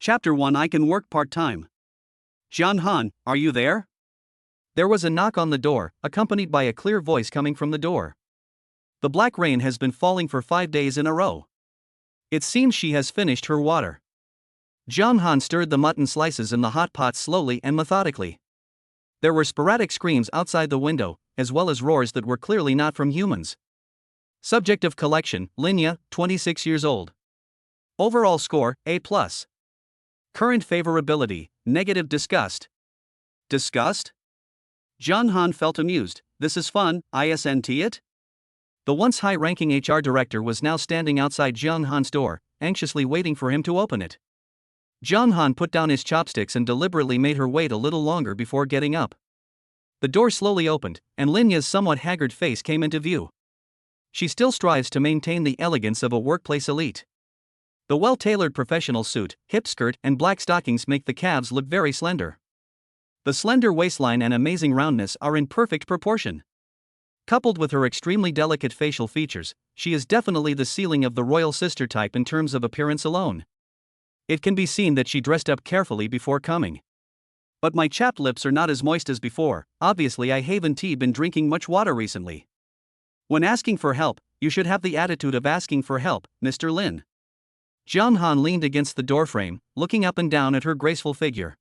Chapter 1 I Can Work Part-Time. Jian Han, are you there? There was a knock on the door, accompanied by a clear voice coming from the door. The black rain has been falling for 5 days in a row. It seems she has finished her water. Jian Han stirred the mutton slices in the hot pot slowly and methodically. There were sporadic screams outside the window, as well as roars that were clearly not from humans. Subject of collection, Linya, 26 years old. Overall score, A+. Current favorability, negative disgust. Disgust? Jian Han felt amused. This is fun, isn't it? The once high-ranking HR director was now standing outside Jian Han's door, anxiously waiting for him to open it. Jian Han put down his chopsticks and deliberately made her wait a little longer before getting up. The door slowly opened, and Linya's somewhat haggard face came into view. She still strives to maintain the elegance of a workplace elite. The well-tailored professional suit, hip skirt, and black stockings make the calves look very slender. The slender waistline and amazing roundness are in perfect proportion. Coupled with her extremely delicate facial features, she is definitely the ceiling of the royal sister type in terms of appearance alone. It can be seen that she dressed up carefully before coming. But my chapped lips are not as moist as before. Obviously I haven't been drinking much water recently. When asking for help, you should have the attitude of asking for help, Mr. Lin. Jian Han leaned against the doorframe, looking up and down at her graceful figure.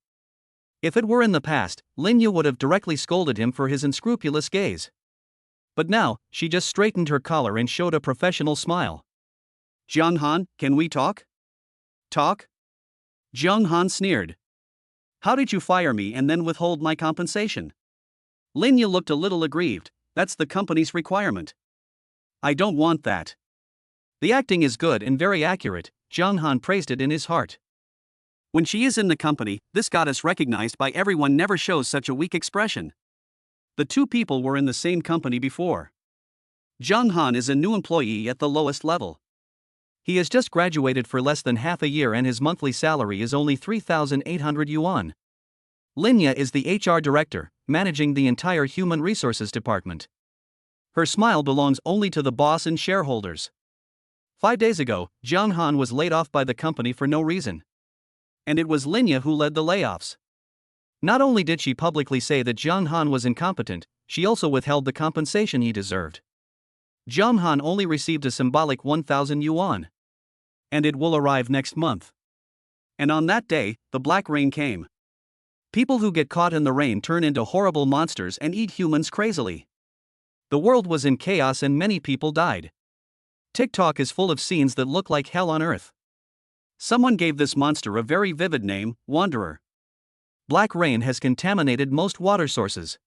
If it were in the past, Linya would have directly scolded him for his unscrupulous gaze. But now, she just straightened her collar and showed a professional smile. Jian Han, can we talk? Talk? Jian Han sneered. How did you fire me and then withhold my compensation? Linya looked a little aggrieved. That's the company's requirement. I don't want that. The acting is good and very accurate, Jian Han praised it in his heart. When she is in the company, this goddess recognized by everyone never shows such a weak expression. The two people were in the same company before. Jian Han is a new employee at the lowest level. He has just graduated for less than half a year and his monthly salary is only 3,800 yuan. Linya is the HR director, managing the entire human resources department. Her smile belongs only to the boss and shareholders. 5 days ago, Jian Han was laid off by the company for no reason. And it was Linya who led the layoffs. Not only did she publicly say that Jian Han was incompetent, she also withheld the compensation he deserved. Jian Han only received a symbolic 1,000 yuan. And it will arrive next month. And on that day, the black rain came. People who get caught in the rain turn into horrible monsters and eat humans crazily. The world was in chaos and many people died. TikTok is full of scenes that look like hell on earth. Someone gave this monster a very vivid name, Wanderer. Black rain has contaminated most water sources.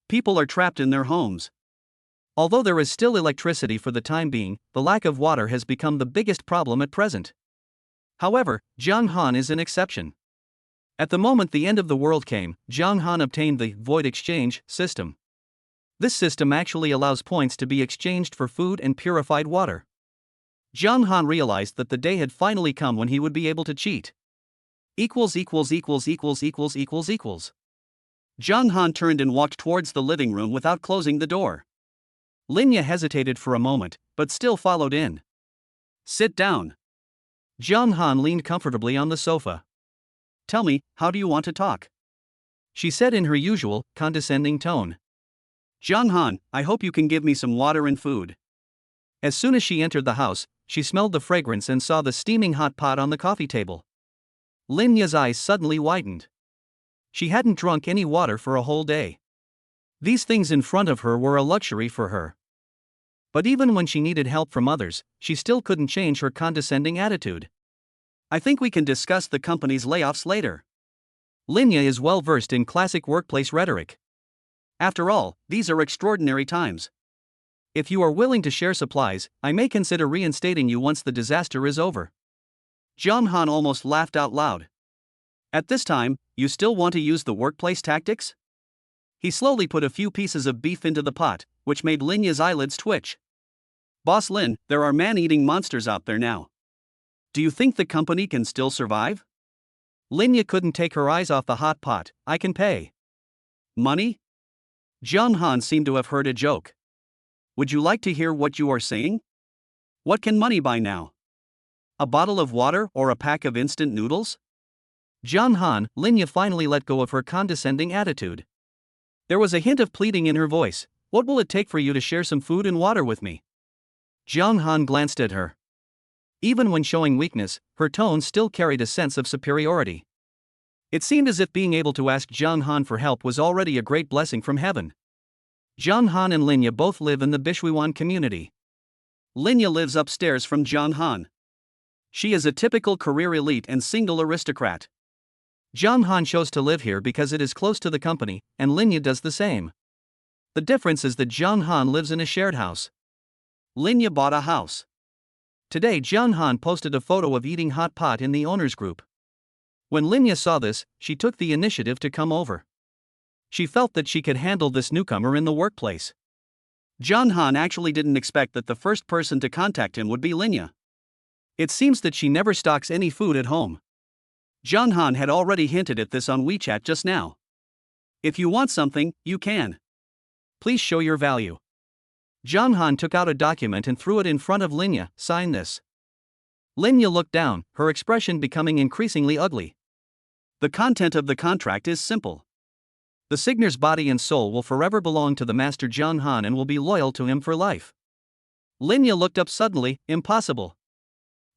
People are trapped in their homes. Although there is still electricity for the time being, the lack of water has become the biggest problem at present. However, Jian Han is an exception. At the moment the end of the world came, Jian Han obtained the void exchange system. This system actually allows points to be exchanged for food and purified water. Jian Han realized that the day had finally come when he would be able to cheat. Jian Han turned and walked towards the living room without closing the door. Linya hesitated for a moment, but still followed in. Sit down. Jian Han leaned comfortably on the sofa. Tell me, how do you want to talk? She said in her usual, condescending tone. Jian Han, I hope you can give me some water and food. As soon as she entered the house, she smelled the fragrance and saw the steaming hot pot on the coffee table. Linya's eyes suddenly widened. She hadn't drunk any water for a whole day. These things in front of her were a luxury for her. But even when she needed help from others, she still couldn't change her condescending attitude. I think we can discuss the company's layoffs later. Linya is well versed in classic workplace rhetoric. After all, these are extraordinary times. If you are willing to share supplies, I may consider reinstating you once the disaster is over. Jian Han almost laughed out loud. At this time, you still want to use the workplace tactics? He slowly put a few pieces of beef into the pot, which made Linya's eyelids twitch. Boss Lin, there are man-eating monsters out there now. Do you think the company can still survive? Linya couldn't take her eyes off the hot pot. I can pay. Money? Jian Han seemed to have heard a joke. Would you like to hear what you are saying? What can money buy now? A bottle of water or a pack of instant noodles? John Han, Linya finally let go of her condescending attitude. There was a hint of pleading in her voice. What will it take for you to share some food and water with me? John Han glanced at her. Even when showing weakness, her tone still carried a sense of superiority. It seemed as if being able to ask John Han for help was already a great blessing from heaven. John Han and Linya both live in the Bishuiwan community. Linya lives upstairs from John Han. She is a typical career elite and single aristocrat. John Han chose to live here because it is close to the company, and Linya does the same. The difference is that John Han lives in a shared house. Linya bought a house. Today John Han posted a photo of eating hot pot in the owners group. When Linya saw this, she took the initiative to come over. She felt that she could handle this newcomer in the workplace. John Han actually didn't expect that the first person to contact him would be Linya. It seems that she never stocks any food at home. John Han had already hinted at this on WeChat just now. If you want something, you can. Please show your value. John Han took out a document and threw it in front of Linya. Sign this. Linya looked down, her expression becoming increasingly ugly. The content of the contract is simple. The signer's body and soul will forever belong to the master John Han and will be loyal to him for life. Linya looked up suddenly. Impossible.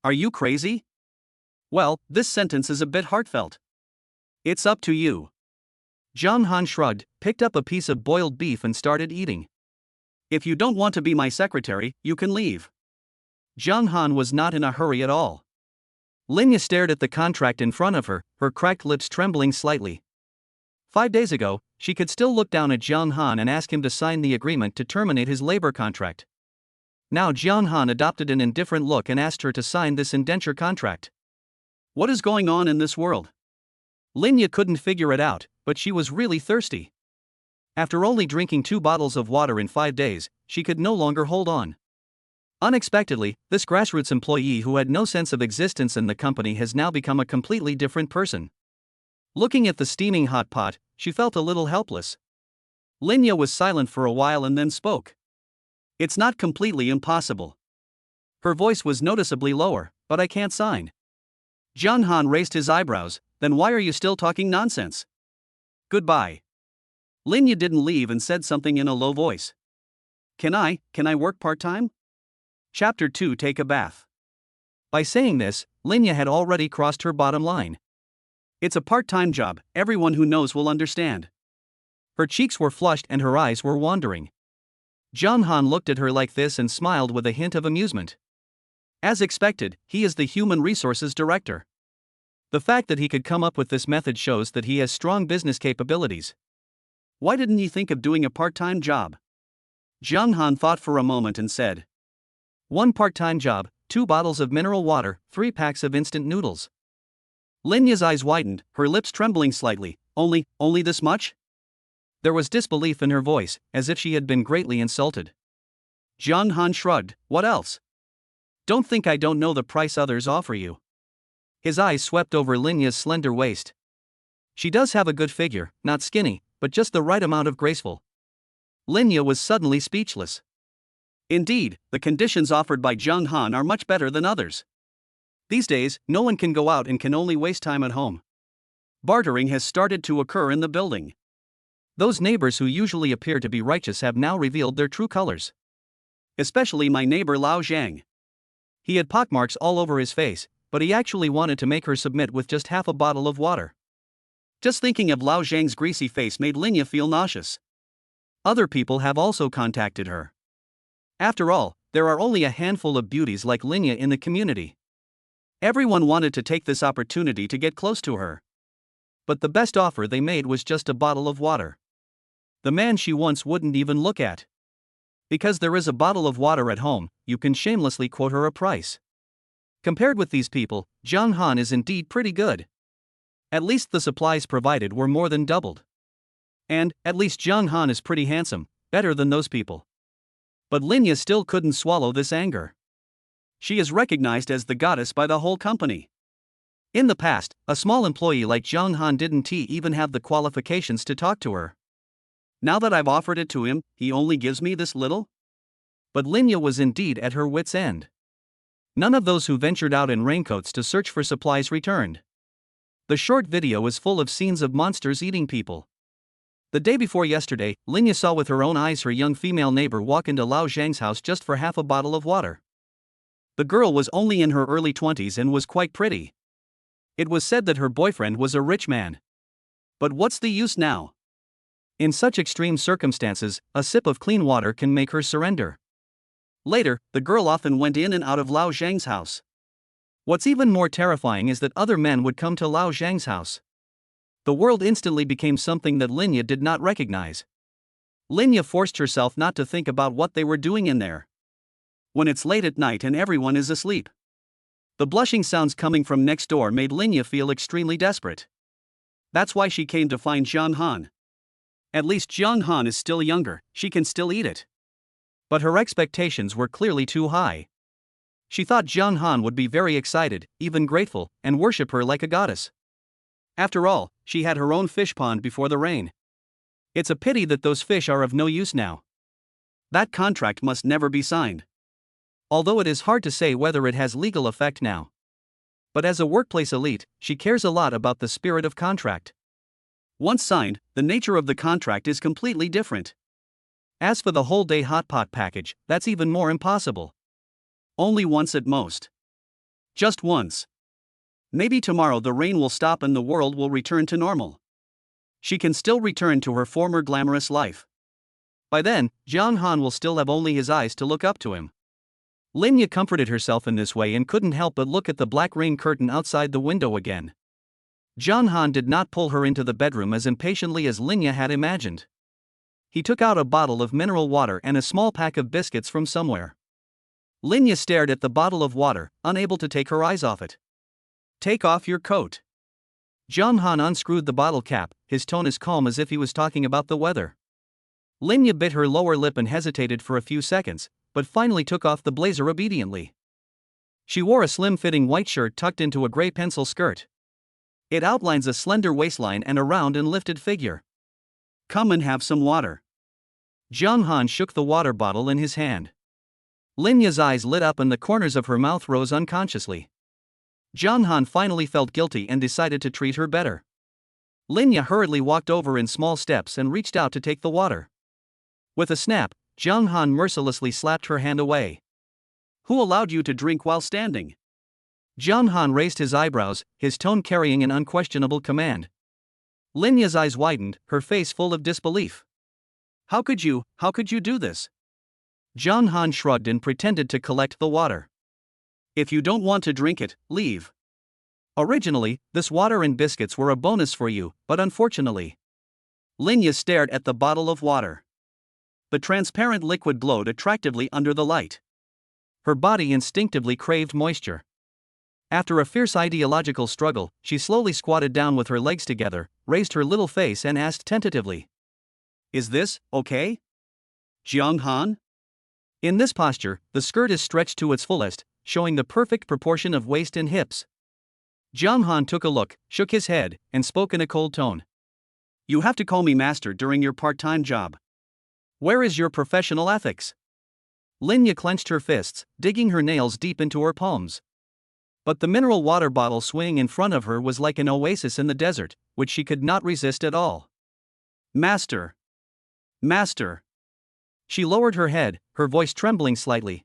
Are you crazy? Well, this sentence is a bit heartfelt. It's up to you. John Han shrugged, picked up a piece of boiled beef and started eating. If you don't want to be my secretary, you can leave. John Han was not in a hurry at all. Linya stared at the contract in front of her, her cracked lips trembling slightly. 5 days ago, she could still look down at John Han and ask him to sign the agreement to terminate his labor contract. Now John Han adopted an indifferent look and asked her to sign this indenture contract. What is going on in this world? Linya couldn't figure it out, but she was really thirsty. After only drinking 2 bottles of water in 5 days, she could no longer hold on. Unexpectedly, this grassroots employee who had no sense of existence in the company has now become a completely different person. Looking at the steaming hot pot, she felt a little helpless. Linya was silent for a while and then spoke. It's not completely impossible. Her voice was noticeably lower, but I can't sign. John Han raised his eyebrows. Then why are you still talking nonsense? Goodbye. Linya didn't leave and said something in a low voice. Can I work part-time? Chapter 2 Take a bath. By saying this, Linya had already crossed her bottom line. It's a part-time job, everyone who knows will understand. Her cheeks were flushed and her eyes were wandering. John Han looked at her like this and smiled with a hint of amusement. As expected, he is the Human Resources Director. The fact that he could come up with this method shows that he has strong business capabilities. Why didn't you think of doing a part-time job? John Han thought for a moment and said. 1 part-time job, 2 bottles of mineral water, 3 packs of instant noodles. Linya's eyes widened, her lips trembling slightly. Only this much? There was disbelief in her voice, as if she had been greatly insulted. John Han shrugged. What else? Don't think I don't know the price others offer you. His eyes swept over Linya's slender waist. She does have a good figure, not skinny, but just the right amount of graceful. Linya was suddenly speechless. Indeed, the conditions offered by John Han are much better than others. These days, no one can go out and can only waste time at home. Bartering has started to occur in the building. Those neighbors who usually appear to be righteous have now revealed their true colors. Especially my neighbor Lao Zhang. He had pockmarks all over his face, but he actually wanted to make her submit with just half a bottle of water. Just thinking of Lao Zhang's greasy face made Linya feel nauseous. Other people have also contacted her. After all, there are only a handful of beauties like Linya in the community. Everyone wanted to take this opportunity to get close to her. But the best offer they made was just a bottle of water. The man she once wouldn't even look at. Because there is a bottle of water at home, you can shamelessly quote her a price. Compared with these people, John Han is indeed pretty good. At least the supplies provided were more than doubled. And, at least John Han is pretty handsome, better than those people. But Linya still couldn't swallow this anger. She is recognized as the goddess by the whole company. In the past, a small employee like John Han didn't even have the qualifications to talk to her. Now that I've offered it to him, he only gives me this little? But Linya was indeed at her wits' end. None of those who ventured out in raincoats to search for supplies returned. The short video is full of scenes of monsters eating people. The day before yesterday, Linya saw with her own eyes her young female neighbor walk into Lao Zhang's house just for half a bottle of water. The girl was only in her early 20s and was quite pretty. It was said that her boyfriend was a rich man. But what's the use now? In such extreme circumstances, a sip of clean water can make her surrender. Later, the girl often went in and out of Lao Zhang's house. What's even more terrifying is that other men would come to Lao Zhang's house. The world instantly became something that Linya did not recognize. Linya forced herself not to think about what they were doing in there. When it's late at night and everyone is asleep. The blushing sounds coming from next door made Linya feel extremely desperate. That's why she came to find Jiang Han. At least Jiang Han is still younger, she can still eat it. But her expectations were clearly too high. She thought Jiang Han would be very excited, even grateful, and worship her like a goddess. After all, she had her own fish pond before the rain. It's a pity that those fish are of no use now. That contract must never be signed. Although it is hard to say whether it has legal effect now. But as a workplace elite, she cares a lot about the spirit of contract. Once signed, the nature of the contract is completely different. As for the whole day hot pot package, that's even more impossible. Only once at most. Just once. Maybe tomorrow the rain will stop and the world will return to normal. She can still return to her former glamorous life. By then, Jiang Han will still have only his eyes to look up to him. Linya comforted herself in this way and couldn't help but look at the black rain curtain outside the window again. Jiang Han did not pull her into the bedroom as impatiently as Linya had imagined. He took out a bottle of mineral water and a small pack of biscuits from somewhere. Linya stared at the bottle of water, unable to take her eyes off it. Take off your coat. Jiang Han unscrewed the bottle cap, his tone as calm as if he was talking about the weather. Linya bit her lower lip and hesitated for a few seconds, but finally took off the blazer obediently. She wore a slim-fitting white shirt tucked into a gray pencil skirt. It outlines a slender waistline and a round and lifted figure. Come and have some water. Jiang Han shook the water bottle in his hand. Linya's eyes lit up and the corners of her mouth rose unconsciously. Jiang Han finally felt guilty and decided to treat her better. Linya hurriedly walked over in small steps and reached out to take the water. With a snap, Jiang Han mercilessly slapped her hand away. Who allowed you to drink while standing? Jiang Han raised his eyebrows, his tone carrying an unquestionable command. Linya's eyes widened, her face full of disbelief. How could you do this? Jiang Han shrugged and pretended to collect the water. If you don't want to drink it, leave. Originally, this water and biscuits were a bonus for you, but unfortunately. Linya stared at the bottle of water. The transparent liquid glowed attractively under the light. Her body instinctively craved moisture. After a fierce ideological struggle, she slowly squatted down with her legs together, raised her little face and asked tentatively. Is this okay? Jiang Han? In this posture, the skirt is stretched to its fullest, showing the perfect proportion of waist and hips. Jiang Han took a look, shook his head, and spoke in a cold tone. You have to call me master during your part-time job. Where is your professional ethics? Linya clenched her fists, digging her nails deep into her palms. But the mineral water bottle swinging in front of her was like an oasis in the desert, which she could not resist at all. Master! Master! She lowered her head, her voice trembling slightly.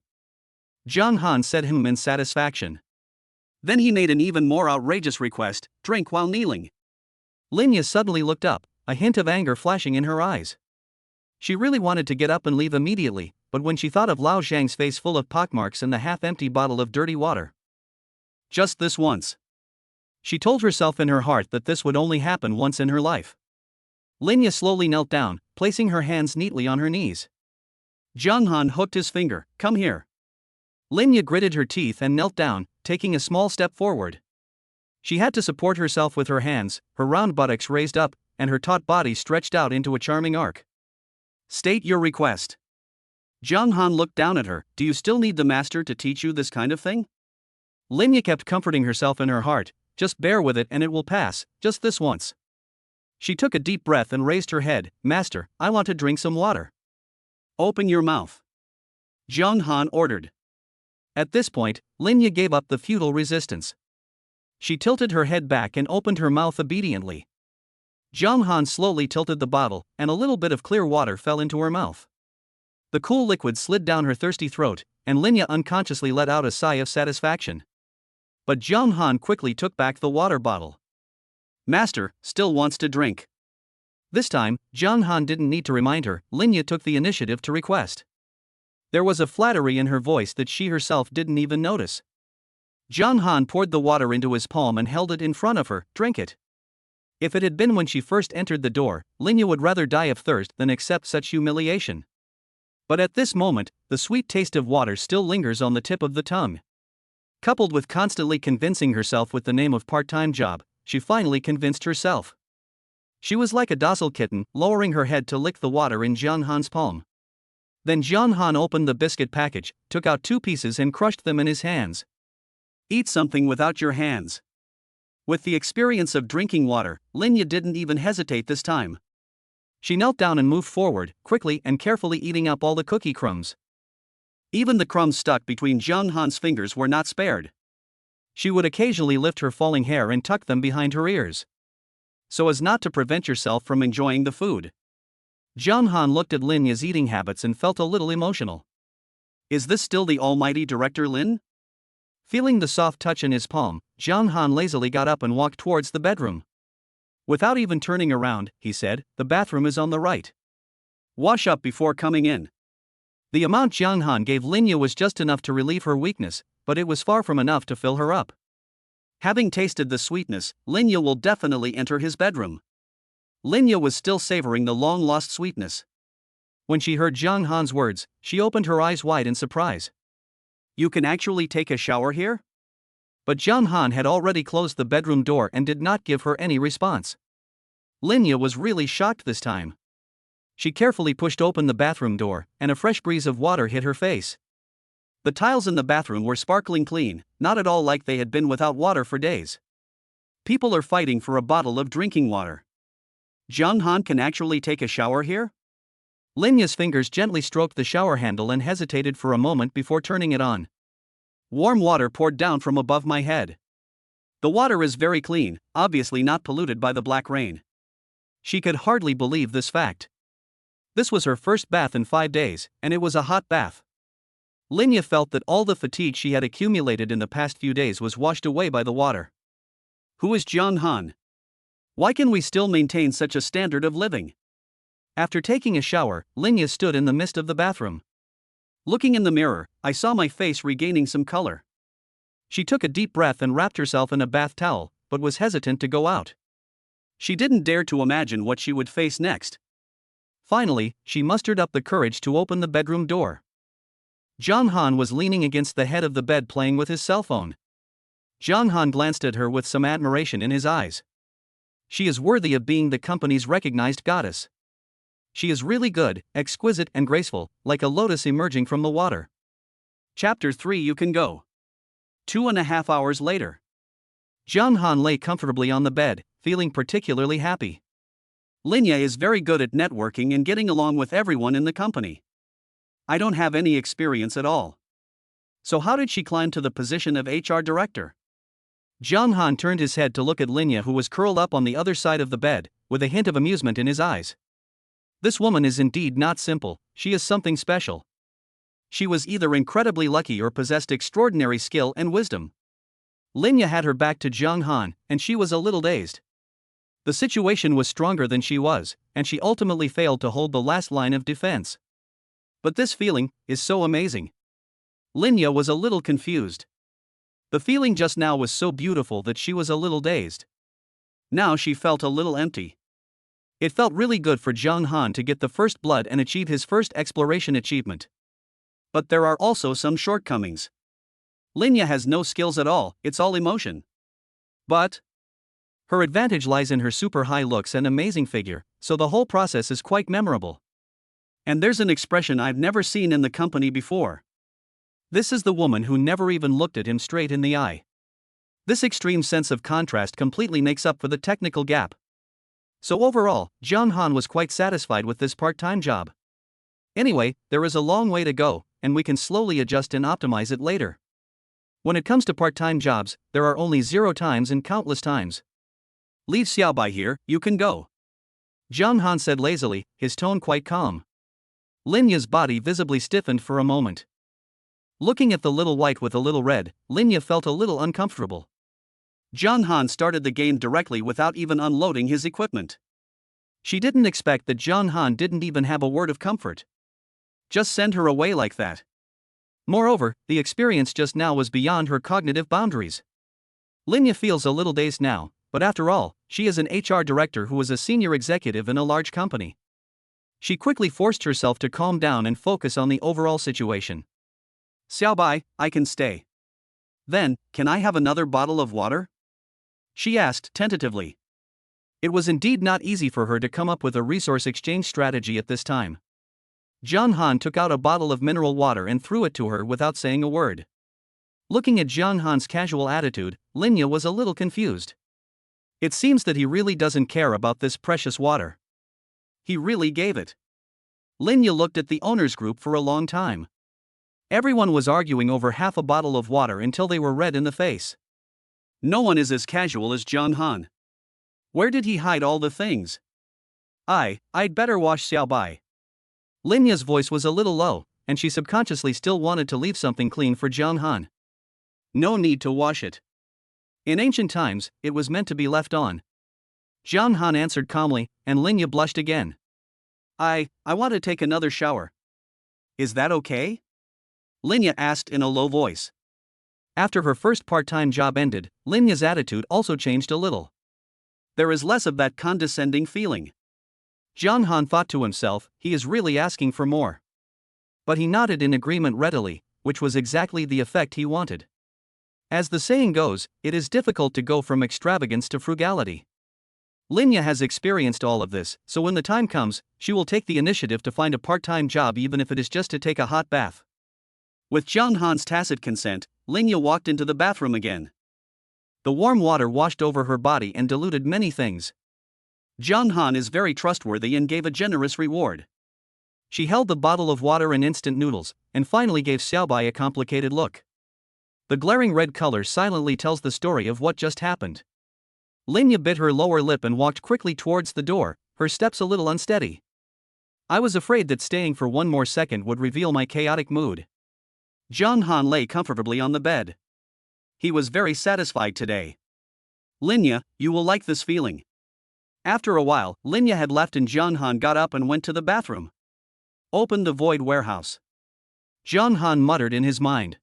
Jiang Han said in satisfaction. Then he made an even more outrageous request, drink while kneeling. Linya suddenly looked up, a hint of anger flashing in her eyes. She really wanted to get up and leave immediately, but when she thought of Lao Zhang's face full of pockmarks and the half-empty bottle of dirty water. Just this once. She told herself in her heart that this would only happen once in her life. Linya slowly knelt down, placing her hands neatly on her knees. Jiang Han hooked his finger, come here. Linya gritted her teeth and knelt down, taking a small step forward. She had to support herself with her hands, her round buttocks raised up, and her taut body stretched out into a charming arc. State your request. Jiang Han looked down at her. Do you still need the master to teach you this kind of thing? Linya kept comforting herself in her heart. Just bear with it and it will pass, just this once. She took a deep breath and raised her head. Master, I want to drink some water. Open your mouth. Jiang Han ordered. At this point, Linya gave up the futile resistance. She tilted her head back and opened her mouth obediently. Jung Han slowly tilted the bottle, and a little bit of clear water fell into her mouth. The cool liquid slid down her thirsty throat, and Linya unconsciously let out a sigh of satisfaction. But Jung Han quickly took back the water bottle. "Master, still wants to drink." This time, Jung Han didn't need to remind her. Linya took the initiative to request. There was a flattery in her voice that she herself didn't even notice. Jung Han poured the water into his palm and held it in front of her. "Drink it." If it had been when she first entered the door, Linya would rather die of thirst than accept such humiliation. But at this moment, the sweet taste of water still lingers on the tip of the tongue. Coupled with constantly convincing herself with the name of part-time job, she finally convinced herself. She was like a docile kitten, lowering her head to lick the water in Jung Han's palm. Then Jung Han opened the biscuit package, took out 2 pieces and crushed them in his hands. "Eat something without your hands." With the experience of drinking water, Linya didn't even hesitate this time. She knelt down and moved forward, quickly and carefully eating up all the cookie crumbs. Even the crumbs stuck between Jung Han's fingers were not spared. She would occasionally lift her falling hair and tuck them behind her ears, so as not to prevent yourself from enjoying the food. Jung Han looked at Linya's eating habits and felt a little emotional. Is this still the almighty Director Lin? Feeling the soft touch in his palm, Jung Han lazily got up and walked towards the bedroom. Without even turning around, he said, "The bathroom is on the right. Wash up before coming in." The amount Jung Han gave Linya was just enough to relieve her weakness, but it was far from enough to fill her up. Having tasted the sweetness, Linya will definitely enter his bedroom. Linya was still savoring the long-lost sweetness. When she heard Jung Han's words, she opened her eyes wide in surprise. "You can actually take a shower here?" But Jung Han had already closed the bedroom door and did not give her any response. Linya was really shocked this time. She carefully pushed open the bathroom door, and a fresh breeze of water hit her face. The tiles in the bathroom were sparkling clean, not at all like they had been without water for days. People are fighting for a bottle of drinking water. Jung Han can actually take a shower here? Linya's fingers gently stroked the shower handle and hesitated for a moment before turning it on. Warm water poured down from above my head. The water is very clean, obviously not polluted by the black rain. She could hardly believe this fact. This was her first bath in 5 days, and it was a hot bath. Linya felt that all the fatigue she had accumulated in the past few days was washed away by the water. Who is Jung Han? Why can we still maintain such a standard of living? After taking a shower, Linya stood in the midst of the bathroom. Looking in the mirror, I saw my face regaining some color. She took a deep breath and wrapped herself in a bath towel, but was hesitant to go out. She didn't dare to imagine what she would face next. Finally, she mustered up the courage to open the bedroom door. Jung Han was leaning against the head of the bed playing with his cell phone. Jung Han glanced at her with some admiration in his eyes. She is worthy of being the company's recognized goddess. She is really good, exquisite and graceful, like a lotus emerging from the water. Chapter 3. You can go. 2.5 hours later. Jung Han lay comfortably on the bed, feeling particularly happy. Linya is very good at networking and getting along with everyone in the company. I don't have any experience at all. So how did she climb to the position of HR director? Jung Han turned his head to look at Linya, who was curled up on the other side of the bed, with a hint of amusement in his eyes. This woman is indeed not simple, she is something special. She was either incredibly lucky or possessed extraordinary skill and wisdom. Linya had her back to Jung Han, and she was a little dazed. The situation was stronger than she was, and she ultimately failed to hold the last line of defense. But this feeling is so amazing. Linya was a little confused. The feeling just now was so beautiful that she was a little dazed. Now she felt a little empty. It felt really good for Jung Han to get the first blood and achieve his first exploration achievement. But there are also some shortcomings. Linya has no skills at all, it's all emotion. But her advantage lies in her super high looks and amazing figure, so the whole process is quite memorable. And there's an expression I've never seen in the company before. This is the woman who never even looked at him straight in the eye. This extreme sense of contrast completely makes up for the technical gap. So overall, Jung Han was quite satisfied with this part-time job. Anyway, there is a long way to go, and we can slowly adjust and optimize it later. When it comes to part-time jobs, there are only 0 times and countless times. Leave Xiaobai here, you can go. Jiang Han said lazily, his tone quite calm. Linya's body visibly stiffened for a moment. Looking at the little white with a little red, Linya felt a little uncomfortable. Jiang Han started the game directly without even unloading his equipment. She didn't expect that Jiang Han didn't even have a word of comfort. Just send her away like that. Moreover, the experience just now was beyond her cognitive boundaries. Linya feels a little dazed now, but after all, she is an HR director who is a senior executive in a large company. She quickly forced herself to calm down and focus on the overall situation. Xiaobai, I can stay. Then, can I have another bottle of water? She asked tentatively. It was indeed not easy for her to come up with a resource exchange strategy at this time. Jiang Han took out a bottle of mineral water and threw it to her without saying a word. Looking at Jiang Han's casual attitude, Linya was a little confused. It seems that he really doesn't care about this precious water. He really gave it. Linya looked at the owners group for a long time. Everyone was arguing over half a bottle of water until they were red in the face. No one is as casual as Jiang Han. Where did he hide all the things? I'd better wash Xiaobai. Linya's voice was a little low, and she subconsciously still wanted to leave something clean for Jiang Han. No need to wash it. In ancient times, it was meant to be left on. Jiang Han answered calmly, and Linya blushed again. I want to take another shower. Is that okay? Linya asked in a low voice. After her first part-time job ended, Linya's attitude also changed a little. There is less of that condescending feeling. Jiang Han thought to himself, he is really asking for more. But he nodded in agreement readily, which was exactly the effect he wanted. As the saying goes, it is difficult to go from extravagance to frugality. Linya has experienced all of this, so when the time comes, she will take the initiative to find a part-time job even if it is just to take a hot bath. With Jiang Han's tacit consent, Linya walked into the bathroom again. The warm water washed over her body and diluted many things. Jiang Han is very trustworthy and gave a generous reward. She held the bottle of water and instant noodles, and finally gave Xiaobai a complicated look. The glaring red color silently tells the story of what just happened. Linya bit her lower lip and walked quickly towards the door, her steps a little unsteady. I was afraid that staying for one more second would reveal my chaotic mood. Jiang Han lay comfortably on the bed. He was very satisfied today. Linya, you will like this feeling. After a while, Linya had left and Jiang Han got up and went to the bathroom. Open the void warehouse. Jiang Han muttered in his mind.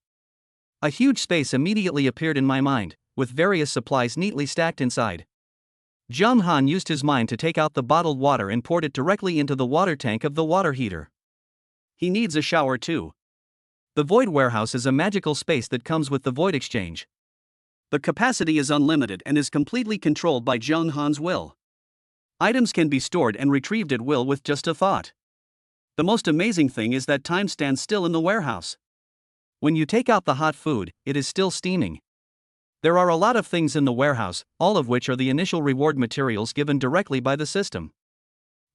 A huge space immediately appeared in my mind, with various supplies neatly stacked inside. Jiang Han used his mind to take out the bottled water and poured it directly into the water tank of the water heater. He needs a shower too. The void warehouse is a magical space that comes with the void exchange. The capacity is unlimited and is completely controlled by Jiang Han's will. Items can be stored and retrieved at will with just a thought. The most amazing thing is that time stands still in the warehouse. When you take out the hot food, it is still steaming. There are a lot of things in the warehouse, all of which are the initial reward materials given directly by the system.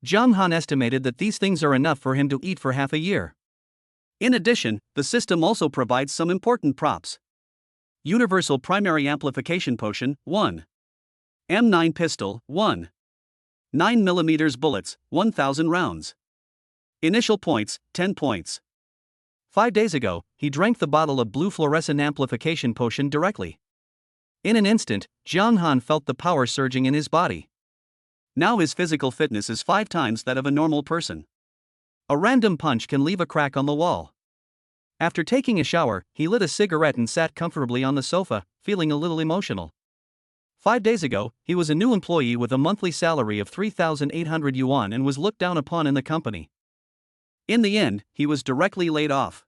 Jiang Han estimated that these things are enough for him to eat for half a year. In addition, the system also provides some important props. Universal Primary Amplification Potion, 1. M9 Pistol, 1. 9mm bullets, 1000 rounds. Initial points, 10 points. 5 days ago, he drank the bottle of blue fluorescent amplification potion directly. In an instant, Jiang Han felt the power surging in his body. Now his physical fitness is 5 times that of a normal person. A random punch can leave a crack on the wall. After taking a shower, he lit a cigarette and sat comfortably on the sofa, feeling a little emotional. 5 days ago, he was a new employee with a monthly salary of 3,800 yuan and was looked down upon in the company. In the end, he was directly laid off.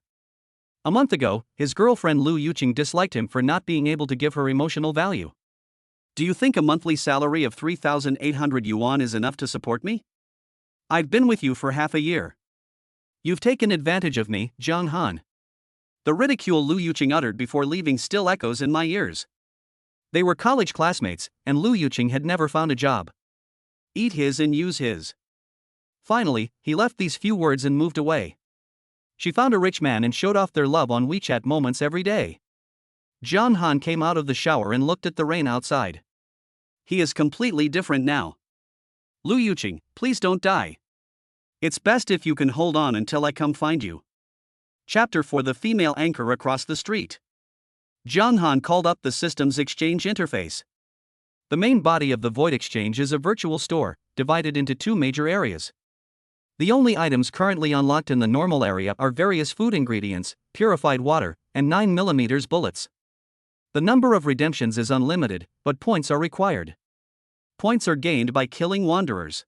A month ago, his girlfriend Lu Yuqing disliked him for not being able to give her emotional value. Do you think a monthly salary of 3,800 yuan is enough to support me? I've been with you for half a year. You've taken advantage of me, Jiang Han. The ridicule Lu Yuqing uttered before leaving still echoes in my ears. They were college classmates, and Lu Yuqing had never found a job. Eat his and use his. Finally, he left these few words and moved away. She found a rich man and showed off their love on WeChat moments every day. John Han came out of the shower and looked at the rain outside. He is completely different now. Lu Yuqing, please don't die. It's best if you can hold on until I come find you. Chapter for the female anchor across the street. John Han called up the system's exchange interface. The main body of the Void Exchange is a virtual store, divided into two major areas. The only items currently unlocked in the normal area are various food ingredients, purified water, and 9mm bullets. The number of redemptions is unlimited, but points are required. Points are gained by killing wanderers.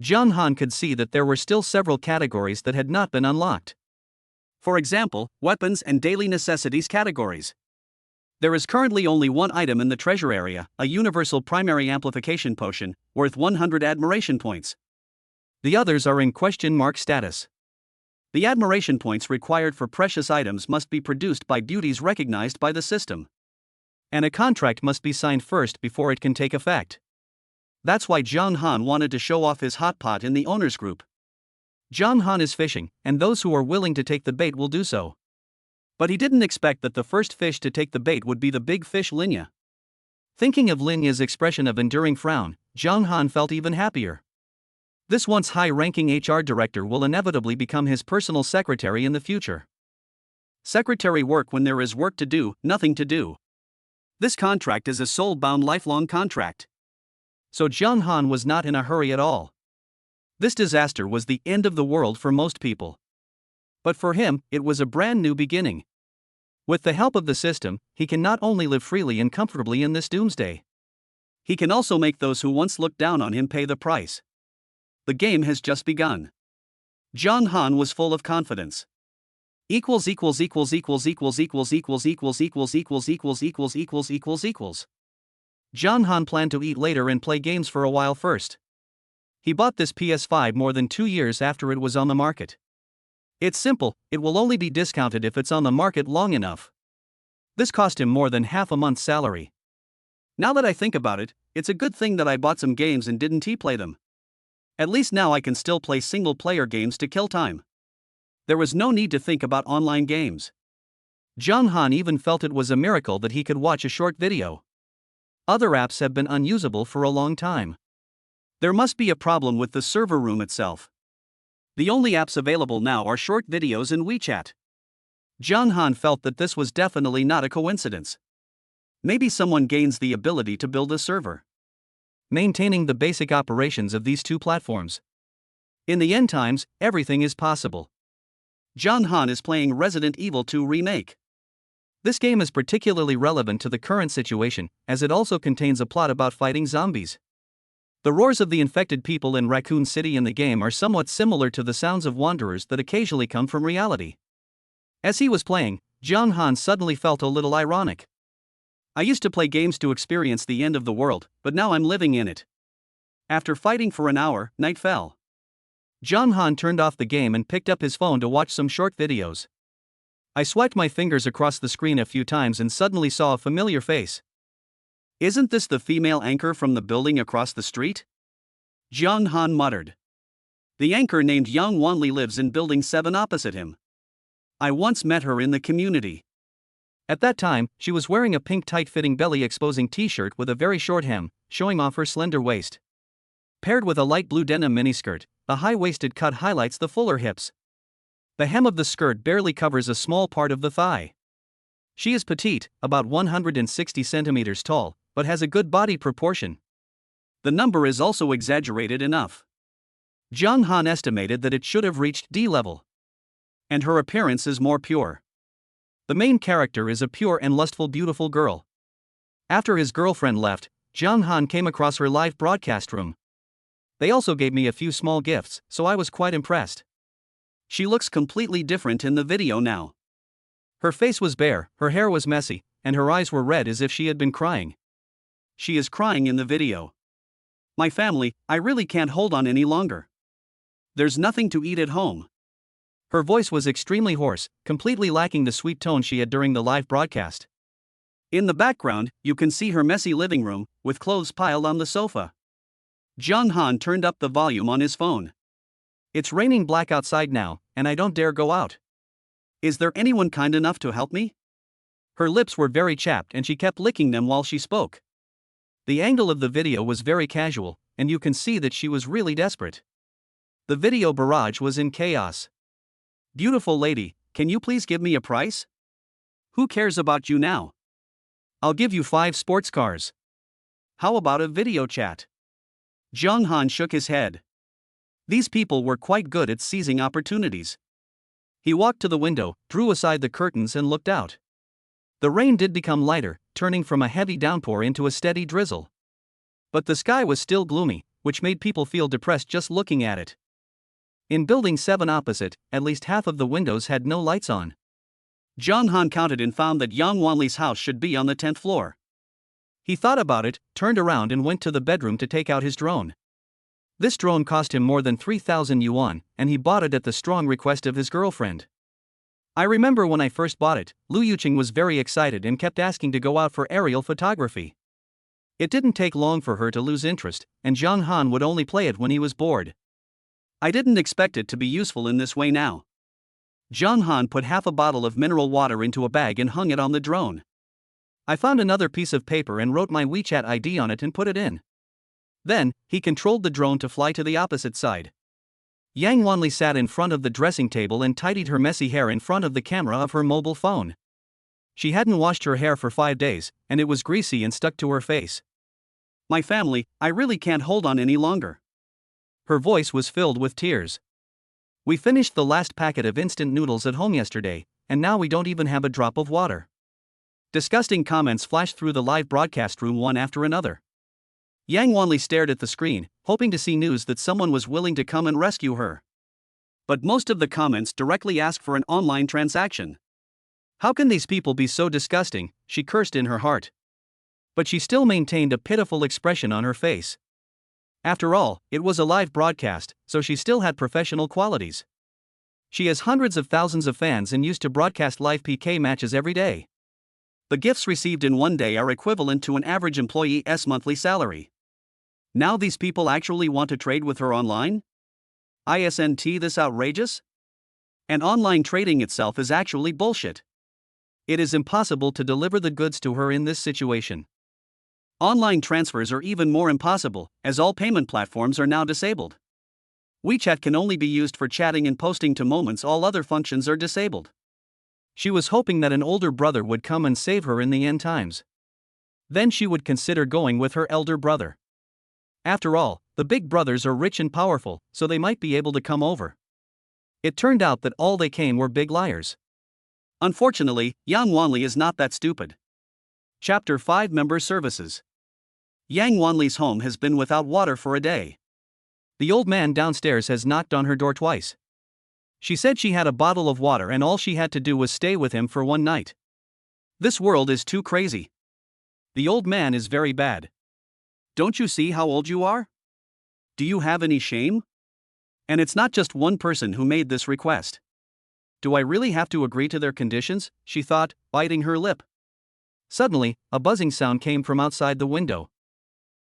John Han could see that there were still several categories that had not been unlocked. For example, weapons and daily necessities categories. There is currently only one item in the treasure area, a universal primary amplification potion, worth 100 admiration points. The others are in question mark status. The admiration points required for precious items must be produced by beauties recognized by the system. And a contract must be signed first before it can take effect. That's why John Han wanted to show off his hot pot in the owners group. John Han is fishing, and those who are willing to take the bait will do so. But he didn't expect that the first fish to take the bait would be the big fish Linya. Thinking of Linya's expression of enduring frown, John Han felt even happier. This once high-ranking HR director will inevitably become his personal secretary in the future. Secretary work when there is work to do, nothing to do. This contract is a soul-bound lifelong contract. So John Han was not in a hurry at all. This disaster was the end of the world for most people. But for him, it was a brand new beginning. With the help of the system, he can not only live freely and comfortably in this doomsday. He can also make those who once looked down on him pay the price. The game has just begun. John Han was full of confidence. Equals. John Han planned to eat later and play games for a while first. He bought this PS5 more than 2 years after it was on the market. It's simple, it will only be discounted if it's on the market long enough. This cost him more than half a month's salary. Now that I think about it, it's a good thing that I bought some games and didn't play them. At least now I can still play single-player games to kill time. There was no need to think about online games. John Han even felt it was a miracle that he could watch a short video. Other apps have been unusable for a long time. There must be a problem with the server room itself. The only apps available now are short videos and WeChat. John Han felt that this was definitely not a coincidence. Maybe someone gains the ability to build a server, maintaining the basic operations of these two platforms. In the end times, everything is possible. John Han is playing Resident Evil 2 Remake. This game is particularly relevant to the current situation, as it also contains a plot about fighting zombies. The roars of the infected people in Raccoon City in the game are somewhat similar to the sounds of wanderers that occasionally come from reality. As he was playing, John Han suddenly felt a little ironic. I used to play games to experience the end of the world, but now I'm living in it. After fighting for an hour, night fell. John Han turned off the game and picked up his phone to watch some short videos. I swiped my fingers across the screen a few times and suddenly saw a familiar face. Isn't this the female anchor from the building across the street? John Han muttered. The anchor named Yang Wanli lives in building 7 opposite him. I once met her in the community. At that time, she was wearing a pink tight-fitting belly-exposing t-shirt with a very short hem, showing off her slender waist. Paired with a light blue denim miniskirt, a high-waisted cut highlights the fuller hips. The hem of the skirt barely covers a small part of the thigh. She is petite, about 160 centimeters tall, but has a good body proportion. The number is also exaggerated enough. John Han estimated that it should have reached D level. And her appearance is more pure. The main character is a pure and lustful beautiful girl. After his girlfriend left, John Han came across her live broadcast room. They also gave me a few small gifts, so I was quite impressed. She looks completely different in the video now. Her face was bare, her hair was messy, and her eyes were red as if she had been crying. She is crying in the video. My family, I really can't hold on any longer. There's nothing to eat at home. Her voice was extremely hoarse, completely lacking the sweet tone she had during the live broadcast. In the background, you can see her messy living room, with clothes piled on the sofa. John Han turned up the volume on his phone. It's raining black outside now, and I don't dare go out. Is there anyone kind enough to help me? Her lips were very chapped and she kept licking them while she spoke. The angle of the video was very casual, and you can see that she was really desperate. The video barrage was in chaos. Beautiful lady, can you please give me a price? Who cares about you now? I'll give you 5 sports cars. How about a video chat? Jung Han shook his head. These people were quite good at seizing opportunities. He walked to the window, drew aside the curtains and looked out. The rain did become lighter, turning from a heavy downpour into a steady drizzle. But the sky was still gloomy, which made people feel depressed just looking at it. In Building 7 opposite, at least half of the windows had no lights on. Jung Han counted and found that Yang Wanli's house should be on the 10th floor. He thought about it, turned around and went to the bedroom to take out his drone. This drone cost him more than 3,000 yuan, and he bought it at the strong request of his girlfriend. I remember when I first bought it, Lu Yuqing was very excited and kept asking to go out for aerial photography. It didn't take long for her to lose interest, and Jung Han would only play it when he was bored. I didn't expect it to be useful in this way now. Jung Han put half a bottle of mineral water into a bag and hung it on the drone. I found another piece of paper and wrote my WeChat ID on it and put it in. Then, he controlled the drone to fly to the opposite side. Yang Wanli sat in front of the dressing table and tidied her messy hair in front of the camera of her mobile phone. She hadn't washed her hair for 5 days, and it was greasy and stuck to her face. My family, I really can't hold on any longer. Her voice was filled with tears. We finished the last packet of instant noodles at home yesterday, and now we don't even have a drop of water. Disgusting comments flashed through the live broadcast room one after another. Yang Wanli stared at the screen, hoping to see news that someone was willing to come and rescue her. But most of the comments directly asked for an online transaction. How can these people be so disgusting, she cursed in her heart. But she still maintained a pitiful expression on her face. After all, it was a live broadcast, so she still had professional qualities. She has hundreds of thousands of fans and used to broadcast live PK matches every day. The gifts received in one day are equivalent to an average employee's monthly salary. Now these people actually want to trade with her online? Isn't this outrageous? And online trading itself is actually bullshit. It is impossible to deliver the goods to her in this situation. Online transfers are even more impossible, as all payment platforms are now disabled. WeChat can only be used for chatting and posting to moments, all other functions are disabled. She was hoping that an older brother would come and save her in the end times. Then she would consider going with her elder brother. After all, the big brothers are rich and powerful, so they might be able to come over. It turned out that all they came were big liars. Unfortunately, Yang Wanli is not that stupid. Chapter 5 Member Services. Yang Wanli's home has been without water for a day. The old man downstairs has knocked on her door twice. She said she had a bottle of water and all she had to do was stay with him for one night. This world is too crazy. The old man is very bad. Don't you see how old you are? Do you have any shame? And it's not just one person who made this request. Do I really have to agree to their conditions? She thought, biting her lip. Suddenly, a buzzing sound came from outside the window.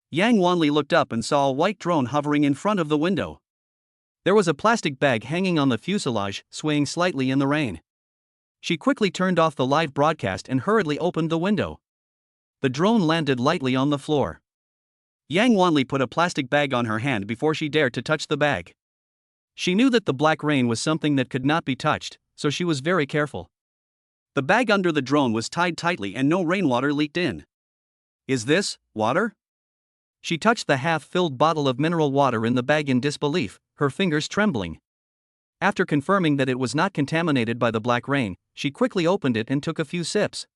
Yang Wanli looked up and saw a white drone hovering in front of the window. There was a plastic bag hanging on the fuselage, swaying slightly in the rain. She quickly turned off the live broadcast and hurriedly opened the window. The drone landed lightly on the floor. Yang Wanli put a plastic bag on her hand before she dared to touch the bag. She knew that the black rain was something that could not be touched, so she was very careful. The bag under the drone was tied tightly and no rainwater leaked in. Is this water? She touched the half-filled bottle of mineral water in the bag in disbelief, her fingers trembling. After confirming that it was not contaminated by the black rain, she quickly opened it and took a few sips.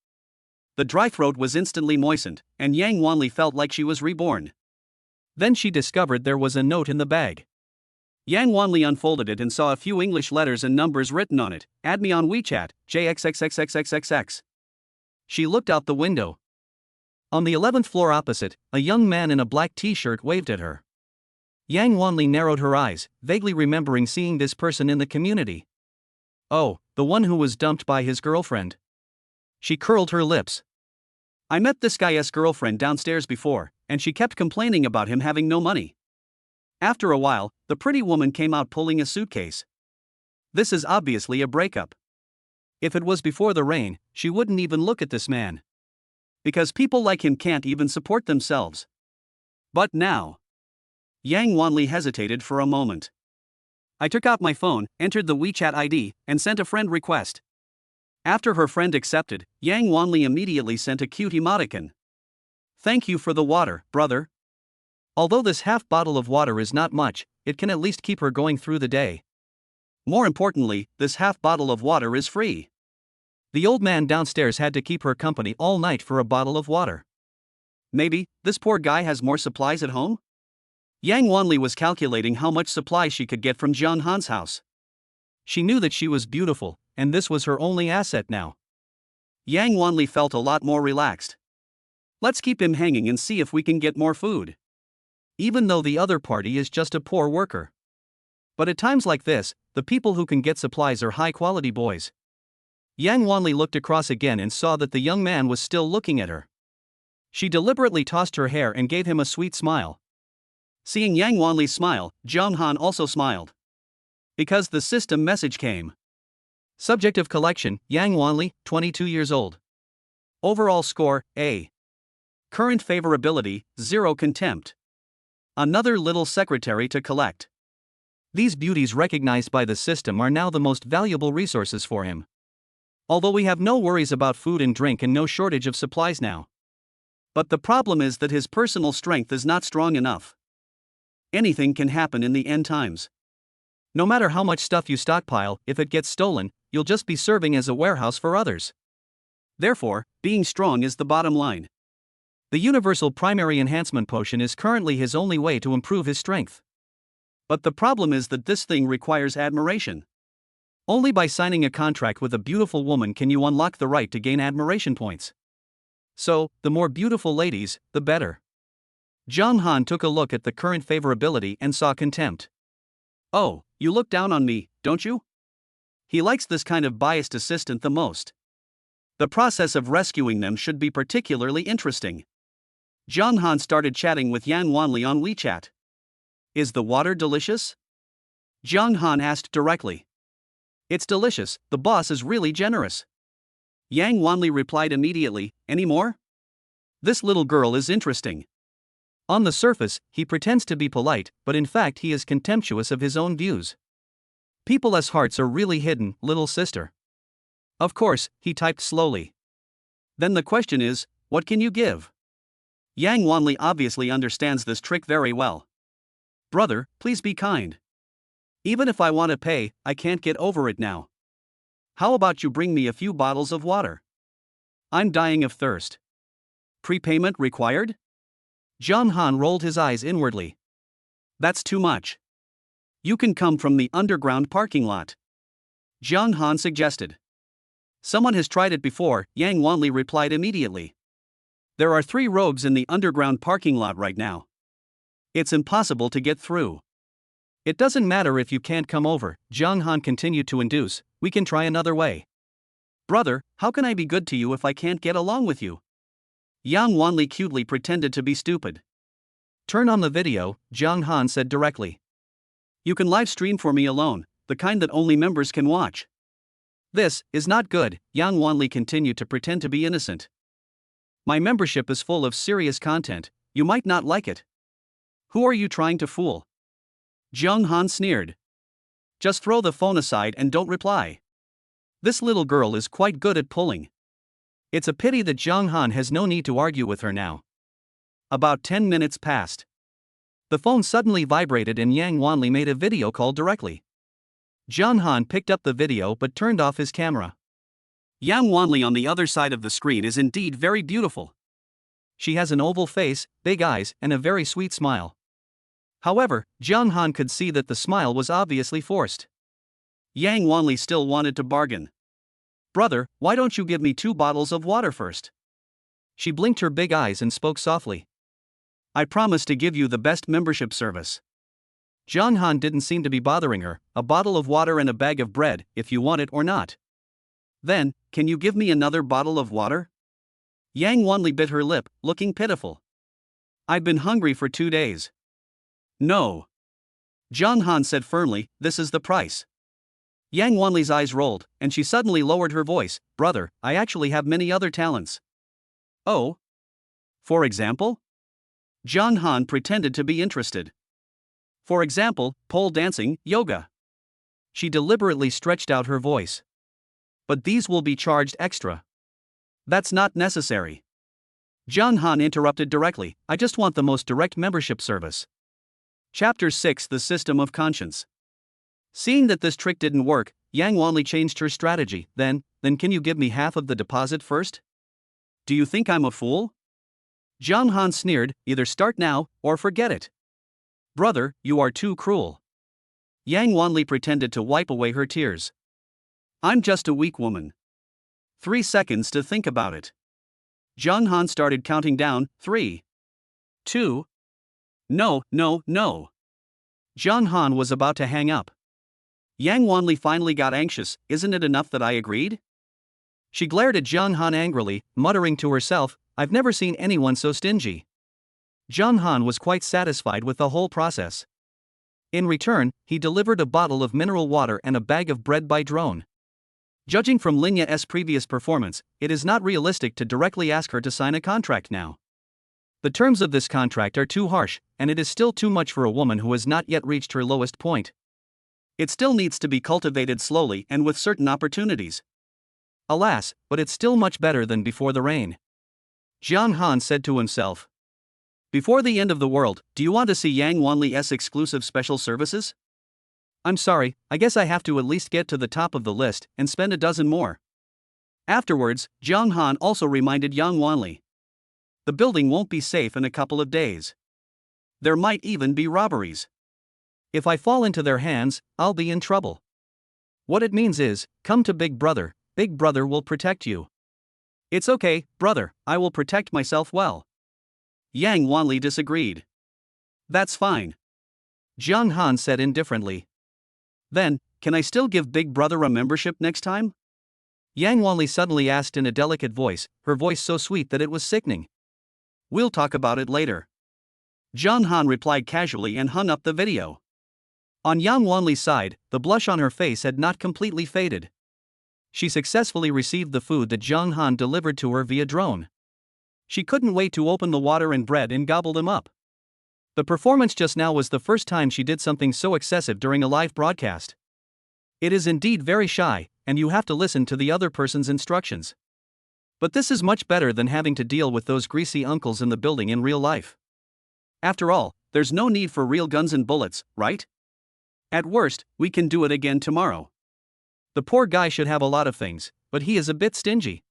The dry throat was instantly moistened, and Yang Wanli felt like she was reborn. Then she discovered there was a note in the bag. Yang Wanli unfolded it and saw a few English letters and numbers written on it. Add me on WeChat, JXXXXXXX. She looked out the window. On the 11th floor opposite, a young man in a black t-shirt waved at her. Yang Wanli narrowed her eyes, vaguely remembering seeing this person in the community. Oh, the one who was dumped by his girlfriend. She curled her lips. I met this guy's girlfriend downstairs before, and she kept complaining about him having no money. After a while, the pretty woman came out pulling a suitcase. This is obviously a breakup. If it was before the rain, she wouldn't even look at this man. Because people like him can't even support themselves. But now. Yang Wanli hesitated for a moment. I took out my phone, entered the WeChat ID, and sent a friend request. After her friend accepted, Yang Wanli immediately sent a cute emoticon. Thank you for the water, brother. Although this half bottle of water is not much, it can at least keep her going through the day. More importantly, this half bottle of water is free. The old man downstairs had to keep her company all night for a bottle of water. Maybe, this poor guy has more supplies at home? Yang Wanli was calculating how much supplies she could get from Jiang Han's house. She knew that she was beautiful, and this was her only asset now. Yang Wanli felt a lot more relaxed. Let's keep him hanging and see if we can get more food. Even though the other party is just a poor worker. But at times like this, the people who can get supplies are high-quality boys. Yang Wanli looked across again and saw that the young man was still looking at her. She deliberately tossed her hair and gave him a sweet smile. Seeing Yang Wanli smile, Jiang Han also smiled. Because the system message came. Subject of collection, Yang Wanli, 22 years old. Overall score, A. Current favorability, 0 contempt. Another little secretary to collect. These beauties recognized by the system are now the most valuable resources for him. Although we have no worries about food and drink and no shortage of supplies now. But the problem is that his personal strength is not strong enough. Anything can happen in the end times. No matter how much stuff you stockpile, if it gets stolen, you'll just be serving as a warehouse for others. Therefore, being strong is the bottom line. The Universal Primary Enhancement Potion is currently his only way to improve his strength. But the problem is that this thing requires admiration. Only by signing a contract with a beautiful woman can you unlock the right to gain admiration points. So, the more beautiful ladies, the better. Jiang Han took a look at the current favorability and saw contempt. Oh, you look down on me, don't you? He likes this kind of biased assistant the most. The process of rescuing them should be particularly interesting. Jiang Han started chatting with Yang Wanli on WeChat. Is the water delicious? Jiang Han asked directly. It's delicious, the boss is really generous. Yang Wanli replied immediately, any more? This little girl is interesting. On the surface, he pretends to be polite, but in fact he is contemptuous of his own views. People's hearts are really hidden, little sister. Of course, he typed slowly. Then the question is, what can you give? Yang Wanli obviously understands this trick very well. Brother, please be kind. Even if I want to pay, I can't get over it now. How about you bring me a few bottles of water? I'm dying of thirst. Prepayment required? Jiang Han rolled his eyes inwardly. That's too much. You can come from the underground parking lot. Jiang Han suggested. Someone has tried it before, Yang Wanli replied immediately. There are 3 rogues in the underground parking lot right now. It's impossible to get through. It doesn't matter if you can't come over, Jiang Han continued to induce, we can try another way. Brother, how can I be good to you if I can't get along with you? Yang Wanli cutely pretended to be stupid. Turn on the video, Jiang Han said directly. You can live stream for me alone, the kind that only members can watch. This is not good, Yang Wanli continued to pretend to be innocent. My membership is full of serious content, you might not like it. Who are you trying to fool? Jiang Han sneered. Just throw the phone aside and don't reply. This little girl is quite good at pulling. It's a pity that Jiang Han has no need to argue with her now. About 10 minutes passed. The phone suddenly vibrated and Yang Wanli made a video call directly. Jiang Han picked up the video but turned off his camera. Yang Wanli on the other side of the screen is indeed very beautiful. She has an oval face, big eyes, and a very sweet smile. However, Jiang Han could see that the smile was obviously forced. Yang Wanli still wanted to bargain. Brother, why don't you give me 2 bottles of water first? She blinked her big eyes and spoke softly. I promise to give you the best membership service. Jiang Han didn't seem to be bothering her, a bottle of water and a bag of bread, if you want it or not. Then, can you give me another bottle of water? Yang Wanli bit her lip, looking pitiful. I've been hungry for 2 days. No. Jiang Han said firmly, this is the price. Yang Wanli's eyes rolled, and she suddenly lowered her voice. Brother, I actually have many other talents. Oh? For example? John Han pretended to be interested. For example, pole dancing, yoga. She deliberately stretched out her voice. But these will be charged extra. That's not necessary. John Han interrupted directly. I just want the most direct membership service. Chapter 6: The System of Conscience. Seeing that this trick didn't work, Yang Wanli changed her strategy. Then can you give me half of the deposit first? Do you think I'm a fool? John Han sneered. Either start now, or forget it. Brother, you are too cruel. Yang Wanli pretended to wipe away her tears. I'm just a weak woman. 3 seconds to think about it. John Han started counting down. 3. 2. No. John Han was about to hang up. Yang Wanli finally got anxious. Isn't it enough that I agreed? She glared at John Han angrily, muttering to herself, I've never seen anyone so stingy. John Han was quite satisfied with the whole process. In return, he delivered a bottle of mineral water and a bag of bread by drone. Judging from Linya's previous performance, it is not realistic to directly ask her to sign a contract now. The terms of this contract are too harsh, and it is still too much for a woman who has not yet reached her lowest point. It still needs to be cultivated slowly and with certain opportunities. Alas, but it's still much better than before the rain. John Han said to himself. Before the end of the world, do you want to see Yang Wanli's exclusive special services? I'm sorry, I guess I have to at least get to the top of the list and spend a dozen more. Afterwards, John Han also reminded Yang Wanli. The building won't be safe in a couple of days. There might even be robberies. If I fall into their hands, I'll be in trouble. What it means is, come to Big Brother will protect you. It's okay, brother, I will protect myself well. Yang Wanli disagreed. That's fine. John Han said indifferently. Then, can I still give Big Brother a membership next time? Yang Wanli suddenly asked in a delicate voice, her voice so sweet that it was sickening. We'll talk about it later. John Han replied casually and hung up the video. On Yang Wanli's side, the blush on her face had not completely faded. She successfully received the food that John Han delivered to her via drone. She couldn't wait to open the water and bread and gobble them up. The performance just now was the first time she did something so excessive during a live broadcast. It is indeed very shy, and you have to listen to the other person's instructions. But this is much better than having to deal with those greasy uncles in the building in real life. After all, there's no need for real guns and bullets, right? At worst, we can do it again tomorrow. The poor guy should have a lot of things, but he is a bit stingy.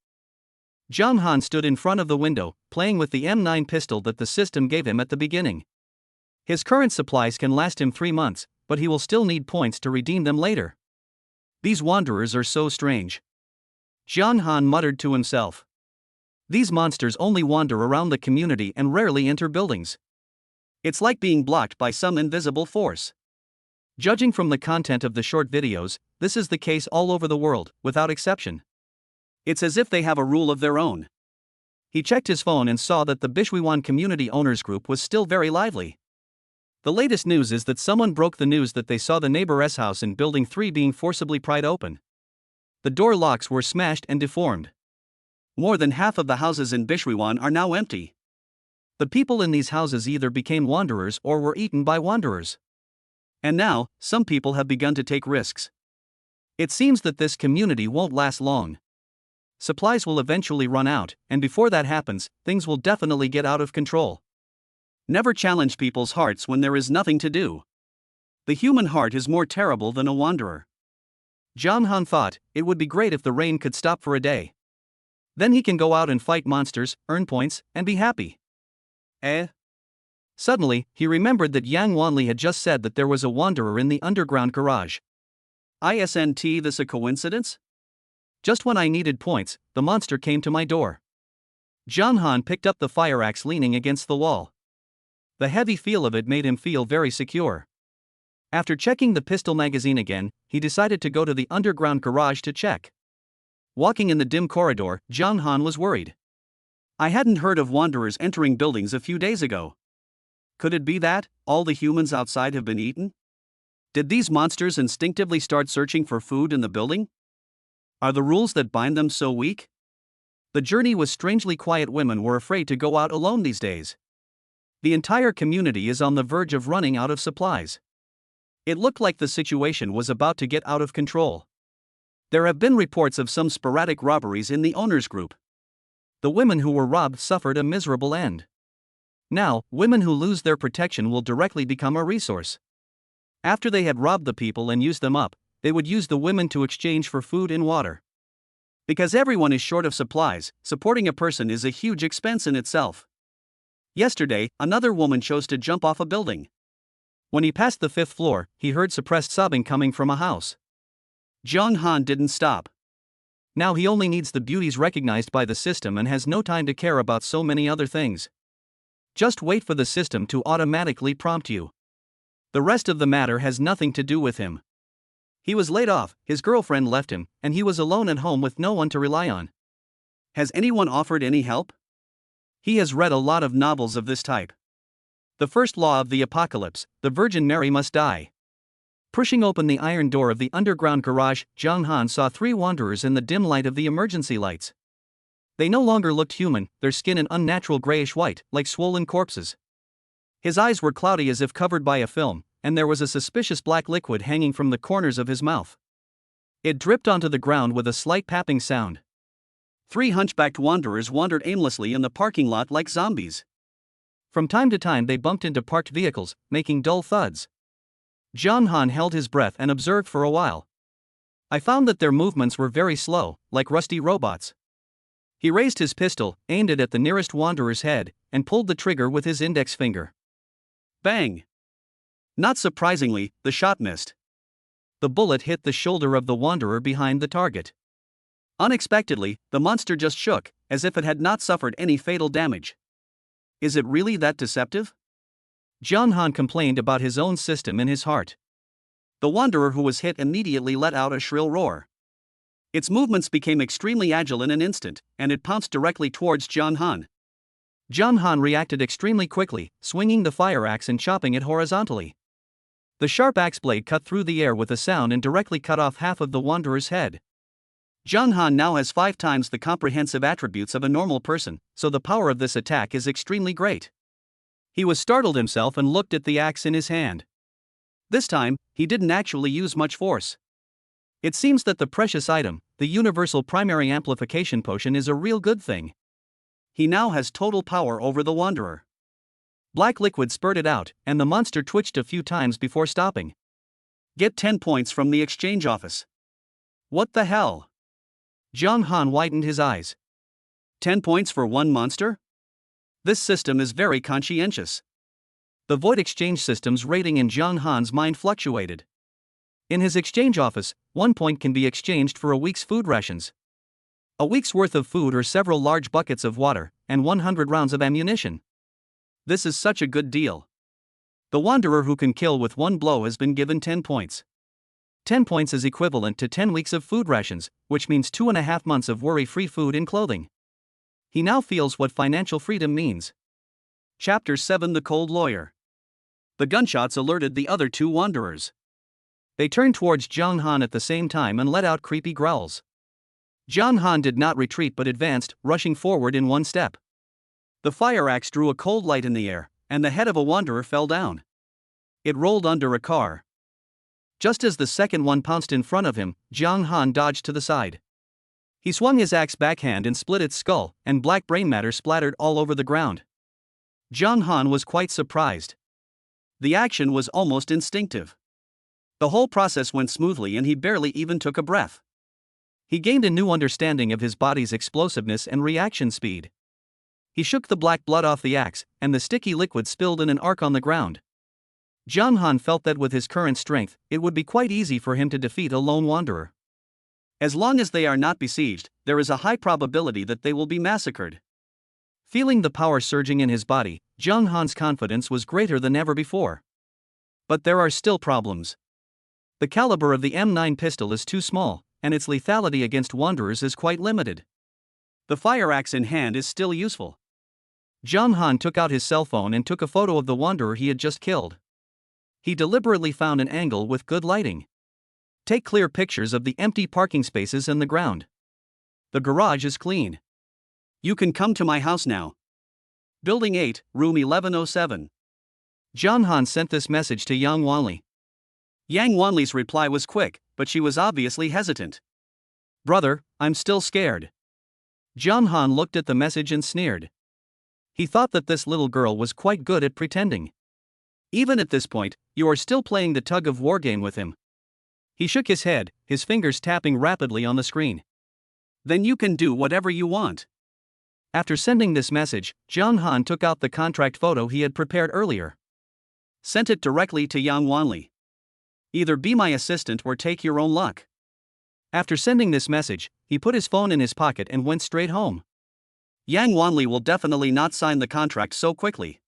John Han stood in front of the window, playing with the M9 pistol that the system gave him at the beginning. His current supplies can last him 3 months, but he will still need points to redeem them later. These wanderers are so strange. John Han muttered to himself. These monsters only wander around the community and rarely enter buildings. It's like being blocked by some invisible force. Judging from the content of the short videos, this is the case all over the world, without exception. It's as if they have a rule of their own. He checked his phone and saw that the Bishwiwan Community Owners Group was still very lively. The latest news is that someone broke the news that they saw the neighbor's house in Building 3 being forcibly pried open. The door locks were smashed and deformed. More than half of the houses in Bishwiwan are now empty. The people in these houses either became wanderers or were eaten by wanderers. And now, some people have begun to take risks. It seems that this community won't last long. Supplies will eventually run out, and before that happens, things will definitely get out of control. Never challenge people's hearts when there is nothing to do. The human heart is more terrible than a wanderer. John Han thought, it would be great if the rain could stop for a day. Then he can go out and fight monsters, earn points, and be happy. Suddenly, he remembered that Yang Wanli had just said that there was a wanderer in the underground garage. Isn't this a coincidence? Just when I needed points, the monster came to my door. John Han picked up the fire axe leaning against the wall. The heavy feel of it made him feel very secure. After checking the pistol magazine again, he decided to go to the underground garage to check. Walking in the dim corridor, John Han was worried. I hadn't heard of wanderers entering buildings a few days ago. Could it be that all the humans outside have been eaten? Did these monsters instinctively start searching for food in the building? Are the rules that bind them so weak? The journey was strangely quiet. Women were afraid to go out alone these days. The entire community is on the verge of running out of supplies. It looked like the situation was about to get out of control. There have been reports of some sporadic robberies in the owners' group. The women who were robbed suffered a miserable end. Now, women who lose their protection will directly become a resource. After they had robbed the people and used them up, they would use the women to exchange for food and water. Because everyone is short of supplies, supporting a person is a huge expense in itself. Yesterday, another woman chose to jump off a building. When he passed the 5th floor, he heard suppressed sobbing coming from a house. Jung Han didn't stop. Now he only needs the beauties recognized by the system and has no time to care about so many other things. Just wait for the system to automatically prompt you. The rest of the matter has nothing to do with him. He was laid off, his girlfriend left him, and he was alone at home with no one to rely on. Has anyone offered any help? He has read a lot of novels of this type. The first law of the apocalypse, the Virgin Mary must die. Pushing open the iron door of the underground garage, Jung Han saw 3 wanderers in the dim light of the emergency lights. They no longer looked human, their skin an unnatural grayish-white, like swollen corpses. His eyes were cloudy as if covered by a film, and there was a suspicious black liquid hanging from the corners of his mouth. It dripped onto the ground with a slight papping sound. 3 hunchbacked wanderers wandered aimlessly in the parking lot like zombies. From time to time they bumped into parked vehicles, making dull thuds. Jung Han held his breath and observed for a while. I found that their movements were very slow, like rusty robots. He raised his pistol, aimed it at the nearest wanderer's head, and pulled the trigger with his index finger. Bang! Not surprisingly, the shot missed. The bullet hit the shoulder of the wanderer behind the target. Unexpectedly, the monster just shook, as if it had not suffered any fatal damage. Is it really that deceptive? Jung Han complained about his own system in his heart. The wanderer who was hit immediately let out a shrill roar. Its movements became extremely agile in an instant, and it pounced directly towards Jung Han. Jung Han reacted extremely quickly, swinging the fire axe and chopping it horizontally. The sharp axe blade cut through the air with a sound and directly cut off half of the wanderer's head. Jung Han now has 5 times the comprehensive attributes of a normal person, so the power of this attack is extremely great. He was startled himself and looked at the axe in his hand. This time, he didn't actually use much force. It seems that the precious item, the universal primary amplification potion, is a real good thing. He now has total power over the wanderer. Black liquid spurted out, and the monster twitched a few times before stopping. Get 10 points from the exchange office. What the hell? Jung Han widened his eyes. 10 points for one monster? This system is very conscientious. The void exchange system's rating in Jung Han's mind fluctuated. In his exchange office, 1 point can be exchanged for a week's food rations. A week's worth of food or several large buckets of water, and 100 rounds of ammunition. This is such a good deal. The wanderer who can kill with 1 blow has been given 10 points. 10 points is equivalent to 10 weeks of food rations, which means 2.5 months of worry-free food and clothing. He now feels what financial freedom means. Chapter 7: The Cold Lawyer. The gunshots alerted the other 2 wanderers. They turned towards Jung Han at the same time and let out creepy growls. Jung Han did not retreat but advanced, rushing forward in 1 step. The fire axe drew a cold light in the air, and the head of a wanderer fell down. It rolled under a car. Just as the second one pounced in front of him, Jung Han dodged to the side. He swung his axe backhand and split its skull, and black brain matter splattered all over the ground. Jung Han was quite surprised. The action was almost instinctive. The whole process went smoothly and he barely even took a breath. He gained a new understanding of his body's explosiveness and reaction speed. He shook the black blood off the axe, and the sticky liquid spilled in an arc on the ground. Jung Han felt that with his current strength, it would be quite easy for him to defeat a lone wanderer. As long as they are not besieged, there is a high probability that they will be massacred. Feeling the power surging in his body, Jung Han's confidence was greater than ever before. But there are still problems. The caliber of the M9 pistol is too small, and its lethality against wanderers is quite limited. The fire axe in hand is still useful. Jung Han took out his cell phone and took a photo of the wanderer he had just killed. He deliberately found an angle with good lighting. Take clear pictures of the empty parking spaces and the ground. The garage is clean. You can come to my house now. Building 8, room 1107. John Han sent this message to Yang Wanli. Yang Wanli's reply was quick, but she was obviously hesitant. Brother, I'm still scared. John Han looked at the message and sneered. He thought that this little girl was quite good at pretending. Even at this point, you are still playing the tug-of-war game with him. He shook his head, his fingers tapping rapidly on the screen. Then you can do whatever you want. After sending this message, John Han took out the contract photo he had prepared earlier. Sent it directly to Yang Wanli. Either be my assistant or take your own luck. After sending this message, he put his phone in his pocket and went straight home. Yang Wanli will definitely not sign the contract so quickly.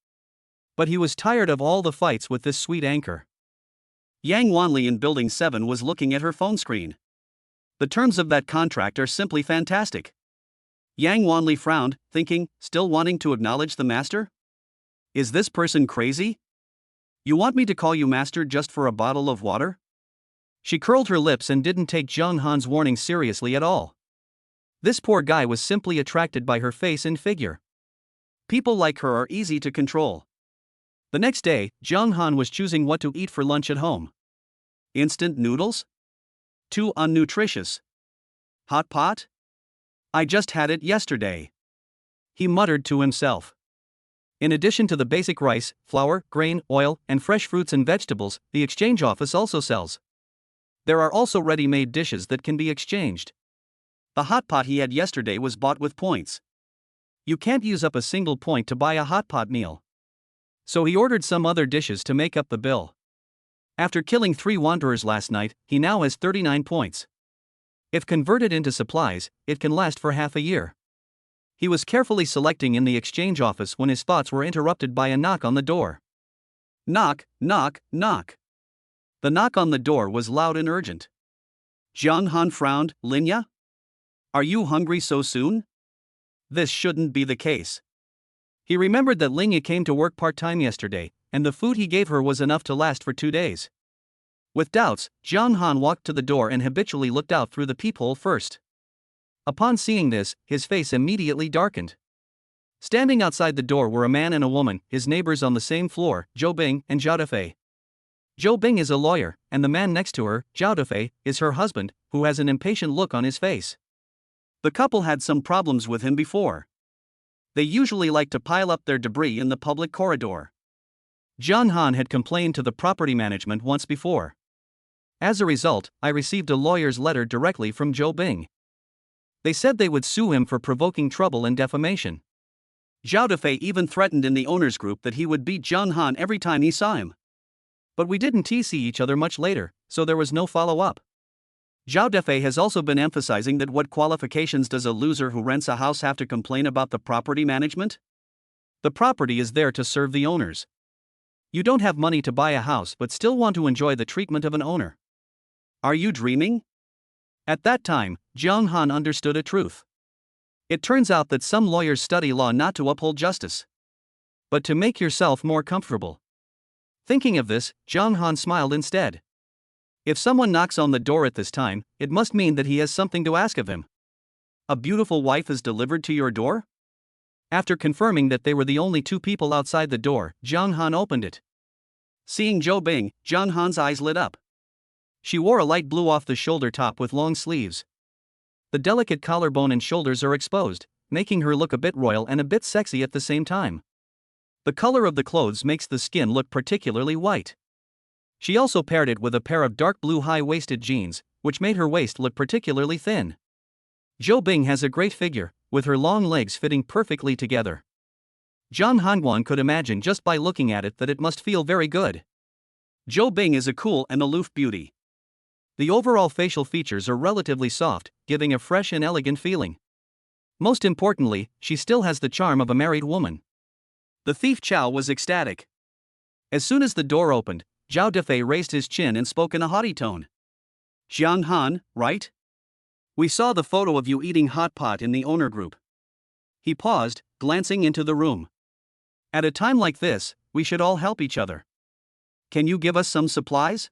But he was tired of all the fights with this sweet anchor. Yang Wanli in Building 7 was looking at her phone screen. The terms of that contract are simply fantastic. Yang Wanli frowned, thinking, still wanting to acknowledge the master? Is this person crazy? You want me to call you master just for a bottle of water? She curled her lips and didn't take John Han's warning seriously at all. This poor guy was simply attracted by her face and figure. People like her are easy to control. The next day, John Han was choosing what to eat for lunch at home. Instant noodles? Too unnutritious. Hot pot? I just had it yesterday. He muttered to himself. In addition to the basic rice, flour, grain, oil, and fresh fruits and vegetables, the exchange office also sells. There are also ready-made dishes that can be exchanged. The hot pot he had yesterday was bought with points. You can't use up a single point to buy a hot pot meal. So he ordered some other dishes to make up the bill. After killing 3 wanderers last night, he now has 39 points. If converted into supplies, it can last for half a year. He was carefully selecting in the exchange office when his thoughts were interrupted by a knock on the door. Knock, knock, knock. The knock on the door was loud and urgent. John Han frowned. Linya? Are you hungry so soon? This shouldn't be the case. He remembered that Linya came to work part-time yesterday, and the food he gave her was enough to last for 2 days. With doubts, John Han walked to the door and habitually looked out through the peephole first. Upon seeing this, his face immediately darkened. Standing outside the door were a man and a woman, his neighbors on the same floor, Zhou Bing and Zhao Dafei. Zhou Bing is a lawyer, and the man next to her, Zhao Dafei, is her husband, who has an impatient look on his face. The couple had some problems with him before. They usually like to pile up their debris in the public corridor. John Han had complained to the property management once before. As a result, I received a lawyer's letter directly from Zhou Bing. They said they would sue him for provoking trouble and defamation. Zhao Dafei even threatened in the owners group that he would beat John Han every time he saw him. But we didn't see each other much later, so there was no follow-up. Zhao Dafei has also been emphasizing that what qualifications does a loser who rents a house have to complain about the property management? The property is there to serve the owners. You don't have money to buy a house but still want to enjoy the treatment of an owner. Are you dreaming? At that time, John Han understood a truth. It turns out that some lawyers study law not to uphold justice, but to make yourself more comfortable. Thinking of this, John Han smiled instead. If someone knocks on the door at this time, it must mean that he has something to ask of him. A beautiful wife is delivered to your door? After confirming that they were the only 2 people outside the door, John Han opened it. Seeing Zhou Bing, John Han's eyes lit up. She wore a light blue off-the-shoulder top with long sleeves. The delicate collarbone and shoulders are exposed, making her look a bit royal and a bit sexy at the same time. The color of the clothes makes the skin look particularly white. She also paired it with a pair of dark blue high-waisted jeans, which made her waist look particularly thin. Zhou Bing has a great figure, with her long legs fitting perfectly together. John Hangwan could imagine just by looking at it that it must feel very good. Zhou Bing is a cool and aloof beauty. The overall facial features are relatively soft, giving a fresh and elegant feeling. Most importantly, she still has the charm of a married woman. The thief Chow was ecstatic. As soon as the door opened, Zhao Dafei raised his chin and spoke in a haughty tone. Jiang Han, right? We saw the photo of you eating hot pot in the owner group. He paused, glancing into the room. At a time like this, we should all help each other. Can you give us some supplies?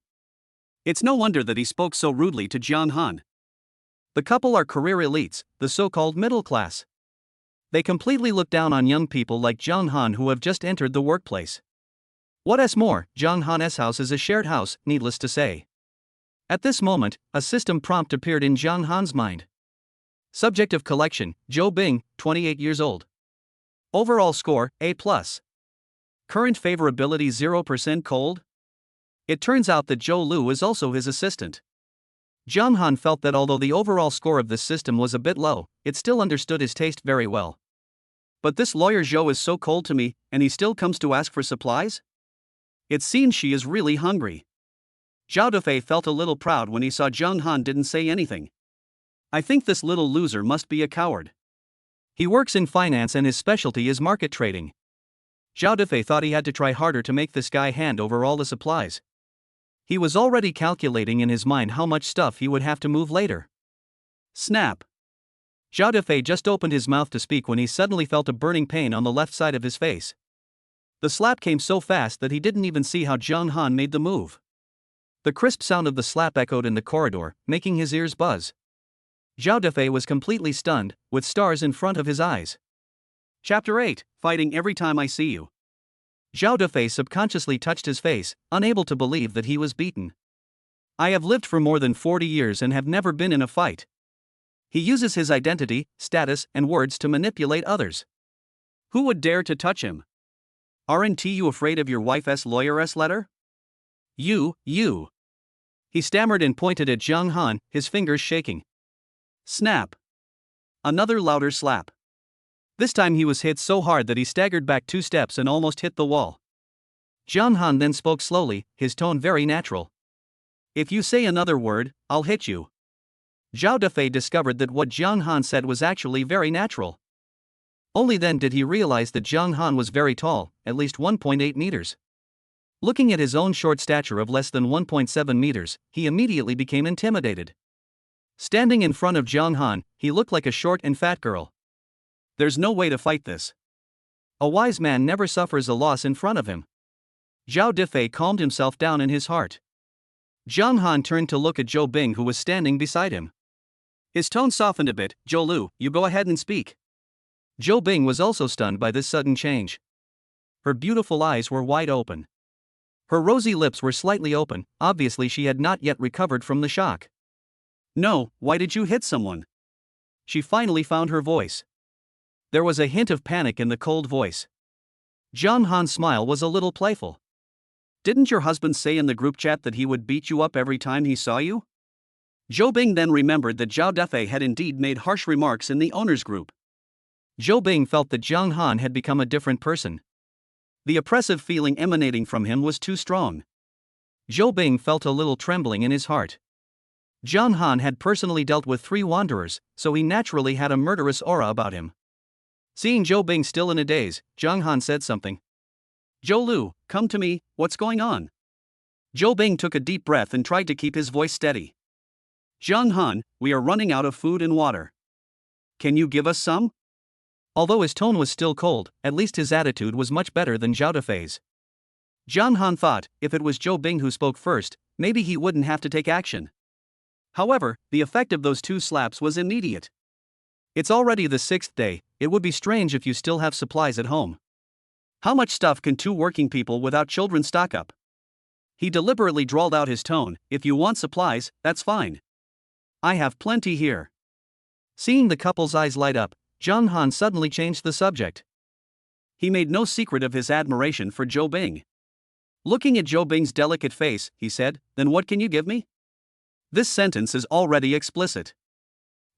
It's no wonder that he spoke so rudely to Jiang Han. The couple are career elites, the so-called middle class. They completely look down on young people like Jiang Han who have just entered the workplace. What's more, Jiang Han's house is a shared house, needless to say. At this moment, a system prompt appeared in Jiang Han's mind. Subject of collection, Zhou Bing, 28 years old. Overall score, A+. Current favorability 0% cold? It turns out that Zhou Lu is also his assistant. Jiang Han felt that although the overall score of this system was a bit low, it still understood his taste very well. But this lawyer Zhou is so cold to me, and he still comes to ask for supplies? It seems she is really hungry. Zhao Dafei felt a little proud when he saw Jiang Han didn't say anything. I think this little loser must be a coward. He works in finance and his specialty is market trading. Zhao Dafei thought he had to try harder to make this guy hand over all the supplies. He was already calculating in his mind how much stuff he would have to move later. Snap! Zhao Dafei just opened his mouth to speak when he suddenly felt a burning pain on the left side of his face. The slap came so fast that he didn't even see how Jiang Han made the move. The crisp sound of the slap echoed in the corridor, making his ears buzz. Zhao Dafei was completely stunned, with stars in front of his eyes. Chapter 8, Fighting Every Time I See You. Zhao Dafei subconsciously touched his face, unable to believe that he was beaten. I have lived for more than 40 years and have never been in a fight. He uses his identity, status, and words to manipulate others. Who would dare to touch him? Aren't you afraid of your wife's lawyer's letter? You. He stammered and pointed at Jiang Han, his fingers shaking. Snap. Another louder slap. This time he was hit so hard that he staggered back 2 steps and almost hit the wall. Jiang Han then spoke slowly, his tone very natural. If you say another word, I'll hit you. Zhao Dafei discovered that what Jiang Han said was actually very natural. Only then did he realize that Jiang Han was very tall, at least 1.8 meters. Looking at his own short stature of less than 1.7 meters, he immediately became intimidated. Standing in front of Jiang Han, he looked like a short and fat girl. There's no way to fight this. A wise man never suffers a loss in front of him. Zhao Dafei calmed himself down in his heart. Jiang Han turned to look at Zhou Bing who was standing beside him. His tone softened a bit. Zhou Lu, you go ahead and speak. Zhou Bing was also stunned by this sudden change. Her beautiful eyes were wide open. Her rosy lips were slightly open, obviously she had not yet recovered from the shock. No, why did you hit someone? She finally found her voice. There was a hint of panic in the cold voice. Jiang Han's smile was a little playful. Didn't your husband say in the group chat that he would beat you up every time he saw you? Zhou Bing then remembered that Zhao Dafei had indeed made harsh remarks in the owners' group. Zhou Bing felt that Jiang Han had become a different person. The oppressive feeling emanating from him was too strong. Zhou Bing felt a little trembling in his heart. Jiang Han had personally dealt with 3 wanderers, so he naturally had a murderous aura about him. Seeing Zhou Bing still in a daze, Jiang Han said something. Zhou Lu, come to me, what's going on? Zhou Bing took a deep breath and tried to keep his voice steady. Jiang Han, we are running out of food and water. Can you give us some? Although his tone was still cold, at least his attitude was much better than Zhao Dafei's. Jiang Han thought, if it was Zhou Bing who spoke first, maybe he wouldn't have to take action. However, the effect of those 2 slaps was immediate. It's already the 6th day, it would be strange if you still have supplies at home. How much stuff can 2 working people without children stock up? He deliberately drawled out his tone, if you want supplies, that's fine. I have plenty here. Seeing the couple's eyes light up, Jiang Han suddenly changed the subject. He made no secret of his admiration for Zhou Bing. Looking at Zhou Bing's delicate face, he said, then what can you give me? This sentence is already explicit.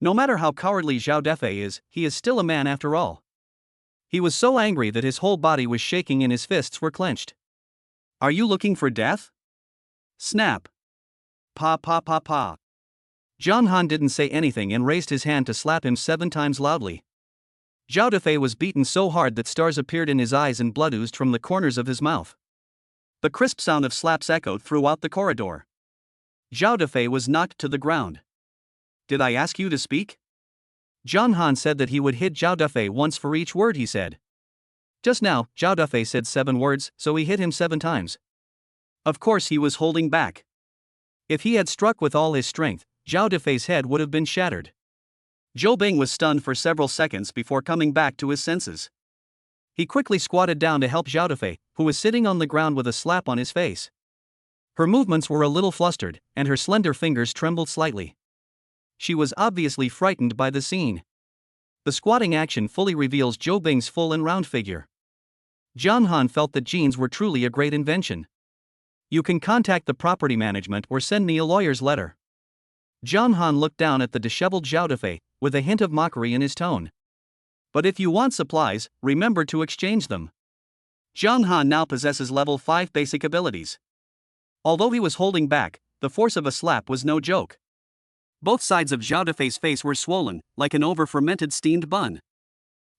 No matter how cowardly Zhao Dafei is, he is still a man after all. He was so angry that his whole body was shaking and his fists were clenched. Are you looking for death? Snap. Pa. Jiang Han didn't say anything and raised his hand to slap him 7 times loudly. Zhao Dafei was beaten so hard that stars appeared in his eyes and blood oozed from the corners of his mouth. The crisp sound of slaps echoed throughout the corridor. Zhao Dafei was knocked to the ground. Did I ask you to speak? Jiang Han said that he would hit Zhao Dafei once for each word he said. Just now, Zhao Dafei said 7 words, so he hit him 7 times. Of course he was holding back. If he had struck with all his strength, Zhao Defei's head would have been shattered. Zhou Bing was stunned for several seconds before coming back to his senses. He quickly squatted down to help Zhao Defei, who was sitting on the ground with a slap on his face. Her movements were a little flustered, and her slender fingers trembled slightly. She was obviously frightened by the scene. The squatting action fully reveals Zhou Bing's full and round figure. Jiang Han felt that jeans were truly a great invention. You can contact the property management or send me a lawyer's letter. Jiang Han looked down at the disheveled Zhao Defei, with a hint of mockery in his tone. But if you want supplies, remember to exchange them. Jiang Han now possesses level 5 basic abilities. Although he was holding back, the force of a slap was no joke. Both sides of Zhao Defei's face were swollen, like an over-fermented steamed bun.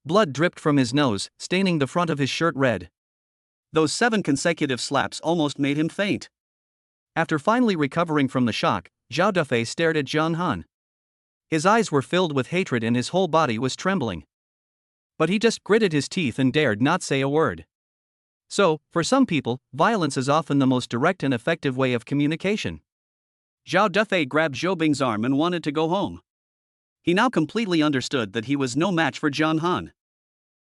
Blood dripped from his nose, staining the front of his shirt red. Those 7 consecutive slaps almost made him faint. After finally recovering from the shock, Zhao Defei stared at Jiang Han. His eyes were filled with hatred and his whole body was trembling. But he just gritted his teeth and dared not say a word. So, for some people, violence is often the most direct and effective way of communication. Zhao Defei grabbed Zhou Bing's arm and wanted to go home. He now completely understood that he was no match for Jiang Han.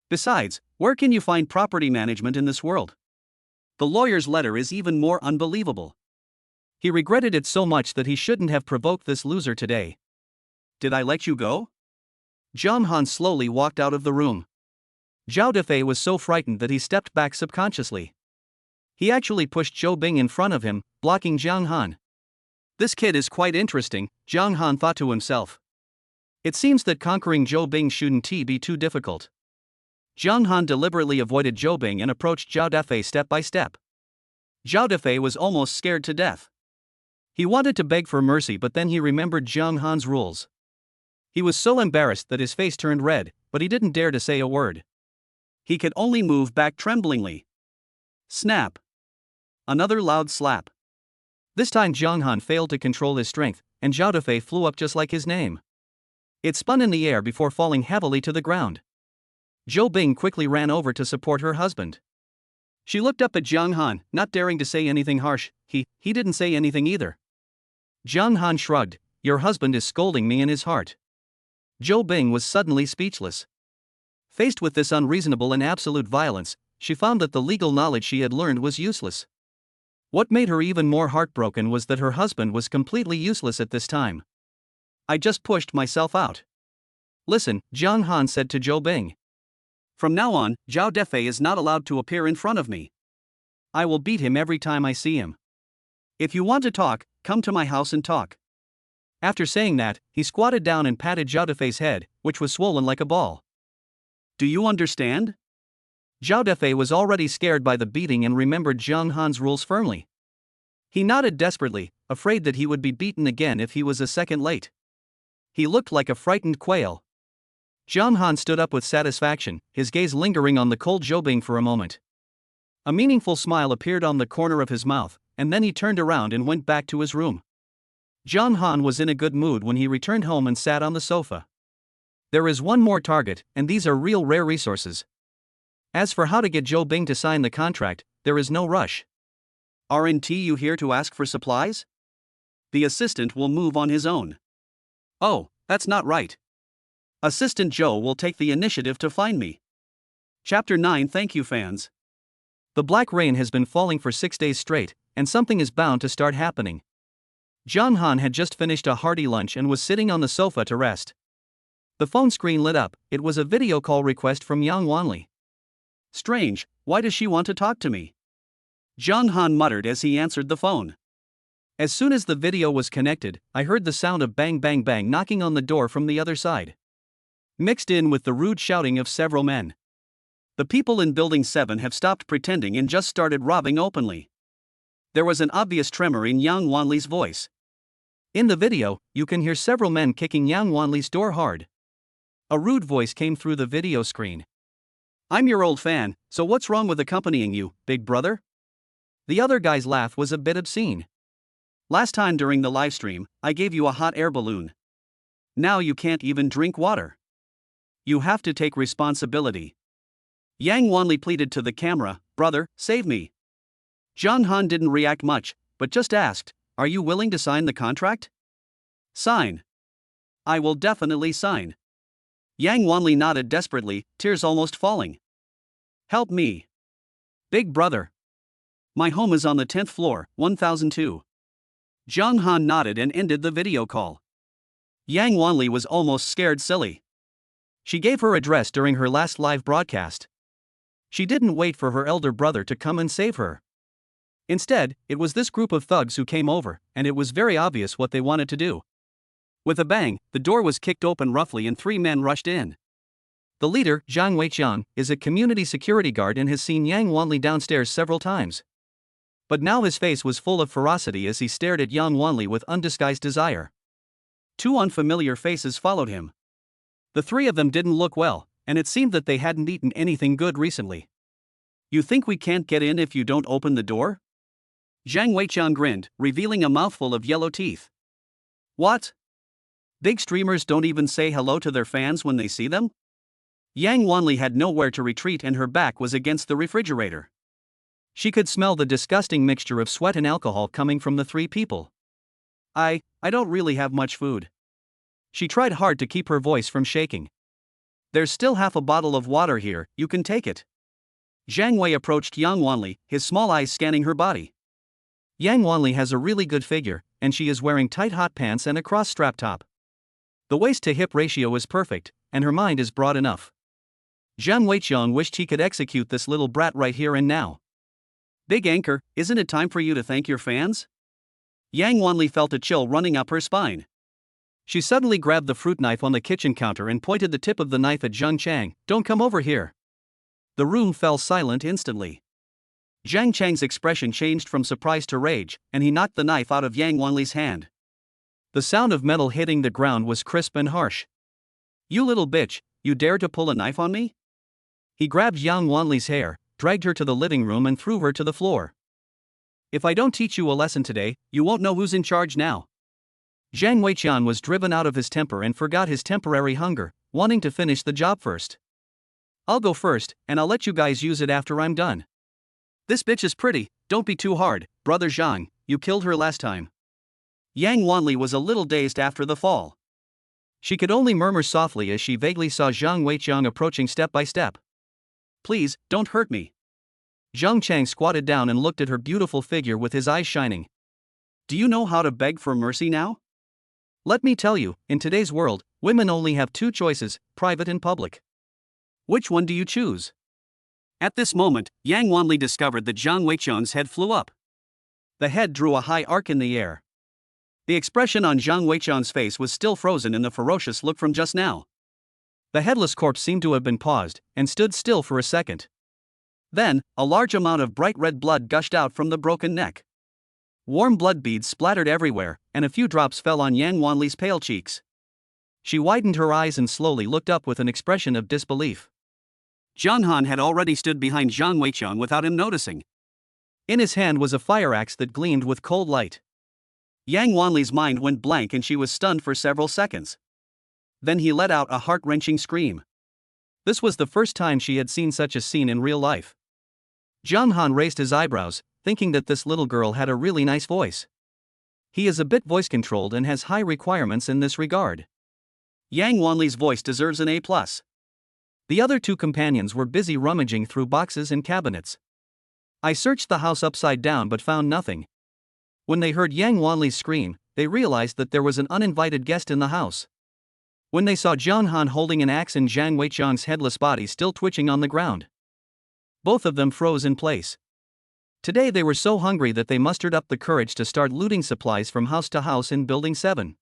Besides, where can you find property management in this world? The lawyer's letter is even more unbelievable. He regretted it so much that he shouldn't have provoked this loser today. Did I let you go? Jiang Han slowly walked out of the room. Zhao Defei was so frightened that he stepped back subconsciously. He actually pushed Zhou Bing in front of him, blocking Jiang Han. This kid is quite interesting, Jiang Han thought to himself. It seems that conquering Zhou Bing shouldn't be too difficult. Jiang Han deliberately avoided Zhou Bing and approached Zhao Defei step by step. Zhao Defei was almost scared to death. He wanted to beg for mercy, but then he remembered Jiang Han's rules. He was so embarrassed that his face turned red, but he didn't dare to say a word. He could only move back tremblingly. Snap! Another loud slap. This time Jiang Han failed to control his strength, and Zhao Defei flew up just like his name. It spun in the air before falling heavily to the ground. Zhou Bing quickly ran over to support her husband. She looked up at Jiang Han, not daring to say anything harsh. He didn't say anything either. Jiang Han shrugged. Your husband is scolding me in his heart. Zhou Bing was suddenly speechless. Faced with this unreasonable and absolute violence, she found that the legal knowledge she had learned was useless. What made her even more heartbroken was that her husband was completely useless at this time. I just pushed myself out. Listen, Jiang Han said to Zhou Bing. From now on, Zhao Defei is not allowed to appear in front of me. I will beat him every time I see him. If you want to talk, come to my house and talk. After saying that, he squatted down and patted Zhao Defei's head, which was swollen like a ball. Do you understand? Zhao Defei was already scared by the beating and remembered Jiang Han's rules firmly. He nodded desperately, afraid that he would be beaten again if he was a second late. He looked like a frightened quail. Jiang Han stood up with satisfaction, his gaze lingering on the cold Zhou Bing for a moment. A meaningful smile appeared on the corner of his mouth, and then he turned around and went back to his room. Jiang Han was in a good mood when he returned home and sat on the sofa. There is one more target, and these are real rare resources. As for how to get Zhou Bing to sign the contract, there is no rush. Aren't you here to ask for supplies? The assistant will move on his own. Oh, that's not right. Assistant Zhou will take the initiative to find me. Chapter 9. Thank you, fans. The black rain has been falling for 6 days straight, and something is bound to start happening. Jiang Han had just finished a hearty lunch and was sitting on the sofa to rest. The phone screen lit up. It was a video call request from Yang Wanli. Strange, why does she want to talk to me? Jiang Han muttered as he answered the phone. As soon as the video was connected, I heard the sound of bang bang bang knocking on the door from the other side, mixed in with the rude shouting of several men. The people in Building 7 have stopped pretending and just started robbing openly. There was an obvious tremor in Yang Wanli's voice. In the video, you can hear several men kicking Yang Wanli's door hard. A rude voice came through the video screen. I'm your old fan, so what's wrong with accompanying you, big brother? The other guy's laugh was a bit obscene. Last time during the livestream, I gave you a hot air balloon. Now you can't even drink water. You have to take responsibility. Yang Wanli pleaded to the camera, brother, save me. John Han didn't react much, but just asked, "Are you willing to sign the contract?" "Sign. I will definitely sign." Yang Wanli nodded desperately, tears almost falling. "Help me. Big brother. My home is on the 10th floor, 1002. John Han nodded and ended the video call. Yang Wanli was almost scared silly. She gave her address during her last live broadcast. She didn't wait for her elder brother to come and save her. Instead, it was this group of thugs who came over, and it was very obvious what they wanted to do. With a bang, the door was kicked open roughly and 3 men rushed in. The leader, Zhang Weiqiang, is a community security guard and has seen Yang Wanli downstairs several times. But now his face was full of ferocity as he stared at Yang Wanli with undisguised desire. 2 unfamiliar faces followed him. The 3 of them didn't look well, and it seemed that they hadn't eaten anything good recently. "You think we can't get in if you don't open the door?" Zhang Weiqiang grinned, revealing a mouthful of yellow teeth. "What? Big streamers don't even say hello to their fans when they see them?" Yang Wanli had nowhere to retreat and her back was against the refrigerator. She could smell the disgusting mixture of sweat and alcohol coming from the 3 people. I don't really have much food." She tried hard to keep her voice from shaking. "There's still half a bottle of water here, you can take it." Zhang Wei approached Yang Wanli, his small eyes scanning her body. Yang Wanli has a really good figure, and she is wearing tight hot pants and a cross-strap top. The waist-to-hip ratio is perfect, and her mind is broad enough. Zhang Weiqiang wished he could execute this little brat right here and now. "Big Anchor, isn't it time for you to thank your fans?" Yang Wanli felt a chill running up her spine. She suddenly grabbed the fruit knife on the kitchen counter and pointed the tip of the knife at Zhang Chang. "Don't come over here." The room fell silent instantly. Zhang Chang's expression changed from surprise to rage, and he knocked the knife out of Yang Wanli's hand. The sound of metal hitting the ground was crisp and harsh. "You little bitch, you dare to pull a knife on me?" He grabbed Yang Wanli's hair, dragged her to the living room and threw her to the floor. "If I don't teach you a lesson today, you won't know who's in charge now." Zhang Weiqiang was driven out of his temper and forgot his temporary hunger, wanting to finish the job first. "I'll go first, and I'll let you guys use it after I'm done." "This bitch is pretty, don't be too hard, brother Zhang, you killed her last time." Yang Wanli was a little dazed after the fall. She could only murmur softly as she vaguely saw Zhang Weiqiang approaching step by step. "Please, don't hurt me." Zhang Chang squatted down and looked at her beautiful figure with his eyes shining. "Do you know how to beg for mercy now? Let me tell you, in today's world, women only have 2 choices, private and public. Which one do you choose?" At this moment, Yang Wanli discovered that Zhang Weiqiang's head flew up. The head drew a high arc in the air. The expression on Zhang Weiqiang's face was still frozen in the ferocious look from just now. The headless corpse seemed to have been paused, and stood still for a second. Then, a large amount of bright red blood gushed out from the broken neck. Warm blood beads splattered everywhere, and a few drops fell on Yang Wanli's pale cheeks. She widened her eyes and slowly looked up with an expression of disbelief. John Han had already stood behind Zhang Weiqiang without him noticing. In his hand was a fire axe that gleamed with cold light. Yang Wanli's mind went blank and she was stunned for several seconds. Then he let out a heart-wrenching scream. This was the first time she had seen such a scene in real life. John Han raised his eyebrows, thinking that this little girl had a really nice voice. He is a bit voice-controlled and has high requirements in this regard. Yang Wanli's voice deserves an A+. The other 2 companions were busy rummaging through boxes and cabinets. I searched the house upside down but found nothing. When they heard Yang Wanli's scream, they realized that there was an uninvited guest in the house. When they saw John Han holding an axe and Zhang Weiqiang's headless body still twitching on the ground, both of them froze in place. Today they were so hungry that they mustered up the courage to start looting supplies from house to house in Building 7.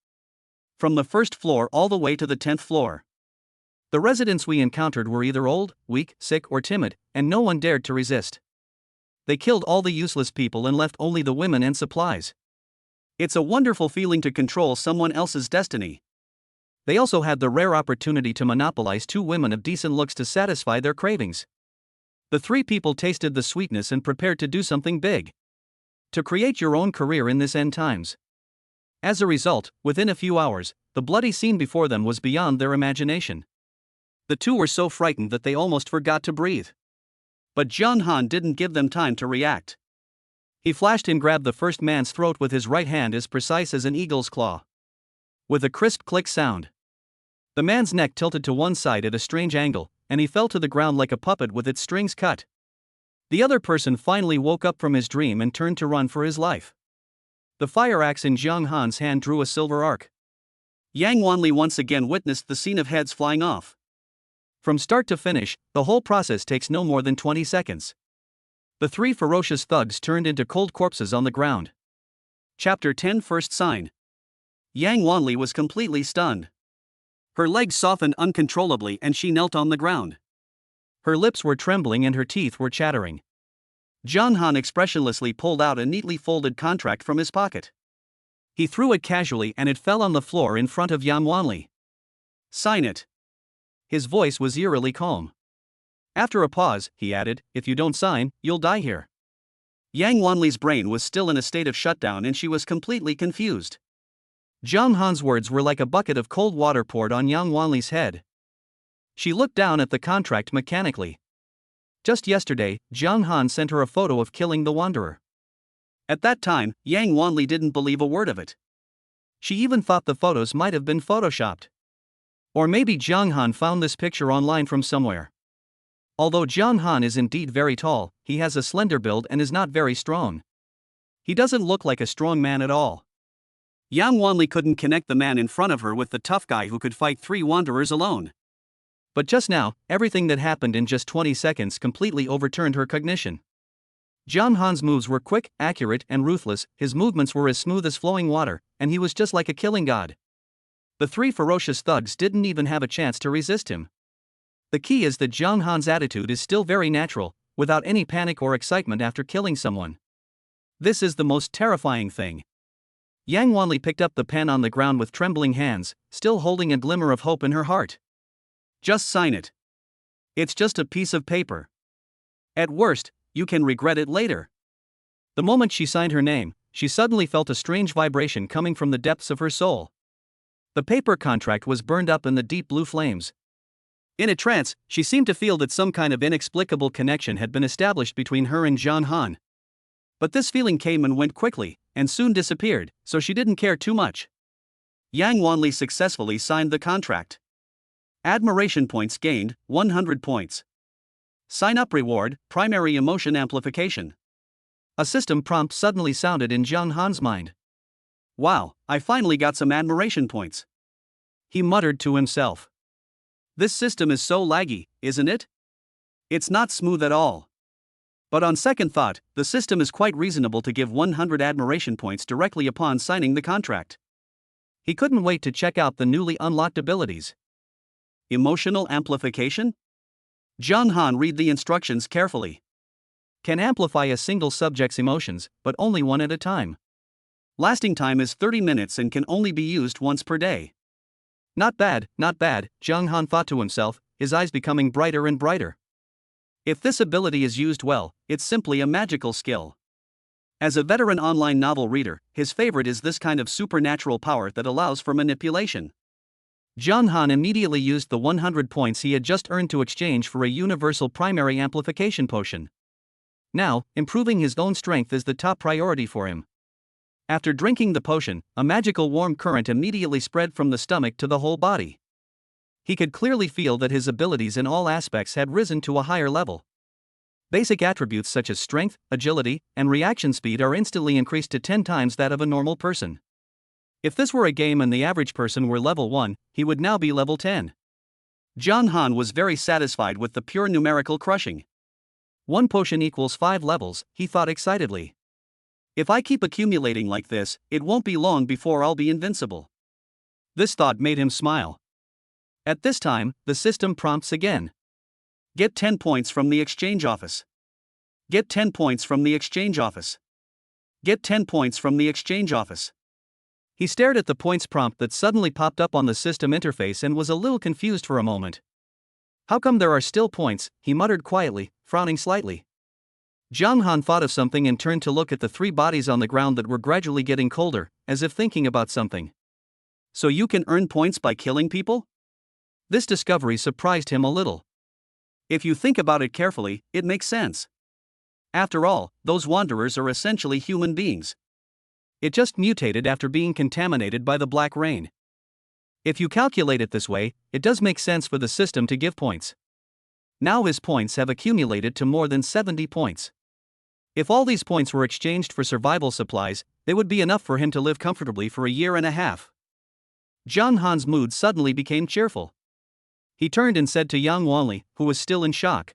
From the 1st floor all the way to the 10th floor. The residents we encountered were either old, weak, sick or timid, and no one dared to resist. They killed all the useless people and left only the women and supplies. It's a wonderful feeling to control someone else's destiny. They also had the rare opportunity to monopolize 2 women of decent looks to satisfy their cravings. The 3 people tasted the sweetness and prepared to do something big. To create your own career in this end times. As a result, within a few hours, the bloody scene before them was beyond their imagination. The 2 were so frightened that they almost forgot to breathe. But John Han didn't give them time to react. He flashed and grabbed the first man's throat with his right hand as precise as an eagle's claw. With a crisp click sound, the man's neck tilted to one side at a strange angle, and he fell to the ground like a puppet with its strings cut. The other person finally woke up from his dream and turned to run for his life. The fire axe in Jiang Han's hand drew a silver arc. Yang Wanli once again witnessed the scene of heads flying off. From start to finish, the whole process takes no more than 20 seconds. The three ferocious thugs turned into cold corpses on the ground. Chapter 10 First Sign. Yang Wanli was completely stunned. Her legs softened uncontrollably and she knelt on the ground. Her lips were trembling and her teeth were chattering. Jiang Han expressionlessly pulled out a neatly folded contract from his pocket. He threw it casually and it fell on the floor in front of Yang Wanli. Sign it. His voice was eerily calm. After a pause, he added, if you don't sign, you'll die here. Yang Wanli's brain was still in a state of shutdown and she was completely confused. Jiang Han's words were like a bucket of cold water poured on Yang Wanli's head. She looked down at the contract mechanically. Just yesterday, Jiang Han sent her a photo of killing the Wanderer. At that time, Yang Wanli didn't believe a word of it. She even thought the photos might have been photoshopped. Or maybe Jiang Han found this picture online from somewhere. Although Jiang Han is indeed very tall, he has a slender build and is not very strong. He doesn't look like a strong man at all. Yang Wanli couldn't connect the man in front of her with the tough guy who could fight 3 wanderers alone. But just now, everything that happened in just 20 seconds completely overturned her cognition. Jiang Han's moves were quick, accurate, and ruthless, his movements were as smooth as flowing water, and he was just like a killing god. The 3 ferocious thugs didn't even have a chance to resist him. The key is that Jiang Han's attitude is still very natural, without any panic or excitement after killing someone. This is the most terrifying thing. Yang Wanli picked up the pen on the ground with trembling hands, still holding a glimmer of hope in her heart. Just sign it. It's just a piece of paper. At worst, you can regret it later. The moment she signed her name, she suddenly felt a strange vibration coming from the depths of her soul. The paper contract was burned up in the deep blue flames. In a trance, she seemed to feel that some kind of inexplicable connection had been established between her and Jiang Han. But this feeling came and went quickly, and soon disappeared, so she didn't care too much. Yang Wanli successfully signed the contract. Admiration points gained, 100 points. Sign up reward, primary emotion amplification. A system prompt suddenly sounded in Jiang Han's mind. Wow, I finally got some admiration points. He muttered to himself. This system is so laggy, isn't it? It's not smooth at all. But on second thought, the system is quite reasonable to give 100 admiration points directly upon signing the contract. He couldn't wait to check out the newly unlocked abilities. Emotional amplification? Jiang Han read the instructions carefully. Can amplify a single subject's emotions, but only one at a time. Lasting time is 30 minutes and can only be used once per day. Not bad, Jiang Han thought to himself, his eyes becoming brighter and brighter. If this ability is used well, it's simply a magical skill. As a veteran online novel reader, his favorite is this kind of supernatural power that allows for manipulation. Jiang Han immediately used the 100 points he had just earned to exchange for a universal primary amplification potion. Now, improving his own strength is the top priority for him. After drinking the potion, a magical warm current immediately spread from the stomach to the whole body. He could clearly feel that his abilities in all aspects had risen to a higher level. Basic attributes such as strength, agility, and reaction speed are instantly increased to 10 times that of a normal person. If this were a game and the average person were level 1, he would now be level 10. Jiang Han was very satisfied with the pure numerical crushing. 1 potion equals 5 levels, he thought excitedly. If I keep accumulating like this, it won't be long before I'll be invincible. This thought made him smile. At this time, the system prompts again. Get 10 points from the exchange office. Get 10 points from the exchange office. Get 10 points from the exchange office. He stared at the points prompt that suddenly popped up on the system interface and was a little confused for a moment. How come there are still points, he muttered quietly, frowning slightly. Jiang Han thought of something and turned to look at the 3 bodies on the ground that were gradually getting colder, as if thinking about something. So you can earn points by killing people? This discovery surprised him a little. If you think about it carefully, it makes sense. After all, those wanderers are essentially human beings. It just mutated after being contaminated by the black rain. If you calculate it this way, it does make sense for the system to give points. Now his points have accumulated to more than 70 points. If all these points were exchanged for survival supplies, they would be enough for him to live comfortably for a year and a half. Zhang Han's mood suddenly became cheerful. He turned and said to Yang Wanli, who was still in shock,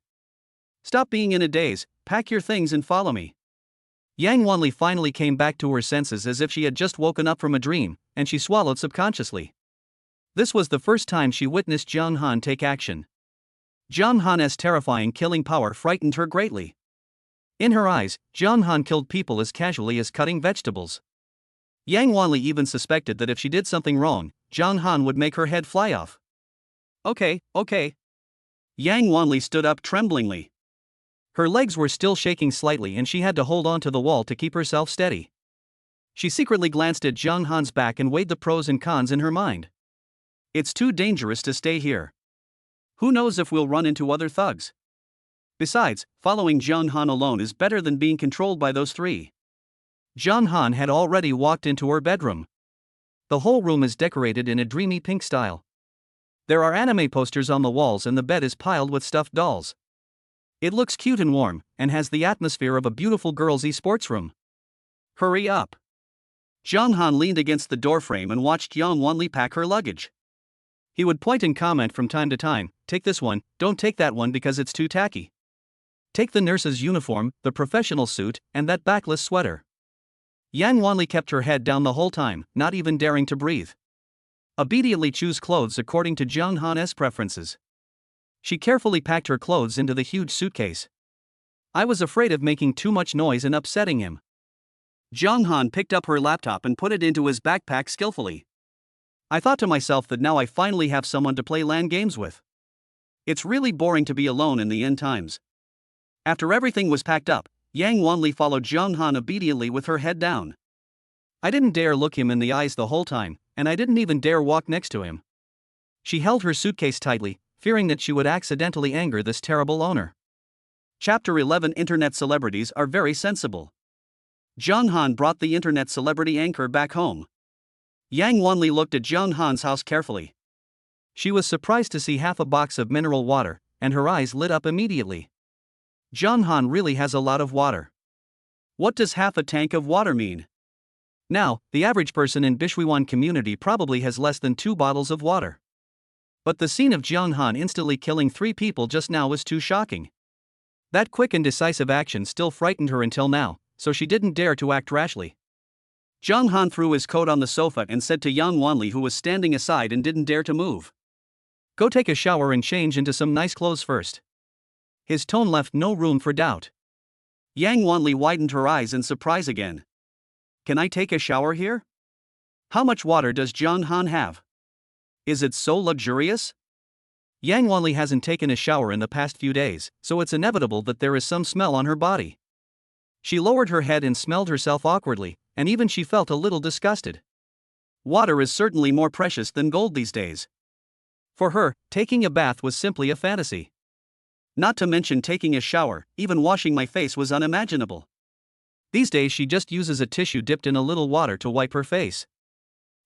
"Stop being in a daze, pack your things and follow me." Yang Wanli finally came back to her senses as if she had just woken up from a dream, and she swallowed subconsciously. This was the first time she witnessed Zhang Han take action. Zhang Han's terrifying killing power frightened her greatly. In her eyes, Zhang Han killed people as casually as cutting vegetables. Yang Wanli even suspected that if she did something wrong, Zhang Han would make her head fly off. Okay. Yang Wanli stood up tremblingly. Her legs were still shaking slightly and she had to hold on to the wall to keep herself steady. She secretly glanced at Zhang Han's back and weighed the pros and cons in her mind. It's too dangerous to stay here. Who knows if we'll run into other thugs? Besides, following Zhang Han alone is better than being controlled by those three. Zhang Han had already walked into her bedroom. The whole room is decorated in a dreamy pink style. There are anime posters on the walls and the bed is piled with stuffed dolls. It looks cute and warm, and has the atmosphere of a beautiful girls' sports room. Hurry up. Zhang Han leaned against the doorframe and watched Yang Wanli pack her luggage. He would point and comment from time to time, "Take this one, don't take that one because it's too tacky. Take the nurse's uniform, the professional suit, and that backless sweater." Yang Wanli kept her head down the whole time, not even daring to breathe. Obediently choose clothes according to Zhang Han's preferences. She carefully packed her clothes into the huge suitcase. I was afraid of making too much noise and upsetting him. Zhang Han picked up her laptop and put it into his backpack skillfully. I thought to myself that now I finally have someone to play LAN games with. It's really boring to be alone in the end times. After everything was packed up, Yang Wanli followed Zhang Han obediently with her head down. I didn't dare look him in the eyes the whole time, and I didn't even dare walk next to him. She held her suitcase tightly, fearing that she would accidentally anger this terrible owner. Chapter 11 Internet celebrities are very sensible. Zhang Han brought the internet celebrity anchor back home. Yang Wanli looked at Zhang Han's house carefully. She was surprised to see half a box of mineral water, and her eyes lit up immediately. Zhang Han really has a lot of water. What does half a tank of water mean? Now, the average person in Bishwiwan community probably has less than 2 bottles of water. But the scene of Zhang Han instantly killing 3 people just now was too shocking. That quick and decisive action still frightened her until now, so she didn't dare to act rashly. Zhang Han threw his coat on the sofa and said to Yang Wanli, who was standing aside and didn't dare to move, "Go take a shower and change into some nice clothes first." His tone left no room for doubt. Yang Wanli widened her eyes in surprise again. Can I take a shower here? How much water does Zhang Han have? Is it so luxurious? Yang Wanli hasn't taken a shower in the past few days, so it's inevitable that there is some smell on her body. She lowered her head and smelled herself awkwardly, and even she felt a little disgusted. Water is certainly more precious than gold these days. For her, taking a bath was simply a fantasy. Not to mention taking a shower, even washing my face was unimaginable. These days she just uses a tissue dipped in a little water to wipe her face.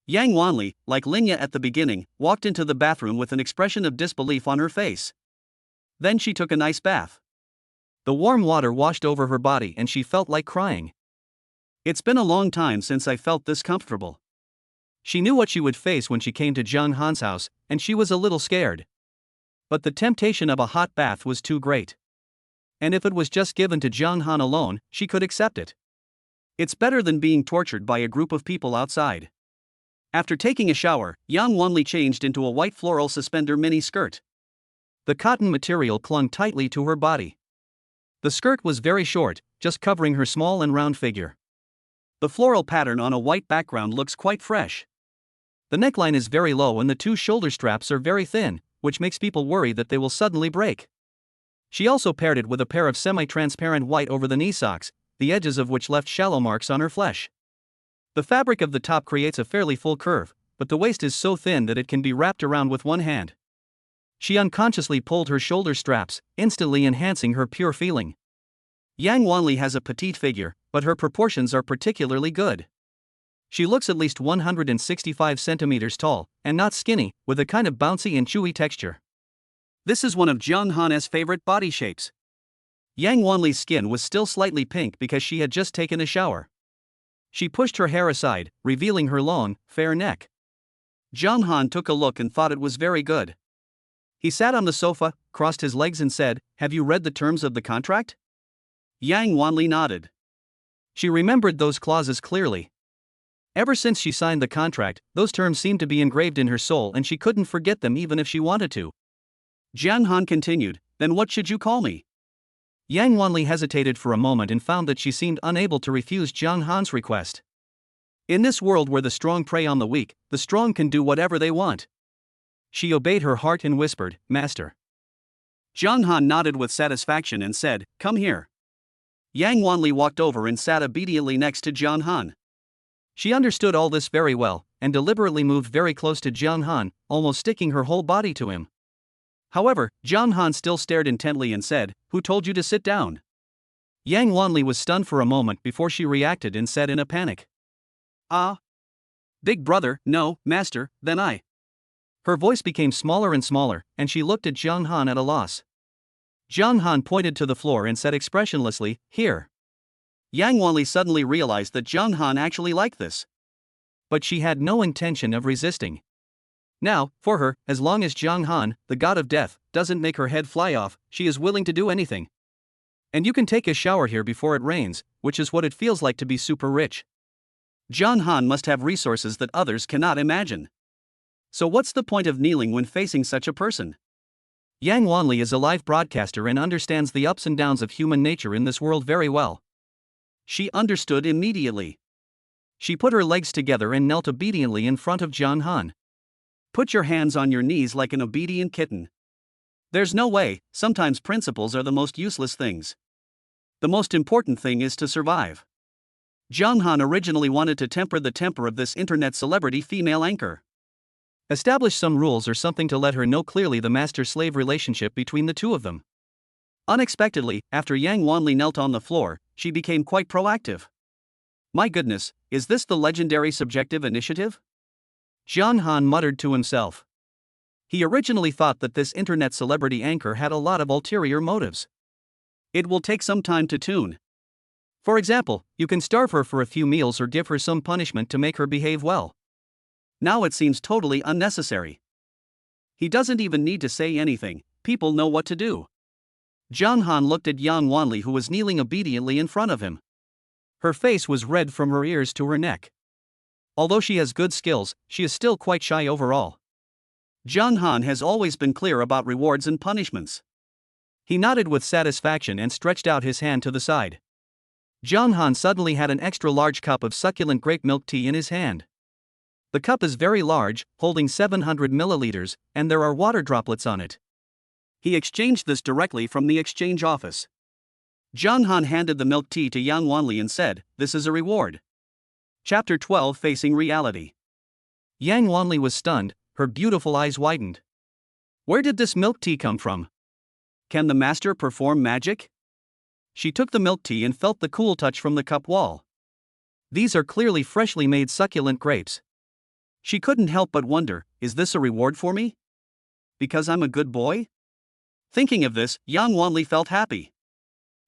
Yang Wanli, like Linya at the beginning, walked into the bathroom with an expression of disbelief on her face. Then she took a nice bath. The warm water washed over her body and she felt like crying. It's been a long time since I felt this comfortable. She knew what she would face when she came to Zhang Han's house, and she was a little scared. But the temptation of a hot bath was too great. And if it was just given to Zhang Han alone, she could accept it. It's better than being tortured by a group of people outside. After taking a shower, Yang Wanli changed into a white floral suspender mini skirt. The cotton material clung tightly to her body. The skirt was very short, just covering her small and round figure. The floral pattern on a white background looks quite fresh. The neckline is very low and the 2 shoulder straps are very thin, which makes people worry that they will suddenly break. She also paired it with a pair of semi-transparent white over the knee socks, the edges of which left shallow marks on her flesh. The fabric of the top creates a fairly full curve, but the waist is so thin that it can be wrapped around with one hand. She unconsciously pulled her shoulder straps, instantly enhancing her pure feeling. Yang Wanli has a petite figure, but her proportions are particularly good. She looks at least 165 centimeters tall, and not skinny, with a kind of bouncy and chewy texture. This is one of Jiang Han's favorite body shapes. Yang Wanli's skin was still slightly pink because she had just taken a shower. She pushed her hair aside, revealing her long, fair neck. Jiang Han took a look and thought it was very good. He sat on the sofa, crossed his legs and said, "Have you read the terms of the contract?" Yang Wanli nodded. She remembered those clauses clearly. Ever since she signed the contract, those terms seemed to be engraved in her soul and she couldn't forget them even if she wanted to. Jiang Han continued, "Then what should you call me?" Yang Wanli hesitated for a moment and found that she seemed unable to refuse Jiang Han's request. In this world where the strong prey on the weak, the strong can do whatever they want. She obeyed her heart and whispered, "Master." Jiang Han nodded with satisfaction and said, "Come here." Yang Wanli walked over and sat obediently next to Jiang Han. She understood all this very well, and deliberately moved very close to Jiang Han, almost sticking her whole body to him. However, Jiang Han still stared intently and said, "Who told you to sit down?" Yang Wanli was stunned for a moment before she reacted and said in a panic, "Ah. Big brother, no, master, then I." Her voice became smaller and smaller, and she looked at Jiang Han at a loss. Jiang Han pointed to the floor and said expressionlessly, "Here." Yang Wanli suddenly realized that Jiang Han actually liked this. But she had no intention of resisting. Now, for her, as long as Jiang Han, the god of death, doesn't make her head fly off, she is willing to do anything. And you can take a shower here before it rains, which is what it feels like to be super rich. Jiang Han must have resources that others cannot imagine. So what's the point of kneeling when facing such a person? Yang Wanli is a live broadcaster and understands the ups and downs of human nature in this world very well. She understood immediately. She put her legs together and knelt obediently in front of Jiang Han. Put your hands on your knees like an obedient kitten. There's no way, sometimes principles are the most useless things. The most important thing is to survive. Jiang Han originally wanted to temper the temper of this internet celebrity female anchor. Establish some rules or something to let her know clearly the master-slave relationship between the two of them. Unexpectedly, after Yang Wanli knelt on the floor, she became quite proactive. My goodness, is this the legendary subjective initiative? Jiang Han muttered to himself. He originally thought that this internet celebrity anchor had a lot of ulterior motives. It will take some time to tune. For example, you can starve her for a few meals or give her some punishment to make her behave well. Now it seems totally unnecessary. He doesn't even need to say anything, people know what to do. Jiang Han looked at Yang Wanli, who was kneeling obediently in front of him. Her face was red from her ears to her neck. Although she has good skills, she is still quite shy overall. Jiang Han has always been clear about rewards and punishments. He nodded with satisfaction and stretched out his hand to the side. Jiang Han suddenly had an extra large cup of succulent grape milk tea in his hand. The cup is very large, holding 700 milliliters, and there are water droplets on it. He exchanged this directly from the exchange office. Jiang Han handed the milk tea to Yang Wanli and said, "This is a reward." Chapter 12, Facing Reality. Yang Wanli was stunned, her beautiful eyes widened. Where did this milk tea come from? Can the master perform magic? She took the milk tea and felt the cool touch from the cup wall. These are clearly freshly made succulent grapes. She couldn't help but wonder, is this a reward for me? Because I'm a good boy? Thinking of this, Yang Wanli felt happy.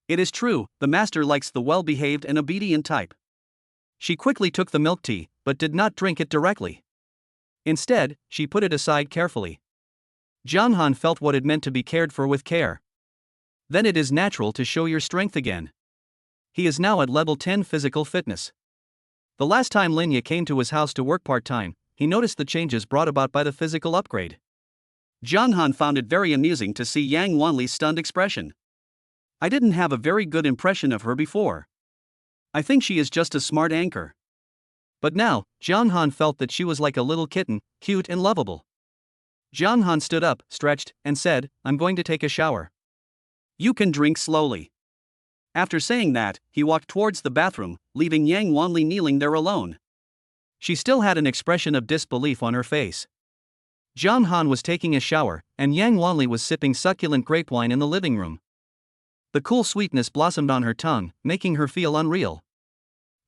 It is true, the master likes the well-behaved and obedient type. She quickly took the milk tea, but did not drink it directly. Instead, she put it aside carefully. Jiang Han felt what it meant to be cared for with care. Then it is natural to show your strength again. He is now at level 10 physical fitness. The last time Linya came to his house to work part-time, he noticed the changes brought about by the physical upgrade. Jiang Han found it very amusing to see Yang Wanli's stunned expression. I didn't have a very good impression of her before. I think she is just a smart anchor. But now, Jiang Han felt that she was like a little kitten, cute and lovable. Jiang Han stood up, stretched, and said, I'm going to take a shower. You can drink slowly. After saying that, he walked towards the bathroom, leaving Yang Wanli kneeling there alone. She still had an expression of disbelief on her face. Jiang Han was taking a shower, and Yang Wanli was sipping succulent grape wine in the living room. The cool sweetness blossomed on her tongue, making her feel unreal.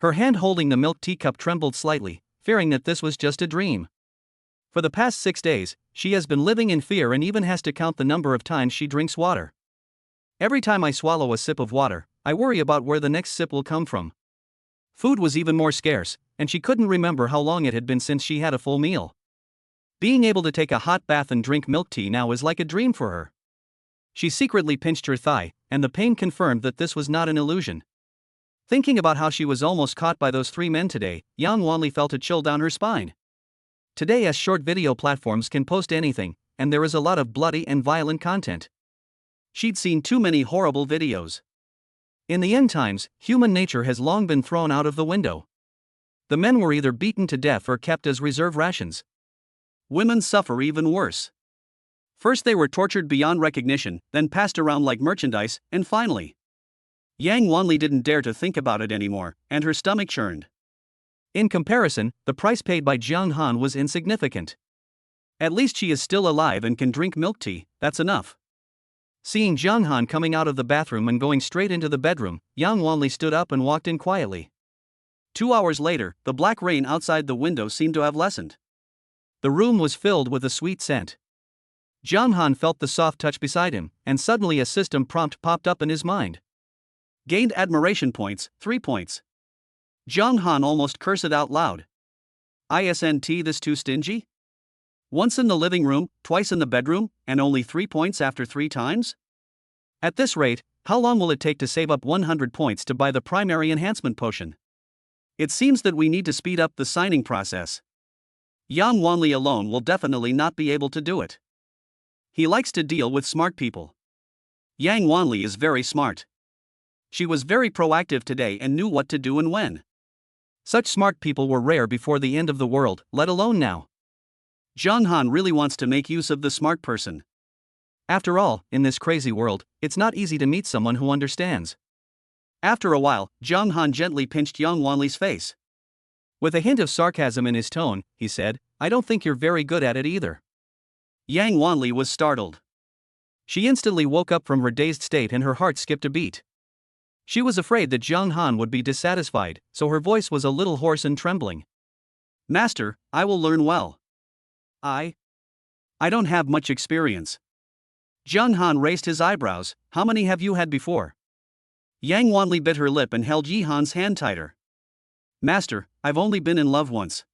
Her hand holding the milk teacup trembled slightly, fearing that this was just a dream. For the past 6 days, she has been living in fear and even has to count the number of times she drinks water. Every time I swallow a sip of water, I worry about where the next sip will come from. Food was even more scarce, and she couldn't remember how long it had been since she had a full meal. Being able to take a hot bath and drink milk tea now is like a dream for her. She secretly pinched her thigh, and the pain confirmed that this was not an illusion. Thinking about how she was almost caught by those 3 men today, Yang Wanli felt a chill down her spine. Today, as short video platforms can post anything, and there is a lot of bloody and violent content. She'd seen too many horrible videos. In the end times, human nature has long been thrown out of the window. The men were either beaten to death or kept as reserve rations. Women suffer even worse. First they were tortured beyond recognition, then passed around like merchandise, and finally, Yang Wanli didn't dare to think about it anymore, and her stomach churned. In comparison, the price paid by Jiang Han was insignificant. At least she is still alive and can drink milk tea, that's enough. Seeing Jiang Han coming out of the bathroom and going straight into the bedroom, Yang Wanli stood up and walked in quietly. 2 hours later, the black rain outside the window seemed to have lessened. The room was filled with a sweet scent. Jiang Han felt the soft touch beside him, and suddenly a system prompt popped up in his mind. Gained admiration points, 3 points. Jiang Han almost cursed out loud. Isn't this too stingy? Once in the living room, twice in the bedroom, and only 3 points after 3 times? At this rate, how long will it take to save up 100 points to buy the primary enhancement potion? It seems that we need to speed up the signing process. Yang Wanli alone will definitely not be able to do it. He likes to deal with smart people. Yang Wanli is very smart. She was very proactive today and knew what to do and when. Such smart people were rare before the end of the world, let alone now. Jiang Han really wants to make use of the smart person. After all, in this crazy world, it's not easy to meet someone who understands. After a while, Jiang Han gently pinched Yang Wanli's face. With a hint of sarcasm in his tone, he said, "I don't think you're very good at it either." Yang Wanli was startled. She instantly woke up from her dazed state and her heart skipped a beat. She was afraid that Jiang Han would be dissatisfied, so her voice was a little hoarse and trembling. "Master, I will learn well. I don't have much experience." Jiang Han raised his eyebrows. "How many have you had before?" Yang Wanli bit her lip and held Yi Han's hand tighter. "Master, I've only been in love once."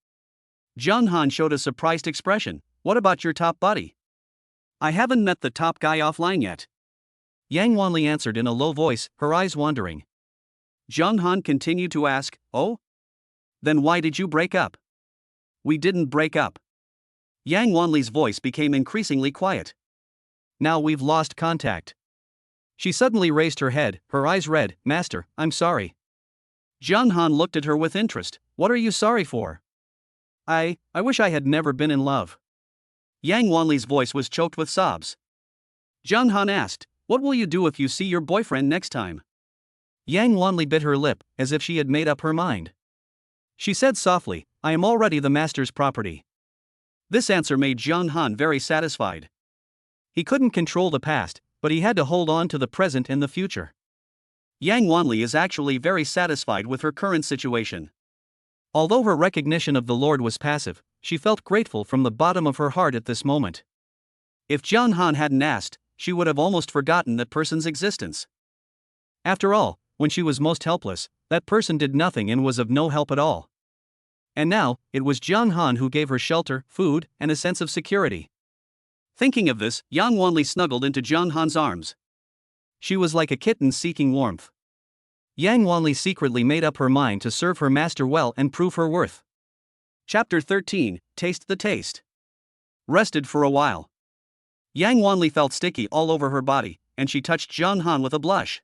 Jiang Han showed a surprised expression. "What about your top buddy?" "I haven't met the top guy offline yet." Yang Wanli answered in a low voice, her eyes wandering. Jiang Han continued to ask, "Oh? Then why did you break up?" "We didn't break up." Yang Wanli's voice became increasingly quiet. "Now we've lost contact." She suddenly raised her head, her eyes red. "Master, I'm sorry." Jiang Han looked at her with interest. "What are you sorry for?" I wish I had never been in love." Yang Wanli's voice was choked with sobs. Jiang Han asked, "What will you do if you see your boyfriend next time?" Yang Wanli bit her lip, as if she had made up her mind. She said softly, "I am already the master's property." This answer made Jiang Han very satisfied. He couldn't control the past, but he had to hold on to the present and the future. Yang Wanli is actually very satisfied with her current situation. Although her recognition of the Lord was passive, she felt grateful from the bottom of her heart at this moment. If Jiang Han hadn't asked, she would have almost forgotten that person's existence. After all, when she was most helpless, that person did nothing and was of no help at all. And now, it was Jiang Han who gave her shelter, food, and a sense of security. Thinking of this, Yang Wanli snuggled into Jiang Han's arms. She was like a kitten seeking warmth. Yang Wanli secretly made up her mind to serve her master well and prove her worth. Chapter 13, Taste the Taste. Rested for a while. Yang Wanli felt sticky all over her body, and she touched Jiang Han with a blush.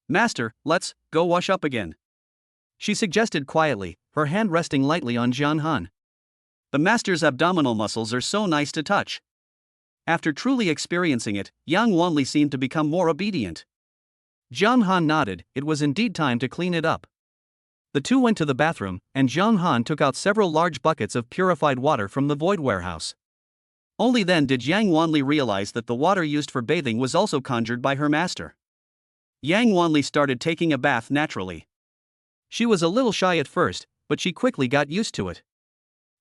"Master, let's go wash up again," she suggested quietly, her hand resting lightly on Jiang Han. The master's abdominal muscles are so nice to touch. After truly experiencing it, Yang Wanli seemed to become more obedient. Jiang Han nodded. It was indeed time to clean it up. The two went to the bathroom, and Jiang Han took out several large buckets of purified water from the void warehouse. Only then did Yang Wanli realize that the water used for bathing was also conjured by her master. Yang Wanli started taking a bath naturally. She was a little shy at first, but she quickly got used to it.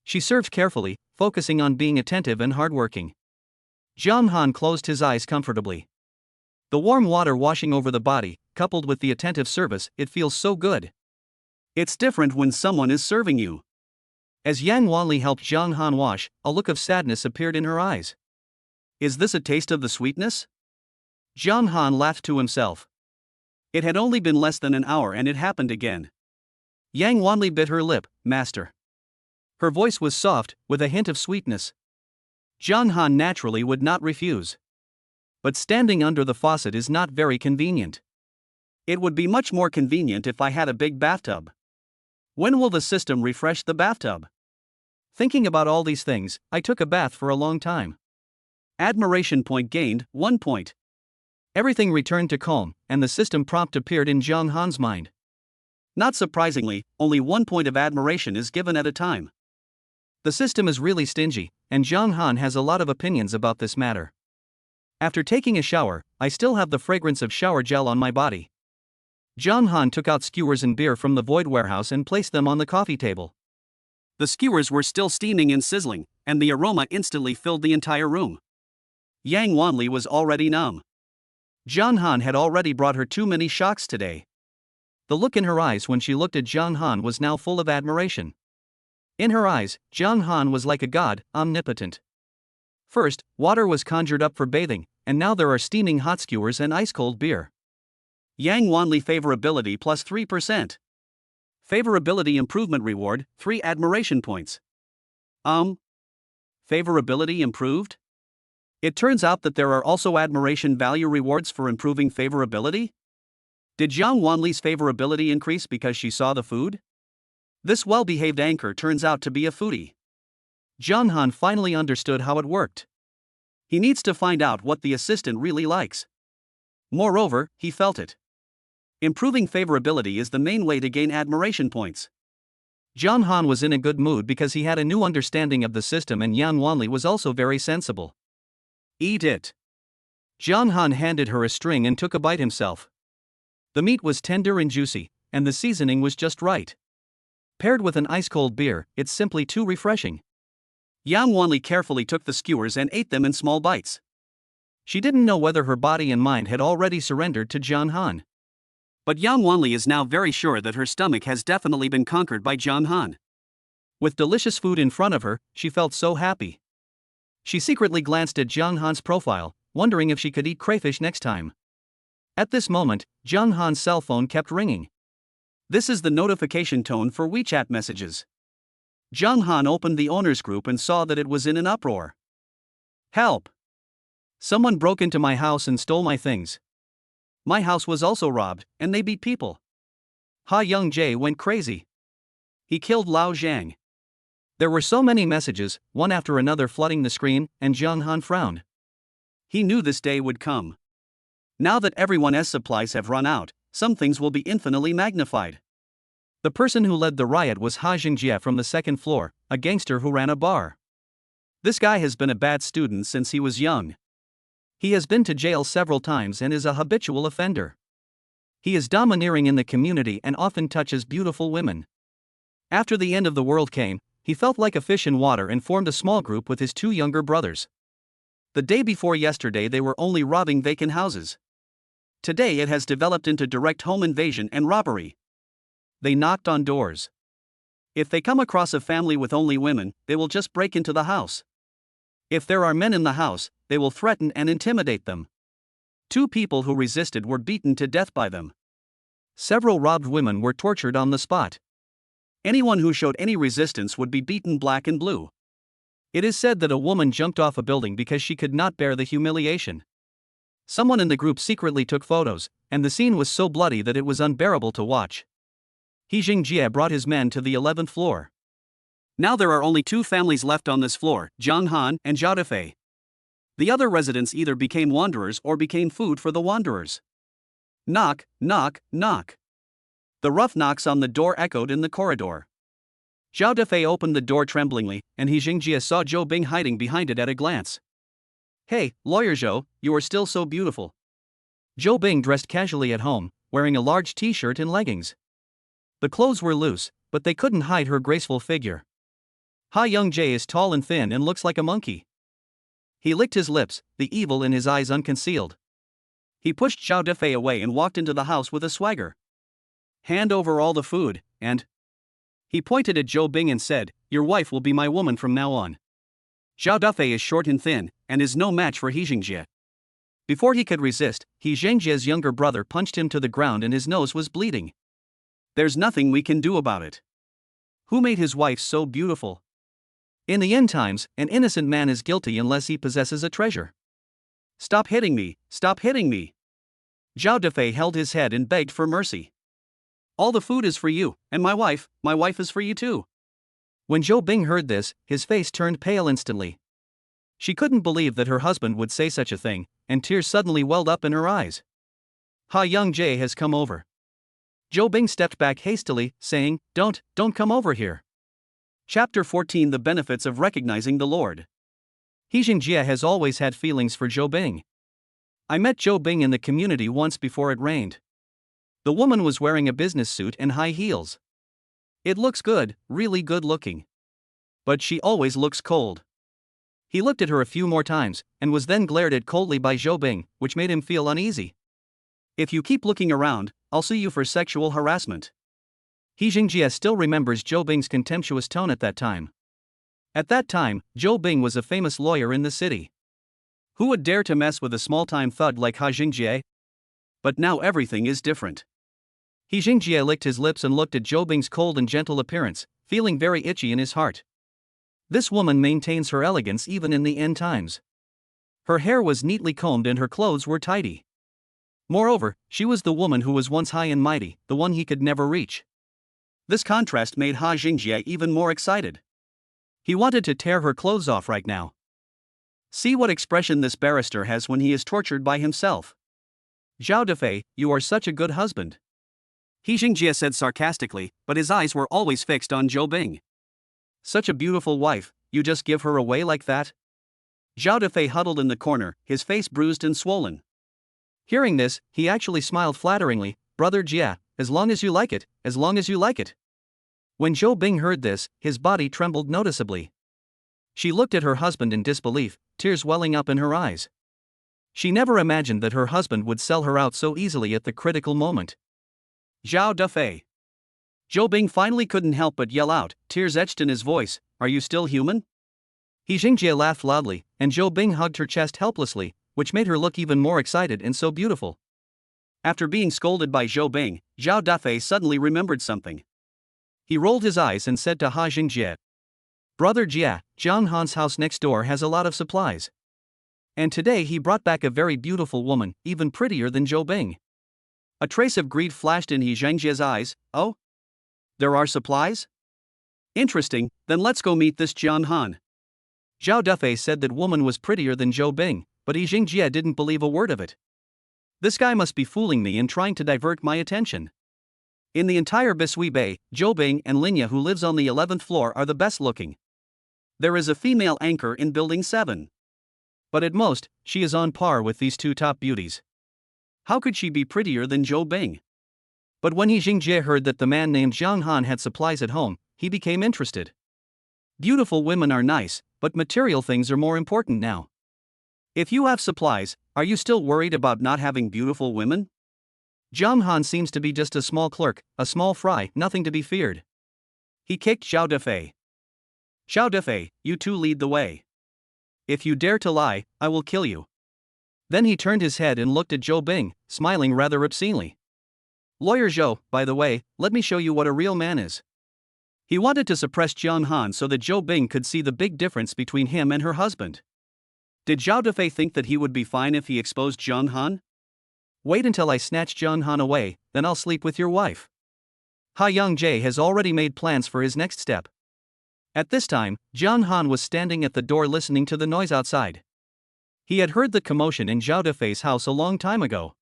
She served carefully, focusing on being attentive and hardworking. Jiang Han closed his eyes comfortably. The warm water washing over the body, coupled with the attentive service, it feels so good. It's different when someone is serving you. As Yang Wanli helped Jiang Han wash, a look of sadness appeared in her eyes. Is this a taste of the sweetness? Jiang Han laughed to himself. It had only been less than an hour and it happened again. Yang Wanli bit her lip. Master. Her voice was soft, with a hint of sweetness. Jiang Han naturally would not refuse. But standing under the faucet is not very convenient. It would be much more convenient if I had a big bathtub. When will the system refresh the bathtub? Thinking about all these things, I took a bath for a long time. Admiration point gained, 1 point. Everything returned to calm, and the system prompt appeared in Jiang Han's mind. Not surprisingly, only 1 point of admiration is given at a time. The system is really stingy, and Jiang Han has a lot of opinions about this matter. After taking a shower, I still have the fragrance of shower gel on my body. Jiang Han took out skewers and beer from the void warehouse and placed them on the coffee table. The skewers were still steaming and sizzling, and the aroma instantly filled the entire room. Yang Wanli was already numb. Jiang Han had already brought her too many shocks today. The look in her eyes when she looked at Jiang Han was now full of admiration. In her eyes, Jiang Han was like a god, omnipotent. First, water was conjured up for bathing, and now there are steaming hot skewers and ice-cold beer. Yang Wanli favorability plus 3%. Favorability improvement reward, 3 admiration points. Favorability improved? It turns out that there are also admiration value rewards for improving favorability? Did Jiang Wanli's favorability increase because she saw the food? This well-behaved anchor turns out to be a foodie. Jiang Han finally understood how it worked. He needs to find out what the assistant really likes. Moreover, he felt it. Improving favorability is the main way to gain admiration points. Jiang Han was in a good mood because he had a new understanding of the system, and Yang Wanli was also very sensible. Eat it. Jiang Han handed her a string and took a bite himself. The meat was tender and juicy, and the seasoning was just right. Paired with an ice-cold beer, it's simply too refreshing. Yang Wanli carefully took the skewers and ate them in small bites. She didn't know whether her body and mind had already surrendered to Jiang Han. But Yang Wanli is now very sure that her stomach has definitely been conquered by Jiang Han. With delicious food in front of her, she felt so happy. She secretly glanced at Jiang Han's profile, wondering if she could eat crayfish next time. At this moment, Jiang Han's cell phone kept ringing. This is the notification tone for WeChat messages. Jiang Han opened the owners group and saw that it was in an uproar. Help! Someone broke into my house and stole my things. My house was also robbed, and they beat people. Ha Young Jae went crazy. He killed Lao Zhang. There were so many messages, one after another flooding the screen, and Jiang Han frowned. He knew this day would come. Now that everyone's supplies have run out, some things will be infinitely magnified. The person who led the riot was Ha Jingjie from the second floor, a gangster who ran a bar. This guy has been a bad student since he was young. He has been to jail several times and is a habitual offender. He is domineering in the community and often touches beautiful women. After the end of the world came, he felt like a fish in water and formed a small group with his 2 younger brothers. The day before yesterday they were only robbing vacant houses. Today it has developed into direct home invasion and robbery. They knocked on doors. If they come across a family with only women, they will just break into the house. If there are men in the house, they will threaten and intimidate them. 2 people who resisted were beaten to death by them. Several robbed women were tortured on the spot. Anyone who showed any resistance would be beaten black and blue. It is said that a woman jumped off a building because she could not bear the humiliation. Someone in the group secretly took photos, and the scene was so bloody that it was unbearable to watch. He Jingjie brought his men to the 11th floor. Now there are only 2 families left on this floor, Jiang Han and Zhao Defei. The other residents either became wanderers or became food for the wanderers. Knock, knock, knock. The rough knocks on the door echoed in the corridor. Zhao Defei opened the door tremblingly, and He Jingjie saw Zhou Bing hiding behind it at a glance. Hey, Lawyer Zhou, you are still so beautiful. Zhou Bing dressed casually at home, wearing a large t-shirt and leggings. The clothes were loose, but they couldn't hide her graceful figure. Ha Young-jae is tall and thin and looks like a monkey. He licked his lips, the evil in his eyes unconcealed. He pushed Zhao Defei away and walked into the house with a swagger. Hand over all the food, and... He pointed at Zhou Bing and said, "Your wife will be my woman from now on." Zhao Defei is short and thin, and is no match for He Jingjie. Before he could resist, He Jingjie's younger brother punched him to the ground and his nose was bleeding. There's nothing we can do about it. Who made his wife so beautiful? In the end times, an innocent man is guilty unless he possesses a treasure. Stop hitting me, stop hitting me. Zhao Defei held his head and begged for mercy. All the food is for you, and my wife is for you too. When Zhou Bing heard this, his face turned pale instantly. She couldn't believe that her husband would say such a thing, and tears suddenly welled up in her eyes. Ha Young-jae has come over. Zhou Bing stepped back hastily, saying, Don't come over here. Chapter 14 The Benefits of Recognizing the Lord. He Jingjie has always had feelings for Zhou Bing. I met Zhou Bing in the community once before it rained. The woman was wearing a business suit and high heels. It looks good, really good looking. But she always looks cold. He looked at her a few more times, and was then glared at coldly by Zhou Bing, which made him feel uneasy. If you keep looking around, I'll sue you for sexual harassment. He Jingjie still remembers Zhou Bing's contemptuous tone at that time. At that time, Zhou Bing was a famous lawyer in the city. Who would dare to mess with a small-time thug like Ha Jingjie? But now everything is different. He Jingjie licked his lips and looked at Zhou Bing's cold and gentle appearance, feeling very itchy in his heart. This woman maintains her elegance even in the end times. Her hair was neatly combed and her clothes were tidy. Moreover, she was the woman who was once high and mighty, the one he could never reach. This contrast made Ha Jingjie even more excited. He wanted to tear her clothes off right now. See what expression this barrister has when he is tortured by himself. Zhao Defei, you are such a good husband. He Jingjie said sarcastically, but his eyes were always fixed on Zhou Bing. Such a beautiful wife, you just give her away like that? Zhao Defei huddled in the corner, his face bruised and swollen. Hearing this, he actually smiled flatteringly, Brother Jia, as long as you like it, as long as you like it. When Zhou Bing heard this, his body trembled noticeably. She looked at her husband in disbelief, tears welling up in her eyes. She never imagined that her husband would sell her out so easily at the critical moment. Zhao Defei. Zhou Bing finally couldn't help but yell out, tears etched in his voice, are you still human? He Jingjie laughed loudly, and Zhou Bing hugged her chest helplessly, which made her look even more excited and so beautiful. After being scolded by Zhou Bing, Zhao Defei suddenly remembered something. He rolled his eyes and said to Ha Jingjie, Brother Jia, Jiang Han's house next door has a lot of supplies. And today he brought back a very beautiful woman, even prettier than Zhou Bing. A trace of greed flashed in He Jingjie's eyes. Oh? There are supplies? Interesting, then let's go meet this Jiang Han. Zhao Defei said that woman was prettier than Zhou Bing, but He Jingjie didn't believe a word of it. This guy must be fooling me and trying to divert my attention. In the entire Bisui Bay, Zhou Bing and Linya who lives on the 11th floor are the best looking. There is a female anchor in building 7. But at most, she is on par with these two top beauties. How could she be prettier than Zhou Bing? But when He Jingjie heard that the man named Jiang Han had supplies at home, he became interested. Beautiful women are nice, but material things are more important now. If you have supplies, are you still worried about not having beautiful women? Jiang Han seems to be just a small clerk, a small fry, nothing to be feared. He kicked Zhao Defei. Zhao Defei, you two lead the way. If you dare to lie, I will kill you. Then he turned his head and looked at Zhou Bing, smiling rather obscenely. Lawyer Zhou, by the way, let me show you what a real man is. He wanted to suppress Jiang Han so that Zhou Bing could see the big difference between him and her husband. Did Zhao Defei think that he would be fine if he exposed Jiang Han? Wait until I snatch Jiang Han away, then I'll sleep with your wife. Ha Young-jae has already made plans for his next step. At this time, Jiang Han was standing at the door listening to the noise outside. He had heard the commotion in Zhao Defei's house a long time ago.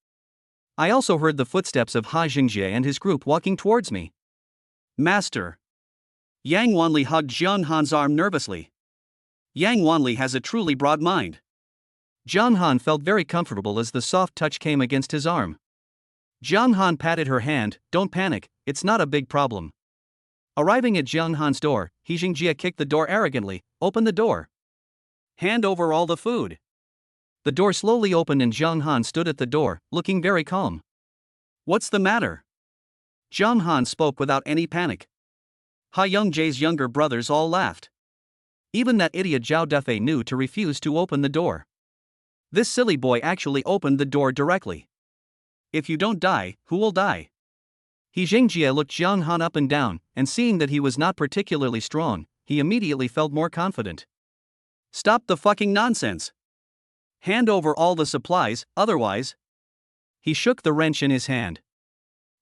I also heard the footsteps of Ha Jingjie and his group walking towards me. Master. Yang Wanli hugged Jiang Han's arm nervously. Yang Wanli has a truly broad mind. Jiang Han felt very comfortable as the soft touch came against his arm. Jiang Han patted her hand. Don't panic, it's not a big problem. Arriving at Jiang Han's door, He Jingjie kicked the door arrogantly. Open the door. Hand over all the food. The door slowly opened and Jiang Han stood at the door, looking very calm. What's the matter? Jiang Han spoke without any panic. Ha Youngjie's younger brothers all laughed. Even that idiot Zhao Defei knew to refuse to open the door. This silly boy actually opened the door directly. If you don't die, who will die? He Jingjie looked Jiang Han up and down, and seeing that he was not particularly strong, he immediately felt more confident. Stop the fucking nonsense. Hand over all the supplies, otherwise. He shook the wrench in his hand.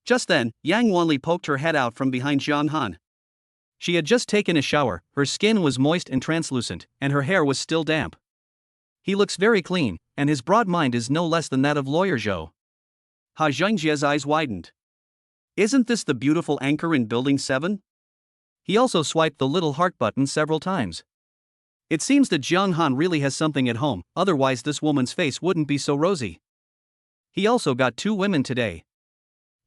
Just then, Yang Wanli poked her head out from behind Jiang Han. She had just taken a shower, her skin was moist and translucent, and her hair was still damp. He looks very clean, and his broad mind is no less than that of lawyer Zhou. Ha Jingjie's eyes widened. Isn't this the beautiful anchor in Building 7? He also swiped the little heart button several times. It seems that Jiang Han really has something at home, otherwise this woman's face wouldn't be so rosy. He also got 2 women today.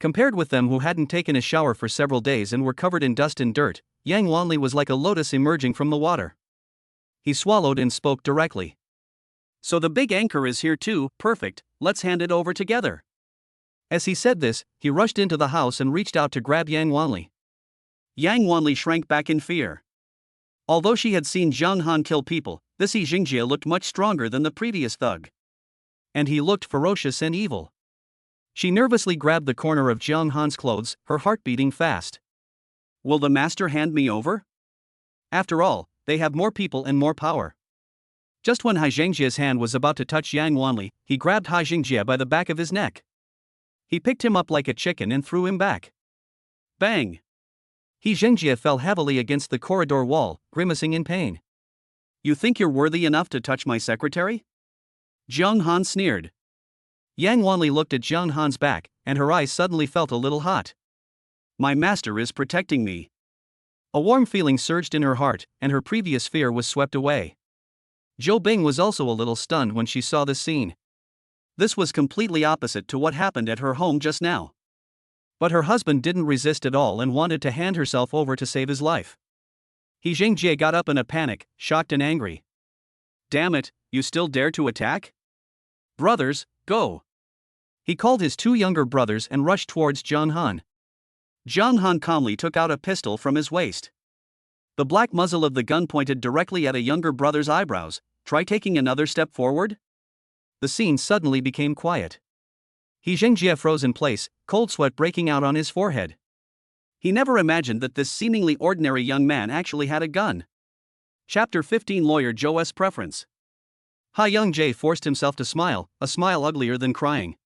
Compared with them who hadn't taken a shower for several days and were covered in dust and dirt, Yang Wanli was like a lotus emerging from the water. He swallowed and spoke directly. So the big anchor is here too, perfect, let's hand it over together. As he said this, he rushed into the house and reached out to grab Yang Wanli. Yang Wanli shrank back in fear. Although she had seen Jiang Han kill people, this He Jingjie looked much stronger than the previous thug. And he looked ferocious and evil. She nervously grabbed the corner of Jiang Han's clothes, her heart beating fast. Will the master hand me over? After all, they have more people and more power. Just when He Jingjie's hand was about to touch Yang Wanli, he grabbed He Jingjie by the back of his neck. He picked him up like a chicken and threw him back. Bang! He Jingjie fell heavily against the corridor wall, grimacing in pain. You think you're worthy enough to touch my secretary? Jiang Han sneered. Yang Wanli looked at Jiang Han's back, and her eyes suddenly felt a little hot. My master is protecting me. A warm feeling surged in her heart, and her previous fear was swept away. Zhou Bing was also a little stunned when she saw this scene. This was completely opposite to what happened at her home just now. But her husband didn't resist at all and wanted to hand herself over to save his life. He Jingjie got up in a panic, shocked and angry. Damn it, you still dare to attack? Brothers, go! He called his 2 younger brothers and rushed towards Jiang Han. Jiang Han calmly took out a pistol from his waist. The black muzzle of the gun pointed directly at a younger brother's eyebrows. Try taking another step forward? The scene suddenly became quiet. He Jingjie froze in place, cold sweat breaking out on his forehead. He never imagined that this seemingly ordinary young man actually had a gun. Chapter 15 Lawyer Zhou's Preference. Ha Youngjie forced himself to smile, a smile uglier than crying.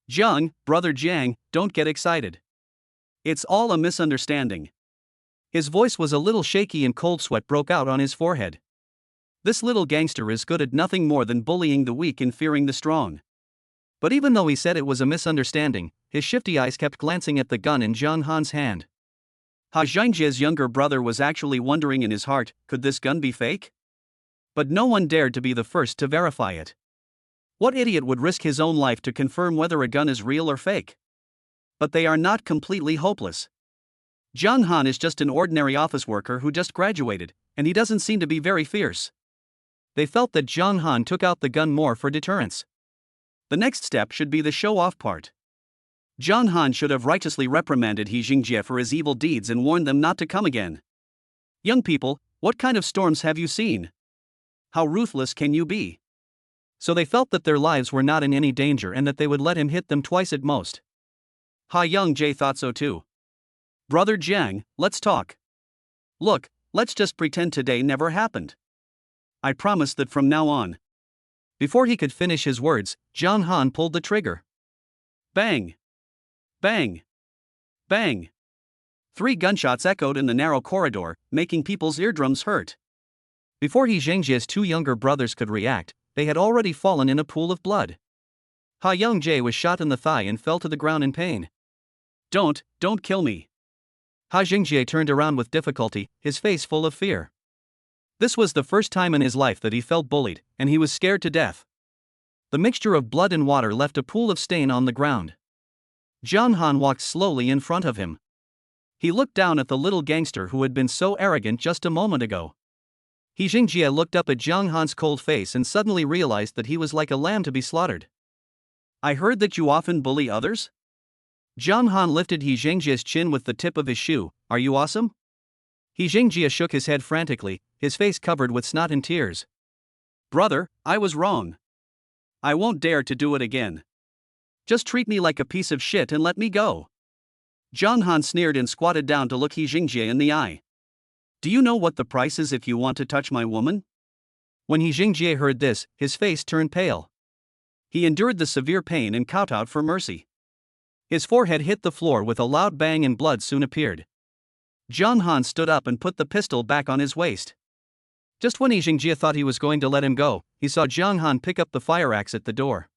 Jiang, brother Jiang, don't get excited. It's all a misunderstanding. His voice was a little shaky and cold sweat broke out on his forehead. This little gangster is good at nothing more than bullying the weak and fearing the strong. But even though he said it was a misunderstanding, his shifty eyes kept glancing at the gun in Jiang Han's hand. Ha Jingjie's younger brother was actually wondering in his heart, could this gun be fake? But no one dared to be the first to verify it. What idiot would risk his own life to confirm whether a gun is real or fake? But they are not completely hopeless. Jiang Han is just an ordinary office worker who just graduated, and he doesn't seem to be very fierce. They felt that Jiang Han took out the gun more for deterrence. The next step should be the show-off part. Jiang Han should have righteously reprimanded He Jingjie for his evil deeds and warned them not to come again. Young people, what kind of storms have you seen? How ruthless can you be? So they felt that their lives were not in any danger and that they would let him hit them twice at most. Ha Youngjie thought so too. Brother Jiang, let's talk. Look, let's just pretend today never happened. I promise that from now on. Before he could finish his words, Jiang Han pulled the trigger. Bang! Bang! Bang! 3 gunshots echoed in the narrow corridor, making people's eardrums hurt. Before He Jingjie's 2 younger brothers could react, they had already fallen in a pool of blood. Ha Youngjie was shot in the thigh and fell to the ground in pain. Don't kill me. Ha Jingjie turned around with difficulty, his face full of fear. This was the first time in his life that he felt bullied, and he was scared to death. The mixture of blood and water left a pool of stain on the ground. Jiang Han walked slowly in front of him. He looked down at the little gangster who had been so arrogant just a moment ago. He Jingjie looked up at Jiang Han's cold face and suddenly realized that he was like a lamb to be slaughtered. I heard that you often bully others? Jiang Han lifted He Jingjie's chin with the tip of his shoe. Are you awesome? He Jingjie shook his head frantically, his face covered with snot and tears. Brother, I was wrong. I won't dare to do it again. Just treat me like a piece of shit and let me go. Jiang Han sneered and squatted down to look He Jingjie in the eye. Do you know what the price is if you want to touch my woman? When He Jingjie heard this, his face turned pale. He endured the severe pain and kowtowed for mercy. His forehead hit the floor with a loud bang and blood soon appeared. Jiang Han stood up and put the pistol back on his waist. Just when He Jingjie thought he was going to let him go, he saw Jiang Han pick up the fire axe at the door.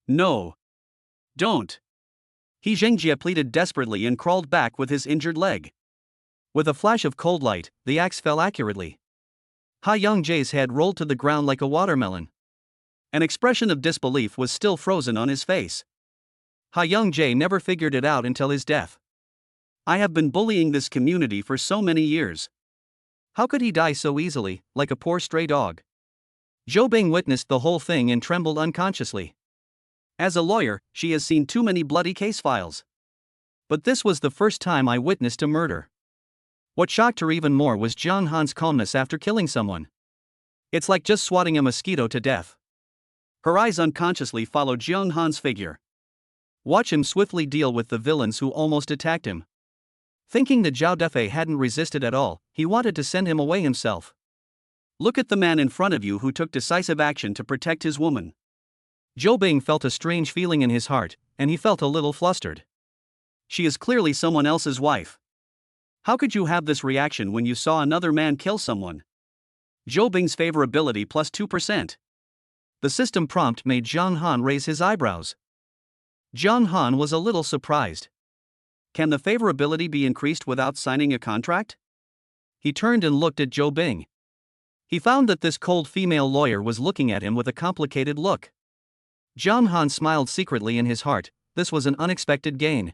No. Don't. He Jingjie pleaded desperately and crawled back with his injured leg. With a flash of cold light, the axe fell accurately. Ha Yongjie's head rolled to the ground like a watermelon. An expression of disbelief was still frozen on his face. Ha Yongjie never figured it out until his death. I have been bullying this community for so many years. How could he die so easily, like a poor stray dog? Zhou Bing witnessed the whole thing and trembled unconsciously. As a lawyer, she has seen too many bloody case files. But this was the first time I witnessed a murder. What shocked her even more was Jiang Han's calmness after killing someone. It's like just swatting a mosquito to death. Her eyes unconsciously followed Jiang Han's figure. Watch him swiftly deal with the villains who almost attacked him. Thinking that Zhao Defei hadn't resisted at all, he wanted to send him away himself. Look at the man in front of you who took decisive action to protect his woman. Zhou Bing felt a strange feeling in his heart, and he felt a little flustered. She is clearly someone else's wife. How could you have this reaction when you saw another man kill someone? Zhou Bing's favorability plus 2%. The system prompt made Jiang Han raise his eyebrows. Jiang Han was a little surprised. Can the favorability be increased without signing a contract? He turned and looked at Zhou Bing. He found that this cold female lawyer was looking at him with a complicated look. Jiang Han smiled secretly in his heart. This was an unexpected gain.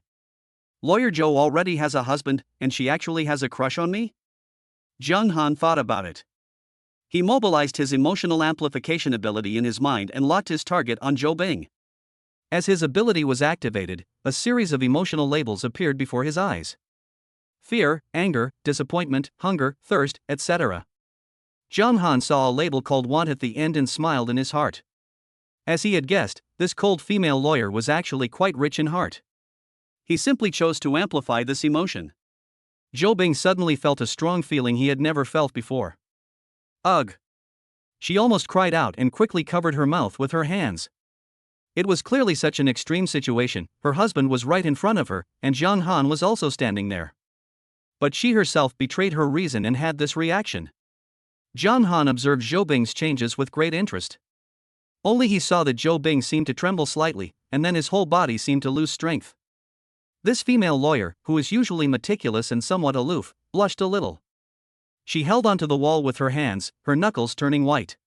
Lawyer Zhou already has a husband, and she actually has a crush on me? Jiang Han thought about it. He mobilized his emotional amplification ability in his mind and locked his target on Zhou Bing. As his ability was activated, a series of emotional labels appeared before his eyes. Fear, anger, disappointment, hunger, thirst, etc. Jiang Han saw a label called want at the end and smiled in his heart. As he had guessed, this cold female lawyer was actually quite rich in heart. He simply chose to amplify this emotion. Zhou Bing suddenly felt a strong feeling he had never felt before. Ugh! She almost cried out and quickly covered her mouth with her hands. It was clearly such an extreme situation. Her husband was right in front of her, and Jiang Han was also standing there. But she herself betrayed her reason and had this reaction. Jiang Han observed Zhou Bing's changes with great interest. Only he saw that Zhou Bing seemed to tremble slightly, and then his whole body seemed to lose strength. This female lawyer, who is usually meticulous and somewhat aloof, blushed a little. She held onto the wall with her hands, her knuckles turning white.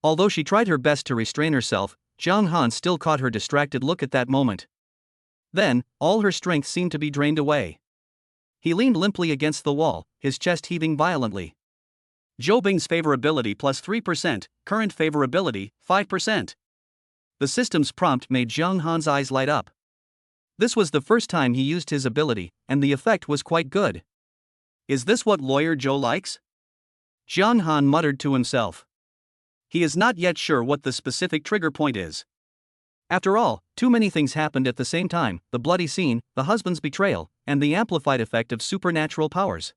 Although she tried her best to restrain herself, Jiang Han still caught her distracted look at that moment. Then, all her strength seemed to be drained away. He leaned limply against the wall, his chest heaving violently. Zhou Bing's favorability plus 3%, current favorability, 5%. The system's prompt made Jiang Han's eyes light up. This was the first time he used his ability, and the effect was quite good. Is this what Lawyer Zhou likes? Jiang Han muttered to himself. He is not yet sure what the specific trigger point is. After all, too many things happened at the same time: the bloody scene, the husband's betrayal, and the amplified effect of supernatural powers.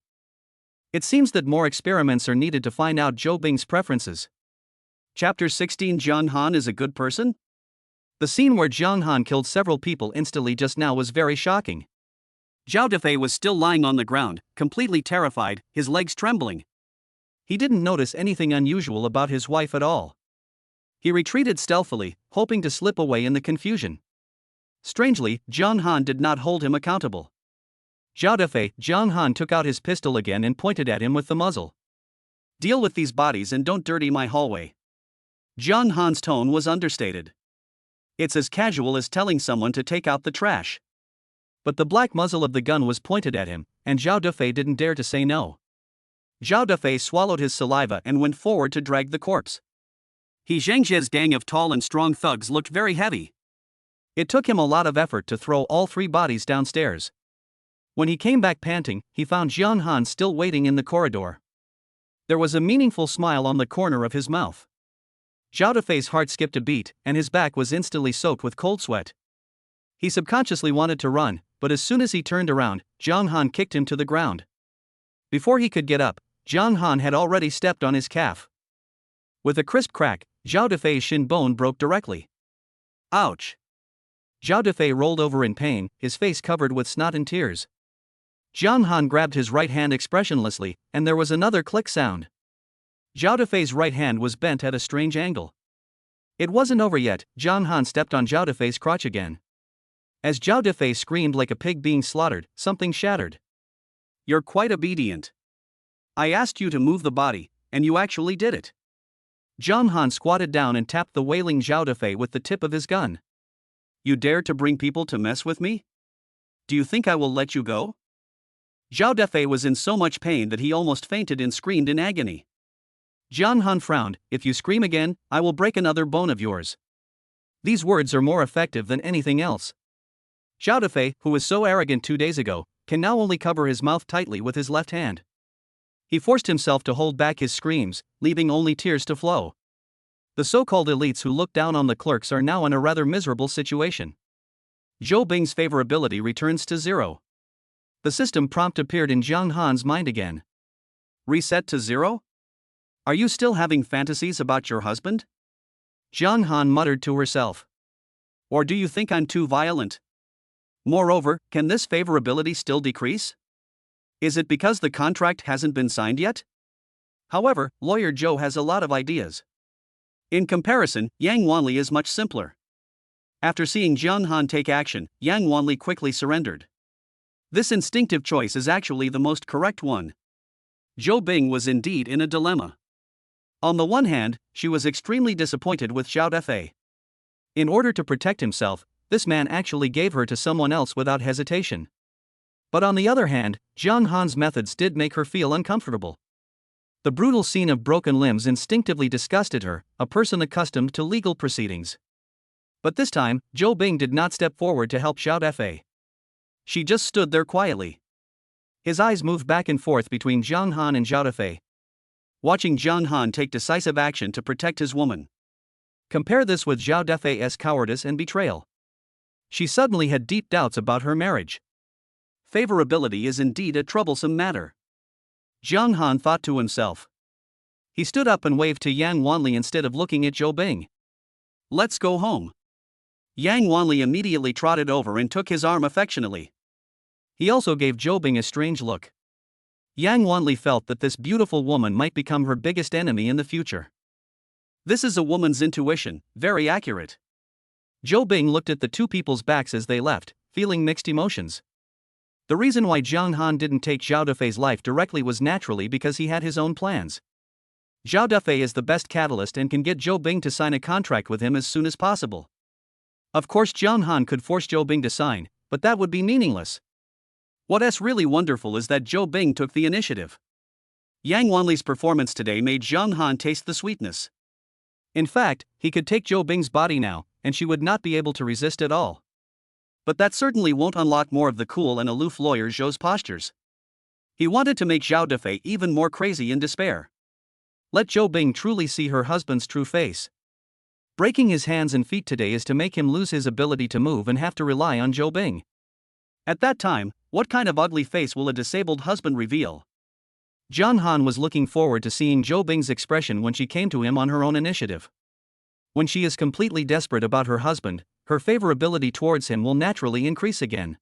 It seems that more experiments are needed to find out Zhou Bing's preferences. Chapter 16. Jiang Han is a good person? The scene where Jiang Han killed several people instantly just now was very shocking. Zhao Defei was still lying on the ground, completely terrified, his legs trembling. He didn't notice anything unusual about his wife at all. He retreated stealthily, hoping to slip away in the confusion. Strangely, Jiang Han did not hold him accountable. Zhao Defei, Jiang Han took out his pistol again and pointed at him with the muzzle. Deal with these bodies and don't dirty my hallway. Jiang Han's tone was understated. It's as casual as telling someone to take out the trash. But the black muzzle of the gun was pointed at him, and Zhao Dufei didn't dare to say no. Zhao Dufei swallowed his saliva and went forward to drag the corpse. He Zhangzhe's gang of tall and strong thugs looked very heavy. It took him a lot of effort to throw all three bodies downstairs. When he came back panting, he found Jiang Han still waiting in the corridor. There was a meaningful smile on the corner of his mouth. Zhao Dufei's heart skipped a beat, and his back was instantly soaked with cold sweat. He subconsciously wanted to run, but as soon as he turned around, Jiang Han kicked him to the ground. Before he could get up, Jiang Han had already stepped on his calf. With a crisp crack, Zhao Dufei's shin bone broke directly. Ouch! Zhao Dufei rolled over in pain, his face covered with snot and tears. Jiang Han grabbed his right hand expressionlessly, and there was another click sound. Zhao Dufei's right hand was bent at a strange angle. It wasn't over yet. Jiang Han stepped on Zhao Dufei's crotch again. As Zhao Dufei screamed like a pig being slaughtered, something shattered. You're quite obedient. I asked you to move the body, and you actually did it. Jiang Han squatted down and tapped the wailing Zhao Dufei with the tip of his gun. You dare to bring people to mess with me? Do you think I will let you go? Zhao Dufei was in so much pain that he almost fainted and screamed in agony. Jiang Han frowned. If you scream again, I will break another bone of yours. These words are more effective than anything else. Zhao Dufei, who was so arrogant 2 days ago, can now only cover his mouth tightly with his left hand. He forced himself to hold back his screams, leaving only tears to flow. The so-called elites who look down on the clerks are now in a rather miserable situation. Zhou Bing's favorability returns to 0. The system prompt appeared in Jiang Han's mind again. Reset to 0? Are you still having fantasies about your husband? Jiang Han muttered to herself. Or do you think I'm too violent? Moreover, can this favorability still decrease? Is it because the contract hasn't been signed yet? However, Lawyer Zhou has a lot of ideas. In comparison, Yang Wanli is much simpler. After seeing Jiang Han take action, Yang Wanli quickly surrendered. This instinctive choice is actually the most correct one. Zhou Bing was indeed in a dilemma. On the one hand, she was extremely disappointed with Zhao Dufei. In order to protect himself, this man actually gave her to someone else without hesitation. But on the other hand, Jiang Han's methods did make her feel uncomfortable. The brutal scene of broken limbs instinctively disgusted her, a person accustomed to legal proceedings. But this time, Zhou Bing did not step forward to help Zhao Dufei. She just stood there quietly. His eyes moved back and forth between Jiang Han and Zhao Dufei. Watching Jiang Han take decisive action to protect his woman. Compare this with Zhao Dufei's cowardice and betrayal. She suddenly had deep doubts about her marriage. Favorability is indeed a troublesome matter. Jiang Han thought to himself. He stood up and waved to Yang Wanli instead of looking at Zhou Bing. Let's go home. Yang Wanli immediately trotted over and took his arm affectionately. He also gave Zhou Bing a strange look. Yang Wanli felt that this beautiful woman might become her biggest enemy in the future. This is a woman's intuition, very accurate. Zhou Bing looked at the two people's backs as they left, feeling mixed emotions. The reason why Jiang Han didn't take Zhao Dufei's life directly was naturally because he had his own plans. Zhao Dufei is the best catalyst and can get Zhou Bing to sign a contract with him as soon as possible. Of course, Jiang Han could force Zhou Bing to sign, but that would be meaningless. What's really wonderful is that Zhou Bing took the initiative. Yang Wanli's performance today made Jiang Han taste the sweetness. In fact, he could take Zhou Bing's body now, and she would not be able to resist at all. But that certainly won't unlock more of the cool and aloof lawyer Zhou's postures. He wanted to make Zhao Dufei even more crazy in despair. Let Zhou Bing truly see her husband's true face. Breaking his hands and feet today is to make him lose his ability to move and have to rely on Zhou Bing. At that time, what kind of ugly face will a disabled husband reveal? Jiang Han was looking forward to seeing Zhou Bing's expression when she came to him on her own initiative. When she is completely desperate about her husband, her favorability towards him will naturally increase again.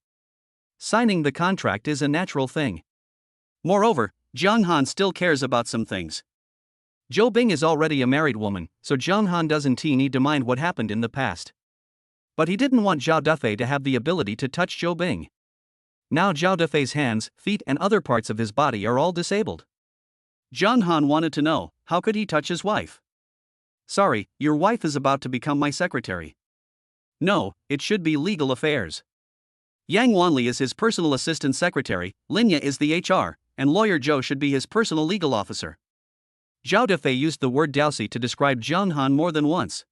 Signing the contract is a natural thing. Moreover, Jiang Han still cares about some things. Zhou Bing is already a married woman, so Jiang Han doesn't need to mind what happened in the past. But he didn't want Zhao Dufei to have the ability to touch Zhou Bing. Now Zhao Dufei's hands, feet and other parts of his body are all disabled. Jiang Han wanted to know, how could he touch his wife? Sorry, your wife is about to become my secretary. No, it should be legal affairs. Yang Wanli is his personal assistant secretary, Linya is the HR, and lawyer Zhou should be his personal legal officer. Zhao Defei used the word Daosi to describe Jiang Han more than once.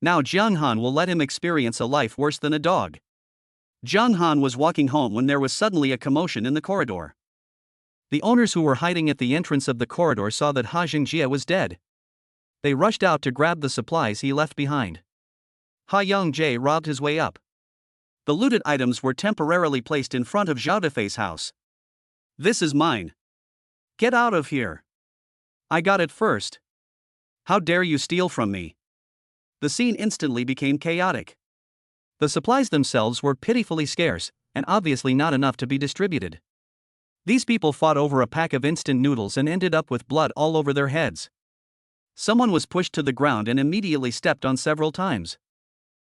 Now Jiang Han will let him experience a life worse than a dog. Jiang Han was walking home when there was suddenly a commotion in the corridor. The owners who were hiding at the entrance of the corridor saw that Ha Jingjie was dead. They rushed out to grab the supplies he left behind. Ha Yongjie robbed his way up. The looted items were temporarily placed in front of Zhao Defei's house. This is mine. Get out of here. I got it first. How dare you steal from me? The scene instantly became chaotic. The supplies themselves were pitifully scarce, and obviously not enough to be distributed. These people fought over a pack of instant noodles and ended up with blood all over their heads. Someone was pushed to the ground and immediately stepped on several times.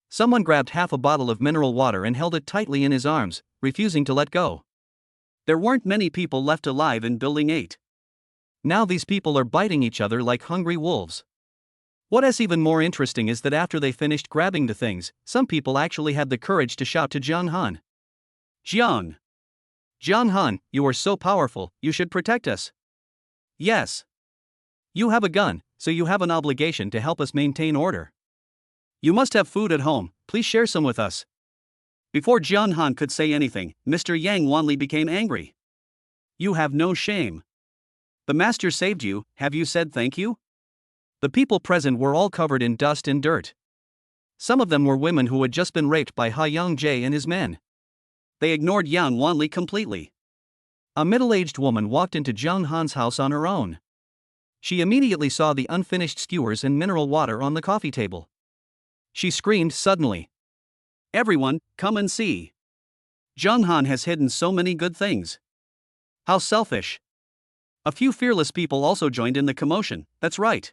Someone grabbed half a bottle of mineral water and held it tightly in his arms, refusing to let go. There weren't many people left alive in Building 8. Now these people are biting each other like hungry wolves. What is even more interesting is that after they finished grabbing the things, some people actually had the courage to shout to Jiang Han. Jiang Han, you are so powerful, you should protect us. Yes. You have a gun, so you have an obligation to help us maintain order. You must have food at home, please share some with us. Before Jiang Han could say anything, Mr. Yang Wanli became angry. You have no shame. The master saved you, have you said thank you? The people present were all covered in dust and dirt. Some of them were women who had just been raped by Ha Yongjie and his men. They ignored Yang Wanli completely. A middle-aged woman walked into Jiang Han's house on her own. She immediately saw the unfinished skewers and mineral water on the coffee table. She screamed suddenly. Everyone, come and see. Jiang Han has hidden so many good things. How selfish. A few fearless people also joined in the commotion, that's right.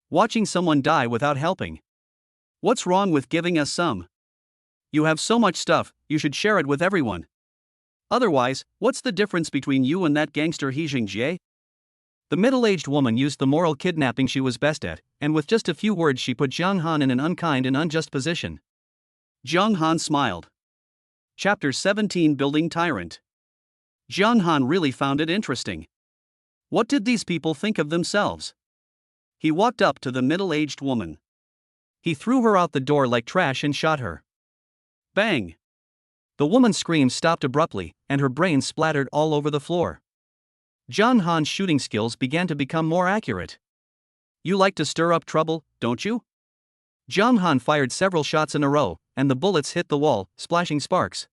Watching someone die without helping. What's wrong with giving us some? You have so much stuff, you should share it with everyone. Otherwise, what's the difference between you and that gangster He Jingjie? The middle-aged woman used the moral kidnapping she was best at, and with just a few words she put Jiang Han in an unkind and unjust position. Jiang Han smiled. Chapter 17 Building Tyrant. Jiang Han really found it interesting. What did these people think of themselves? He walked up to the middle-aged woman. He threw her out the door like trash and shot her. Bang! The woman's scream stopped abruptly, and her brains splattered all over the floor. Jiang Han's shooting skills began to become more accurate. You like to stir up trouble, don't you? Jiang Han fired several shots in a row, and the bullets hit the wall, splashing sparks.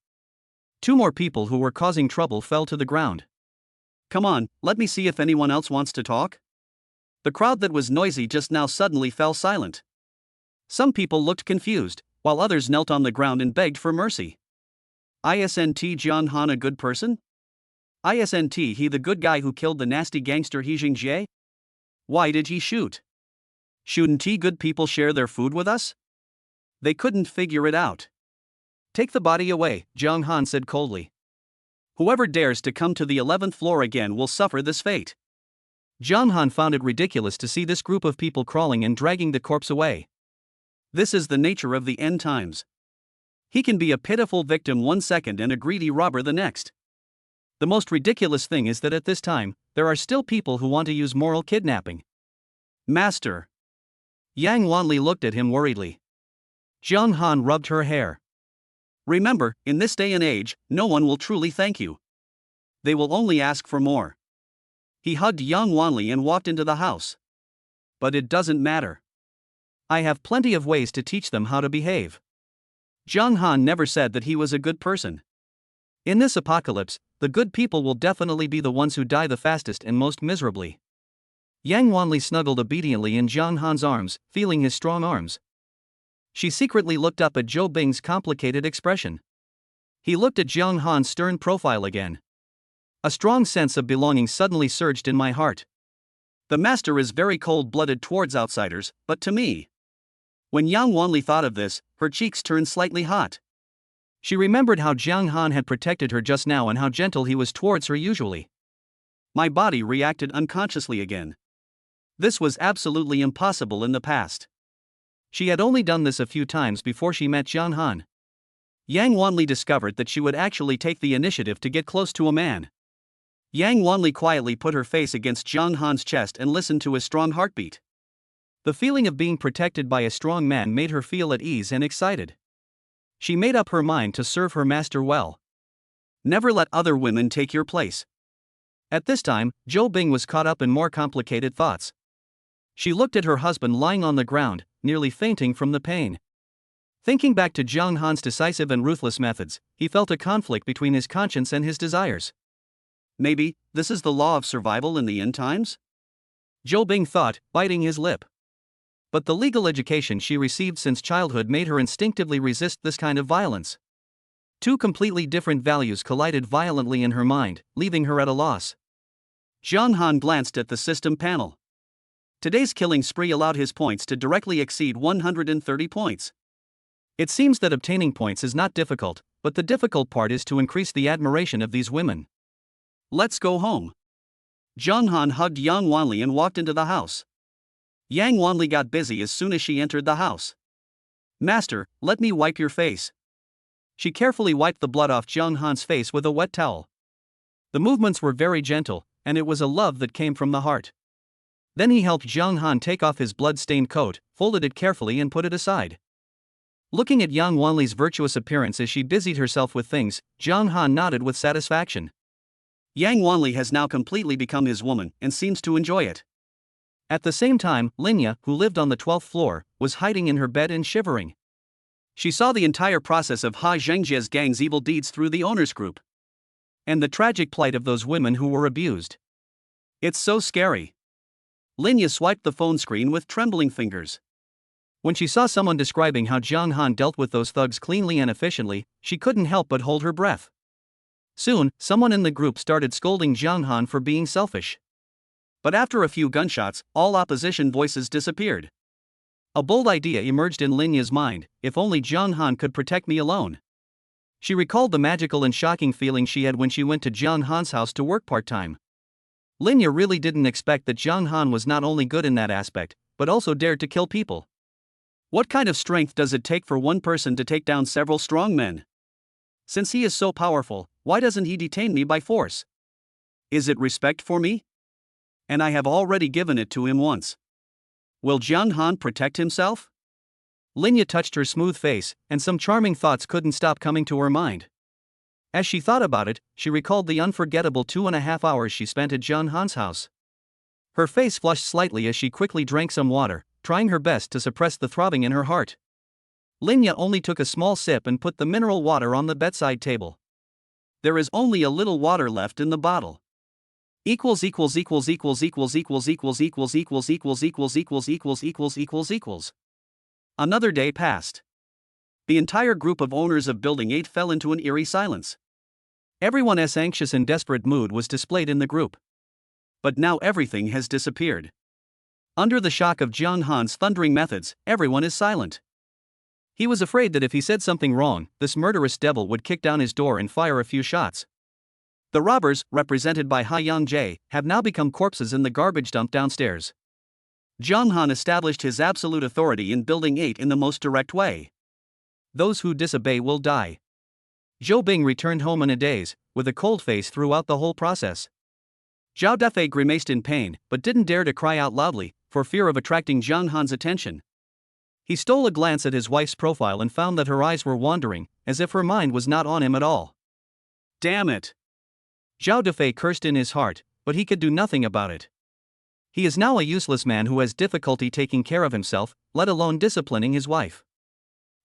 Two more people who were causing trouble fell to the ground. Come on, let me see if anyone else wants to talk. The crowd that was noisy just now suddenly fell silent. Some people looked confused, while others knelt on the ground and begged for mercy. Isn't Jiang Han a good person? Isn't he the good guy who killed the nasty gangster He Jingjie? Why did he shoot? Shouldn't good people share their food with us? They couldn't figure it out. Take the body away, Jiang Han said coldly. Whoever dares to come to the 11th floor again will suffer this fate. Jiang Han found it ridiculous to see this group of people crawling and dragging the corpse away. This is the nature of the end times. He can be a pitiful victim one second and a greedy robber the next. The most ridiculous thing is that at this time, there are still people who want to use moral kidnapping. Master. Yang Wanli looked at him worriedly. Jiang Han rubbed her hair. Remember, in this day and age, no one will truly thank you. They will only ask for more. He hugged Yang Wanli and walked into the house. But it doesn't matter. I have plenty of ways to teach them how to behave. Jiang Han never said that he was a good person. In this apocalypse, the good people will definitely be the ones who die the fastest and most miserably. Yang Wanli snuggled obediently in Jiang Han's arms, feeling his strong arms. She secretly looked up at Zhou Bing's complicated expression. He looked at Jiang Han's stern profile again. A strong sense of belonging suddenly surged in my heart. The master is very cold-blooded towards outsiders, but to me. When Yang Wanli thought of this, her cheeks turned slightly hot. She remembered how Jiang Han had protected her just now and how gentle he was towards her usually. My body reacted unconsciously again. This was absolutely impossible in the past. She had only done this a few times before she met Jiang Han. Yang Wanli discovered that she would actually take the initiative to get close to a man. Yang Wanli quietly put her face against Jiang Han's chest and listened to his strong heartbeat. The feeling of being protected by a strong man made her feel at ease and excited. She made up her mind to serve her master well. Never let other women take your place. At this time, Zhou Bing was caught up in more complicated thoughts. She looked at her husband lying on the ground, nearly fainting from the pain. Thinking back to Jiang Han's decisive and ruthless methods, he felt a conflict between his conscience and his desires. Maybe, this is the law of survival in the end times? Zhou Bing thought, biting his lip. But the legal education she received since childhood made her instinctively resist this kind of violence. Two completely different values collided violently in her mind, leaving her at a loss. Jiang Han glanced at the system panel. Today's killing spree allowed his points to directly exceed 130 points. It seems that obtaining points is not difficult, but the difficult part is to increase the admiration of these women. Let's go home. Jiang Han hugged Yang Wanli and walked into the house. Yang Wanli got busy as soon as she entered the house. Master, let me wipe your face. She carefully wiped the blood off Jiang Han's face with a wet towel. The movements were very gentle, and it was a love that came from the heart. Then he helped Jiang Han take off his blood-stained coat, folded it carefully and put it aside. Looking at Yang Wanli's virtuous appearance as she busied herself with things, Jiang Han nodded with satisfaction. Yang Wanli has now completely become his woman and seems to enjoy it. At the same time, Linya, who lived on the 12th floor, was hiding in her bed and shivering. She saw the entire process of Ha Zhengjie's gang's evil deeds through the owners group. And the tragic plight of those women who were abused. It's so scary. Linya swiped the phone screen with trembling fingers. When she saw someone describing how Jiang Han dealt with those thugs cleanly and efficiently, she couldn't help but hold her breath. Soon, someone in the group started scolding Jiang Han for being selfish. But after a few gunshots, all opposition voices disappeared. A bold idea emerged in Linya's mind: if only Jiang Han could protect me alone. She recalled the magical and shocking feeling she had when she went to Jiang Han's house to work part-time. Linya really didn't expect that Jiang Han was not only good in that aspect, but also dared to kill people. What kind of strength does it take for one person to take down several strong men? Since he is so powerful, why doesn't he detain me by force? Is it respect for me? And I have already given it to him once. Will Jiang Han protect himself? Linya touched her smooth face, and some charming thoughts couldn't stop coming to her mind. As she thought about it, she recalled the unforgettable 2.5 hours she spent at Jiang Han's house. Her face flushed slightly as she quickly drank some water, trying her best to suppress the throbbing in her heart. Linya only took a small sip and put the mineral water on the bedside table. There is only a little water left in the bottle. Equals. Another day passed. The entire group of owners of Building 8 fell into an eerie silence. Everyone's anxious and desperate mood was displayed in the group. But now everything has disappeared. Under the shock of Jiang Han's thundering methods, everyone is silent. He was afraid that if he said something wrong, this murderous devil would kick down his door and fire a few shots. The robbers, represented by Ha Yangjie, have now become corpses in the garbage dump downstairs. Jiang Han established his absolute authority in Building 8 in the most direct way. Those who disobey will die. Zhou Bing returned home in a daze, with a cold face throughout the whole process. Zhao Defei grimaced in pain, but didn't dare to cry out loudly, for fear of attracting Jiang Han's attention. He stole a glance at his wife's profile and found that her eyes were wandering, as if her mind was not on him at all. Damn it! Zhao Defei cursed in his heart, but he could do nothing about it. He is now a useless man who has difficulty taking care of himself, let alone disciplining his wife.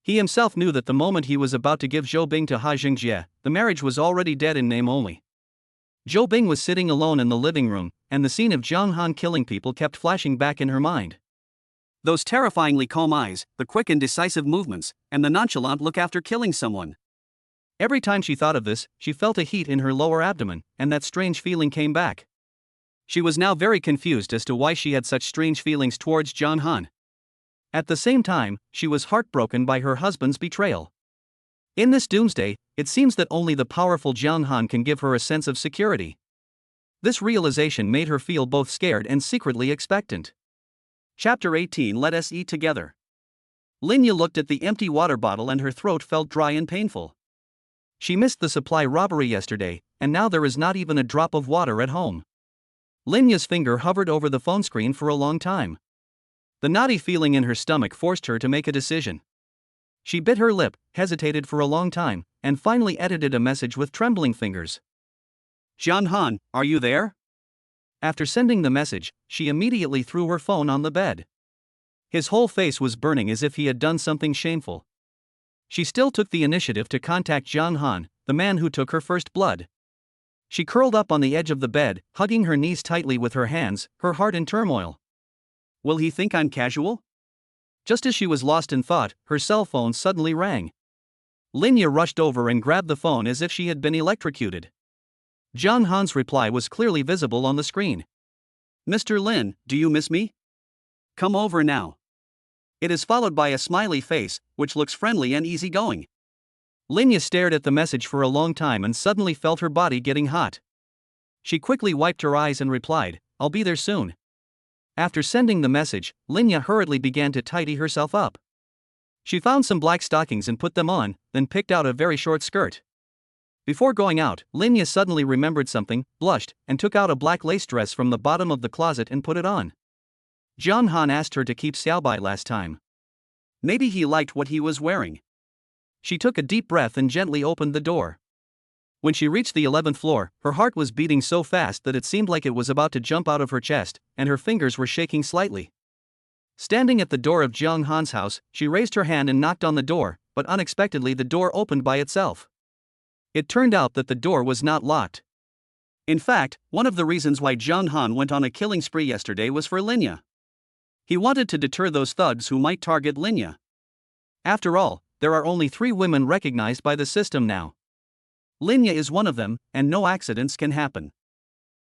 He himself knew that the moment he was about to give Zhou Bing to Ha Zhengjie, the marriage was already dead in name only. Zhou Bing was sitting alone in the living room, and the scene of Jiang Han killing people kept flashing back in her mind. Those terrifyingly calm eyes, the quick and decisive movements, and the nonchalant look after killing someone. Every time she thought of this, she felt a heat in her lower abdomen, and that strange feeling came back. She was now very confused as to why she had such strange feelings towards Jiang Han. At the same time, she was heartbroken by her husband's betrayal. In this doomsday, it seems that only the powerful Jiang Han can give her a sense of security. This realization made her feel both scared and secretly expectant. Chapter 18. Let us eat together. Linya looked at the empty water bottle and her throat felt dry and painful. She missed the supply robbery yesterday, and now there is not even a drop of water at home. Linya's finger hovered over the phone screen for a long time. The knotty feeling in her stomach forced her to make a decision. She bit her lip, hesitated for a long time, and finally edited a message with trembling fingers. Jianhan, are you there? After sending the message, she immediately threw her phone on the bed. His whole face was burning as if he had done something shameful. She still took the initiative to contact Jianhan, the man who took her first blood. She curled up on the edge of the bed, hugging her knees tightly with her hands, her heart in turmoil. Will he think I'm casual? Just as she was lost in thought, her cell phone suddenly rang. Linya rushed over and grabbed the phone as if she had been electrocuted. Jianhan's reply was clearly visible on the screen. Mr. Lin, do you miss me? Come over now. It is followed by a smiley face, which looks friendly and easygoing. Linya stared at the message for a long time and suddenly felt her body getting hot. She quickly wiped her eyes and replied, "I'll be there soon." After sending the message, Linya hurriedly began to tidy herself up. She found some black stockings and put them on, then picked out a very short skirt. Before going out, Linya suddenly remembered something, blushed, and took out a black lace dress from the bottom of the closet and put it on. Jianhan asked her to keep Xiaobai last time. Maybe he liked what he was wearing. She took a deep breath and gently opened the door. When she reached the 11th floor, her heart was beating so fast that it seemed like it was about to jump out of her chest, and her fingers were shaking slightly. Standing at the door of Jianghan's house, she raised her hand and knocked on the door, but unexpectedly the door opened by itself. It turned out that the door was not locked. In fact, one of the reasons why Jianghan went on a killing spree yesterday was for Linya. He wanted to deter those thugs who might target Linya. After all, there are only 3 women recognized by the system now. Linya is one of them, and no accidents can happen.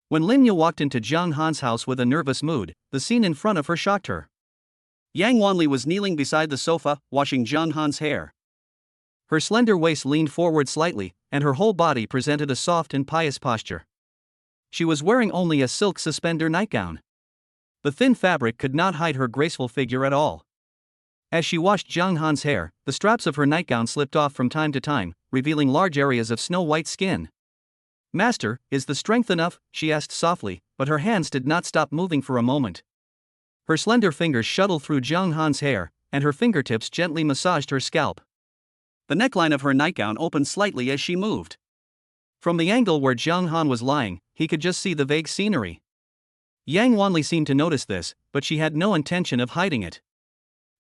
When Linya walked into Jianghan's house with a nervous mood, the scene in front of her shocked her. Yang Wanli was kneeling beside the sofa, washing Jianghan's hair. Her slender waist leaned forward slightly, and her whole body presented a soft and pious posture. She was wearing only a silk suspender nightgown. The thin fabric could not hide her graceful figure at all. As she washed Jianghan's hair, the straps of her nightgown slipped off from time to time, revealing large areas of snow-white skin. "Master, is the strength enough?" she asked softly, but her hands did not stop moving for a moment. Her slender fingers shuttled through Jianghan's hair, and her fingertips gently massaged her scalp. The neckline of her nightgown opened slightly as she moved. From the angle where Jianghan was lying, he could just see the vague scenery. Yang Wanli seemed to notice this, but she had no intention of hiding it.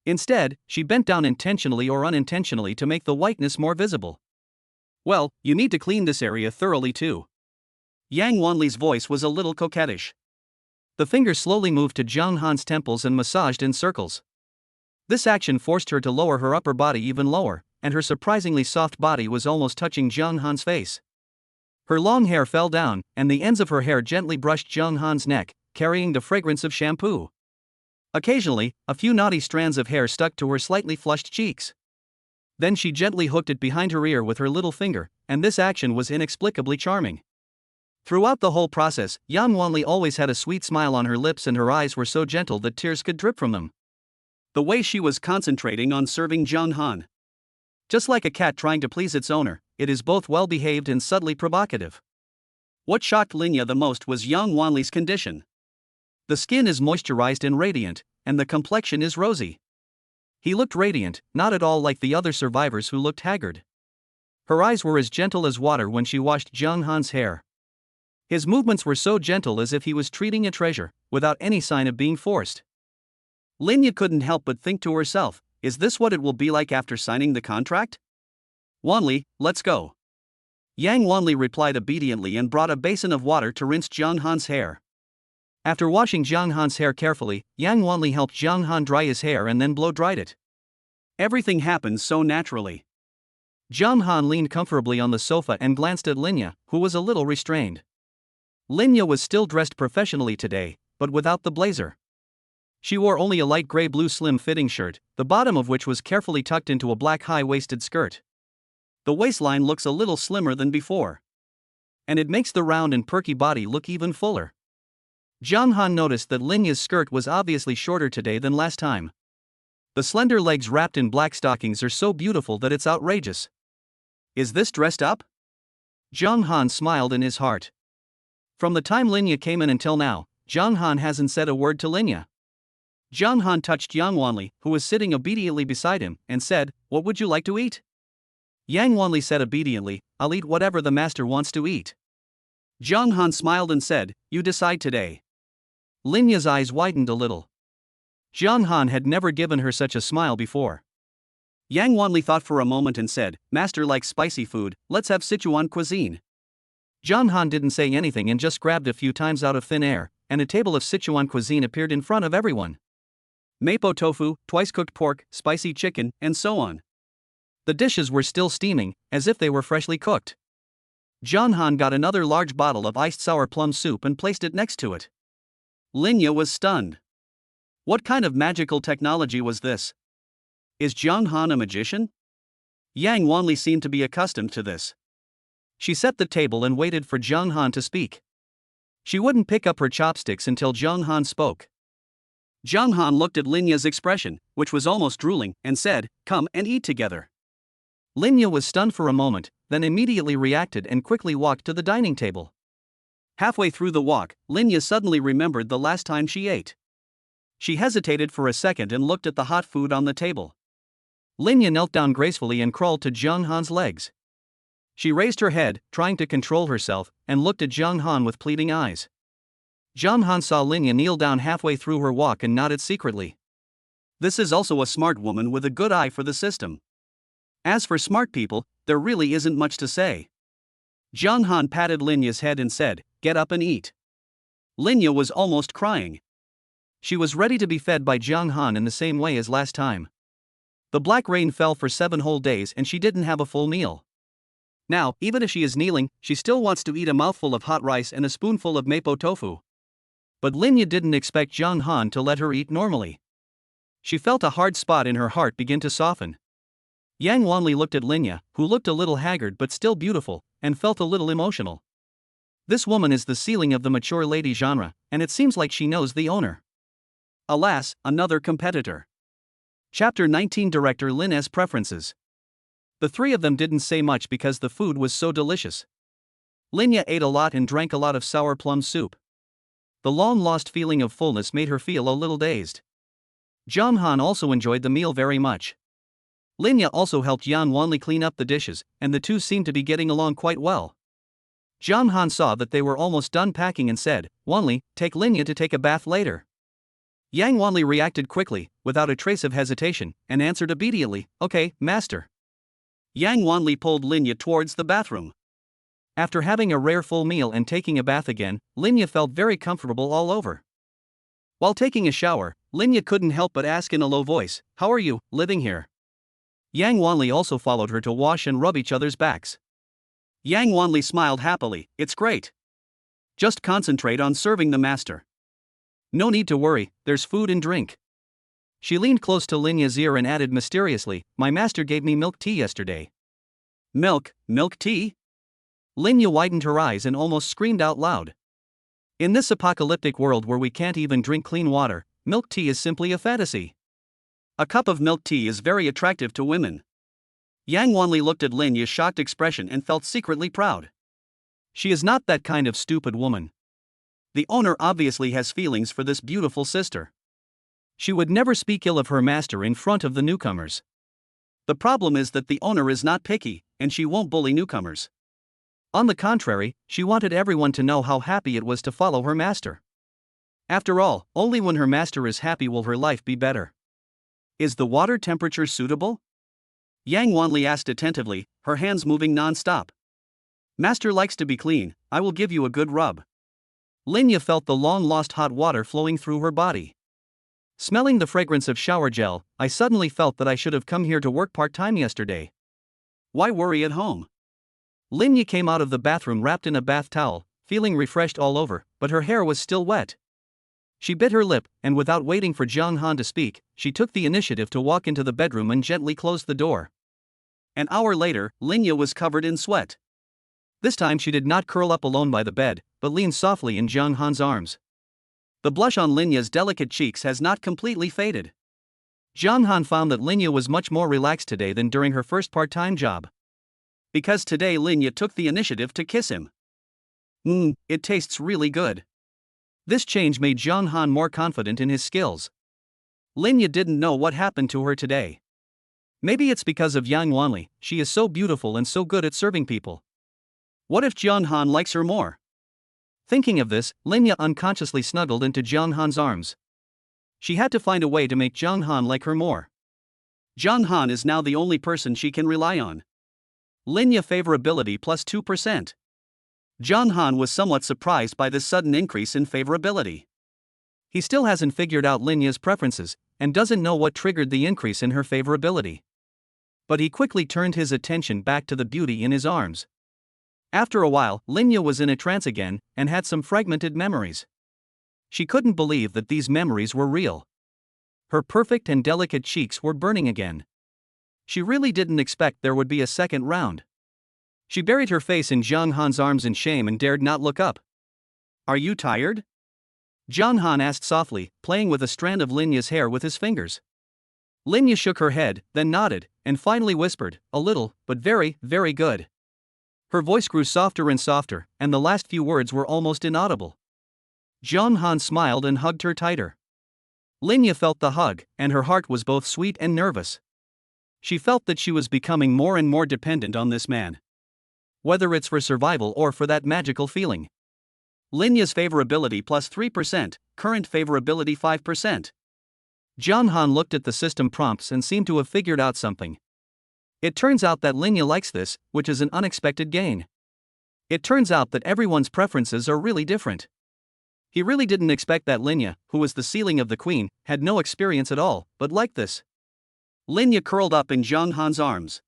Instead, she bent down intentionally or unintentionally to make the whiteness more visible. "Well, you need to clean this area thoroughly too." Yang Wanli's voice was a little coquettish. The fingers slowly moved to Jianghan's temples and massaged in circles. This action forced her to lower her upper body even lower, and her surprisingly soft body was almost touching Jianghan's face. Her long hair fell down, and the ends of her hair gently brushed Jianghan's neck, carrying the fragrance of shampoo. Occasionally, a few knotty strands of hair stuck to her slightly flushed cheeks. Then she gently hooked it behind her ear with her little finger, and this action was inexplicably charming. Throughout the whole process, Yang Wanli always had a sweet smile on her lips and her eyes were so gentle that tears could drip from them. The way she was concentrating on serving Jianghan. Just like a cat trying to please its owner, it is both well-behaved and subtly provocative. What shocked Linya the most was Yang Wanli's condition. The skin is moisturized and radiant, and the complexion is rosy. He looked radiant, not at all like the other survivors who looked haggard. Her eyes were as gentle as water when she washed Jianghan's hair. His movements were so gentle as if he was treating a treasure, without any sign of being forced. Linya couldn't help but think to herself, is this what it will be like after signing the contract? "Wanli, let's go." Yang Wanli replied obediently and brought a basin of water to rinse Jianghan's hair. After washing Jianghan's hair carefully, Yang Wanli helped Jianghan dry his hair and then blow-dried it. Everything happened so naturally. Jianghan leaned comfortably on the sofa and glanced at Linya, who was a little restrained. Linya was still dressed professionally today, but without the blazer. She wore only a light gray-blue slim-fitting shirt, the bottom of which was carefully tucked into a black high-waisted skirt. The waistline looks a little slimmer than before. And it makes the round and perky body look even fuller. Jiang Han noticed that Linya's skirt was obviously shorter today than last time. The slender legs wrapped in black stockings are so beautiful that it's outrageous. Is this dressed up? Jiang Han smiled in his heart. From the time Linya came in until now, Jiang Han hasn't said a word to Linya. Jiang Han touched Yang Wanli, who was sitting obediently beside him, and said, "What would you like to eat?" Yang Wanli said obediently, "I'll eat whatever the master wants to eat." Jiang Han smiled and said, "You decide today." Linya's eyes widened a little. Jiang Han had never given her such a smile before. Yang Wanli thought for a moment and said, "Master likes spicy food, let's have Sichuan cuisine." Jiang Han didn't say anything and just grabbed a few times out of thin air, and a table of Sichuan cuisine appeared in front of everyone. Mapo tofu, twice-cooked pork, spicy chicken, and so on. The dishes were still steaming, as if they were freshly cooked. Jiang Han got another large bottle of iced sour plum soup and placed it next to it. Linya was stunned. What kind of magical technology was this? Is Jiang Han a magician? Yang Wanli seemed to be accustomed to this. She set the table and waited for Jiang Han to speak. She wouldn't pick up her chopsticks until Jiang Han spoke. Jiang Han looked at Linya's expression, which was almost drooling, and said, "Come and eat together." Linya was stunned for a moment, then immediately reacted and quickly walked to the dining table. Halfway through the walk, Linya suddenly remembered the last time she ate. She hesitated for a second and looked at the hot food on the table. Linya knelt down gracefully and crawled to Jiang Han's legs. She raised her head, trying to control herself, and looked at Jiang Han with pleading eyes. Jiang Han saw Linya kneel down halfway through her walk and nodded secretly. This is also a smart woman with a good eye for the system. As for smart people, there really isn't much to say. Jiang Han patted Linya's head and said, "Get up and eat." Linya was almost crying. She was ready to be fed by Jiang Han in the same way as last time. The black rain fell for 7 whole days and she didn't have a full meal. Now, even if she is kneeling, she still wants to eat a mouthful of hot rice and a spoonful of mapo tofu. But Linya didn't expect Jiang Han to let her eat normally. She felt a hard spot in her heart begin to soften. Yang Wanli looked at Linya, who looked a little haggard but still beautiful, and felt a little emotional. This woman is the ceiling of the mature lady genre, and it seems like she knows the owner. Alas, another competitor. Chapter 19 Director Lin S. Preferences. The three of them didn't say much because the food was so delicious. Linya ate a lot and drank a lot of sour plum soup. The long-lost feeling of fullness made her feel a little dazed. Jiang Han also enjoyed the meal very much. Linya also helped Yang Wanli clean up the dishes, and the two seemed to be getting along quite well. Jiang Han saw that they were almost done packing and said, "Wanli, take Linya to take a bath later." Yang Wanli reacted quickly, without a trace of hesitation, and answered obediently, "Okay, master." Yang Wanli pulled Linya towards the bathroom. After having a rare full meal and taking a bath again, Linya felt very comfortable all over. While taking a shower, Linya couldn't help but ask in a low voice, "How are you, living here?" Yang Wanli also followed her to wash and rub each other's backs. Yang Wanli smiled happily, "It's great. Just concentrate on serving the master. No need to worry, there's food and drink." She leaned close to Linya's ear and added mysteriously, "My master gave me milk tea yesterday." Milk tea? Linya widened her eyes and almost screamed out loud. In this apocalyptic world where we can't even drink clean water, milk tea is simply a fantasy. A cup of milk tea is very attractive to women. Yang Wanli looked at Linya's shocked expression and felt secretly proud. She is not that kind of stupid woman. The owner obviously has feelings for this beautiful sister. She would never speak ill of her master in front of the newcomers. The problem is that the owner is not picky, and she won't bully newcomers. On the contrary, she wanted everyone to know how happy it was to follow her master. After all, only when her master is happy will her life be better. Is the water temperature suitable? Yang Wanli asked attentively, her hands moving non-stop. Master likes to be clean, I will give you a good rub. Linya felt the long-lost hot water flowing through her body. Smelling the fragrance of shower gel, I suddenly felt that I should have come here to work part-time yesterday. Why worry at home? Linya came out of the bathroom wrapped in a bath towel, feeling refreshed all over, but her hair was still wet. She bit her lip, and without waiting for Jiang Han to speak, she took the initiative to walk into the bedroom and gently closed the door. An hour later, Linya was covered in sweat. This time she did not curl up alone by the bed, but leaned softly in Jiang Han's arms. The blush on Linya's delicate cheeks has not completely faded. Jiang Han found that Linya was much more relaxed today than during her first part-time job. Because today Linya took the initiative to kiss him. It tastes really good. This change made Jiang Han more confident in his skills. Linya didn't know what happened to her today. Maybe it's because of Yang Wanli, she is so beautiful and so good at serving people. What if Jiang Han likes her more? Thinking of this, Linya unconsciously snuggled into Jiang Han's arms. She had to find a way to make Jiang Han like her more. Jiang Han is now the only person she can rely on. Linya favorability plus 2%. Jiang Han was somewhat surprised by this sudden increase in favorability. He still hasn't figured out Linya's preferences, and doesn't know what triggered the increase in her favorability. But he quickly turned his attention back to the beauty in his arms. After a while, Linya was in a trance again, and had some fragmented memories. She couldn't believe that these memories were real. Her perfect and delicate cheeks were burning again. She really didn't expect there would be a second round. She buried her face in Jiang Han's arms in shame and dared not look up. Are you tired? Jiang Han asked softly, playing with a strand of Linya's hair with his fingers. Linya shook her head, then nodded, and finally whispered, "A little, but very, very good." Her voice grew softer and softer, and the last few words were almost inaudible. Jiang Han smiled and hugged her tighter. Linya felt the hug, and her heart was both sweet and nervous. She felt that she was becoming more and more dependent on this man. Whether it's for survival or for that magical feeling. Linya's favorability plus 3%, current favorability 5%. Jiang Han looked at the system prompts and seemed to have figured out something. It turns out that Linya likes this, which is an unexpected gain. It turns out that everyone's preferences are really different. He really didn't expect that Linya, who was the ceiling of the queen, had no experience at all, but liked this. Linya curled up in Jiang Han's arms.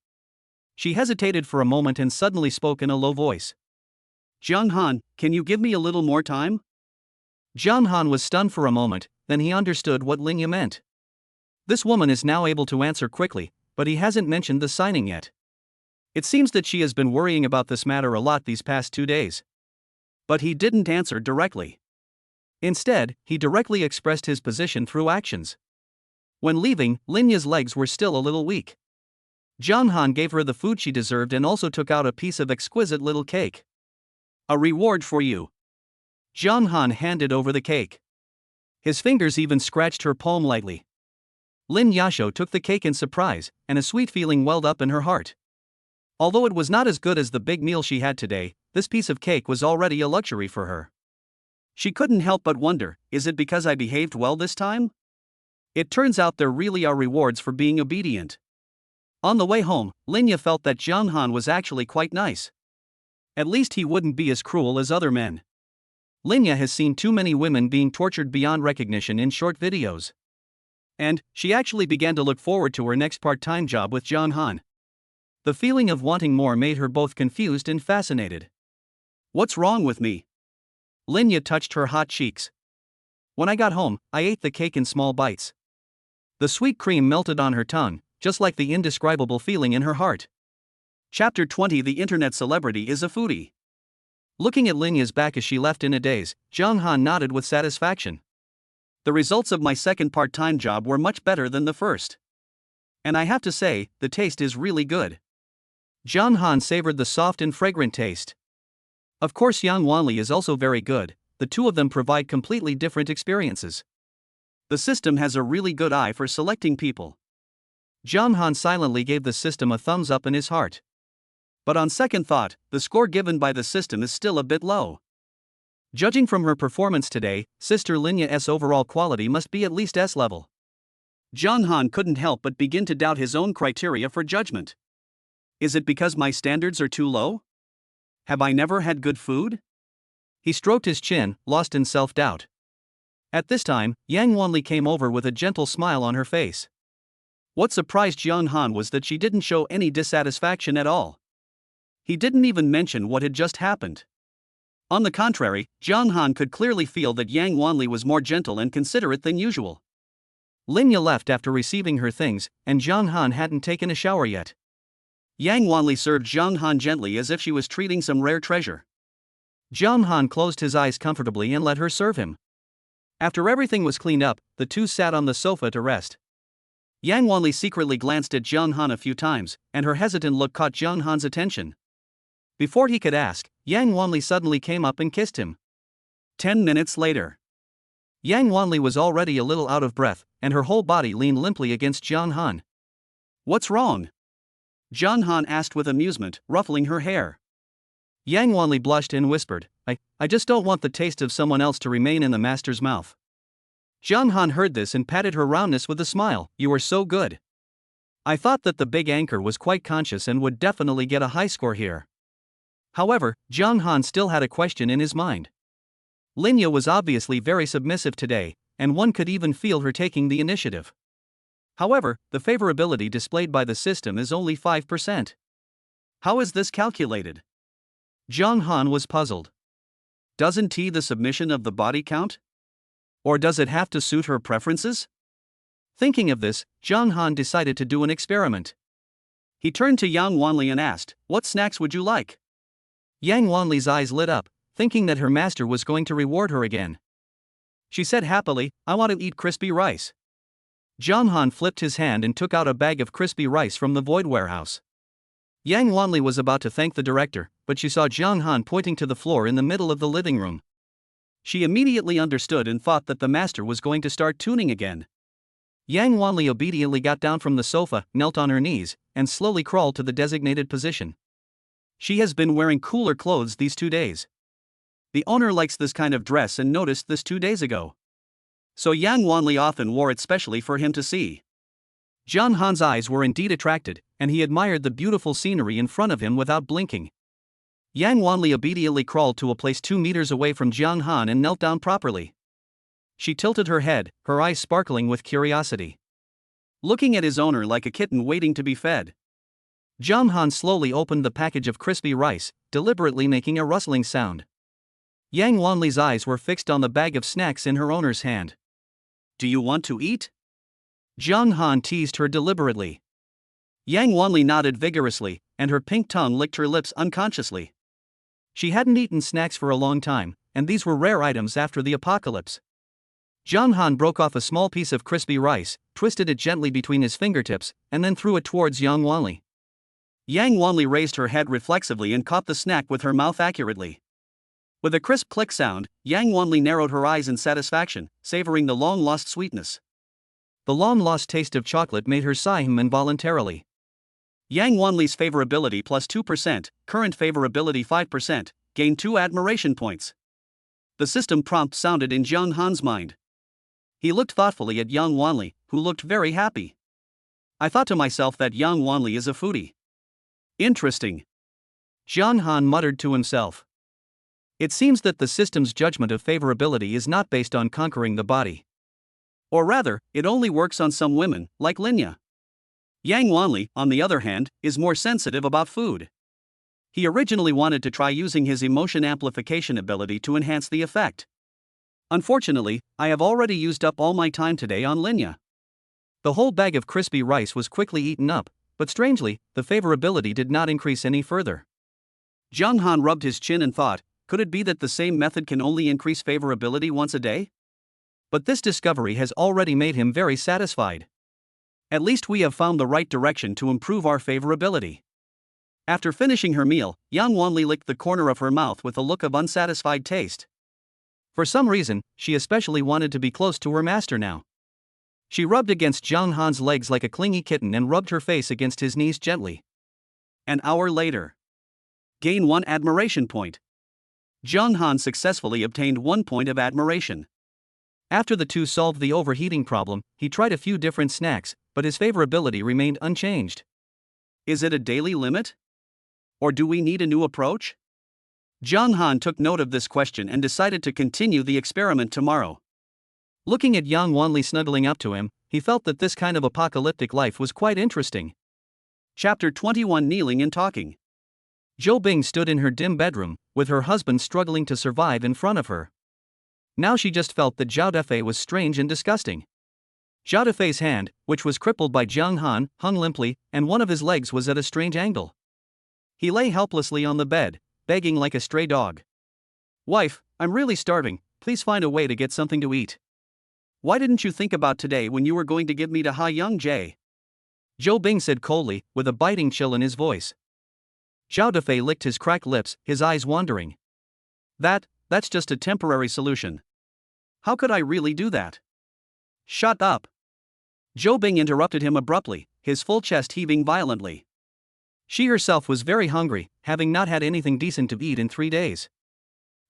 She hesitated for a moment and suddenly spoke in a low voice. Jiang Han, can you give me a little more time? Jiang Han was stunned for a moment, then he understood what Linya meant. This woman is now able to answer quickly, but he hasn't mentioned the signing yet. It seems that she has been worrying about this matter a lot these past 2 days. But he didn't answer directly. Instead, he directly expressed his position through actions. When leaving, Linya's legs were still a little weak. Jiang Han gave her the food she deserved and also took out a piece of exquisite little cake. A reward for you. Jiang Han handed over the cake. His fingers even scratched her palm lightly. Lin Yasho took the cake in surprise, and a sweet feeling welled up in her heart. Although it was not as good as the big meal she had today, this piece of cake was already a luxury for her. She couldn't help but wonder, is it because I behaved well this time? It turns out there really are rewards for being obedient. On the way home, Linya felt that Jiang Han was actually quite nice. At least he wouldn't be as cruel as other men. Linya has seen too many women being tortured beyond recognition in short videos. And she actually began to look forward to her next part-time job with Jiang Han. The feeling of wanting more made her both confused and fascinated. What's wrong with me? Linya touched her hot cheeks. When I got home, I ate the cake in small bites. The sweet cream melted on her tongue, just like the indescribable feeling in her heart. Chapter 20. The internet celebrity is a foodie. Looking at Linya's back as she left in a daze, Jiang Han nodded with satisfaction. The results of my second part-time job were much better than the first. And I have to say, the taste is really good. Jiang Han savored the soft and fragrant taste. Of course, Yang Wanli is also very good. The two of them provide completely different experiences. The system has a really good eye for selecting people. Jiang Han silently gave the system a thumbs up in his heart. But on second thought, the score given by the system is still a bit low. Judging from her performance today, Sister Linya's overall quality must be at least S level. Jiang Han couldn't help but begin to doubt his own criteria for judgment. Is it because my standards are too low? Have I never had good food? He stroked his chin, lost in self-doubt. At this time, Yang Wanli came over with a gentle smile on her face. What surprised Jiang Han was that she didn't show any dissatisfaction at all. He didn't even mention what had just happened. On the contrary, Jiang Han could clearly feel that Yang Wanli was more gentle and considerate than usual. Linya left after receiving her things, and Jiang Han hadn't taken a shower yet. Yang Wanli served Jiang Han gently as if she was treating some rare treasure. Jiang Han closed his eyes comfortably and let her serve him. After everything was cleaned up, the two sat on the sofa to rest. Yang Wanli secretly glanced at Jiang Han a few times, and her hesitant look caught Jiang Han's attention. Before he could ask, Yang Wanli suddenly came up and kissed him. 10 minutes later. Yang Wanli was already a little out of breath, and her whole body leaned limply against Jiang Han. What's wrong? Jiang Han asked with amusement, ruffling her hair. Yang Wanli blushed and whispered, I just don't want the taste of someone else to remain in the master's mouth. Jiang Han heard this and patted her roundness with a smile. You are so good. I thought that the big anchor was quite conscious and would definitely get a high score here. However, Jiang Han still had a question in his mind. Linya was obviously very submissive today, and one could even feel her taking the initiative. However, the favorability displayed by the system is only 5%. How is this calculated? Jiang Han was puzzled. Doesn't T the submission of the body count? Or does it have to suit her preferences? Thinking of this, Jiang Han decided to do an experiment. He turned to Yang Wanli and asked, what snacks would you like? Yang Wanli's eyes lit up, thinking that her master was going to reward her again. She said happily, I want to eat crispy rice. Jiang Han flipped his hand and took out a bag of crispy rice from the void warehouse. Yang Wanli was about to thank the director, but she saw Jiang Han pointing to the floor in the middle of the living room. She immediately understood and thought that the master was going to start tuning again. Yang Wanli obediently got down from the sofa, knelt on her knees, and slowly crawled to the designated position. She has been wearing cooler clothes these 2 days. The owner likes this kind of dress and noticed this 2 days ago. So Yang Wanli often wore it specially for him to see. Jiang Han's eyes were indeed attracted, and he admired the beautiful scenery in front of him without blinking. Yang Wanli obediently crawled to a place 2 meters away from Jiang Han and knelt down properly. She tilted her head, her eyes sparkling with curiosity. Looking at his owner like a kitten waiting to be fed. Jiang Han slowly opened the package of crispy rice, deliberately making a rustling sound. Yang Wanli's eyes were fixed on the bag of snacks in her owner's hand. Do you want to eat? Jiang Han teased her deliberately. Yang Wanli nodded vigorously, and her pink tongue licked her lips unconsciously. She hadn't eaten snacks for a long time, and these were rare items after the apocalypse. Jiang Han broke off a small piece of crispy rice, twisted it gently between his fingertips, and then threw it towards Yang Wanli. Yang Wanli raised her head reflexively and caught the snack with her mouth accurately. With a crisp click sound, Yang Wanli narrowed her eyes in satisfaction, savoring the long-lost sweetness. The long-lost taste of chocolate made her sigh involuntarily. Yang Wanli's favorability plus 2%, current favorability 5%, gained 2 admiration points. The system prompt sounded in Jiang Han's mind. He looked thoughtfully at Yang Wanli, who looked very happy. I thought to myself that Yang Wanli is a foodie. Interesting. Jiang Han muttered to himself. It seems that the system's judgment of favorability is not based on conquering the body. Or rather, it only works on some women, like Linya. Yang Wanli, on the other hand, is more sensitive about food. He originally wanted to try using his emotion amplification ability to enhance the effect. Unfortunately, I have already used up all my time today on Linya. The whole bag of crispy rice was quickly eaten up, but strangely, the favorability did not increase any further. Jiang Han rubbed his chin and thought, could it be that the same method can only increase favorability once a day? But this discovery has already made him very satisfied. At least we have found the right direction to improve our favorability. After finishing her meal, Yang Wanli licked the corner of her mouth with a look of unsatisfied taste. For some reason, she especially wanted to be close to her master now. She rubbed against Jiang Han's legs like a clingy kitten and rubbed her face against his knees gently. An hour later. Gain 1 admiration point. Jiang Han successfully obtained 1 point of admiration. After the two solved the overheating problem, he tried a few different snacks, but his favorability remained unchanged. Is it a daily limit? Or do we need a new approach? Jiang Han took note of this question and decided to continue the experiment tomorrow. Looking at Yang Wanli snuggling up to him, he felt that this kind of apocalyptic life was quite interesting. Chapter 21 Kneeling and Talking. Zhou Bing stood in her dim bedroom, with her husband struggling to survive in front of her. Now she just felt that Zhao Defei was strange and disgusting. Zhao Defei's hand, which was crippled by Jiang Han, hung limply, and one of his legs was at a strange angle. He lay helplessly on the bed, begging like a stray dog. Wife, I'm really starving, please find a way to get something to eat. Why didn't you think about today when you were going to give me to Ha Young Jae? Zhou Bing said coldly, with a biting chill in his voice. Zhao Dafei licked his cracked lips, his eyes wandering. That's just a temporary solution. How could I really do that? Shut up. Zhou Bing interrupted him abruptly, his full chest heaving violently. She herself was very hungry, having not had anything decent to eat in 3 days.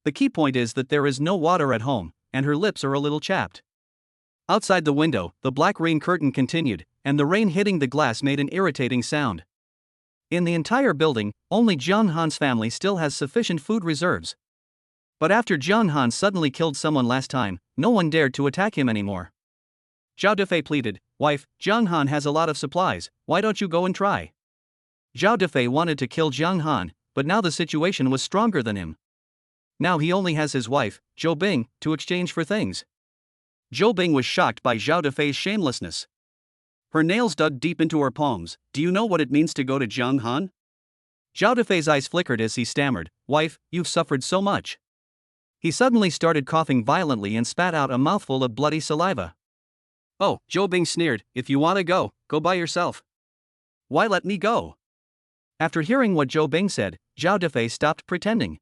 The key point is that there is no water at home, and her lips are a little chapped. Outside the window, the black rain curtain continued, and the rain hitting the glass made an irritating sound. In the entire building, only Jiang Han's family still has sufficient food reserves. But after Jiang Han suddenly killed someone last time, no one dared to attack him anymore. Zhao Dafei pleaded, "Wife, Jiang Han has a lot of supplies, why don't you go and try?" Zhao Dafei wanted to kill Jiang Han, but now the situation was stronger than him. Now he only has his wife, Zhou Bing, to exchange for things. Zhou Bing was shocked by Zhao Dafei's shamelessness. Her nails dug deep into her palms. Do you know what it means to go to Jiang Han? Zhao Dafei's eyes flickered as he stammered, "Wife, you've suffered so much." He suddenly started coughing violently and spat out a mouthful of bloody saliva. Oh, Zhou Bing sneered, "If you want to go by yourself. Why let me go?" After hearing what Zhou Bing said, Zhao Dafei stopped pretending.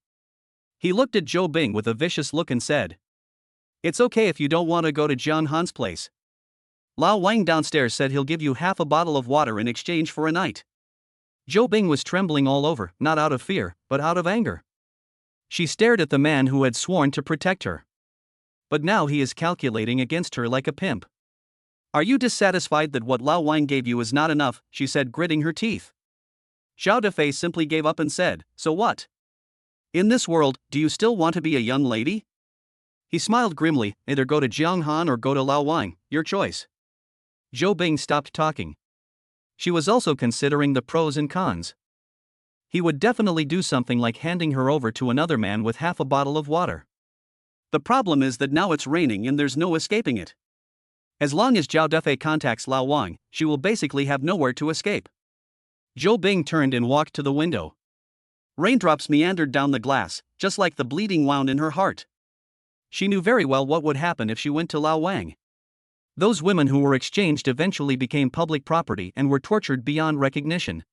He looked at Zhou Bing with a vicious look and said, "It's okay if you don't want to go to Jiang Han's place. Lao Wang downstairs said he'll give you half a bottle of water in exchange for a night." Zhou Bing was trembling all over, not out of fear, but out of anger. She stared at the man who had sworn to protect her. But now he is calculating against her like a pimp. "Are you dissatisfied that what Lao Wang gave you is not enough?" she said, gritting her teeth. Zhao Dafei simply gave up and said, "So what? In this world, do you still want to be a young lady?" He smiled grimly, "Either go to Jiang Han or go to Lao Wang, your choice." Zhou Bing stopped talking. She was also considering the pros and cons. He would definitely do something like handing her over to another man with half a bottle of water. The problem is that now it's raining and there's no escaping it. As long as Zhao Dafei contacts Lao Wang, she will basically have nowhere to escape. Zhou Bing turned and walked to the window. Raindrops meandered down the glass, just like the bleeding wound in her heart. She knew very well what would happen if she went to Lao Wang. Those women who were exchanged eventually became public property and were tortured beyond recognition.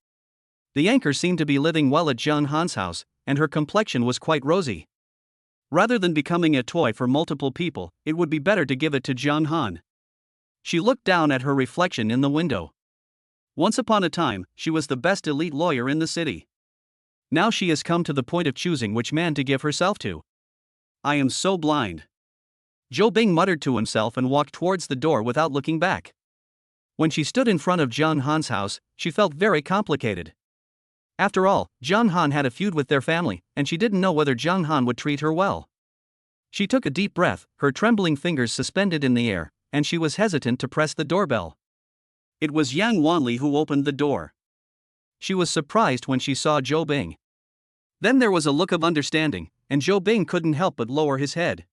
The anchor seemed to be living well at Jiang Han's house, and her complexion was quite rosy. Rather than becoming a toy for multiple people, it would be better to give it to Jiang Han. She looked down at her reflection in the window. Once upon a time, she was the best elite lawyer in the city. Now she has come to the point of choosing which man to give herself to. "I am so blind." Zhou Bing muttered to himself and walked towards the door without looking back. When she stood in front of Jiang Han's house, she felt very complicated. After all, Jiang Han had a feud with their family, and she didn't know whether Jiang Han would treat her well. She took a deep breath, her trembling fingers suspended in the air, and she was hesitant to press the doorbell. It was Yang Wanli who opened the door. She was surprised when she saw Zhou Bing. Then there was a look of understanding, and Zhou Bing couldn't help but lower his head.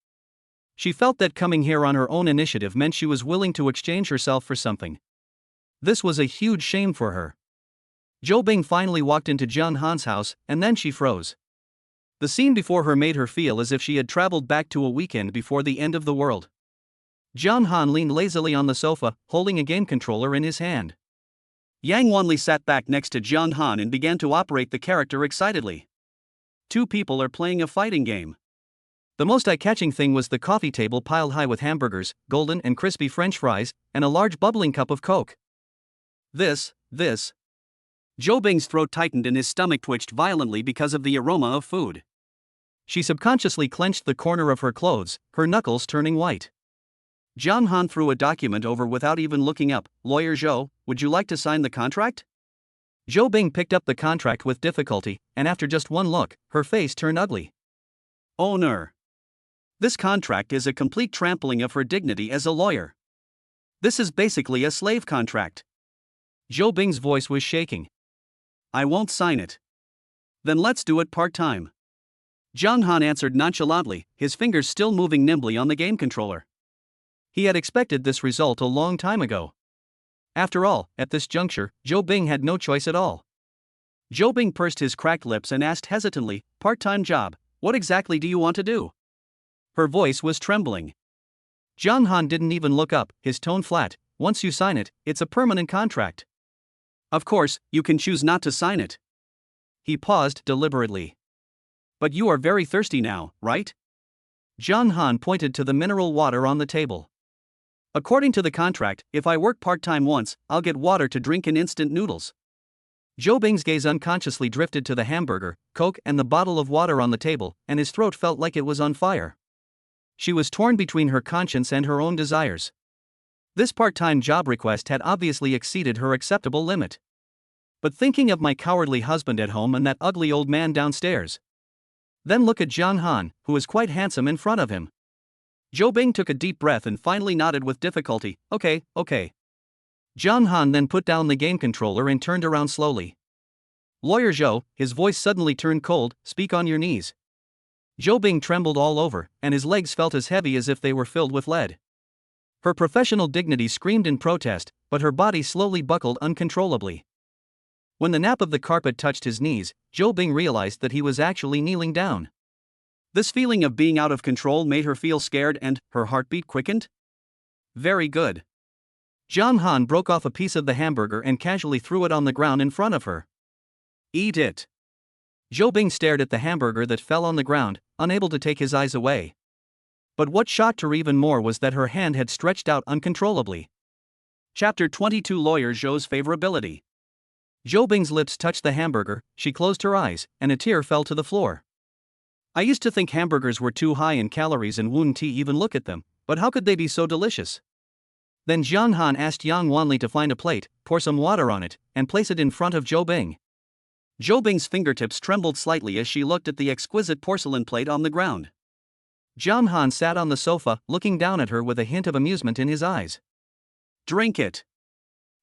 She felt that coming here on her own initiative meant she was willing to exchange herself for something. This was a huge shame for her. Zhou Bing finally walked into Jiang Han's house, and then she froze. The scene before her made her feel as if she had traveled back to a weekend before the end of the world. Jiang Han leaned lazily on the sofa, holding a game controller in his hand. Yang Wanli sat back next to Jiang Han and began to operate the character excitedly. Two people are playing a fighting game. The most eye-catching thing was the coffee table piled high with hamburgers, golden and crispy French fries, and a large bubbling cup of Coke. This. Zhou Bing's throat tightened and his stomach twitched violently because of the aroma of food. She subconsciously clenched the corner of her clothes, her knuckles turning white. Jiang Han threw a document over without even looking up. "Lawyer Zhou, would you like to sign the contract?" Zhou Bing picked up the contract with difficulty, and after just one look, her face turned ugly. "Oh no. This contract is a complete trampling of her dignity as a lawyer. This is basically a slave contract." Zhou Bing's voice was shaking. "I won't sign it." "Then let's do it part-time." Jiang Han answered nonchalantly, his fingers still moving nimbly on the game controller. He had expected this result a long time ago. After all, at this juncture, Zhou Bing had no choice at all. Zhou Bing pursed his cracked lips and asked hesitantly, "Part-time job, what exactly do you want to do?" Her voice was trembling. Jiang Han didn't even look up, his tone flat. Once you sign it, it's a permanent contract. Of course, you can choose not to sign it. He paused deliberately. But you are very thirsty now, right? Jiang Han pointed to the mineral water on the table. According to the contract, if I work part-time once, I'll get water to drink in instant noodles. Zhou Bing's gaze unconsciously drifted to the hamburger, Coke, and the bottle of water on the table, and his throat felt like it was on fire. She was torn between her conscience and her own desires. This part-time job request had obviously exceeded her acceptable limit. But thinking of my cowardly husband at home and that ugly old man downstairs. Then look at Jiang Han, who was quite handsome in front of him. Zhou Bing took a deep breath and finally nodded with difficulty. Okay. Jiang Han then put down the game controller and turned around slowly. Lawyer Zhou, his voice suddenly turned cold, speak on your knees. Zhou Bing trembled all over, and his legs felt as heavy as if they were filled with lead. Her professional dignity screamed in protest, but her body slowly buckled uncontrollably. When the nap of the carpet touched his knees, Zhou Bing realized that he was actually kneeling down. This feeling of being out of control made her feel scared and her heartbeat quickened. Very good. Jiang Han broke off a piece of the hamburger and casually threw it on the ground in front of her. Eat it. Zhou Bing stared at the hamburger that fell on the ground, unable to take his eyes away. But what shocked her even more was that her hand had stretched out uncontrollably. Chapter 22 Lawyer Zhou's Favorability. Zhou Bing's lips touched the hamburger, she closed her eyes, and a tear fell to the floor. I used to think hamburgers were too high in calories and wouldn't even look at them, but how could they be so delicious? Then Jiang Han asked Yang Wanli to find a plate, pour some water on it, and place it in front of Zhou Bing. Zhou Bing's fingertips trembled slightly as she looked at the exquisite porcelain plate on the ground. Jiang Han sat on the sofa, looking down at her with a hint of amusement in his eyes. Drink it,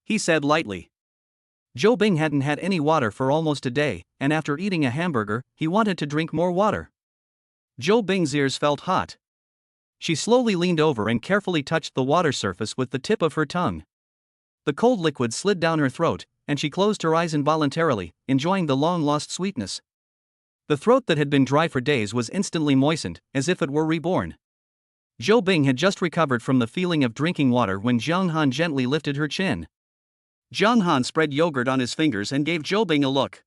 he said lightly. Zhou Bing hadn't had any water for almost a day, and after eating a hamburger, he wanted to drink more water. Zhou Bing's ears felt hot. She slowly leaned over and carefully touched the water surface with the tip of her tongue. The cold liquid slid down her throat, and she closed her eyes involuntarily, enjoying the long-lost sweetness. The throat that had been dry for days was instantly moistened, as if it were reborn. Zhou Bing had just recovered from the feeling of drinking water when Jiang Han gently lifted her chin. Jiang Han spread yogurt on his fingers and gave Zhou Bing a look.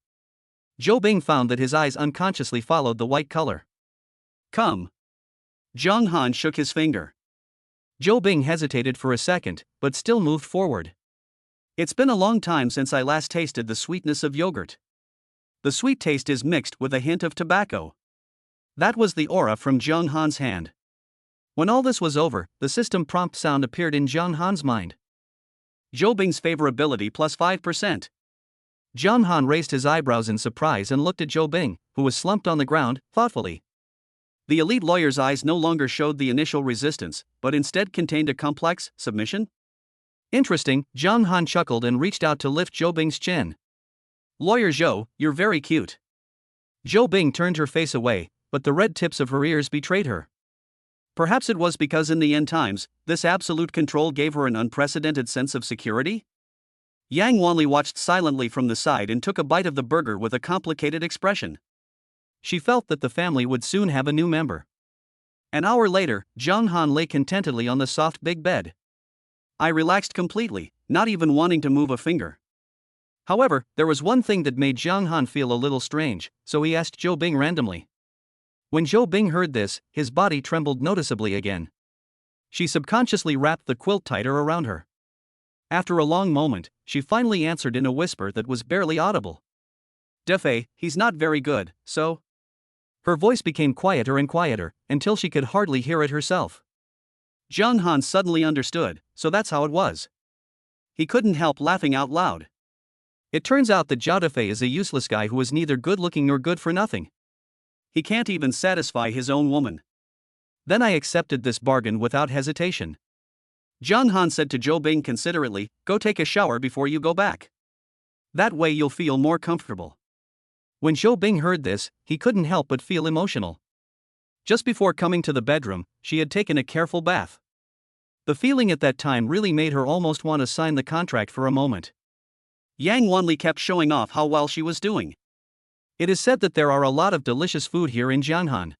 Zhou Bing found that his eyes unconsciously followed the white color. Come. Jiang Han shook his finger. Zhou Bing hesitated for a second, but still moved forward. It's been a long time since I last tasted the sweetness of yogurt. The sweet taste is mixed with a hint of tobacco. That was the aura from Jiang Han's hand. When all this was over, the system prompt sound appeared in Jiang Han's mind. Zhou Bing's favorability plus 5%. Jiang Han raised his eyebrows in surprise and looked at Zhou Bing, who was slumped on the ground, thoughtfully. The elite lawyer's eyes no longer showed the initial resistance, but instead contained a complex submission. Interesting, Jiang Han chuckled and reached out to lift Zhou Bing's chin. Lawyer Zhou, you're very cute. Zhou Bing turned her face away, but the red tips of her ears betrayed her. Perhaps it was because in the end times, this absolute control gave her an unprecedented sense of security? Yang Wanli watched silently from the side and took a bite of the burger with a complicated expression. She felt that the family would soon have a new member. An hour later, Jiang Han lay contentedly on the soft big bed. I relaxed completely, not even wanting to move a finger. However, there was one thing that made Jiang Han feel a little strange, so he asked Zhou Bing randomly. When Zhou Bing heard this, his body trembled noticeably again. She subconsciously wrapped the quilt tighter around her. After a long moment, she finally answered in a whisper that was barely audible. Defei, he's not very good, so? Her voice became quieter and quieter, until she could hardly hear it herself. Jiang Han suddenly understood, so that's how it was. He couldn't help laughing out loud. It turns out that Zhao Defei is a useless guy who is neither good-looking nor good for nothing. He can't even satisfy his own woman. Then I accepted this bargain without hesitation. Jiang Han said to Zhou Bing considerately, go take a shower before you go back. That way you'll feel more comfortable. When Zhou Bing heard this, he couldn't help but feel emotional. Just before coming to the bedroom, she had taken a careful bath. The feeling at that time really made her almost want to sign the contract for a moment. Yang Wanli kept showing off how well she was doing. It is said that there are a lot of delicious food here in Jianghan.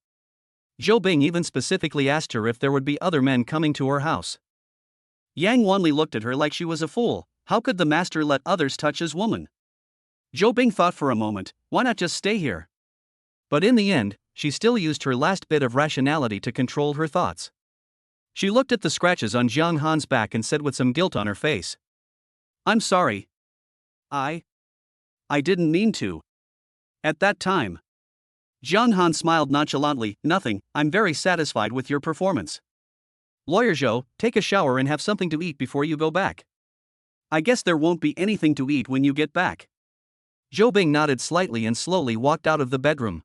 Zhou Bing even specifically asked her if there would be other men coming to her house. Yang Wanli looked at her like she was a fool. How could the master let others touch his woman? Zhou Bing thought for a moment, why not just stay here? But in the end, she still used her last bit of rationality to control her thoughts. She looked at the scratches on Jiang Han's back and said with some guilt on her face, I'm sorry. I didn't mean to. At that time, Jiang Han smiled nonchalantly, nothing, I'm very satisfied with your performance. Lawyer Zhou, take a shower and have something to eat before you go back. I guess there won't be anything to eat when you get back. Zhou Bing nodded slightly and slowly walked out of the bedroom.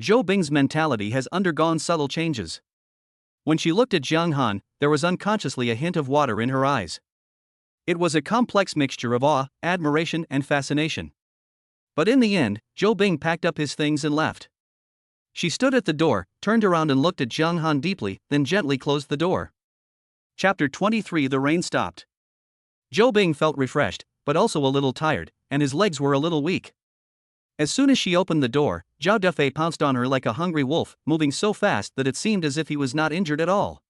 Zhou Bing's mentality has undergone subtle changes. When she looked at Jiang Han, there was unconsciously a hint of water in her eyes. It was a complex mixture of awe, admiration, and fascination. But in the end, Zhou Bing packed up his things and left. She stood at the door, turned around and looked at Jiang Han deeply, then gently closed the door. Chapter 23 The rain stopped. Zhou Bing felt refreshed, but also a little tired, and his legs were a little weak. As soon as she opened the door, Zhao Defei pounced on her like a hungry wolf, moving so fast that it seemed as if he was not injured at all.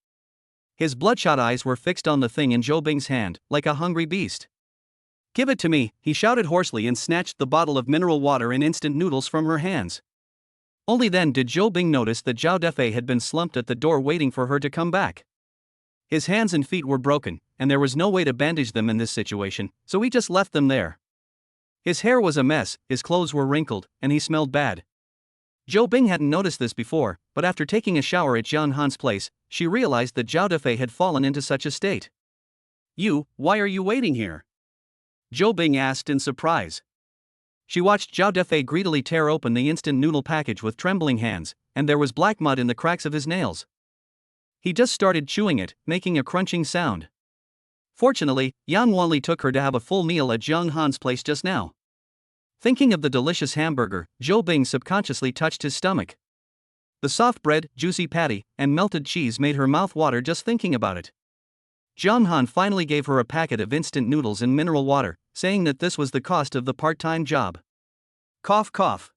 His bloodshot eyes were fixed on the thing in Zhou Bing's hand, like a hungry beast. Give it to me, he shouted hoarsely and snatched the bottle of mineral water and instant noodles from her hands. Only then did Zhou Bing notice that Zhao Defei had been slumped at the door waiting for her to come back. His hands and feet were broken, and there was no way to bandage them in this situation, so he just left them there. His hair was a mess, his clothes were wrinkled, and he smelled bad. Zhou Bing hadn't noticed this before, but after taking a shower at Jiang Han's place, she realized that Zhao Defei had fallen into such a state. Why are you waiting here? Zhou Bing asked in surprise. She watched Zhao Defei greedily tear open the instant noodle package with trembling hands, and there was black mud in the cracks of his nails. He just started chewing it, making a crunching sound. Fortunately, Yang Wanli took her to have a full meal at Jiang Han's place just now. Thinking of the delicious hamburger, Zhou Bing subconsciously touched his stomach. The soft bread, juicy patty, and melted cheese made her mouth water just thinking about it. Jiang Han finally gave her a packet of instant noodles and mineral water, saying that this was the cost of the part-time job. Cough cough.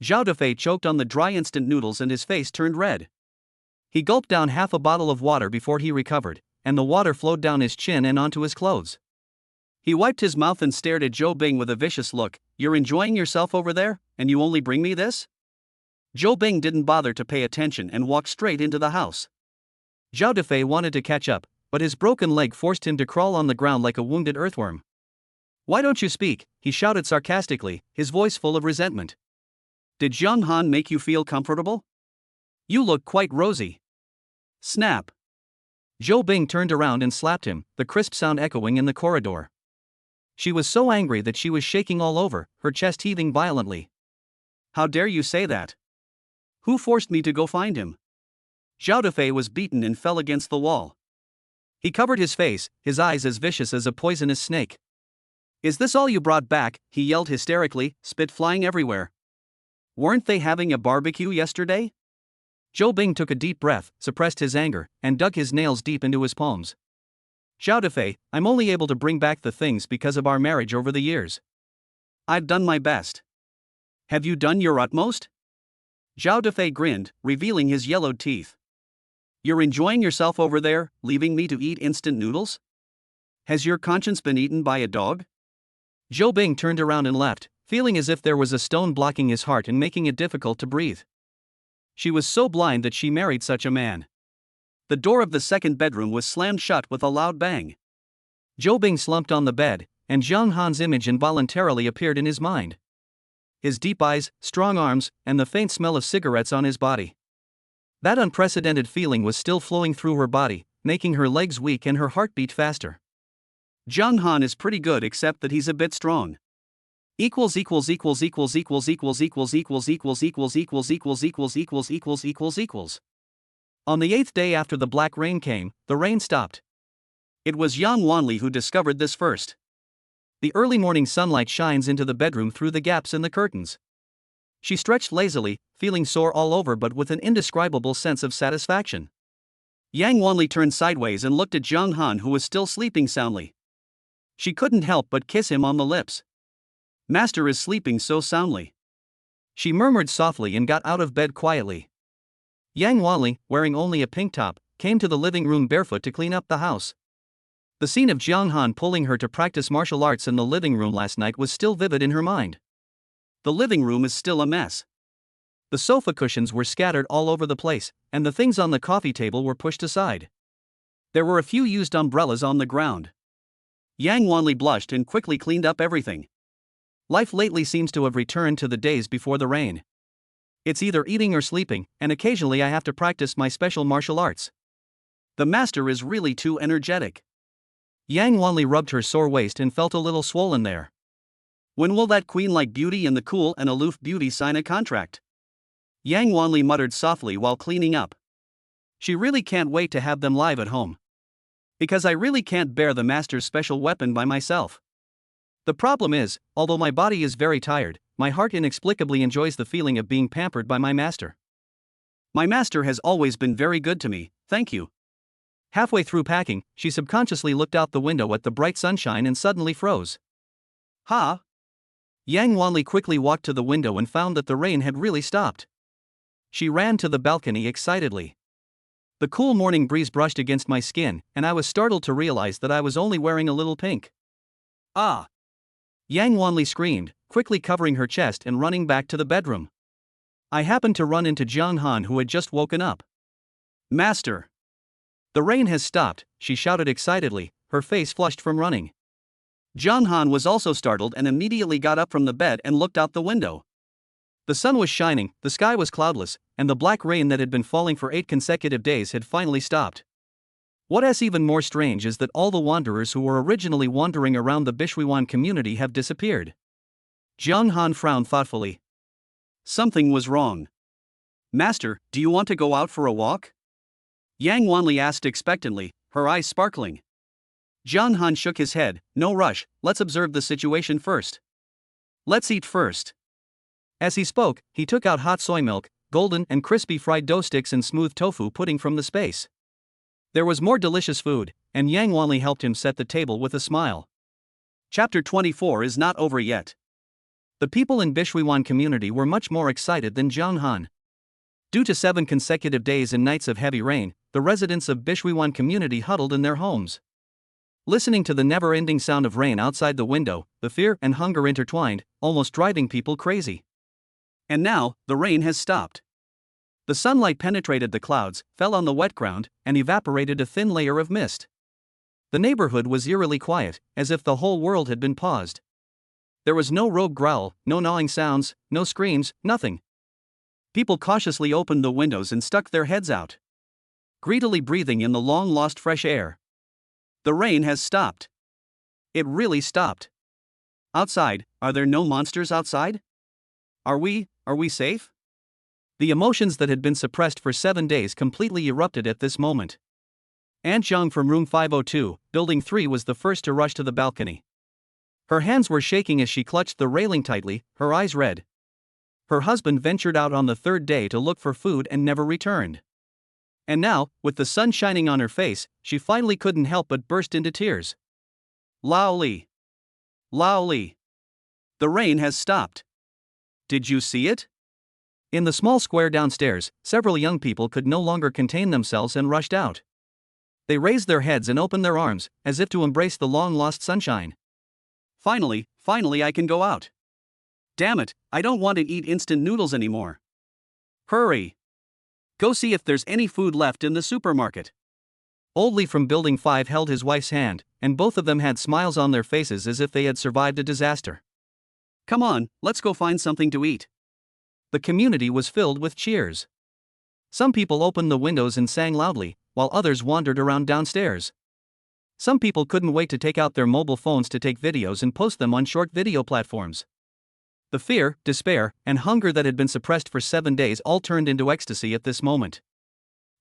Zhao Defei choked on the dry instant noodles and his face turned red. He gulped down half a bottle of water before he recovered, and the water flowed down his chin and onto his clothes. He wiped his mouth and stared at Zhou Bing with a vicious look. You're enjoying yourself over there, and you only bring me this? Zhou Bing didn't bother to pay attention and walked straight into the house. Zhao Defei wanted to catch up, but his broken leg forced him to crawl on the ground like a wounded earthworm. Why don't you speak? He shouted sarcastically, his voice full of resentment. Did Jiang Han make you feel comfortable? You look quite rosy. Snap. Zhou Bing turned around and slapped him, the crisp sound echoing in the corridor. She was so angry that she was shaking all over, her chest heaving violently. How dare you say that? Who forced me to go find him? Zhao Defei was beaten and fell against the wall. He covered his face, his eyes as vicious as a poisonous snake. Is this all you brought back? He yelled hysterically, spit flying everywhere. Weren't they having a barbecue yesterday? Zhou Bing took a deep breath, suppressed his anger, and dug his nails deep into his palms. Zhao Defei, I'm only able to bring back the things because of our marriage over the years. I've done my best. Have you done your utmost? Zhao Defei grinned, revealing his yellowed teeth. You're enjoying yourself over there, leaving me to eat instant noodles? Has your conscience been eaten by a dog? Zhou Bing turned around and left, feeling as if there was a stone blocking his heart and making it difficult to breathe. She was so blind that she married such a man. The door of the second bedroom was slammed shut with a loud bang. Zhou Bing slumped on the bed, and Jiang Han's image involuntarily appeared in his mind. His deep eyes, strong arms, and the faint smell of cigarettes on his body. That unprecedented feeling was still flowing through her body, making her legs weak and her heart beat faster. Jiang Han is pretty good except that he's a bit strong. Equals equals equals equals equals equals equals equals equals equals equals equals equals equals equals equals equals. On the 8th day after the black rain came, the rain stopped. It was Yang Wanli who discovered this first. The early morning sunlight shines into the bedroom through the gaps in the curtains. She stretched lazily, feeling sore all over but with an indescribable sense of satisfaction. Yang Wanli turned sideways and looked at Jiang Han, who was still sleeping soundly. She couldn't help but kiss him on the lips. Master is sleeping so soundly. She murmured softly and got out of bed quietly. Yang Wanli, wearing only a pink top, came to the living room barefoot to clean up the house. The scene of Jiang Han pulling her to practice martial arts in the living room last night was still vivid in her mind. The living room is still a mess. The sofa cushions were scattered all over the place, and the things on the coffee table were pushed aside. There were a few used umbrellas on the ground. Yang Wanli blushed and quickly cleaned up everything. Life lately seems to have returned to the days before the rain. It's either eating or sleeping, and occasionally I have to practice my special martial arts. The master is really too energetic. Yang Wanli rubbed her sore waist and felt a little swollen there. When will that queen-like beauty and the cool and aloof beauty sign a contract? Yang Wanli muttered softly while cleaning up. She really can't wait to have them live at home. Because I really can't bear the master's special weapon by myself. The problem is, although my body is very tired, my heart inexplicably enjoys the feeling of being pampered by my master. My master has always been very good to me, thank you. Halfway through packing, she subconsciously looked out the window at the bright sunshine and suddenly froze. Ha! Yang Wanli quickly walked to the window and found that the rain had really stopped. She ran to the balcony excitedly. The cool morning breeze brushed against my skin, and I was startled to realize that I was only wearing a little pink. Ah! Yang Wanli screamed, quickly covering her chest and running back to the bedroom. I happened to run into Jiang Han, who had just woken up. Master! The rain has stopped, she shouted excitedly, her face flushed from running. Jiang Han was also startled and immediately got up from the bed and looked out the window. The sun was shining, the sky was cloudless, and the black rain that had been falling for 8 consecutive days had finally stopped. What is even more strange is that all the wanderers who were originally wandering around the Bishwiwan community have disappeared. Jiang Han frowned thoughtfully. Something was wrong. Master, do you want to go out for a walk? Yang Wanli asked expectantly, her eyes sparkling. Jiang Han shook his head. No rush, let's observe the situation first. Let's eat first. As he spoke, he took out hot soy milk, golden and crispy fried dough sticks and smooth tofu pudding from the space. There was more delicious food, and Yang Wanli helped him set the table with a smile. Chapter 24 is not over yet. The people in Bishwiwan community were much more excited than Jiang Han. Due to 7 consecutive days and nights of heavy rain, the residents of Bishwiwan community huddled in their homes. Listening to the never-ending sound of rain outside the window, the fear and hunger intertwined, almost driving people crazy. And now, the rain has stopped. The sunlight penetrated the clouds, fell on the wet ground, and evaporated a thin layer of mist. The neighborhood was eerily quiet, as if the whole world had been paused. There was no rogue growl, no gnawing sounds, no screams, nothing. People cautiously opened the windows and stuck their heads out, greedily breathing in the long-lost fresh air. The rain has stopped. It really stopped. Outside, are there no monsters outside? Are we safe? The emotions that had been suppressed for 7 days completely erupted at this moment. Aunt Zhang from room 502, building 3 was the first to rush to the balcony. Her hands were shaking as she clutched the railing tightly, her eyes red. Her husband ventured out on the 3rd day to look for food and never returned. And now, with the sun shining on her face, she finally couldn't help but burst into tears. Lao Li. Lao Li. The rain has stopped. Did you see it? In the small square downstairs, several young people could no longer contain themselves and rushed out. They raised their heads and opened their arms, as if to embrace the long-lost sunshine. Finally I can go out. Damn it, I don't want to eat instant noodles anymore. Hurry! Go see if there's any food left in the supermarket. Old Lee from Building 5 held his wife's hand, and both of them had smiles on their faces as if they had survived a disaster. Come on, let's go find something to eat. The community was filled with cheers. Some people opened the windows and sang loudly, while others wandered around downstairs. Some people couldn't wait to take out their mobile phones to take videos and post them on short video platforms. The fear, despair, and hunger that had been suppressed for 7 days all turned into ecstasy at this moment.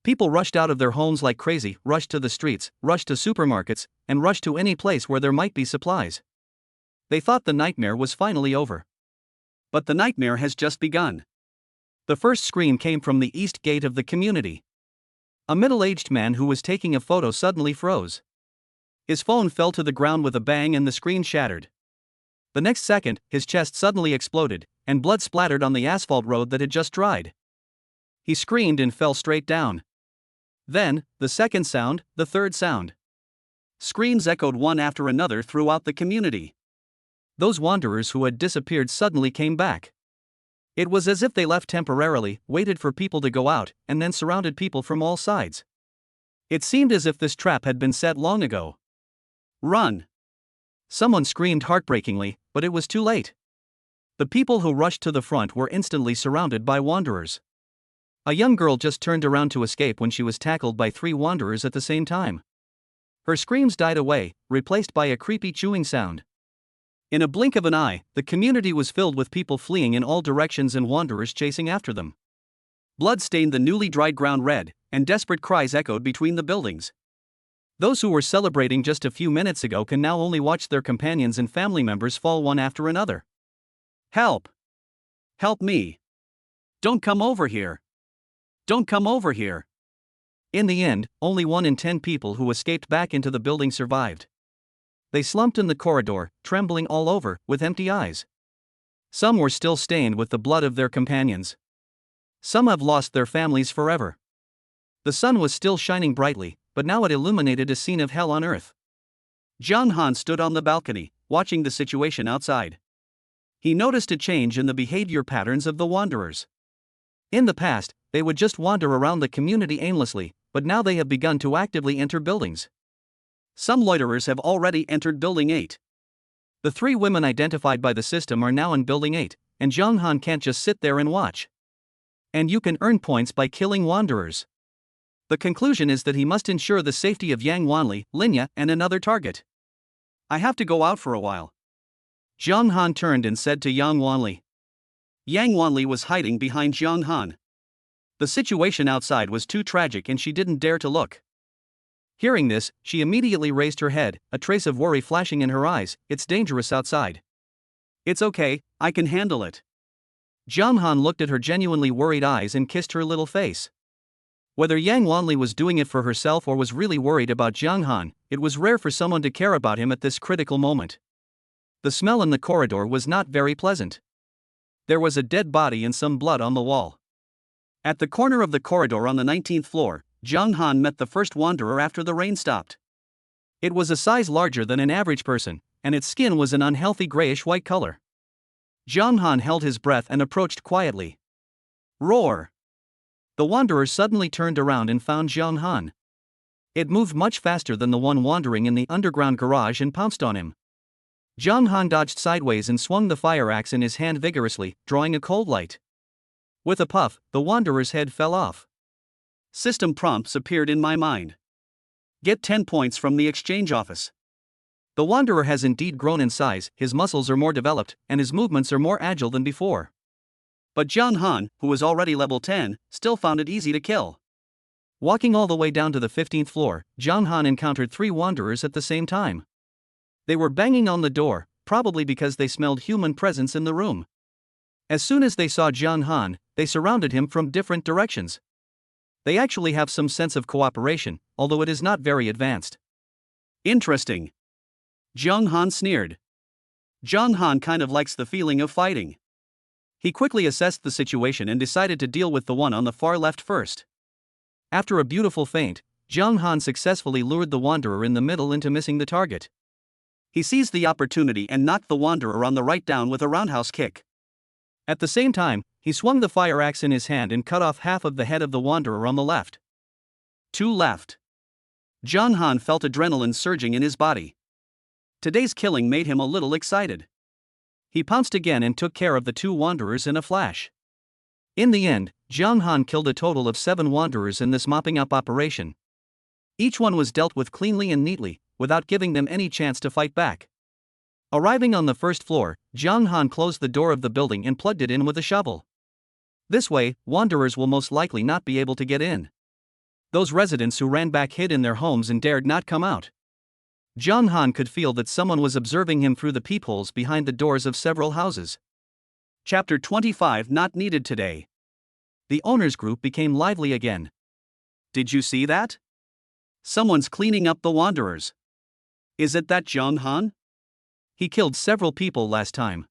People rushed out of their homes like crazy, rushed to the streets, rushed to supermarkets, and rushed to any place where there might be supplies. They thought the nightmare was finally over. But the nightmare has just begun. The first scream came from the east gate of the community. A middle-aged man who was taking a photo suddenly froze. His phone fell to the ground with a bang and the screen shattered. The next second, his chest suddenly exploded, and blood splattered on the asphalt road that had just dried. He screamed and fell straight down. Then, the second sound, the third sound. Screams echoed one after another throughout the community. Those wanderers who had disappeared suddenly came back. It was as if they left temporarily, waited for people to go out, and then surrounded people from all sides. It seemed as if this trap had been set long ago. Run! Someone screamed heartbreakingly, but it was too late. The people who rushed to the front were instantly surrounded by wanderers. A young girl just turned around to escape when she was tackled by 3 wanderers at the same time. Her screams died away, replaced by a creepy chewing sound. In a blink of an eye, the community was filled with people fleeing in all directions and wanderers chasing after them. Blood stained the newly dried ground red, and desperate cries echoed between the buildings. Those who were celebrating just a few minutes ago can now only watch their companions and family members fall one after another. Help! Help me! Don't come over here! Don't come over here! In the end, only 1 in 10 people who escaped back into the building survived. They slumped in the corridor, trembling all over, with empty eyes. Some were still stained with the blood of their companions. Some have lost their families forever. The sun was still shining brightly, but now it illuminated a scene of hell on earth. Jiang Han stood on the balcony, watching the situation outside. He noticed a change in the behavior patterns of the wanderers. In the past, they would just wander around the community aimlessly, but now they have begun to actively enter buildings. Some loiterers have already entered Building 8. The 3 women identified by the system are now in Building 8, and Jiang Han can't just sit there and watch. And you can earn points by killing wanderers. The conclusion is that he must ensure the safety of Yang Wanli, Linya, and another target. I have to go out for a while. Jiang Han turned and said to Yang Wanli. Yang Wanli was hiding behind Jiang Han. The situation outside was too tragic and she didn't dare to look. Hearing this, she immediately raised her head, a trace of worry flashing in her eyes. It's dangerous outside. It's okay, I can handle it. Jiang Han looked at her genuinely worried eyes and kissed her little face. Whether Yang Wanli was doing it for herself or was really worried about Jiang Han, it was rare for someone to care about him at this critical moment. The smell in the corridor was not very pleasant. There was a dead body and some blood on the wall. At the corner of the corridor on the 19th floor, Jiang Han met the first wanderer after the rain stopped. It was a size larger than an average person, and its skin was an unhealthy grayish-white color. Jiang Han held his breath and approached quietly. Roar! The wanderer suddenly turned around and found Jiang Han. It moved much faster than the one wandering in the underground garage and pounced on him. Jiang Han dodged sideways and swung the fire axe in his hand vigorously, drawing a cold light. With a puff, the wanderer's head fell off. System prompts appeared in my mind. Get 10 points from the exchange office. The wanderer has indeed grown in size, his muscles are more developed, and his movements are more agile than before. But Jiang Han, who was already level 10, still found it easy to kill. Walking all the way down to the 15th floor, Jiang Han encountered 3 wanderers at the same time. They were banging on the door, probably because they smelled human presence in the room. As soon as they saw Jiang Han, they surrounded him from different directions. They actually have some sense of cooperation, although it is not very advanced. Interesting. Jiang Han sneered. Jiang Han kind of likes the feeling of fighting. He quickly assessed the situation and decided to deal with the one on the far left first. After a beautiful feint, Jiang Han successfully lured the wanderer in the middle into missing the target. He seized the opportunity and knocked the wanderer on the right down with a roundhouse kick. At the same time, he swung the fire axe in his hand and cut off half of the head of the wanderer on the left. 2 left. Jiang Han felt adrenaline surging in his body. Today's killing made him a little excited. He pounced again and took care of the 2 wanderers in a flash. In the end, Jiang Han killed a total of 7 wanderers in this mopping up operation. Each one was dealt with cleanly and neatly, without giving them any chance to fight back. Arriving on the first floor, Jiang Han closed the door of the building and plugged it in with a shovel. This way, wanderers will most likely not be able to get in. Those residents who ran back hid in their homes and dared not come out. Jiang Han could feel that someone was observing him through the peepholes behind the doors of several houses. Chapter 25 Not needed today. The owners group became lively again. Did you see that? Someone's cleaning up the wanderers. Is it that Jiang Han? He killed several people last time.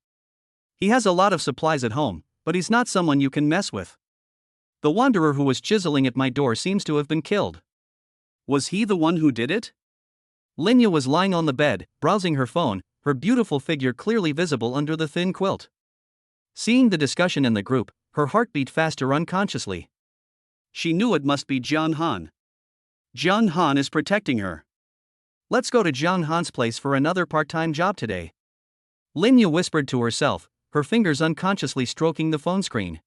He has a lot of supplies at home, but he's not someone you can mess with. The wanderer who was chiseling at my door seems to have been killed. Was he the one who did it? Linya was lying on the bed, browsing her phone, her beautiful figure clearly visible under the thin quilt. Seeing the discussion in the group, her heart beat faster unconsciously. She knew it must be Jiang Han. Jiang Han is protecting her. Let's go to Jiang Han's place for another part-time job today. Linya whispered to herself, her fingers unconsciously stroking the phone screen.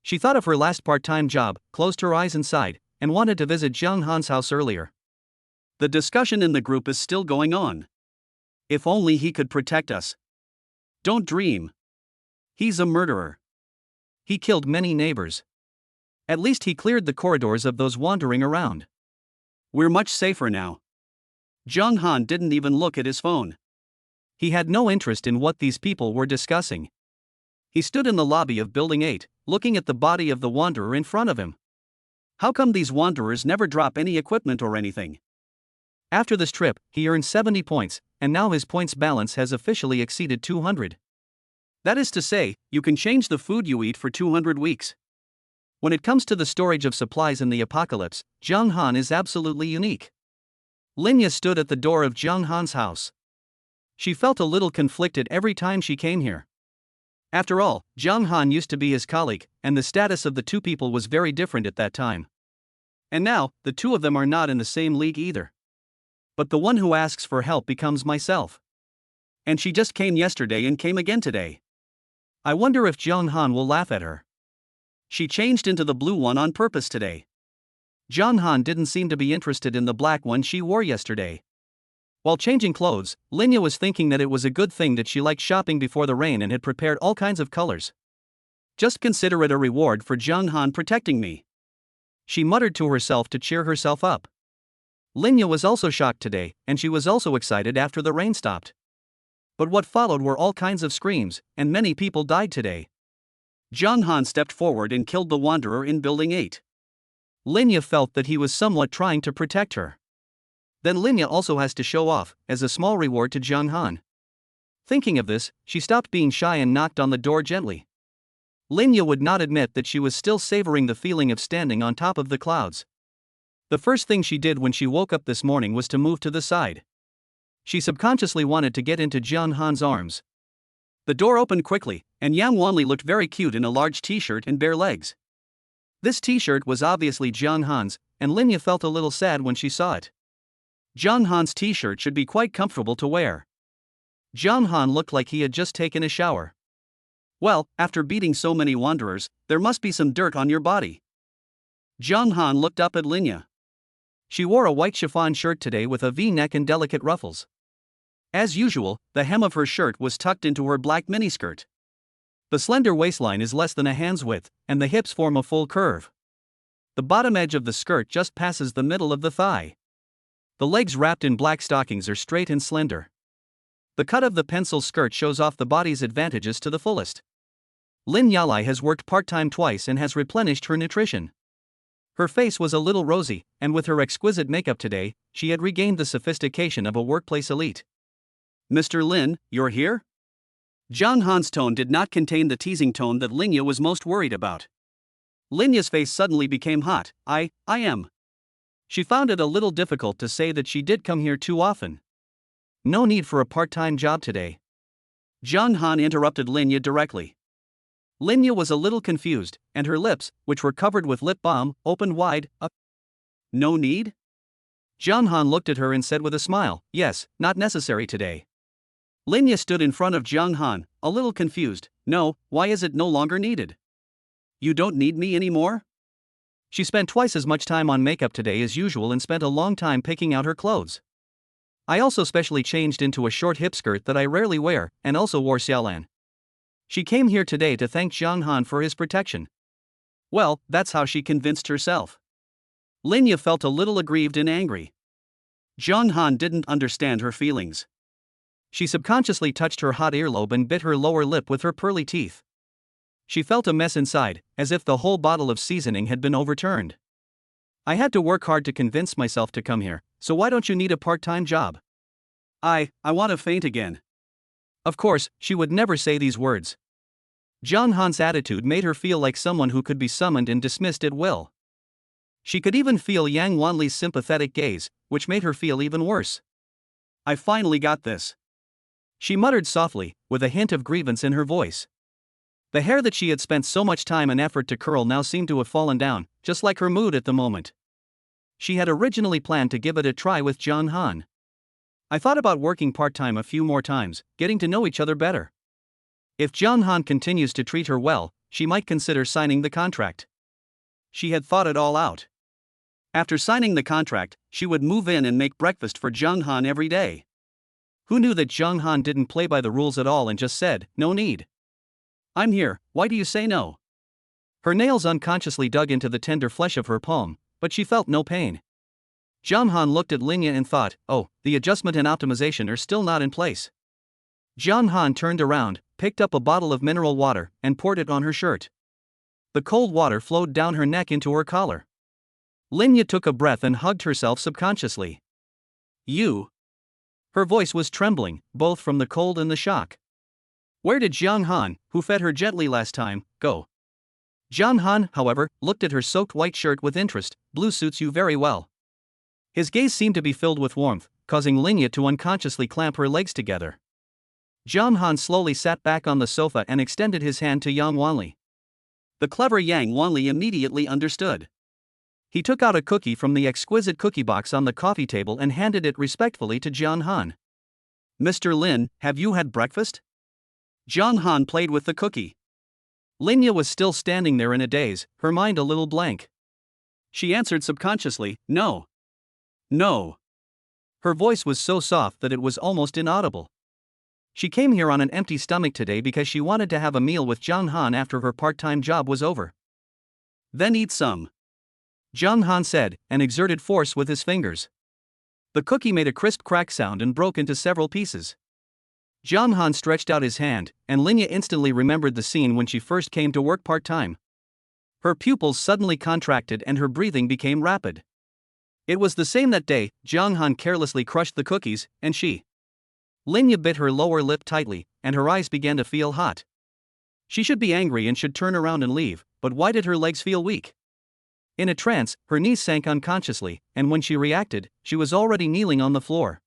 She thought of her last part-time job, closed her eyes and sighed, and wanted to visit Jiang Han's house earlier. The discussion in the group is still going on. If only he could protect us. Don't dream. He's a murderer. He killed many neighbors. At least he cleared the corridors of those wandering around. We're much safer now. Jiang Han didn't even look at his phone. He had no interest in what these people were discussing. He stood in the lobby of Building 8, looking at the body of the wanderer in front of him. How come these wanderers never drop any equipment or anything? After this trip, he earned 70 points, and now his points balance has officially exceeded 200. That is to say, you can change the food you eat for 200 weeks. When it comes to the storage of supplies in the apocalypse, Jiang Han is absolutely unique. Linya stood at the door of Jiang Han's house. She felt a little conflicted every time she came here. After all, Jiang Han used to be his colleague, and the status of the two people was very different at that time. And now, the two of them are not in the same league either. But the one who asks for help becomes myself. And she just came yesterday and came again today. I wonder if Jiang Han will laugh at her. She changed into the blue one on purpose today. Jiang Han didn't seem to be interested in the black one she wore yesterday. While changing clothes, Linya was thinking that it was a good thing that she liked shopping before the rain and had prepared all kinds of colors. Just consider it a reward for Jiang Han protecting me. She muttered to herself to cheer herself up. Linya was also shocked today, and she was also excited after the rain stopped. But what followed were all kinds of screams, and many people died today. Jiang Han stepped forward and killed the wanderer in Building 8. Linya felt that he was somewhat trying to protect her. Then Linya also has to show off, as a small reward to Jiang Han. Thinking of this, she stopped being shy and knocked on the door gently. Linya would not admit that she was still savoring the feeling of standing on top of the clouds. The first thing she did when she woke up this morning was to move to the side. She subconsciously wanted to get into Jiang Han's arms. The door opened quickly, and Yang Wanli looked very cute in a large t-shirt and bare legs. This t-shirt was obviously Jiang Han's, and Linya felt a little sad when she saw it. Jiang Han's t-shirt should be quite comfortable to wear. Jiang Han looked like he had just taken a shower. Well, after beating so many wanderers, there must be some dirt on your body. Jiang Han looked up at Linya. She wore a white chiffon shirt today with a V-neck and delicate ruffles. As usual, the hem of her shirt was tucked into her black miniskirt. The slender waistline is less than a hand's width, and the hips form a full curve. The bottom edge of the skirt just passes the middle of the thigh. The legs wrapped in black stockings are straight and slender. The cut of the pencil skirt shows off the body's advantages to the fullest. Lin Yalai has worked part-time twice and has replenished her nutrition. Her face was a little rosy, and with her exquisite makeup today, she had regained the sophistication of a workplace elite. Mr. Lin, you're here? Jiang Han's tone did not contain the teasing tone that Linya was most worried about. Linya's face suddenly became hot. I am. She found it a little difficult to say that she did come here too often. No need for a part-time job today. Jiang Han interrupted Linya directly. Linya was a little confused, and her lips, which were covered with lip balm, opened wide. No need? Jiang Han looked at her and said with a smile, yes, not necessary today. Linya stood in front of Jiang Han, a little confused. No, why is it no longer needed? You don't need me anymore? She spent twice as much time on makeup today as usual and spent a long time picking out her clothes. I also specially changed into a short hip skirt that I rarely wear, and also wore Xiaolan. She came here today to thank Jiang Han for his protection. Well, that's how she convinced herself. Linya felt a little aggrieved and angry. Jiang Han didn't understand her feelings. She subconsciously touched her hot earlobe and bit her lower lip with her pearly teeth. She felt a mess inside, as if the whole bottle of seasoning had been overturned. I had to work hard to convince myself to come here, so why don't you need a part-time job? I want to faint again. Of course, she would never say these words. John Han's attitude made her feel like someone who could be summoned and dismissed at will. She could even feel Yang Wanli's sympathetic gaze, which made her feel even worse. I finally got this, she muttered softly, with a hint of grievance in her voice. The hair that she had spent so much time and effort to curl now seemed to have fallen down, just like her mood at the moment. She had originally planned to give it a try with John Han. I thought about working part-time a few more times, getting to know each other better. If John Han continues to treat her well, she might consider signing the contract. She had thought it all out. After signing the contract, she would move in and make breakfast for Jung Han every day. Who knew that Jung Han didn't play by the rules at all and just said, "No need. I'm here, why do you say no?" Her nails unconsciously dug into the tender flesh of her palm, but she felt no pain. Jung Han looked at Linya and thought, oh, the adjustment and optimization are still not in place. Jung Han turned around, picked up a bottle of mineral water, and poured it on her shirt. The cold water flowed down her neck into her collar. Linya took a breath and hugged herself subconsciously. You. Her voice was trembling, both from the cold and the shock. Where did Jiang Han, who fed her gently last time, go? Jiang Han, however, looked at her soaked white shirt with interest. Blue suits you very well. His gaze seemed to be filled with warmth, causing Linya to unconsciously clamp her legs together. Jiang Han slowly sat back on the sofa and extended his hand to Yang Wanli. The clever Yang Wanli immediately understood. He took out a cookie from the exquisite cookie box on the coffee table and handed it respectfully to Jiang Han. Mr. Lin, have you had breakfast? Jiang Han played with the cookie. Linya was still standing there in a daze, her mind a little blank. She answered subconsciously, no. No. Her voice was so soft that it was almost inaudible. She came here on an empty stomach today because she wanted to have a meal with Jiang Han after her part-time job was over. Then eat some, Jiang Han said, and exerted force with his fingers. The cookie made a crisp crack sound and broke into several pieces. Jiang Han stretched out his hand, and Linya instantly remembered the scene when she first came to work part-time. Her pupils suddenly contracted and her breathing became rapid. It was the same that day. Jiang Han carelessly crushed the cookies, and she. Linya bit her lower lip tightly, and her eyes began to feel hot. She should be angry and should turn around and leave, but why did her legs feel weak? In a trance, her knees sank unconsciously, and when she reacted, she was already kneeling on the floor.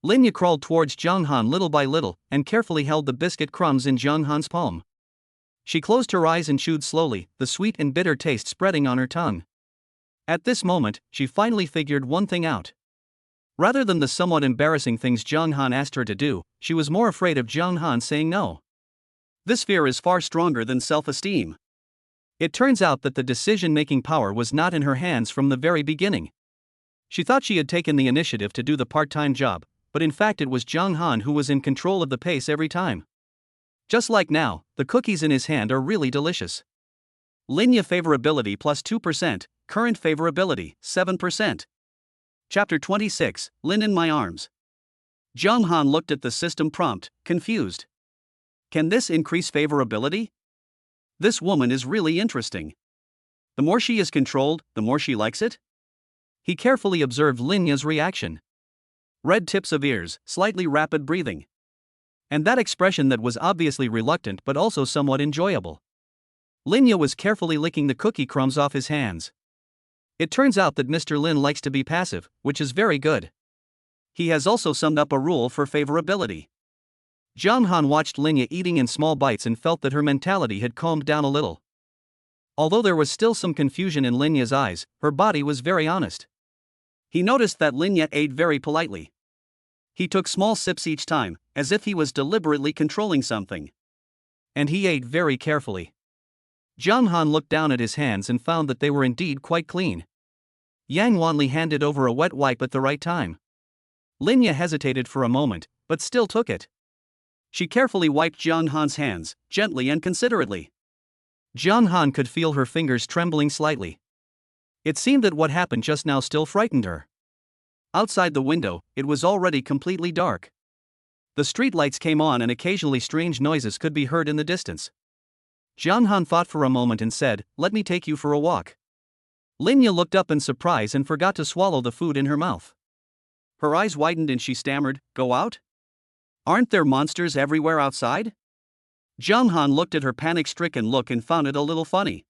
Linya crawled towards Jiang Han little by little, and carefully held the biscuit crumbs in Jiang Han's palm. She closed her eyes and chewed slowly, the sweet and bitter taste spreading on her tongue. At this moment, she finally figured one thing out. Rather than the somewhat embarrassing things Jiang Han asked her to do, she was more afraid of Jiang Han saying no. This fear is far stronger than self-esteem. It turns out that the decision-making power was not in her hands from the very beginning. She thought she had taken the initiative to do the part-time job, but in fact it was Jiang Han who was in control of the pace every time. Just like now, the cookies in his hand are really delicious. Linya favorability plus 2%, current favorability 7%. Chapter 26, Lin in my arms. Jiang Han looked at the system prompt, confused. Can this increase favorability? This woman is really interesting. The more she is controlled, the more she likes it? He carefully observed Linya's reaction. Red tips of ears, slightly rapid breathing. And that expression that was obviously reluctant but also somewhat enjoyable. Linya was carefully licking the cookie crumbs off his hands. It turns out that Mr. Lin likes to be passive, which is very good. He has also summed up a rule for favorability. Jiang Han watched Linya eating in small bites and felt that her mentality had calmed down a little. Although there was still some confusion in Linya's eyes, her body was very honest. He noticed that Linya ate very politely. He took small sips each time, as if he was deliberately controlling something. And he ate very carefully. Jiang Han looked down at his hands and found that they were indeed quite clean. Yang Wanli handed over a wet wipe at the right time. Linya hesitated for a moment, but still took it. She carefully wiped Jiang Han's hands, gently and considerately. Jiang Han could feel her fingers trembling slightly. It seemed that what happened just now still frightened her. Outside the window, it was already completely dark. The street lights came on and occasionally strange noises could be heard in the distance. Jiang Han thought for a moment and said, "Let me take you for a walk." Linya looked up in surprise and forgot to swallow the food in her mouth. Her eyes widened and she stammered, "Go out? Aren't there monsters everywhere outside?" Jiang Han looked at her panic-stricken look and found it a little funny.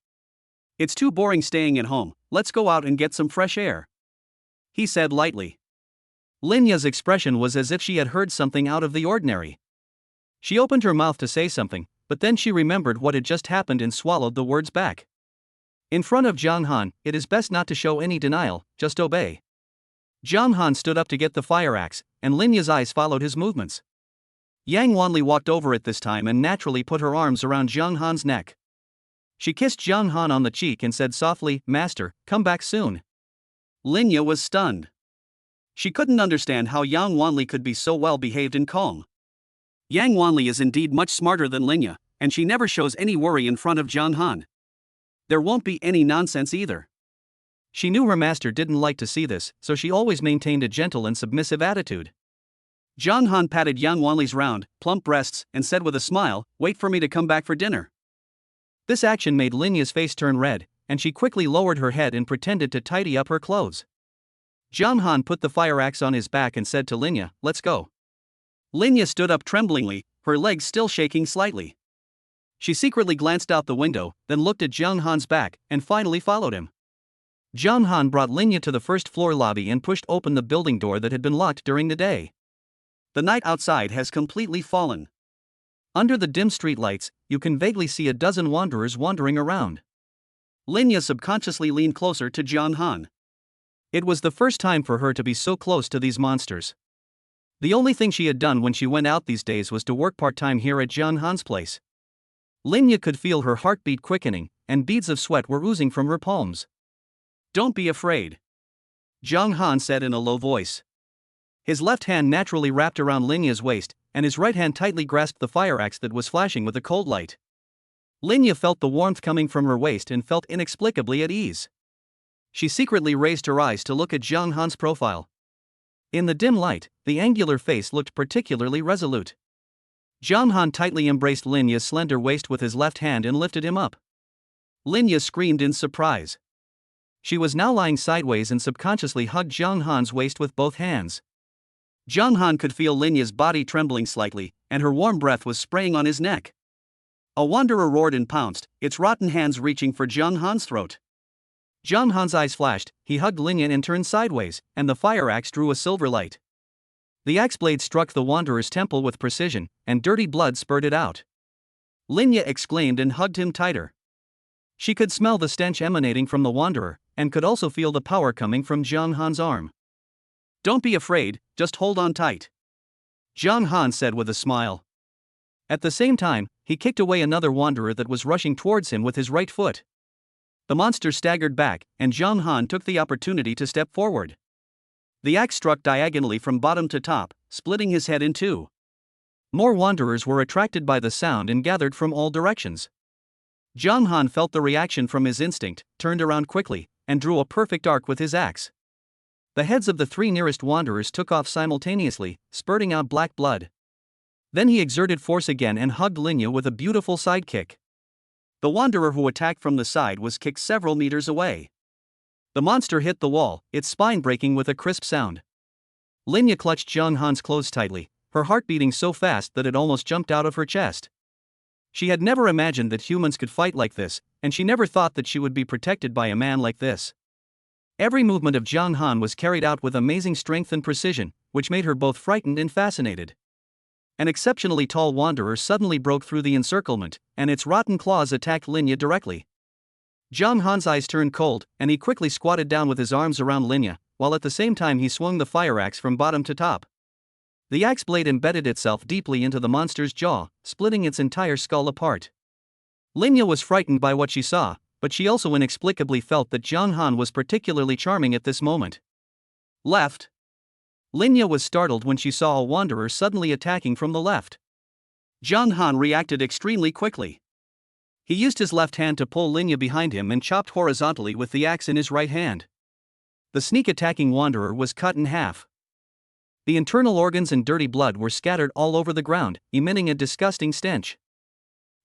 "It's too boring staying at home, let's go out and get some fresh air," he said lightly. Linya's expression was as if she had heard something out of the ordinary. She opened her mouth to say something, but then she remembered what had just happened and swallowed the words back. In front of Jiang Han, it is best not to show any denial, just obey. Jiang Han stood up to get the fire axe, and Linya's eyes followed his movements. Yang Wanli walked over at this time and naturally put her arms around Jiang Han's neck. She kissed Jiang Han on the cheek and said softly, "Master, come back soon." Linya was stunned. She couldn't understand how Yang Wanli could be so well behaved and calm. Yang Wanli is indeed much smarter than Linya, and she never shows any worry in front of Jiang Han. There won't be any nonsense either. She knew her master didn't like to see this, so she always maintained a gentle and submissive attitude. Jiang Han patted Yang Wanli's round, plump breasts and said with a smile, "Wait for me to come back for dinner." This action made Linya's face turn red, and she quickly lowered her head and pretended to tidy up her clothes. Jiang Han put the fire axe on his back and said to Linya, "Let's go." Linya stood up tremblingly, her legs still shaking slightly. She secretly glanced out the window, then looked at Jiang Han's back, and finally followed him. Jiang Han brought Linya to the first floor lobby and pushed open the building door that had been locked during the day. The night outside has completely fallen. Under the dim streetlights, you can vaguely see a dozen wanderers wandering around. Linya subconsciously leaned closer to Jiang Han. It was the first time for her to be so close to these monsters. The only thing she had done when she went out these days was to work part-time here at Jiang Han's place. Linya could feel her heartbeat quickening, and beads of sweat were oozing from her palms. "Don't be afraid," Jiang Han said in a low voice. His left hand naturally wrapped around Linya's waist, and his right hand tightly grasped the fire axe that was flashing with a cold light. Linya felt the warmth coming from her waist and felt inexplicably at ease. She secretly raised her eyes to look at Jiang Han's profile. In the dim light, the angular face looked particularly resolute. Jiang Han tightly embraced Linya's slender waist with his left hand and lifted him up. Linya screamed in surprise. She was now lying sideways and subconsciously hugged Jiang Han's waist with both hands. Jiang Han could feel Linya's body trembling slightly, and her warm breath was spraying on his neck. A wanderer roared and pounced, its rotten hands reaching for Jiang Han's throat. Jiang Han's eyes flashed, he hugged Linya and turned sideways, and the fire axe drew a silver light. The axe blade struck the wanderer's temple with precision, and dirty blood spurted out. Linya exclaimed and hugged him tighter. She could smell the stench emanating from the wanderer, and could also feel the power coming from Jiang Han's arm. "Don't be afraid, just hold on tight," Jiang Han said with a smile. At the same time, he kicked away another wanderer that was rushing towards him with his right foot. The monster staggered back, and Jiang Han took the opportunity to step forward. The axe struck diagonally from bottom to top, splitting his head in two. More wanderers were attracted by the sound and gathered from all directions. Jiang Han felt the reaction from his instinct, turned around quickly, and drew a perfect arc with his axe. The heads of the three nearest wanderers took off simultaneously, spurting out black blood. Then he exerted force again and hugged Linya with a beautiful side kick. The wanderer who attacked from the side was kicked several meters away. The monster hit the wall, its spine breaking with a crisp sound. Linya clutched Jiang Han's clothes tightly, her heart beating so fast that it almost jumped out of her chest. She had never imagined that humans could fight like this, and she never thought that she would be protected by a man like this. Every movement of Jiang Han was carried out with amazing strength and precision, which made her both frightened and fascinated. An exceptionally tall wanderer suddenly broke through the encirclement, and its rotten claws attacked Linya directly. Jiang Han's eyes turned cold, and he quickly squatted down with his arms around Linya, while at the same time he swung the fire axe from bottom to top. The axe blade embedded itself deeply into the monster's jaw, splitting its entire skull apart. Linya was frightened by what she saw, but she also inexplicably felt that Jiang Han was particularly charming at this moment. Left. Linya was startled when she saw a wanderer suddenly attacking from the left. Jiang Han reacted extremely quickly. He used his left hand to pull Linya behind him and chopped horizontally with the axe in his right hand. The sneak-attacking wanderer was cut in half. The internal organs and dirty blood were scattered all over the ground, emitting a disgusting stench.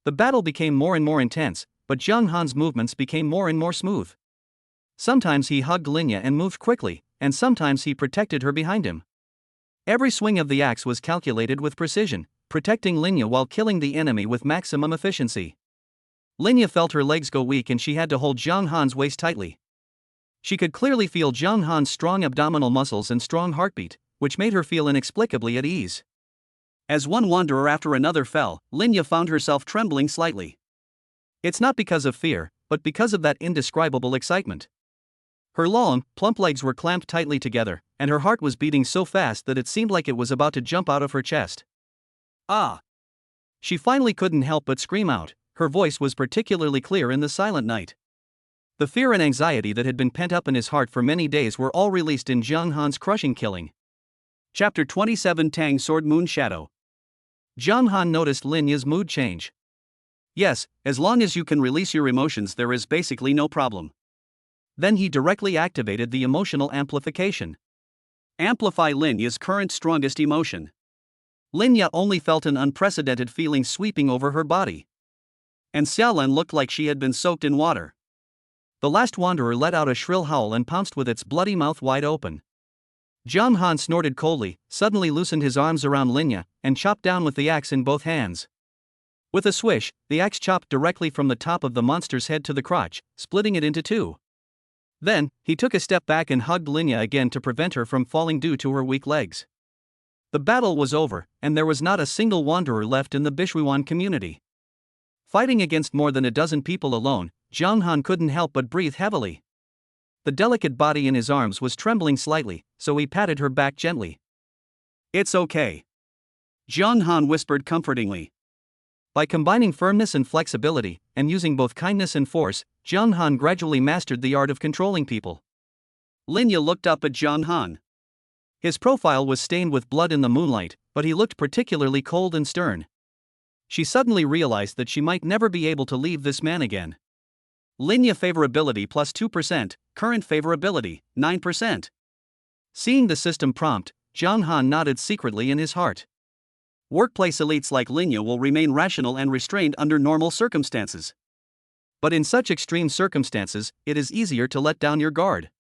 The battle became more and more intense, but Jiang Han's movements became more and more smooth. Sometimes he hugged Linya and moved quickly, and sometimes he protected her behind him. Every swing of the axe was calculated with precision, protecting Linya while killing the enemy with maximum efficiency. Linya felt her legs go weak and she had to hold Zhang Han's waist tightly. She could clearly feel Zhang Han's strong abdominal muscles and strong heartbeat, which made her feel inexplicably at ease. As one wanderer after another fell, Linya found herself trembling slightly. It's not because of fear, but because of that indescribable excitement. Her long, plump legs were clamped tightly together, and her heart was beating so fast that it seemed like it was about to jump out of her chest. Ah! She finally couldn't help but scream out. Her voice was particularly clear in the silent night. The fear and anxiety that had been pent up in his heart for many days were all released in Zhang Han's crushing killing. Chapter 27 Tang Sword Moon Shadow. Zhang Han noticed Linya's mood change. Yes, as long as you can release your emotions, there is basically no problem. Then he directly activated the emotional amplification. Amplify Linya's current strongest emotion. Linya only felt an unprecedented feeling sweeping over her body. And Xiaolan looked like she had been soaked in water. The last wanderer let out a shrill howl and pounced with its bloody mouth wide open. Zhang Han snorted coldly, suddenly loosened his arms around Linya, and chopped down with the axe in both hands. With a swish, the axe chopped directly from the top of the monster's head to the crotch, splitting it into two. Then, he took a step back and hugged Linya again to prevent her from falling due to her weak legs. The battle was over, and there was not a single wanderer left in the Bishuiwan community. Fighting against more than a dozen people alone, Zhang Han couldn't help but breathe heavily. The delicate body in his arms was trembling slightly, so he patted her back gently. It's okay. Zhang Han whispered comfortingly. By combining firmness and flexibility, and using both kindness and force, Zhang Han gradually mastered the art of controlling people. Linya looked up at Zhang Han. His profile was stained with blood in the moonlight, but he looked particularly cold and stern. She suddenly realized that she might never be able to leave this man again. Linya favorability plus 2%, current favorability, 9%. Seeing the system prompt, Zhang Han nodded secretly in his heart. Workplace elites like Linya will remain rational and restrained under normal circumstances. But in such extreme circumstances, it is easier to let down your guard.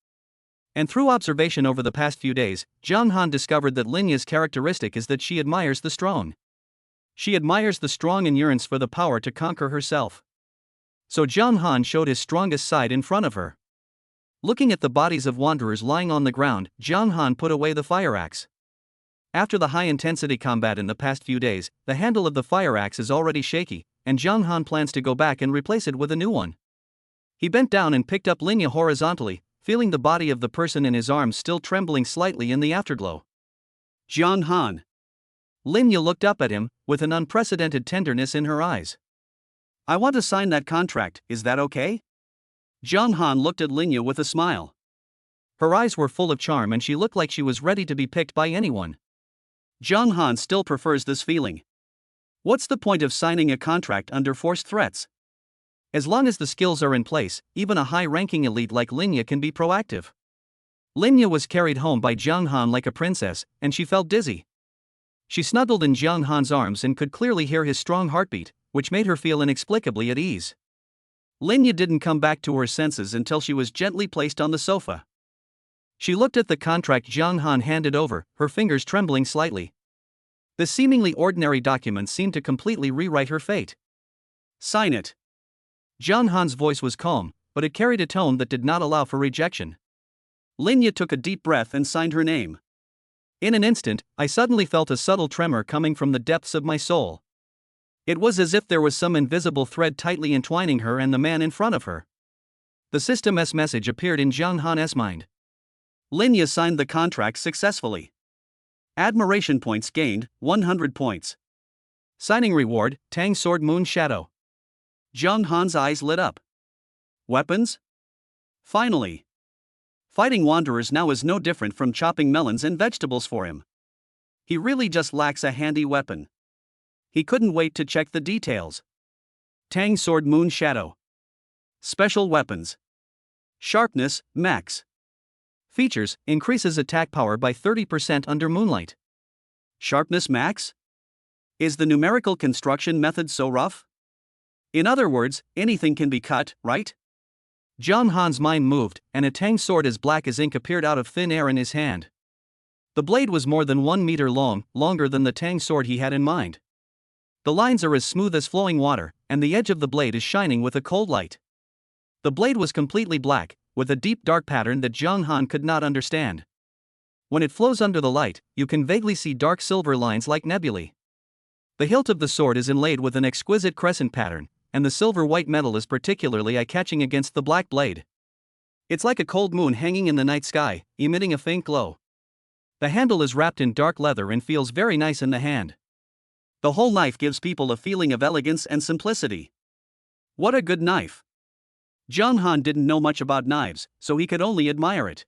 And through observation over the past few days, Zhang Han discovered that Linya's characteristic is that she admires the strong. She admires the strong and yearns for the power to conquer herself. So Zhang Han showed his strongest side in front of her. Looking at the bodies of wanderers lying on the ground, Zhang Han put away the fire axe. After the high-intensity combat in the past few days, the handle of the fire axe is already shaky, and Zhang Han plans to go back and replace it with a new one. He bent down and picked up Linya horizontally, feeling the body of the person in his arms still trembling slightly in the afterglow. Zhang Han. Linya looked up at him, with an unprecedented tenderness in her eyes. I want to sign that contract, is that okay? Zhang Han looked at Linya with a smile. Her eyes were full of charm and she looked like she was ready to be picked by anyone. Zhang Han still prefers this feeling. What's the point of signing a contract under forced threats? As long as the skills are in place, even a high-ranking elite like Linya can be proactive. Linya was carried home by Zhang Han like a princess, and she felt dizzy. She snuggled in Zhang Han's arms and could clearly hear his strong heartbeat, which made her feel inexplicably at ease. Linya didn't come back to her senses until she was gently placed on the sofa. She looked at the contract Zhang Han handed over, her fingers trembling slightly. The seemingly ordinary document seemed to completely rewrite her fate. Sign it. Zhang Han's voice was calm, but it carried a tone that did not allow for rejection. Linya took a deep breath and signed her name. In an instant, I suddenly felt a subtle tremor coming from the depths of my soul. It was as if there was some invisible thread tightly entwining her and the man in front of her. The system's message appeared in Zhang Han's mind. Linya signed the contract successfully. Admiration points gained, 100 points. Signing reward, Tang Sword Moon Shadow. Zhang Han's eyes lit up. Weapons? Finally. Fighting wanderers now is no different from chopping melons and vegetables for him. He really just lacks a handy weapon. He couldn't wait to check the details. Tang Sword Moon Shadow. Special weapons. Sharpness, max. Features, increases attack power by 30% under moonlight. Sharpness max? Is the numerical construction method so rough? In other words, anything can be cut, right? Zhang Han's mind moved, and a Tang sword as black as ink appeared out of thin air in his hand. The blade was more than 1 meter long, longer than the Tang sword he had in mind. The lines are as smooth as flowing water, and the edge of the blade is shining with a cold light. The blade was completely black, with a deep dark pattern that Jiang Han could not understand. When it flows under the light, you can vaguely see dark silver lines like nebulae. The hilt of the sword is inlaid with an exquisite crescent pattern, and the silver-white metal is particularly eye-catching against the black blade. It's like a cold moon hanging in the night sky, emitting a faint glow. The handle is wrapped in dark leather and feels very nice in the hand. The whole knife gives people a feeling of elegance and simplicity. What a good knife! Jiang Han didn't know much about knives, so he could only admire it.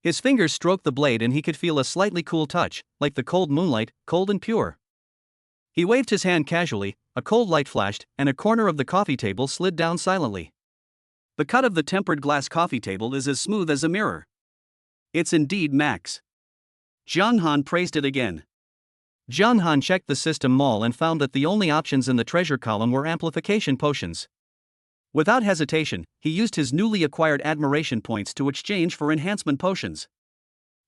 His fingers stroked the blade and he could feel a slightly cool touch, like the cold moonlight, cold and pure. He waved his hand casually, a cold light flashed, and a corner of the coffee table slid down silently. The cut of the tempered glass coffee table is as smooth as a mirror. It's indeed Max. Jiang Han praised it again. Jiang Han checked the system mall and found that the only options in the treasure column were amplification potions. Without hesitation, he used his newly acquired admiration points to exchange for enhancement potions.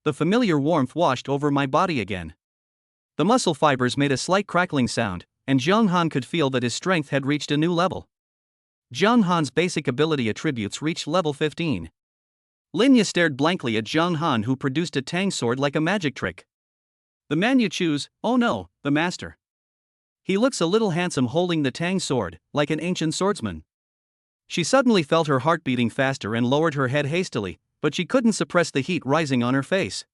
The familiar warmth washed over my body again. The muscle fibers made a slight crackling sound, and Jiang Han could feel that his strength had reached a new level. Jiang Han's basic ability attributes reached level 15. Linya stared blankly at Jiang Han, who produced a tang sword like a magic trick. The man you choose, oh no, the master. He looks a little handsome holding the tang sword, like an ancient swordsman. She suddenly felt her heart beating faster and lowered her head hastily, but she couldn't suppress the heat rising on her face.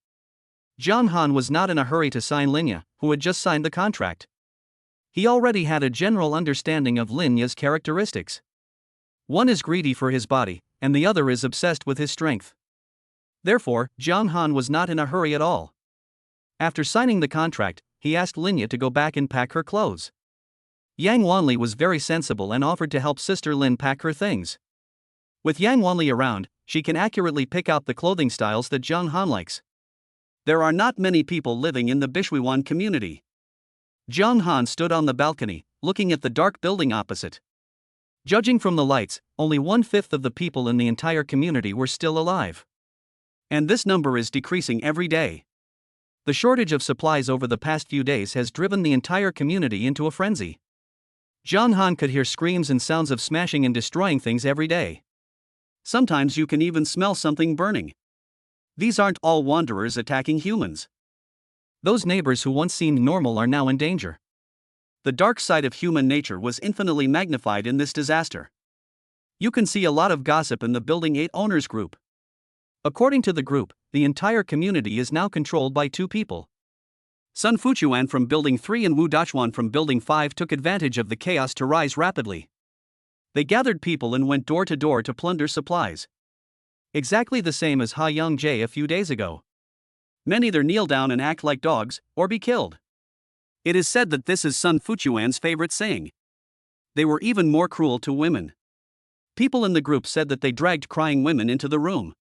Jiang Han was not in a hurry to sign Linya, who had just signed the contract. He already had a general understanding of Linya's characteristics. One is greedy for his body, and the other is obsessed with his strength. Therefore, Jiang Han was not in a hurry at all. After signing the contract, he asked Linya to go back and pack her clothes. Yang Wanli was very sensible and offered to help Sister Lin pack her things. With Yang Wanli around, she can accurately pick out the clothing styles that Jiang Han likes. There are not many people living in the Bishuiwan community. Jiang Han stood on the balcony, looking at the dark building opposite. Judging from the lights, only 1/5 of the people in the entire community were still alive. And this number is decreasing every day. The shortage of supplies over the past few days has driven the entire community into a frenzy. Jiang Han could hear screams and sounds of smashing and destroying things every day. Sometimes you can even smell something burning. These aren't all wanderers attacking humans. Those neighbors who once seemed normal are now in danger. The dark side of human nature was infinitely magnified in this disaster. You can see a lot of gossip in the Building 8 owners group. According to the group, the entire community is now controlled by 2 people. Sun Fuchuan from Building 3 and Wu Dachuan from Building 5 took advantage of the chaos to rise rapidly. They gathered people and went door to door to plunder supplies. Exactly the same as Ha Young Jae a few days ago. Men either kneel down and act like dogs, or be killed. It is said that this is Sun Fuchuan's favorite saying. They were even more cruel to women. People in the group said that they dragged crying women into the room.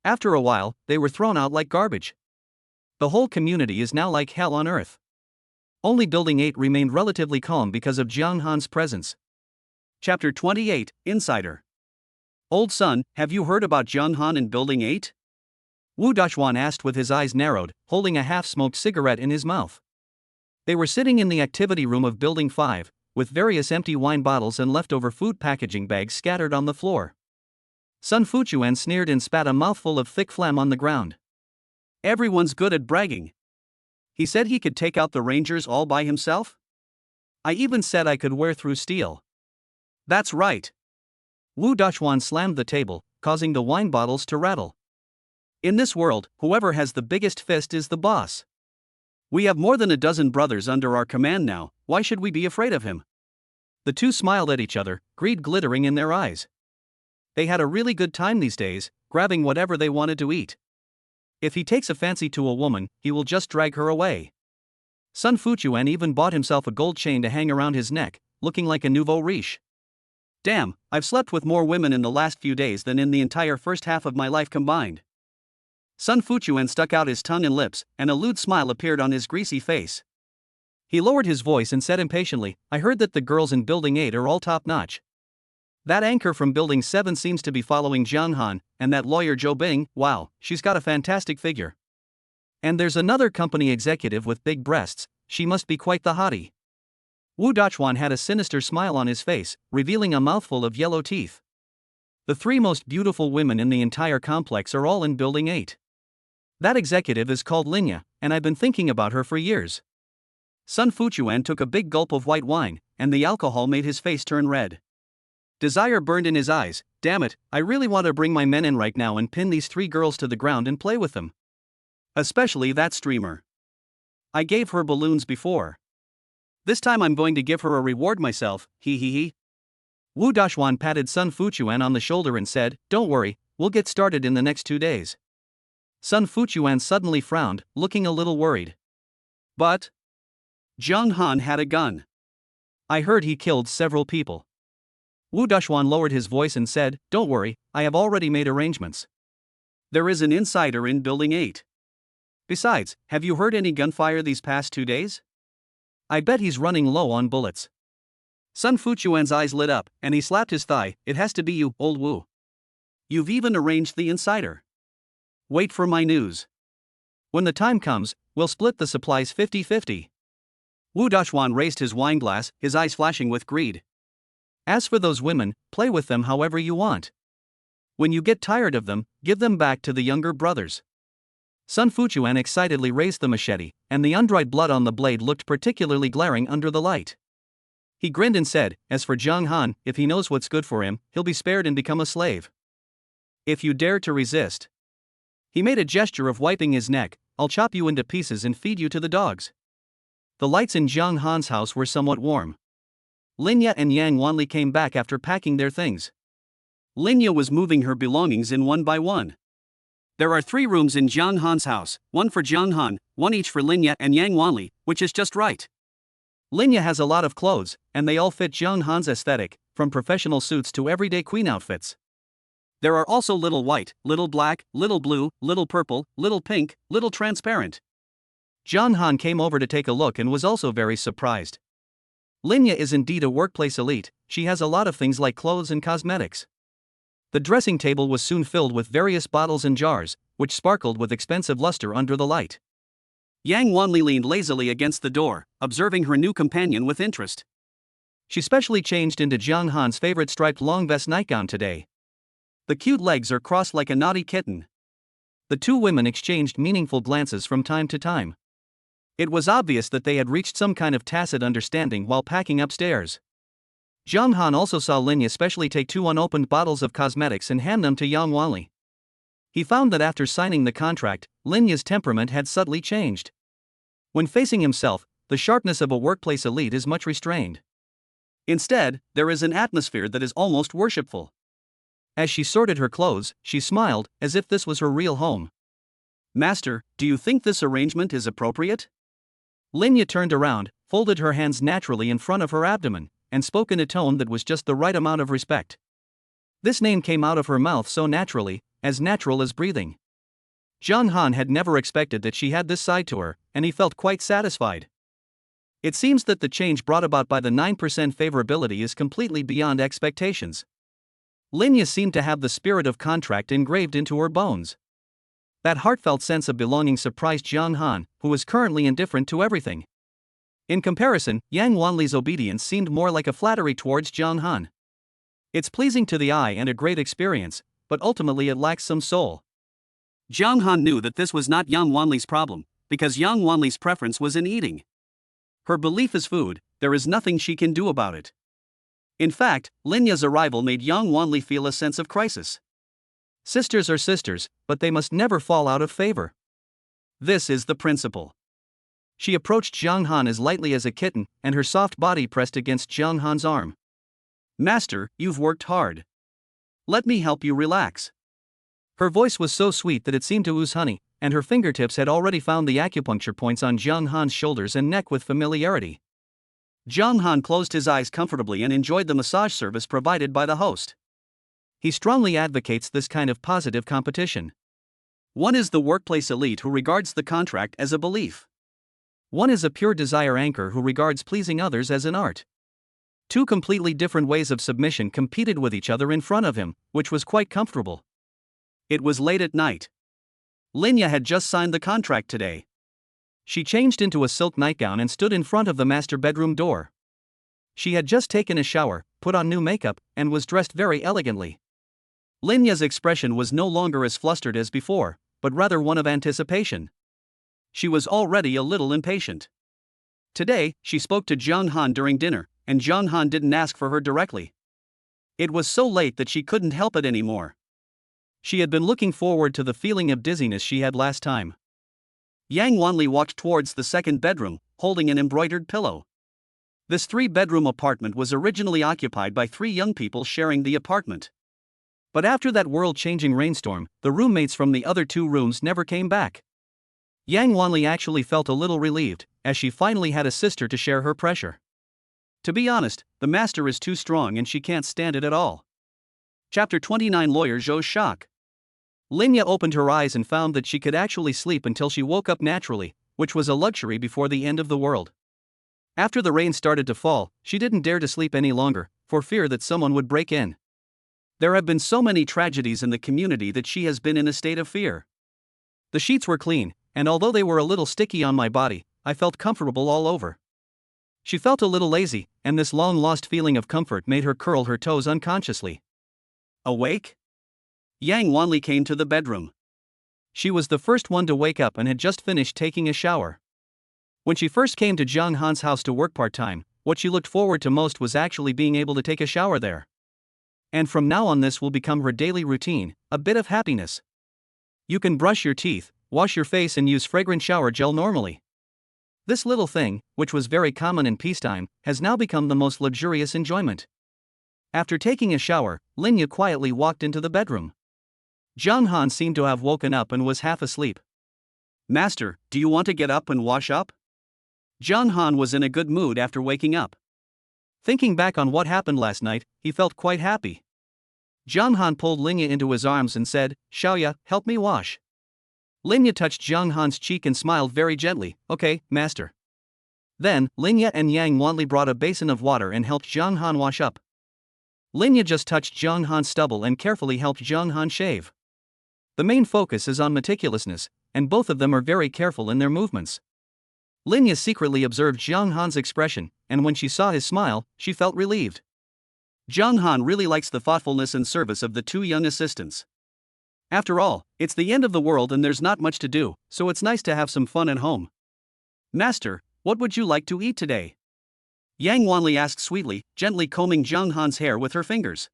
After a while, they were thrown out like garbage. The whole community is now like hell on earth. Only Building 8 remained relatively calm because of Jiang Han's presence. Chapter 28, Insider. Old son, have you heard about Jiang Han in Building 8? Wu Dachuan asked with his eyes narrowed, holding a half-smoked cigarette in his mouth. They were sitting in the activity room of Building 5, with various empty wine bottles and leftover food packaging bags scattered on the floor. Sun Fuchuan sneered and spat a mouthful of thick phlegm on the ground. Everyone's good at bragging. He said he could take out the Rangers all by himself? I even said I could wear through steel. That's right. Wu Dachuan slammed the table, causing the wine bottles to rattle. In this world, whoever has the biggest fist is the boss. We have more than a dozen brothers under our command now, why should we be afraid of him? The two smiled at each other, greed glittering in their eyes. They had a really good time these days, grabbing whatever they wanted to eat. If he takes a fancy to a woman, he will just drag her away. Sun Fuchuan even bought himself a gold chain to hang around his neck, looking like a nouveau riche. Damn, I've slept with more women in the last few days than in the entire first half of my life combined. Sun Fuchuan stuck out his tongue and lips, and a lewd smile appeared on his greasy face. He lowered his voice and said impatiently, I heard that the girls in Building 8 are all top-notch. That anchor from Building 7 seems to be following Jiang Han, and that lawyer Zhou Bing, wow, she's got a fantastic figure. And there's another company executive with big breasts, she must be quite the hottie. Wu Dachwan had a sinister smile on his face, revealing a mouthful of yellow teeth. The three most beautiful women in the entire complex are all in Building 8. That executive is called Linya, and I've been thinking about her for years. Sun Fuchuan took a big gulp of white wine, and the alcohol made his face turn red. Desire burned in his eyes. Damn it, I really want to bring my men in right now and pin these three girls to the ground and play with them. Especially that streamer. I gave her balloons before. This time I'm going to give her a reward myself, hee hee hee. Wu Dashwan patted Sun Fuchuan on the shoulder and said, "Don't worry, we'll get started in the next 2 days." Sun Fuchuan suddenly frowned, looking a little worried. But Zhang Han had a gun. I heard he killed several people. Wu Dashwan lowered his voice and said, "Don't worry, I have already made arrangements. There is an insider in Building 8. Besides, have you heard any gunfire these past 2 days? I bet he's running low on bullets." Sun Fuchuan's eyes lit up, and he slapped his thigh. "It has to be you, old Wu. You've even arranged the insider. Wait for my news. When the time comes, we'll split the supplies 50-50. Wu Dashwan raised his wine glass, his eyes flashing with greed. "As for those women, play with them however you want. When you get tired of them, give them back to the younger brothers." Sun Fuchuan excitedly raised the machete, and the undried blood on the blade looked particularly glaring under the light. He grinned and said, "As for Zhang Han, if he knows what's good for him, he'll be spared and become a slave. If you dare to resist." He made a gesture of wiping his neck. "I'll chop you into pieces and feed you to the dogs." The lights in Zhang Han's house were somewhat warm. Linya and Yang Wanli came back after packing their things. Linya was moving her belongings in one by one. There are 3 rooms in Zhang Han's house, one for Zhang Han, one each for Linya and Yang Wanli, which is just right. Linya has a lot of clothes, and they all fit Zhang Han's aesthetic, from professional suits to everyday queen outfits. There are also little white, little black, little blue, little purple, little pink, little transparent. Zhang Han came over to take a look and was also very surprised. Linya is indeed a workplace elite. She has a lot of things like clothes and cosmetics. The dressing table was soon filled with various bottles and jars, which sparkled with expensive luster under the light. Yang Wanli leaned lazily against the door, observing her new companion with interest. She specially changed into Zhang Han's favorite striped long vest nightgown today. The cute legs are crossed like a naughty kitten. The 2 women exchanged meaningful glances from time to time. It was obvious that they had reached some kind of tacit understanding while packing upstairs. Zhang Han also saw Linya specially take 2 unopened bottles of cosmetics and hand them to Yang Wanli. He found that after signing the contract, Linya's temperament had subtly changed. When facing himself, the sharpness of a workplace elite is much restrained. Instead, there is an atmosphere that is almost worshipful. As she sorted her clothes, she smiled, as if this was her real home. "Master, do you think this arrangement is appropriate?" Linya turned around, folded her hands naturally in front of her abdomen, and spoke in a tone that was just the right amount of respect. This name came out of her mouth so naturally, as natural as breathing. Zhang Han had never expected that she had this side to her, and he felt quite satisfied. It seems that the change brought about by the 9% favorability is completely beyond expectations. Linya seemed to have the spirit of contract engraved into her bones. That heartfelt sense of belonging surprised Zhang Han, who was currently indifferent to everything. In comparison, Yang Wanli's obedience seemed more like a flattery towards Zhang Han. It's pleasing to the eye and a great experience, but ultimately it lacks some soul. Zhang Han knew that this was not Yang Wanli's problem, because Yang Wanli's preference was in eating. Her belief is food, there is nothing she can do about it. In fact, Linya's arrival made Yang Wanli feel a sense of crisis. Sisters are sisters, but they must never fall out of favor. This is the principle. She approached Zhang Han as lightly as a kitten, and her soft body pressed against Zhang Han's arm. "Master, you've worked hard. Let me help you relax." Her voice was so sweet that it seemed to ooze honey, and her fingertips had already found the acupuncture points on Zhang Han's shoulders and neck with familiarity. Zhang Han closed his eyes comfortably and enjoyed the massage service provided by the host. He strongly advocates this kind of positive competition. One is the workplace elite who regards the contract as a belief. One is a pure desire anchor who regards pleasing others as an art. 2 completely different ways of submission competed with each other in front of him, which was quite comfortable. It was late at night. Linya had just signed the contract today. She changed into a silk nightgown and stood in front of the master bedroom door. She had just taken a shower, put on new makeup, and was dressed very elegantly. Linya's expression was no longer as flustered as before, but rather one of anticipation. She was already a little impatient. Today, she spoke to Jiang Han during dinner, and Jiang Han didn't ask for her directly. It was so late that she couldn't help it anymore. She had been looking forward to the feeling of dizziness she had last time. Yang Wanli walked towards the second bedroom, holding an embroidered pillow. This three-bedroom apartment was originally occupied by 3 young people sharing the apartment. But after that world-changing rainstorm, the roommates from the other 2 rooms never came back. Yang Wanli actually felt a little relieved, as she finally had a sister to share her pressure. To be honest, the master is too strong and she can't stand it at all. Chapter 29 Lawyer Zhou's Shock. Linya opened her eyes and found that she could actually sleep until she woke up naturally, which was a luxury before the end of the world. After the rain started to fall, she didn't dare to sleep any longer, for fear that someone would break in. There have been so many tragedies in the community that she has been in a state of fear. The sheets were clean, and although they were a little sticky on my body, I felt comfortable all over. She felt a little lazy, and this long-lost feeling of comfort made her curl her toes unconsciously. Awake? Yang Wanli came to the bedroom. She was the first one to wake up and had just finished taking a shower. When she first came to Jiang Han's house to work part-time, what she looked forward to most was actually being able to take a shower there. And from now on this will become her daily routine, a bit of happiness. You can brush your teeth, wash your face and use fragrant shower gel normally. This little thing, which was very common in peacetime, has now become the most luxurious enjoyment. After taking a shower, Linya quietly walked into the bedroom. Jiang Han seemed to have woken up and was half asleep. Master, do you want to get up and wash up? Jiang Han was in a good mood after waking up. Thinking back on what happened last night, he felt quite happy. Jiang Han pulled Linya into his arms and said, "Xiaoya, help me wash." Linya touched Jiang Han's cheek and smiled very gently, "Okay, master." Then, Linya and Yang Wanli brought a basin of water and helped Jiang Han wash up. Linya just touched Jiang Han's stubble and carefully helped Jiang Han shave. The main focus is on meticulousness, and both of them are very careful in their movements. Linya secretly observed Jiang Han's expression, and when she saw his smile, she felt relieved. Jiang Han really likes the thoughtfulness and service of the 2 young assistants. After all, it's the end of the world and there's not much to do, so it's nice to have some fun at home. Master, what would you like to eat today? Yang Wanli asked sweetly, gently combing Jiang Han's hair with her fingers.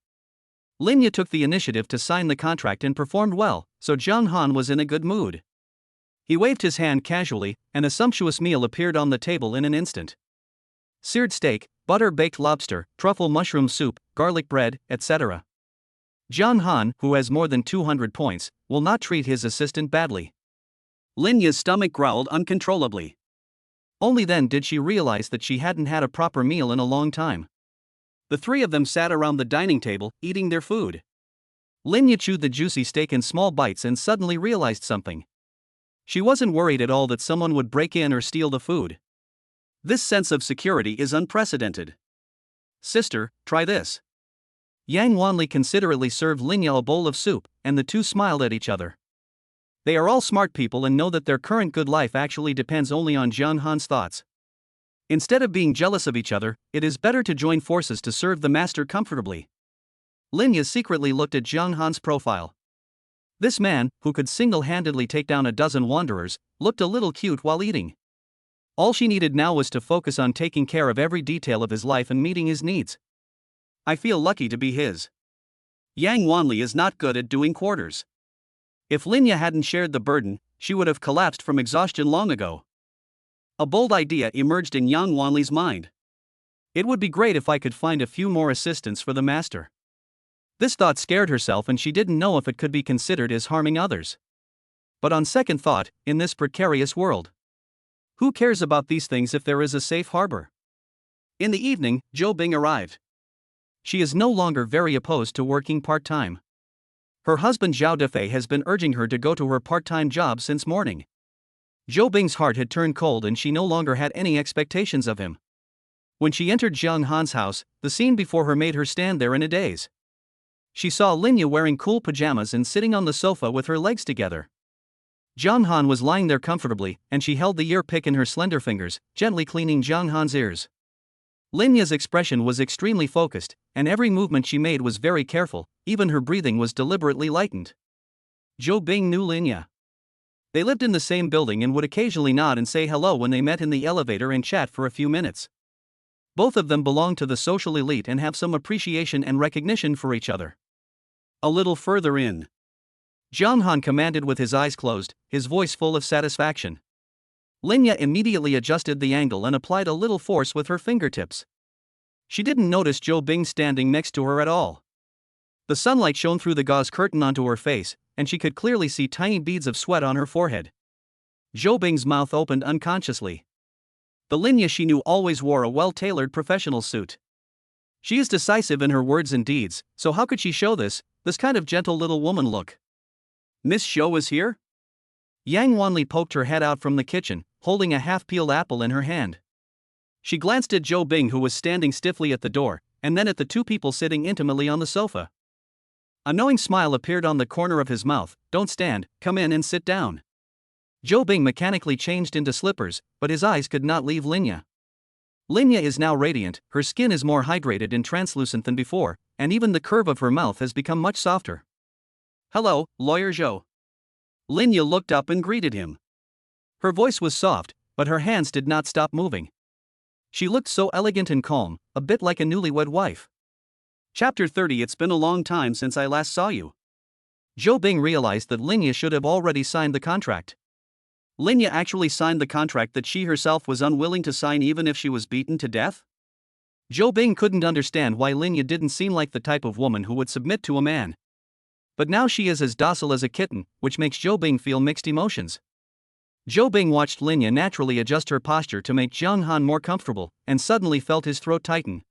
Linya took the initiative to sign the contract and performed well, so Jiang Han was in a good mood. He waved his hand casually, and a sumptuous meal appeared on the table in an instant. Seared steak, butter-baked lobster, truffle mushroom soup, garlic bread, etc. Jiang Han, who has more than 200 points, will not treat his assistant badly. Linya's stomach growled uncontrollably. Only then did she realize that she hadn't had a proper meal in a long time. The 3 of them sat around the dining table, eating their food. Linya chewed the juicy steak in small bites and suddenly realized something. She wasn't worried at all that someone would break in or steal the food. This sense of security is unprecedented. Sister, try this. Yang Wanli considerately served Linya a bowl of soup, and the 2 smiled at each other. They are all smart people and know that their current good life actually depends only on Jiang Han's thoughts. Instead of being jealous of each other, it is better to join forces to serve the master comfortably. Linya secretly looked at Jiang Han's profile. This man, who could single-handedly take down a dozen wanderers, looked a little cute while eating. All she needed now was to focus on taking care of every detail of his life and meeting his needs. I feel lucky to be his. Yang Wanli is not good at doing quarters. If Linya hadn't shared the burden, she would have collapsed from exhaustion long ago. A bold idea emerged in Yang Wanli's mind. It would be great if I could find a few more assistants for the master. This thought scared herself and she didn't know if it could be considered as harming others. But on second thought, in this precarious world, who cares about these things if there is a safe harbor? In the evening, Zhou Bing arrived. She is no longer very opposed to working part-time. Her husband Zhao Defei has been urging her to go to her part-time job since morning. Zhou Bing's heart had turned cold and she no longer had any expectations of him. When she entered Jiang Han's house, the scene before her made her stand there in a daze. She saw Linya wearing cool pajamas and sitting on the sofa with her legs together. Jiang Han was lying there comfortably, and she held the ear pick in her slender fingers, gently cleaning Jiang Han's ears. Linya's expression was extremely focused, and every movement she made was very careful, even her breathing was deliberately lightened. Zhou Bing knew Linya. They lived in the same building and would occasionally nod and say hello when they met in the elevator and chat for a few minutes. Both of them belong to the social elite and have some appreciation and recognition for each other. A little further in. Jiang Han commanded with his eyes closed, his voice full of satisfaction. Linya immediately adjusted the angle and applied a little force with her fingertips. She didn't notice Zhou Bing standing next to her at all. The sunlight shone through the gauze curtain onto her face, and she could clearly see tiny beads of sweat on her forehead. Zhou Bing's mouth opened unconsciously. The Linya she knew always wore a well-tailored professional suit. She is decisive in her words and deeds, so how could she show this kind of gentle little woman look? Miss Zhou is here? Yang Wanli poked her head out from the kitchen, holding a half-peeled apple in her hand. She glanced at Zhou Bing, who was standing stiffly at the door, and then at the two people sitting intimately on the sofa. A knowing smile appeared on the corner of his mouth. Don't stand, come in and sit down. Zhou Bing mechanically changed into slippers, but his eyes could not leave Linya. Linya is now radiant, her skin is more hydrated and translucent than before, and even the curve of her mouth has become much softer. Hello, Lawyer Zhou. Linya looked up and greeted him. Her voice was soft, but her hands did not stop moving. She looked so elegant and calm, a bit like a newlywed wife. Chapter 30. It's been a long time since I last saw you. Zhou Bing realized that Linya should have already signed the contract. Linya actually signed the contract that she herself was unwilling to sign even if she was beaten to death? Zhou Bing couldn't understand why Linya didn't seem like the type of woman who would submit to a man. But now she is as docile as a kitten, which makes Zhou Bing feel mixed emotions. Zhou Bing watched Linya naturally adjust her posture to make Jiang Han more comfortable, and suddenly felt his throat tighten.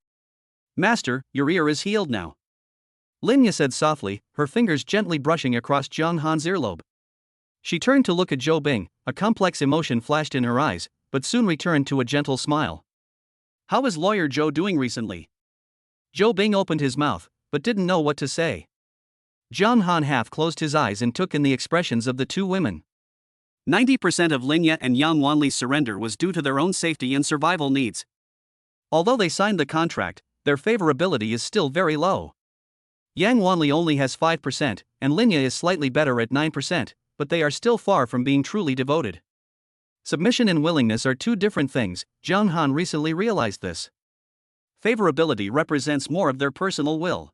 Master, your ear is healed now. Linya said softly, her fingers gently brushing across Jiang Han's earlobe. She turned to look at Zhou Bing, a complex emotion flashed in her eyes, but soon returned to a gentle smile. How is Lawyer Zhou doing recently? Zhou Bing opened his mouth, but didn't know what to say. Jiang Han half closed his eyes and took in the expressions of the two women. 90% of Linya and Yang Wanli's surrender was due to their own safety and survival needs. Although they signed the contract, their favorability is still very low. Yang Wanli only has 5%, and Linya is slightly better at 9%, but they are still far from being truly devoted. Submission and willingness are two different things. Jiang Han recently realized this. Favorability represents more of their personal will.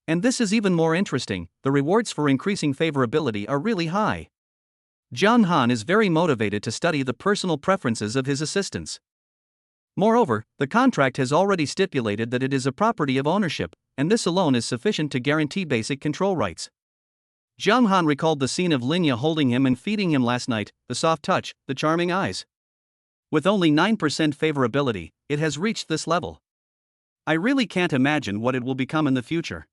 And this is even more interesting, the rewards for increasing favorability are really high. Jiang Han is very motivated to study the personal preferences of his assistants. Moreover, the contract has already stipulated that it is a property of ownership, and this alone is sufficient to guarantee basic control rights. Jiang Han recalled the scene of Linya holding him and feeding him last night, the soft touch, the charming eyes. With only 9% favorability, it has reached this level. I really can't imagine what it will become in the future.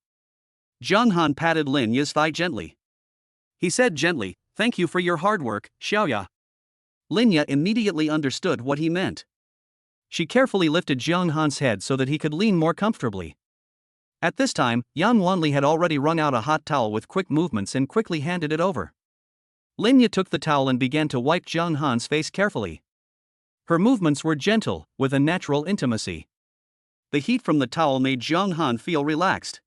Jiang Han patted Linya's thigh gently. He said gently, "Thank you for your hard work, Xiaoya." Linya immediately understood what he meant. She carefully lifted Jiang Han's head so that he could lean more comfortably. At this time, Yang Wanli had already wrung out a hot towel with quick movements and quickly handed it over. Linya took the towel and began to wipe Jiang Han's face carefully. Her movements were gentle, with a natural intimacy. The heat from the towel made Jiang Han feel relaxed.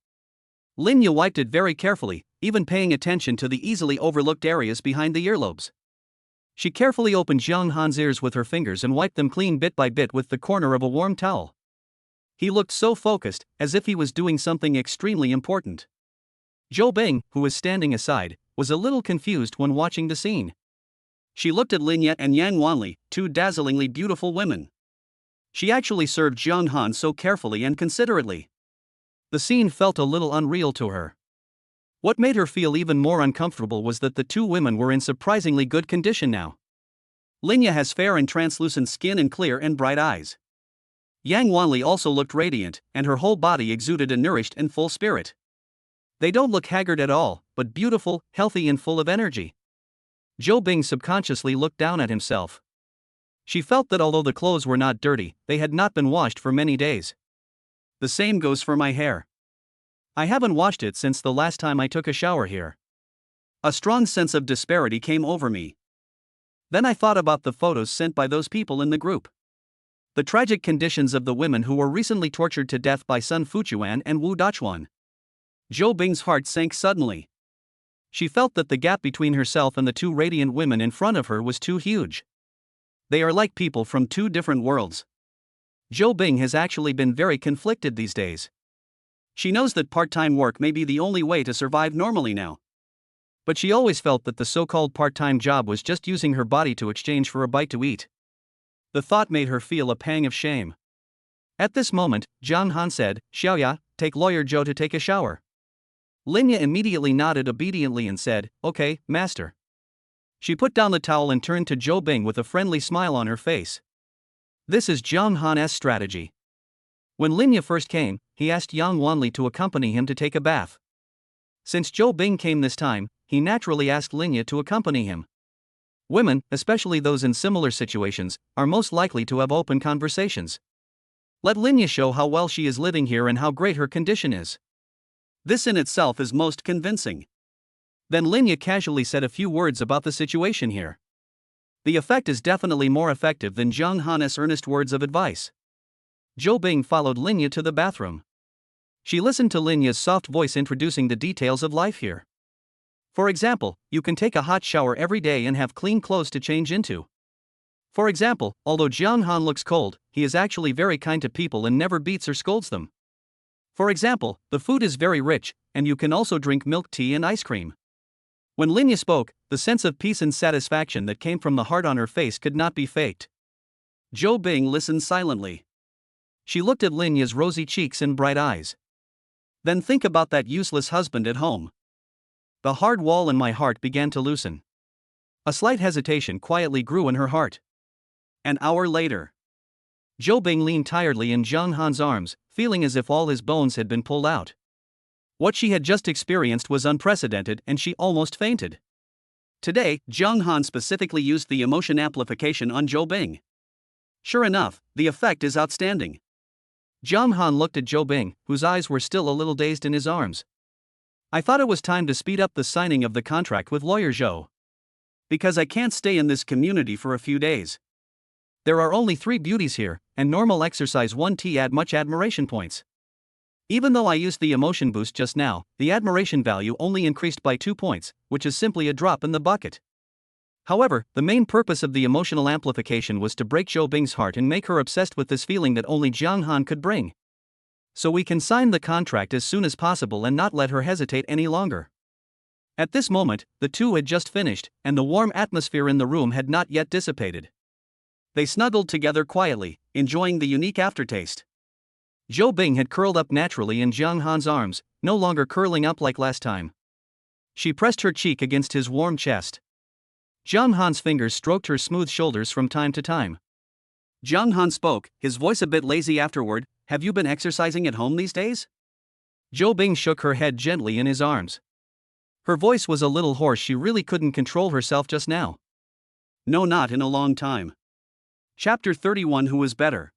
Linya wiped it very carefully, even paying attention to the easily overlooked areas behind the earlobes. She carefully opened Jiang Han's ears with her fingers and wiped them clean bit by bit with the corner of a warm towel. He looked so focused, as if he was doing something extremely important. Zhou Bing, who was standing aside, was a little confused when watching the scene. She looked at Linya and Yang Wanli, two dazzlingly beautiful women. She actually served Jiang Han so carefully and considerately. The scene felt a little unreal to her. What made her feel even more uncomfortable was that the two women were in surprisingly good condition now. Linya has fair and translucent skin and clear and bright eyes. Yang Wanli also looked radiant, and her whole body exuded a nourished and full spirit. They don't look haggard at all, but beautiful, healthy and full of energy. Zhou Bing subconsciously looked down at himself. She felt that although the clothes were not dirty, they had not been washed for many days. The same goes for my hair. I haven't washed it since the last time I took a shower here. A strong sense of disparity came over me. Then I thought about the photos sent by those people in the group. The tragic conditions of the women who were recently tortured to death by Sun Fuchuan and Wu Dachuan. Zhou Bing's heart sank suddenly. She felt that the gap between herself and the two radiant women in front of her was too huge. They are like people from two different worlds. Zhou Bing has actually been very conflicted these days. She knows that part-time work may be the only way to survive normally now. But she always felt that the so-called part-time job was just using her body to exchange for a bite to eat. The thought made her feel a pang of shame. At this moment, Jiang Han said, "Xiaoya, take Lawyer Zhou to take a shower." Linya immediately nodded obediently and said, "Okay, master." She put down the towel and turned to Zhou Bing with a friendly smile on her face. This is Jiang Han's strategy. When Linya first came, he asked Yang Wanli to accompany him to take a bath. Since Zhou Bing came this time, he naturally asked Linya to accompany him. Women, especially those in similar situations, are most likely to have open conversations. Let Linya show how well she is living here and how great her condition is. This in itself is most convincing. Then Linya casually said a few words about the situation here. The effect is definitely more effective than Jiang Han's earnest words of advice. Zhou Bing followed Linya to the bathroom. She listened to Linya's soft voice introducing the details of life here. For example, you can take a hot shower every day and have clean clothes to change into. For example, although Jiang Han looks cold, he is actually very kind to people and never beats or scolds them. For example, the food is very rich, and you can also drink milk tea and ice cream. When Linya spoke, the sense of peace and satisfaction that came from the heart on her face could not be faked. Zhou Bing listened silently. She looked at Linya's rosy cheeks and bright eyes. Then think about that useless husband at home. The hard wall in my heart began to loosen. A slight hesitation quietly grew in her heart. An hour later, Zhou Bing leaned tiredly in Jiang Han's arms, feeling as if all his bones had been pulled out. What she had just experienced was unprecedented and she almost fainted. Today, Jiang Han specifically used the emotion amplification on Zhou Bing. Sure enough, the effect is outstanding. Jiang Han looked at Zhou Bing, whose eyes were still a little dazed in his arms. I thought it was time to speed up the signing of the contract with Lawyer Zhou. Because I can't stay in this community for a few days. There are only 3 beauties here, and normal exercise 1T add much admiration points. Even though I used the emotion boost just now, the admiration value only increased by 2 points, which is simply a drop in the bucket. However, the main purpose of the emotional amplification was to break Zhou Bing's heart and make her obsessed with this feeling that only Jiang Han could bring. So we can sign the contract as soon as possible and not let her hesitate any longer. At this moment, the two had just finished, and the warm atmosphere in the room had not yet dissipated. They snuggled together quietly, enjoying the unique aftertaste. Zhou Bing had curled up naturally in Jiang Han's arms, no longer curling up like last time. She pressed her cheek against his warm chest. Jiang Han's fingers stroked her smooth shoulders from time to time. Jiang Han spoke, his voice a bit lazy afterward. Have you been exercising at home these days? Zhou Bing shook her head gently in his arms. Her voice was a little hoarse, she really couldn't control herself just now. No, not in a long time. Chapter 31 Who is better?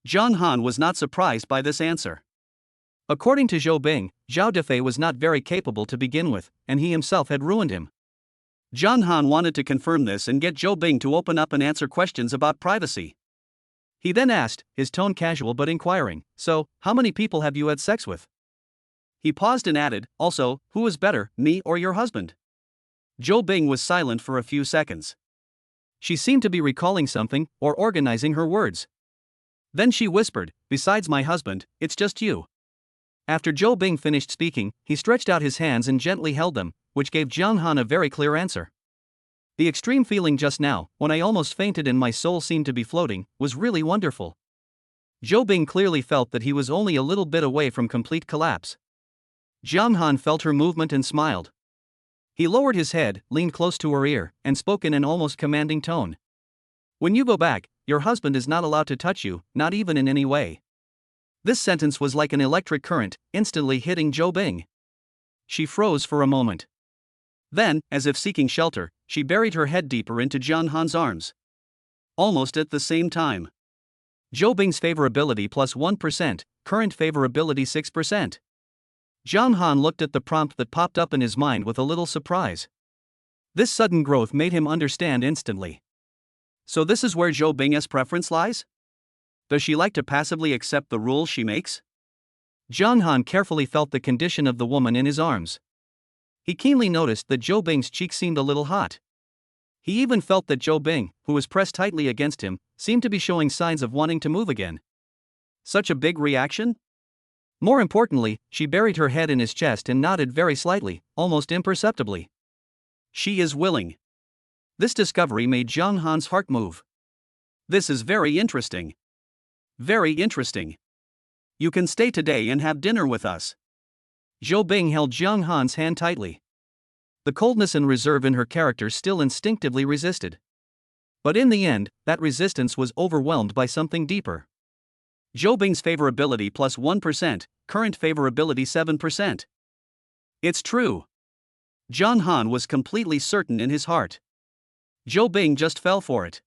Jiang Han was not surprised by this answer. According to Zhou Bing, Zhao Defei was not very capable to begin with, and he himself had ruined him. Jiang Han wanted to confirm this and get Zhou Bing to open up and answer questions about privacy. He then asked, his tone casual but inquiring, "So, how many people have you had sex with?" He paused and added, "Also, who is better, me or your husband?" Zhou Bing was silent for a few seconds. She seemed to be recalling something, or organizing her words. Then she whispered, "Besides my husband, it's just you." After Zhou Bing finished speaking, he stretched out his hands and gently held them, which gave Jiang Han a very clear answer. The extreme feeling just now, when I almost fainted and my soul seemed to be floating, was really wonderful. Zhou Bing clearly felt that he was only a little bit away from complete collapse. Jiang Han felt her movement and smiled. He lowered his head, leaned close to her ear, and spoke in an almost commanding tone. "When you go back, your husband is not allowed to touch you, not even in any way." This sentence was like an electric current, instantly hitting Zhou Bing. She froze for a moment. Then, as if seeking shelter, she buried her head deeper into Jiang Han's arms. Almost at the same time. Zhou Bing's favorability plus 1%, current favorability 6%. Jiang Han looked at the prompt that popped up in his mind with a little surprise. This sudden growth made him understand instantly. So this is where Zhou Bing's preference lies? Does she like to passively accept the rules she makes? Jiang Han carefully felt the condition of the woman in his arms. He keenly noticed that Zhou Bing's cheeks seemed a little hot. He even felt that Zhou Bing, who was pressed tightly against him, seemed to be showing signs of wanting to move again. Such a big reaction? More importantly, she buried her head in his chest and nodded very slightly, almost imperceptibly. She is willing. This discovery made Jiang Han's heart move. This is very interesting. Very interesting. You can stay today and have dinner with us. Zhou Bing held Jiang Han's hand tightly. The coldness and reserve in her character still instinctively resisted. But in the end, that resistance was overwhelmed by something deeper. Zhou Bing's favorability plus 1%, current favorability 7%. It's true. Jiang Han was completely certain in his heart. Zhou Bing just fell for it.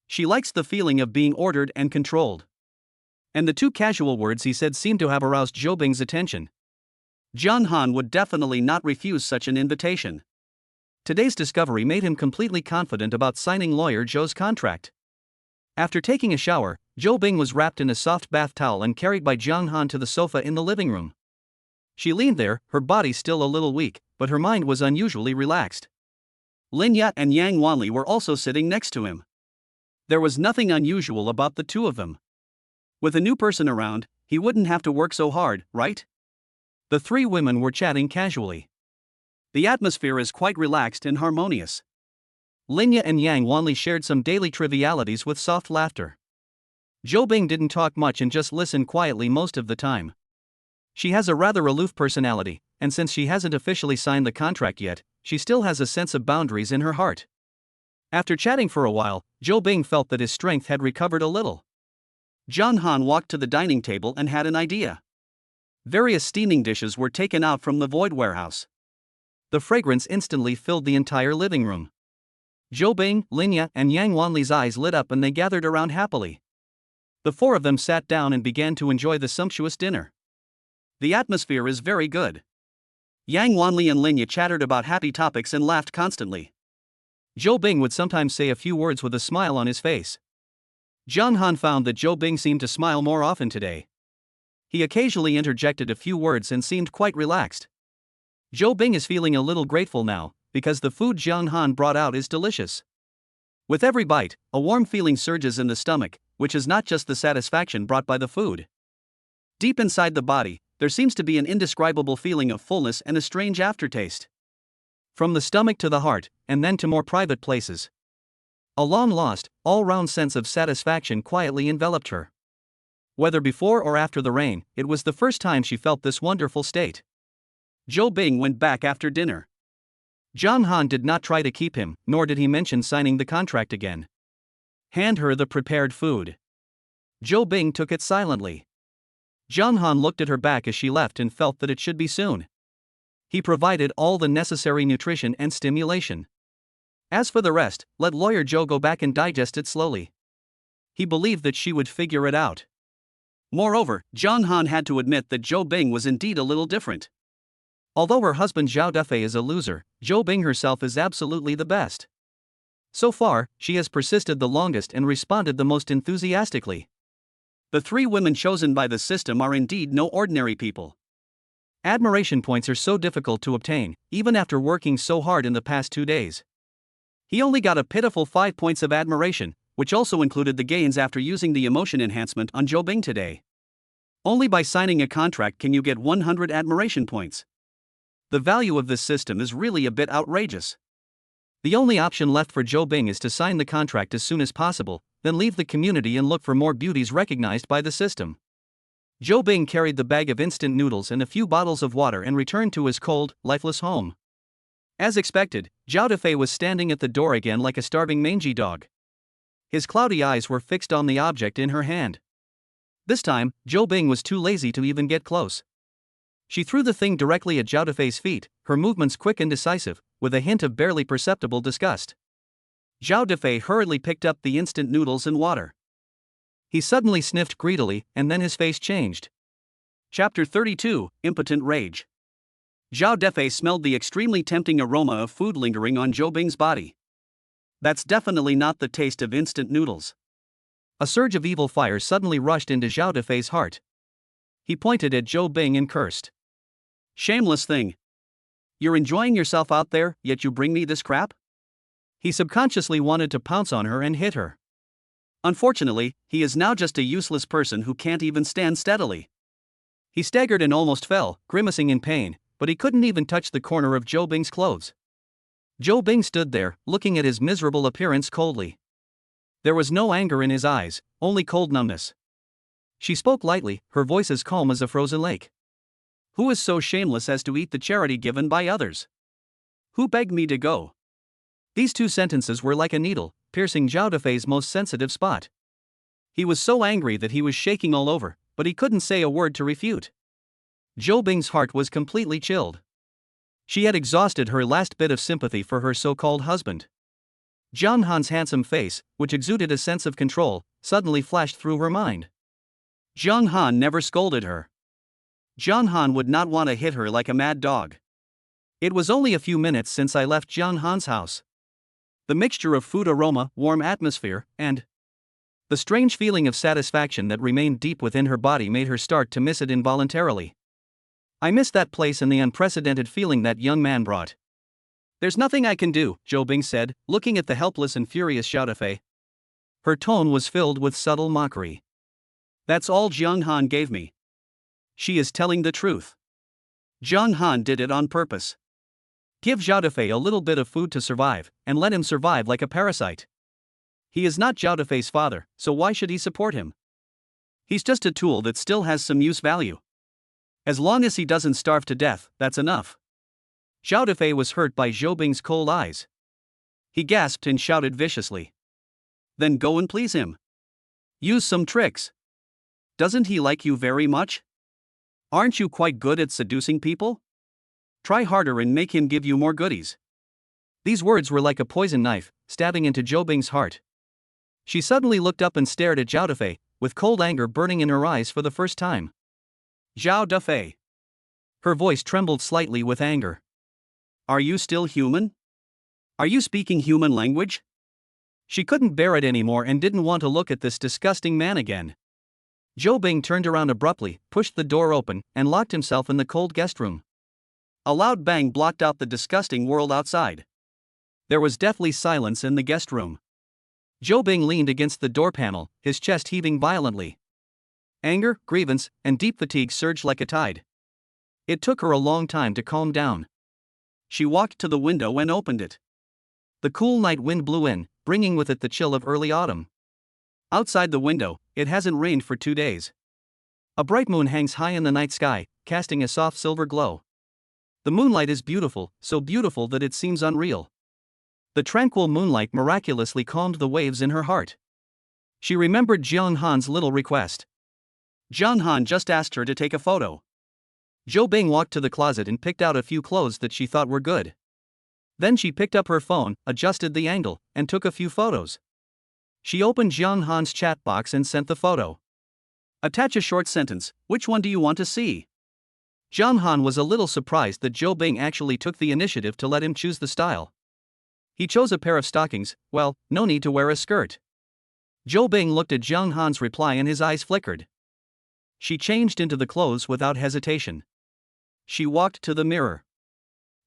She likes the feeling of being ordered and controlled. And the two casual words he said seemed to have aroused Zhou Bing's attention. Jiang Han would definitely not refuse such an invitation. Today's discovery made him completely confident about signing lawyer Zhou's contract. After taking a shower, Zhou Bing was wrapped in a soft bath towel and carried by Jiang Han to the sofa in the living room. She leaned there, her body still a little weak, but her mind was unusually relaxed. Lin Yat and Yang Wanli were also sitting next to him. There was nothing unusual about the two of them. With a new person around, he wouldn't have to work so hard, right? The three women were chatting casually. The atmosphere is quite relaxed and harmonious. Linya and Yang Wanli shared some daily trivialities with soft laughter. Zhou Bing didn't talk much and just listened quietly most of the time. She has a rather aloof personality, and since she hasn't officially signed the contract yet, she still has a sense of boundaries in her heart. After chatting for a while, Zhou Bing felt that his strength had recovered a little. Jiang Han walked to the dining table and had an idea. Various steaming dishes were taken out from the void warehouse. The fragrance instantly filled the entire living room. Zhou Bing, Linya, and Yang Wanli's eyes lit up and they gathered around happily. The four of them sat down and began to enjoy the sumptuous dinner. The atmosphere is very good. Yang Wanli and Linya chattered about happy topics and laughed constantly. Zhou Bing would sometimes say a few words with a smile on his face. Jiang Han found that Zhou Bing seemed to smile more often today. He occasionally interjected a few words and seemed quite relaxed. Zhou Bing is feeling a little grateful now, because the food Jiang Han brought out is delicious. With every bite, a warm feeling surges in the stomach, which is not just the satisfaction brought by the food. Deep inside the body, there seems to be an indescribable feeling of fullness and a strange aftertaste. From the stomach to the heart, and then to more private places. A long-lost, all-round sense of satisfaction quietly enveloped her. Whether before or after the rain, it was the first time she felt this wonderful state. Zhou Bing went back after dinner. Jiang Han did not try to keep him, nor did he mention signing the contract again. Hand her the prepared food. Zhou Bing took it silently. Jiang Han looked at her back as she left and felt that it should be soon. He provided all the necessary nutrition and stimulation. As for the rest, let lawyer Zhou go back and digest it slowly. He believed that she would figure it out. Moreover, Jiang Han had to admit that Zhou Bing was indeed a little different. Although her husband Zhao Defei is a loser, Zhou Bing herself is absolutely the best. So far, she has persisted the longest and responded the most enthusiastically. The three women chosen by the system are indeed no ordinary people. Admiration points are so difficult to obtain, even after working so hard in the past 2 days. He only got a pitiful 5 points of admiration, which also included the gains after using the emotion enhancement on Zhou Bing today. Only by signing a contract can you get 100 admiration points. The value of this system is really a bit outrageous. The only option left for Zhou Bing is to sign the contract as soon as possible, then leave the community and look for more beauties recognized by the system. Zhou Bing carried the bag of instant noodles and a few bottles of water and returned to his cold, lifeless home. As expected, Zhao Defei was standing at the door again like a starving mangy dog. His cloudy eyes were fixed on the object in her hand. This time, Zhou Bing was too lazy to even get close. She threw the thing directly at Zhao Defei's feet, her movements quick and decisive, with a hint of barely perceptible disgust. Zhao Defei hurriedly picked up the instant noodles and water. He suddenly sniffed greedily, and then his face changed. Chapter 32, Impotent Rage. Zhao Defei smelled the extremely tempting aroma of food lingering on Zhou Bing's body. That's definitely not the taste of instant noodles. A surge of evil fire suddenly rushed into Zhao Defei's heart. He pointed at Zhou Bing and cursed. Shameless thing. You're enjoying yourself out there, yet you bring me this crap? He subconsciously wanted to pounce on her and hit her. Unfortunately, he is now just a useless person who can't even stand steadily. He staggered and almost fell, grimacing in pain, but he couldn't even touch the corner of Zhou Bing's clothes. Zhou Bing stood there, looking at his miserable appearance coldly. There was no anger in his eyes, only cold numbness. She spoke lightly, her voice as calm as a frozen lake. Who is so shameless as to eat the charity given by others? Who begged me to go? These two sentences were like a needle, piercing Zhao Defei's most sensitive spot. He was so angry that he was shaking all over, but he couldn't say a word to refute. Zhou Bing's heart was completely chilled. She had exhausted her last bit of sympathy for her so-called husband. Jiang Han's handsome face, which exuded a sense of control, suddenly flashed through her mind. Jiang Han never scolded her. Jiang Han would not want to hit her like a mad dog. It was only a few minutes since I left Jiang Han's house. The mixture of food aroma, warm atmosphere, and the strange feeling of satisfaction that remained deep within her body made her start to miss it involuntarily. I missed that place and the unprecedented feeling that young man brought. There's nothing I can do, Zhou Bing said, looking at the helpless and furious Zhao Defei. Her tone was filled with subtle mockery. That's all Jiang Han gave me. She is telling the truth. Jiang Han did it on purpose. Give Zhao Defei a little bit of food to survive, and let him survive like a parasite. He is not Zhao Defei's father, so why should he support him? He's just a tool that still has some use value. As long as he doesn't starve to death, that's enough. Zhao Defei was hurt by Zhou Bing's cold eyes. He gasped and shouted viciously. Then go and please him. Use some tricks. Doesn't he like you very much? Aren't you quite good at seducing people? Try harder and make him give you more goodies. These words were like a poison knife, stabbing into Zhou Bing's heart. She suddenly looked up and stared at Zhao Defei, with cold anger burning in her eyes for the first time. Zhao Defei. Her voice trembled slightly with anger. Are you still human? Are you speaking human language? She couldn't bear it anymore and didn't want to look at this disgusting man again. Zhou Bing turned around abruptly, pushed the door open, and locked himself in the cold guest room. A loud bang blocked out the disgusting world outside. There was deathly silence in the guest room. Zhou Bing leaned against the door panel, his chest heaving violently. Anger, grievance, and deep fatigue surged like a tide. It took her a long time to calm down. She walked to the window and opened it. The cool night wind blew in, bringing with it the chill of early autumn. Outside the window, it hasn't rained for 2 days. A bright moon hangs high in the night sky, casting a soft silver glow. The moonlight is beautiful, so beautiful that it seems unreal. The tranquil moonlight miraculously calmed the waves in her heart. She remembered Jiang Han's little request. Jiang Han just asked her to take a photo. Zhou Bing walked to the closet and picked out a few clothes that she thought were good. Then she picked up her phone, adjusted the angle, and took a few photos. She opened Jiang Han's chat box and sent the photo. Attach a short sentence. Which one do you want to see? Jiang Han was a little surprised that Zhou Bing actually took the initiative to let him choose the style. He chose a pair of stockings, well, no need to wear a skirt. Zhou Bing looked at Jiang Han's reply and his eyes flickered. She changed into the clothes without hesitation. She walked to the mirror.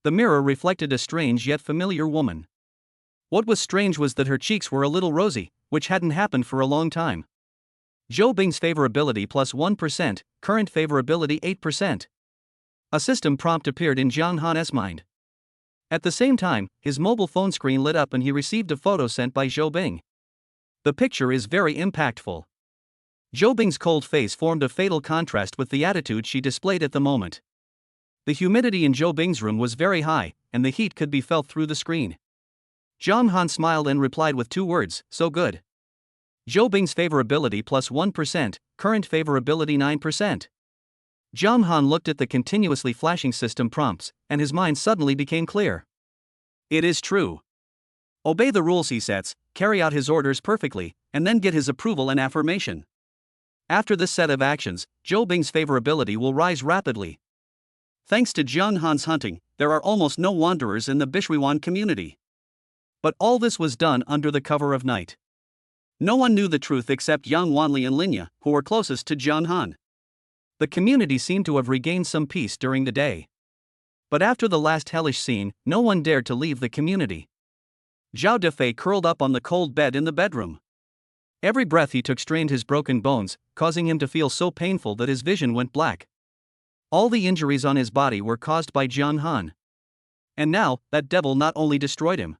The mirror reflected a strange yet familiar woman. What was strange was that her cheeks were a little rosy, which hadn't happened for a long time. Zhou Bing's favorability plus 1%, current favorability 8%. A system prompt appeared in Jiang Han's mind. At the same time, his mobile phone screen lit up and he received a photo sent by Zhou Bing. The picture is very impactful. Zhou Bing's cold face formed a fatal contrast with the attitude she displayed at the moment. The humidity in Zhou Bing's room was very high, and the heat could be felt through the screen. Jiang Han smiled and replied with 2 words, so good. Zhou Bing's favorability plus 1%, current favorability 9%. Jiang Han looked at the continuously flashing system prompts, and his mind suddenly became clear. It is true. Obey the rules he sets, carry out his orders perfectly, and then get his approval and affirmation. After this set of actions, Zhou Bing's favorability will rise rapidly. Thanks to Jiang Han's hunting, there are almost no wanderers in the Bishwiwan community. But all this was done under the cover of night. No one knew the truth except Yang Wanli and Linya, who were closest to John Han. The community seemed to have regained some peace during the day. But after the last hellish scene, no one dared to leave the community. Zhao Defei curled up on the cold bed in the bedroom. Every breath he took strained his broken bones, causing him to feel so painful that his vision went black. All the injuries on his body were caused by Jiang Han. And now, that devil not only destroyed him,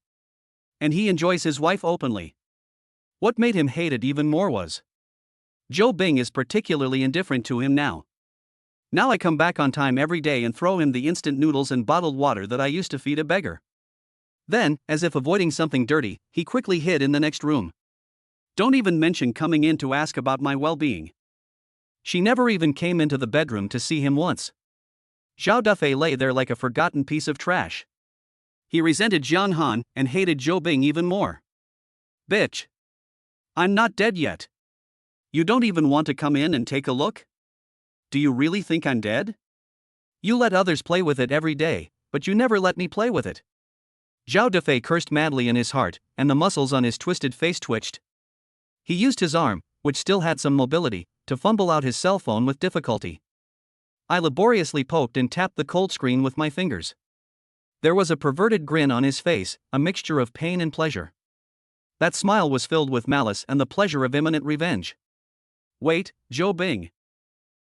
and he enjoys his wife openly. What made him hate it even more was Zhou Bing is particularly indifferent to him now. Now I come back on time every day and throw him the instant noodles and bottled water that I used to feed a beggar. Then, as if avoiding something dirty, he quickly hid in the next room. Don't even mention coming in to ask about my well-being. She never even came into the bedroom to see him once. Zhao Dufei lay there like a forgotten piece of trash. He resented Jiang Han and hated Zhou Bing even more. Bitch. I'm not dead yet. You don't even want to come in and take a look? Do you really think I'm dead? You let others play with it every day, but you never let me play with it. Zhao Dufei cursed madly in his heart, and the muscles on his twisted face twitched. He used his arm, which still had some mobility, to fumble out his cell phone with difficulty. I laboriously poked and tapped the cold screen with my fingers. There was a perverted grin on his face, a mixture of pain and pleasure. That smile was filled with malice and the pleasure of imminent revenge. Wait, Zhou Bing.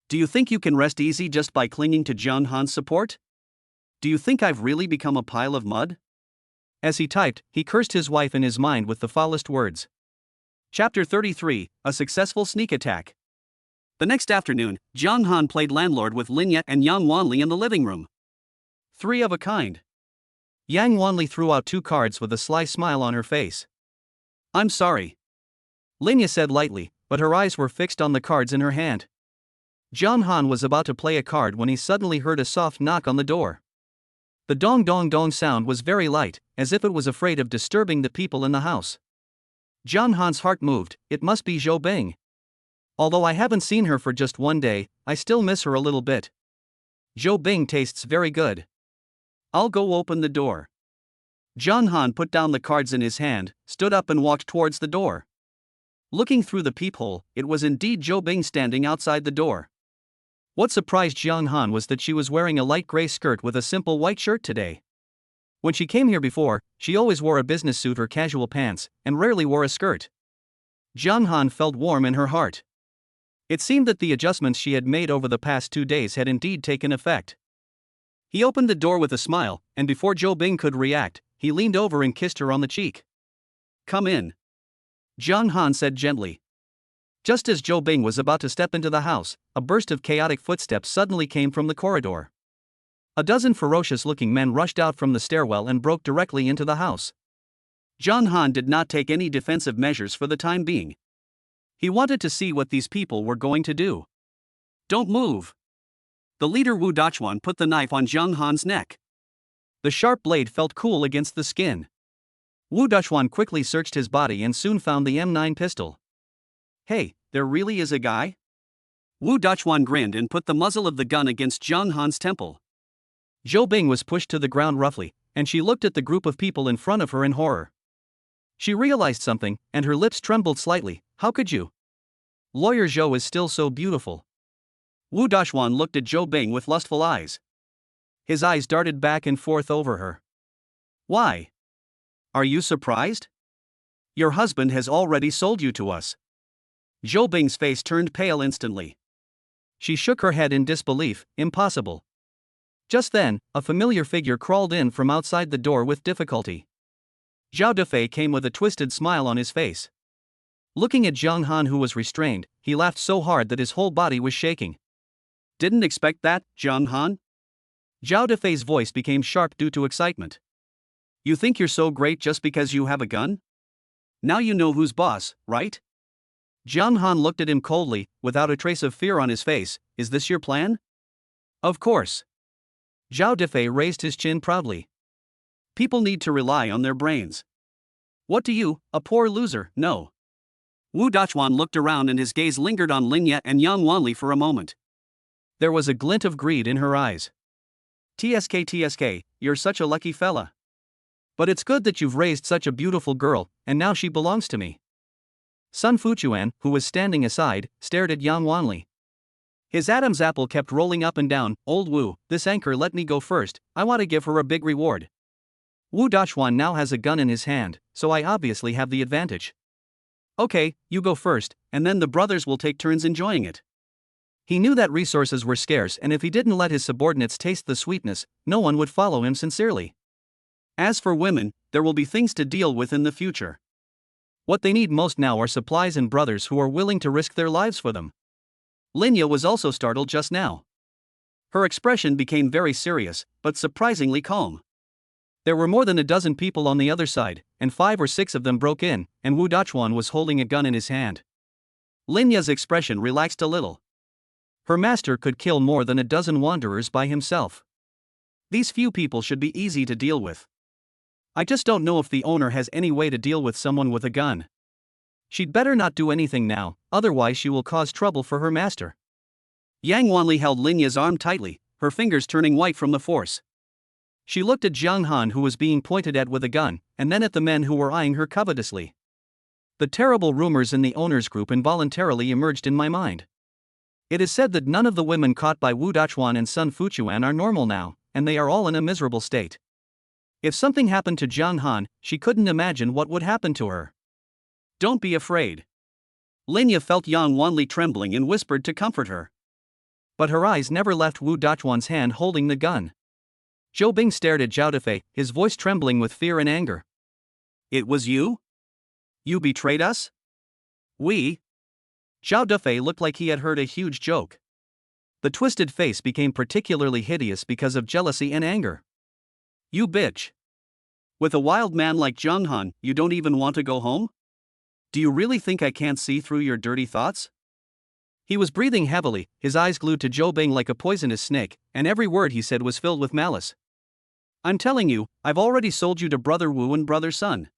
Do you think you can rest easy just by clinging to Jiang Han's support? Do you think I've really become a pile of mud? As he typed, he cursed his wife in his mind with the foulest words. Chapter 33, A Successful Sneak Attack. The next afternoon, Jiang Han played landlord with Linya and Yang Wanli in the living room. Three of a kind. Yang Wanli threw out 2 cards with a sly smile on her face. I'm sorry, Linya said lightly, but her eyes were fixed on the cards in her hand. Jiang Han was about to play a card when he suddenly heard a soft knock on the door. The dong dong dong sound was very light, as if it was afraid of disturbing the people in the house. Jiang Han's heart moved. It must be Zhou Bing. Although I haven't seen her for just 1 day, I still miss her a little bit. Zhou Bing tastes very good. I'll go open the door. Jiang Han put down the cards in his hand, stood up and walked towards the door. Looking through the peephole, it was indeed Zhou Bing standing outside the door. What surprised Jiang Han was that she was wearing a light gray skirt with a simple white shirt today. When she came here before, she always wore a business suit or casual pants, and rarely wore a skirt. Jiang Han felt warm in her heart. It seemed that the adjustments she had made over the past 2 days had indeed taken effect. He opened the door with a smile, and before Zhou Bing could react, he leaned over and kissed her on the cheek. Come in, Jiang Han said gently. Just as Zhou Bing was about to step into the house, a burst of chaotic footsteps suddenly came from the corridor. A dozen ferocious-looking men rushed out from the stairwell and broke directly into the house. Jiang Han did not take any defensive measures for the time being. He wanted to see what these people were going to do. Don't move. The leader Wu Dachuan put the knife on Jiang Han's neck. The sharp blade felt cool against the skin. Wu Dachuan quickly searched his body and soon found the M9 pistol. Hey, there really is a guy? Wu Dachuan grinned and put the muzzle of the gun against Jiang Han's temple. Zhou Bing was pushed to the ground roughly, and she looked at the group of people in front of her in horror. She realized something, and her lips trembled slightly. How could you? Lawyer Zhou is still so beautiful. Wu Dachuan looked at Zhou Bing with lustful eyes. His eyes darted back and forth over her. Why? Are you surprised? Your husband has already sold you to us. Zhou Bing's face turned pale instantly. She shook her head in disbelief. Impossible. Just then, a familiar figure crawled in from outside the door with difficulty. Zhao Defei came with a twisted smile on his face. Looking at Jiang Han, who was restrained, he laughed so hard that his whole body was shaking. Didn't expect that, Jiang Han? Zhao Defei's voice became sharp due to excitement. You think you're so great just because you have a gun? Now you know who's boss, right? Jiang Han looked at him coldly, without a trace of fear on his face. Is this your plan? Of course. Zhao Defei raised his chin proudly. People need to rely on their brains. What do you, a poor loser, know? Wu Dachuan looked around and his gaze lingered on Linya and Yang Wanli for a moment. There was a glint of greed in her eyes. TSK, you're such a lucky fella. But it's good that you've raised such a beautiful girl, and now she belongs to me. Sun Fuchuan, who was standing aside, stared at Yang Wanli. His Adam's apple kept rolling up and down. Old Wu, this anchor let me go first, I want to give her a big reward. Wu Dachuan now has a gun in his hand, so I obviously have the advantage. Okay, you go first, and then the brothers will take turns enjoying it. He knew that resources were scarce, and if he didn't let his subordinates taste the sweetness, no one would follow him sincerely. As for women, there will be things to deal with in the future. What they need most now are supplies and brothers who are willing to risk their lives for them. Linya was also startled just now. Her expression became very serious, but surprisingly calm. There were more than a dozen people on the other side, and 5 or 6 of them broke in, and Wu Dachuan was holding a gun in his hand. Linya's expression relaxed a little. Her master could kill more than a dozen wanderers by himself. These few people should be easy to deal with. I just don't know if the owner has any way to deal with someone with a gun. She'd better not do anything now, otherwise she will cause trouble for her master. Yang Wanli held Linya's arm tightly, her fingers turning white from the force. She looked at Zhang Han, who was being pointed at with a gun, and then at the men who were eyeing her covetously. The terrible rumors in the owner's group involuntarily emerged in my mind. It is said that none of the women caught by Wu Dachuan and Sun Fuchuan are normal now, and they are all in a miserable state. If something happened to Zhang Han, she couldn't imagine what would happen to her. Don't be afraid. Linya felt Yang Wanli trembling and whispered to comfort her. But her eyes never left Wu Dachuan's hand holding the gun. Zhou Bing stared at Zhao Dafei, his voice trembling with fear and anger. It was you? You betrayed us? We? Zhao Dafei looked like he had heard a huge joke. The twisted face became particularly hideous because of jealousy and anger. You bitch. With a wild man like Zhang Han, you don't even want to go home? Do you really think I can't see through your dirty thoughts? He was breathing heavily, his eyes glued to Zhou Bing like a poisonous snake, and every word he said was filled with malice. I'm telling you, I've already sold you to Brother Wu and Brother Sun.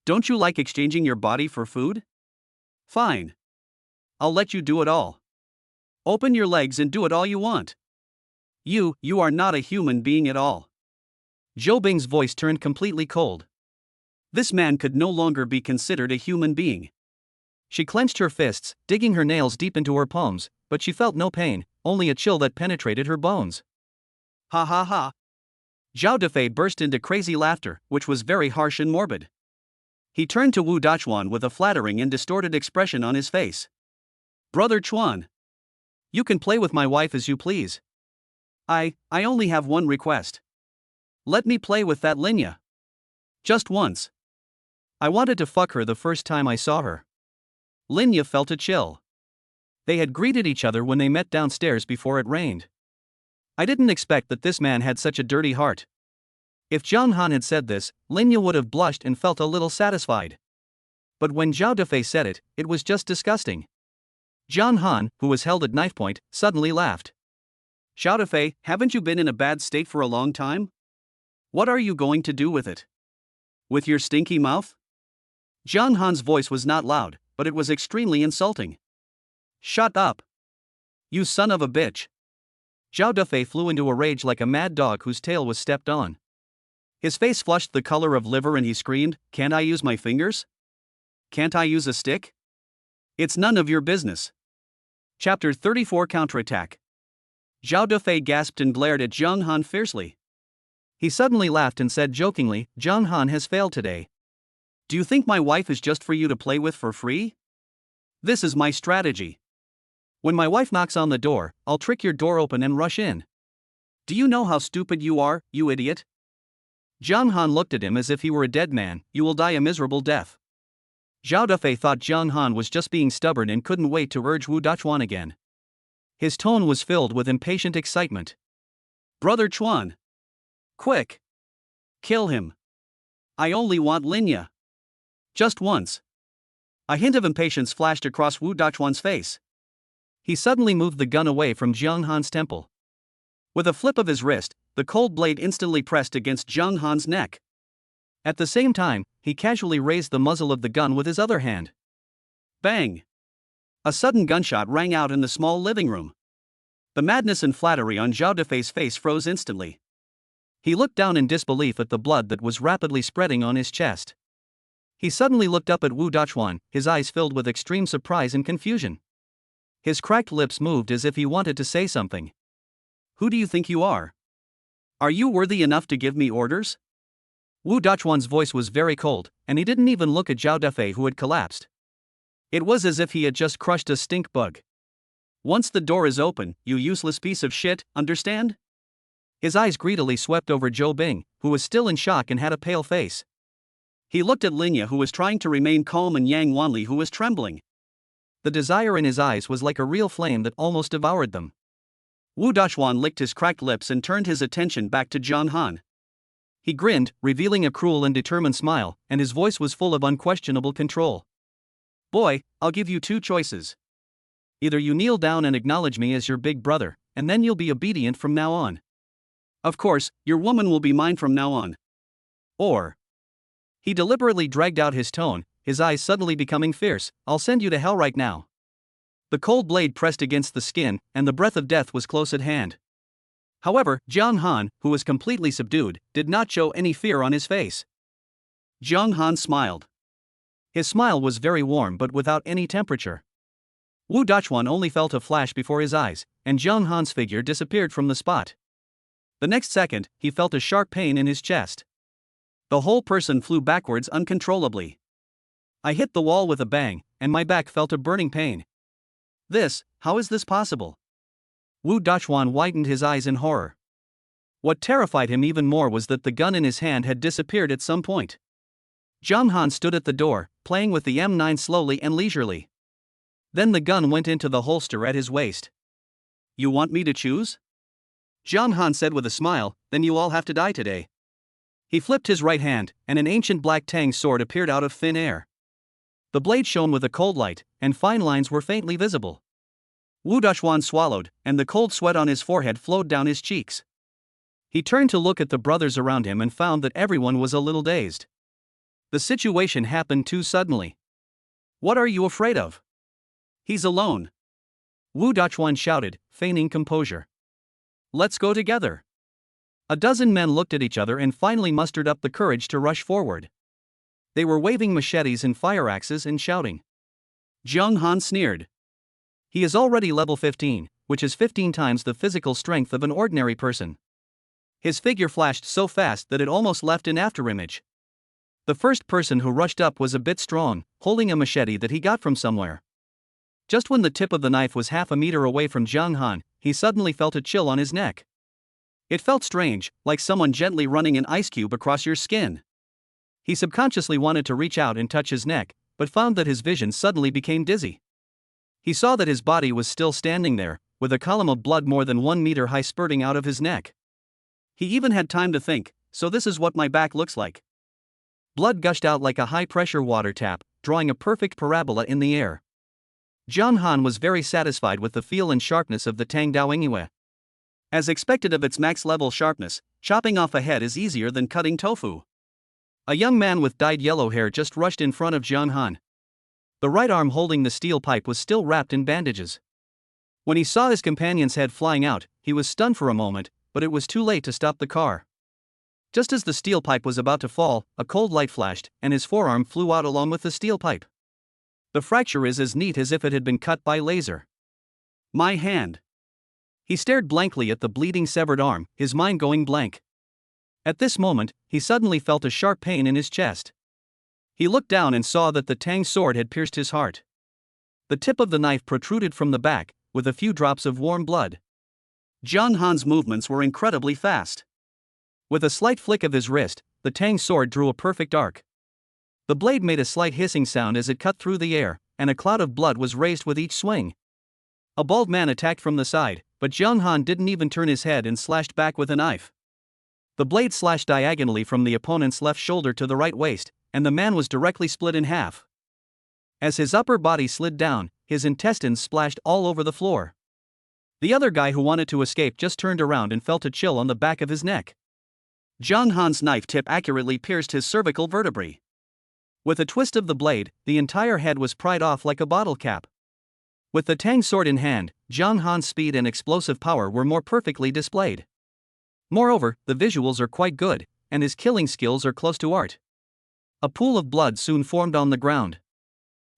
Don't you like exchanging your body for food? Fine. I'll let you do it all. Open your legs and do it all you want. You are not a human being at all. Zhou Bing's voice turned completely cold. This man could no longer be considered a human being. She clenched her fists, digging her nails deep into her palms, but she felt no pain, only a chill that penetrated her bones. Ha ha ha. Zhao Dafei burst into crazy laughter, which was very harsh and morbid. He turned to Wu Dachuan with a flattering and distorted expression on his face. Brother Chuan. You can play with my wife as you please. I only have one request. Let me play with that Linya. Just once. I wanted to fuck her the first time I saw her. Linya felt a chill. They had greeted each other when they met downstairs before it rained. I didn't expect that this man had such a dirty heart. If Zhang Han had said this, Linya would have blushed and felt a little satisfied. But when Zhao Dafei said it, it was just disgusting. Zhang Han, who was held at knife point, suddenly laughed. Zhao Dafei, haven't you been in a bad state for a long time? What are you going to do with it? With your stinky mouth? Zhang Han's voice was not loud, but it was extremely insulting. Shut up. You son of a bitch. Zhao Dafei flew into a rage like a mad dog whose tail was stepped on. His face flushed the color of liver and he screamed, Can't I use my fingers? Can't I use a stick? It's none of your business. Chapter 34 Counterattack. Zhao Dafei gasped and glared at Zhang Han fiercely. He suddenly laughed and said jokingly, Zhang Han has failed today. Do you think my wife is just for you to play with for free? This is my strategy. When my wife knocks on the door, I'll trick your door open and rush in. Do you know how stupid you are, you idiot? Zhang Han looked at him as if he were a dead man. You will die a miserable death. Zhao Dafei thought Zhang Han was just being stubborn and couldn't wait to urge Wu Dachuan again. His tone was filled with impatient excitement. Brother Chuan. Quick! Kill him. I only want Linya. Just once. A hint of impatience flashed across Wu Dachuan's face. He suddenly moved the gun away from Zhang Han's temple. With a flip of his wrist, the cold blade instantly pressed against Zhang Han's neck. At the same time, he casually raised the muzzle of the gun with his other hand. Bang! A sudden gunshot rang out in the small living room. The madness and flattery on Zhao Dafei's face froze instantly. He looked down in disbelief at the blood that was rapidly spreading on his chest. He suddenly looked up at Wu Dachuan, his eyes filled with extreme surprise and confusion. His cracked lips moved as if he wanted to say something. Who do you think you are? Are you worthy enough to give me orders? Wu Dachuan's voice was very cold, and he didn't even look at Zhao Defei, who had collapsed. It was as if he had just crushed a stink bug. Once the door is open, you useless piece of shit, understand? His eyes greedily swept over Zhou Bing, who was still in shock and had a pale face. He looked at Linya, who was trying to remain calm, and Yang Wanli, who was trembling. The desire in his eyes was like a real flame that almost devoured them. Wu Dachuan licked his cracked lips and turned his attention back to Zhang Han. He grinned, revealing a cruel and determined smile, and his voice was full of unquestionable control. Boy, I'll give you two choices. Either you kneel down and acknowledge me as your big brother, and then you'll be obedient from now on. Of course, your woman will be mine from now on. Or. He deliberately dragged out his tone, his eyes suddenly becoming fierce. I'll send you to hell right now. The cold blade pressed against the skin, and the breath of death was close at hand. However, Zhang Han, who was completely subdued, did not show any fear on his face. Zhang Han smiled. His smile was very warm but without any temperature. Wu Dachuan only felt a flash before his eyes, and Zhang Han's figure disappeared from the spot. The next second, he felt a sharp pain in his chest. The whole person flew backwards uncontrollably. I hit the wall with a bang, and my back felt a burning pain. How is this possible? Wu Dachuan widened his eyes in horror. What terrified him even more was that the gun in his hand had disappeared at some point. Zhang Han stood at the door, playing with the M9 slowly and leisurely. Then the gun went into the holster at his waist. You want me to choose? Zhang Han said with a smile, then you all have to die today. He flipped his right hand, and an ancient black tang sword appeared out of thin air. The blade shone with a cold light, and fine lines were faintly visible. Wu Dachuan swallowed, and the cold sweat on his forehead flowed down his cheeks. He turned to look at the brothers around him and found that everyone was a little dazed. The situation happened too suddenly. What are you afraid of? He's alone. Wu Dachuan shouted, feigning composure. Let's go together. A dozen men looked at each other and finally mustered up the courage to rush forward. They were waving machetes and fire axes and shouting. Zhang Han sneered. He is already level 15, which is 15 times the physical strength of an ordinary person. His figure flashed so fast that it almost left an afterimage. The first person who rushed up was a bit strong, holding a machete that he got from somewhere. Just when the tip of the knife was half a meter away from Zhang Han, he suddenly felt a chill on his neck. It felt strange, like someone gently running an ice cube across your skin. He subconsciously wanted to reach out and touch his neck, but found that his vision suddenly became dizzy. He saw that his body was still standing there, with a column of blood more than 1 meter high spurting out of his neck. He even had time to think, so this is what my back looks like. Blood gushed out like a high-pressure water tap, drawing a perfect parabola in the air. Zhang Han was very satisfied with the feel and sharpness of the Tang Dao Yingwe. As expected of its max-level sharpness, chopping off a head is easier than cutting tofu. A young man with dyed yellow hair just rushed in front of Zhang Han. The right arm holding the steel pipe was still wrapped in bandages. When he saw his companion's head flying out, he was stunned for a moment, but it was too late to stop the car. Just as the steel pipe was about to fall, a cold light flashed, and his forearm flew out along with the steel pipe. The fracture is as neat as if it had been cut by laser. My hand. He stared blankly at the bleeding severed arm, his mind going blank. At this moment, he suddenly felt a sharp pain in his chest. He looked down and saw that the Tang sword had pierced his heart. The tip of the knife protruded from the back, with a few drops of warm blood. Zhang Han's movements were incredibly fast. With a slight flick of his wrist, the Tang sword drew a perfect arc. The blade made a slight hissing sound as it cut through the air, and a cloud of blood was raised with each swing. A bald man attacked from the side, but Zhang Han didn't even turn his head and slashed back with a knife. The blade slashed diagonally from the opponent's left shoulder to the right waist, and the man was directly split in half. As his upper body slid down, his intestines splashed all over the floor. The other guy who wanted to escape just turned around and felt a chill on the back of his neck. Zhang Han's knife tip accurately pierced his cervical vertebrae. With a twist of the blade, the entire head was pried off like a bottle cap. With the Tang sword in hand, Zhang Han's speed and explosive power were more perfectly displayed. Moreover, the visuals are quite good, and his killing skills are close to art. A pool of blood soon formed on the ground.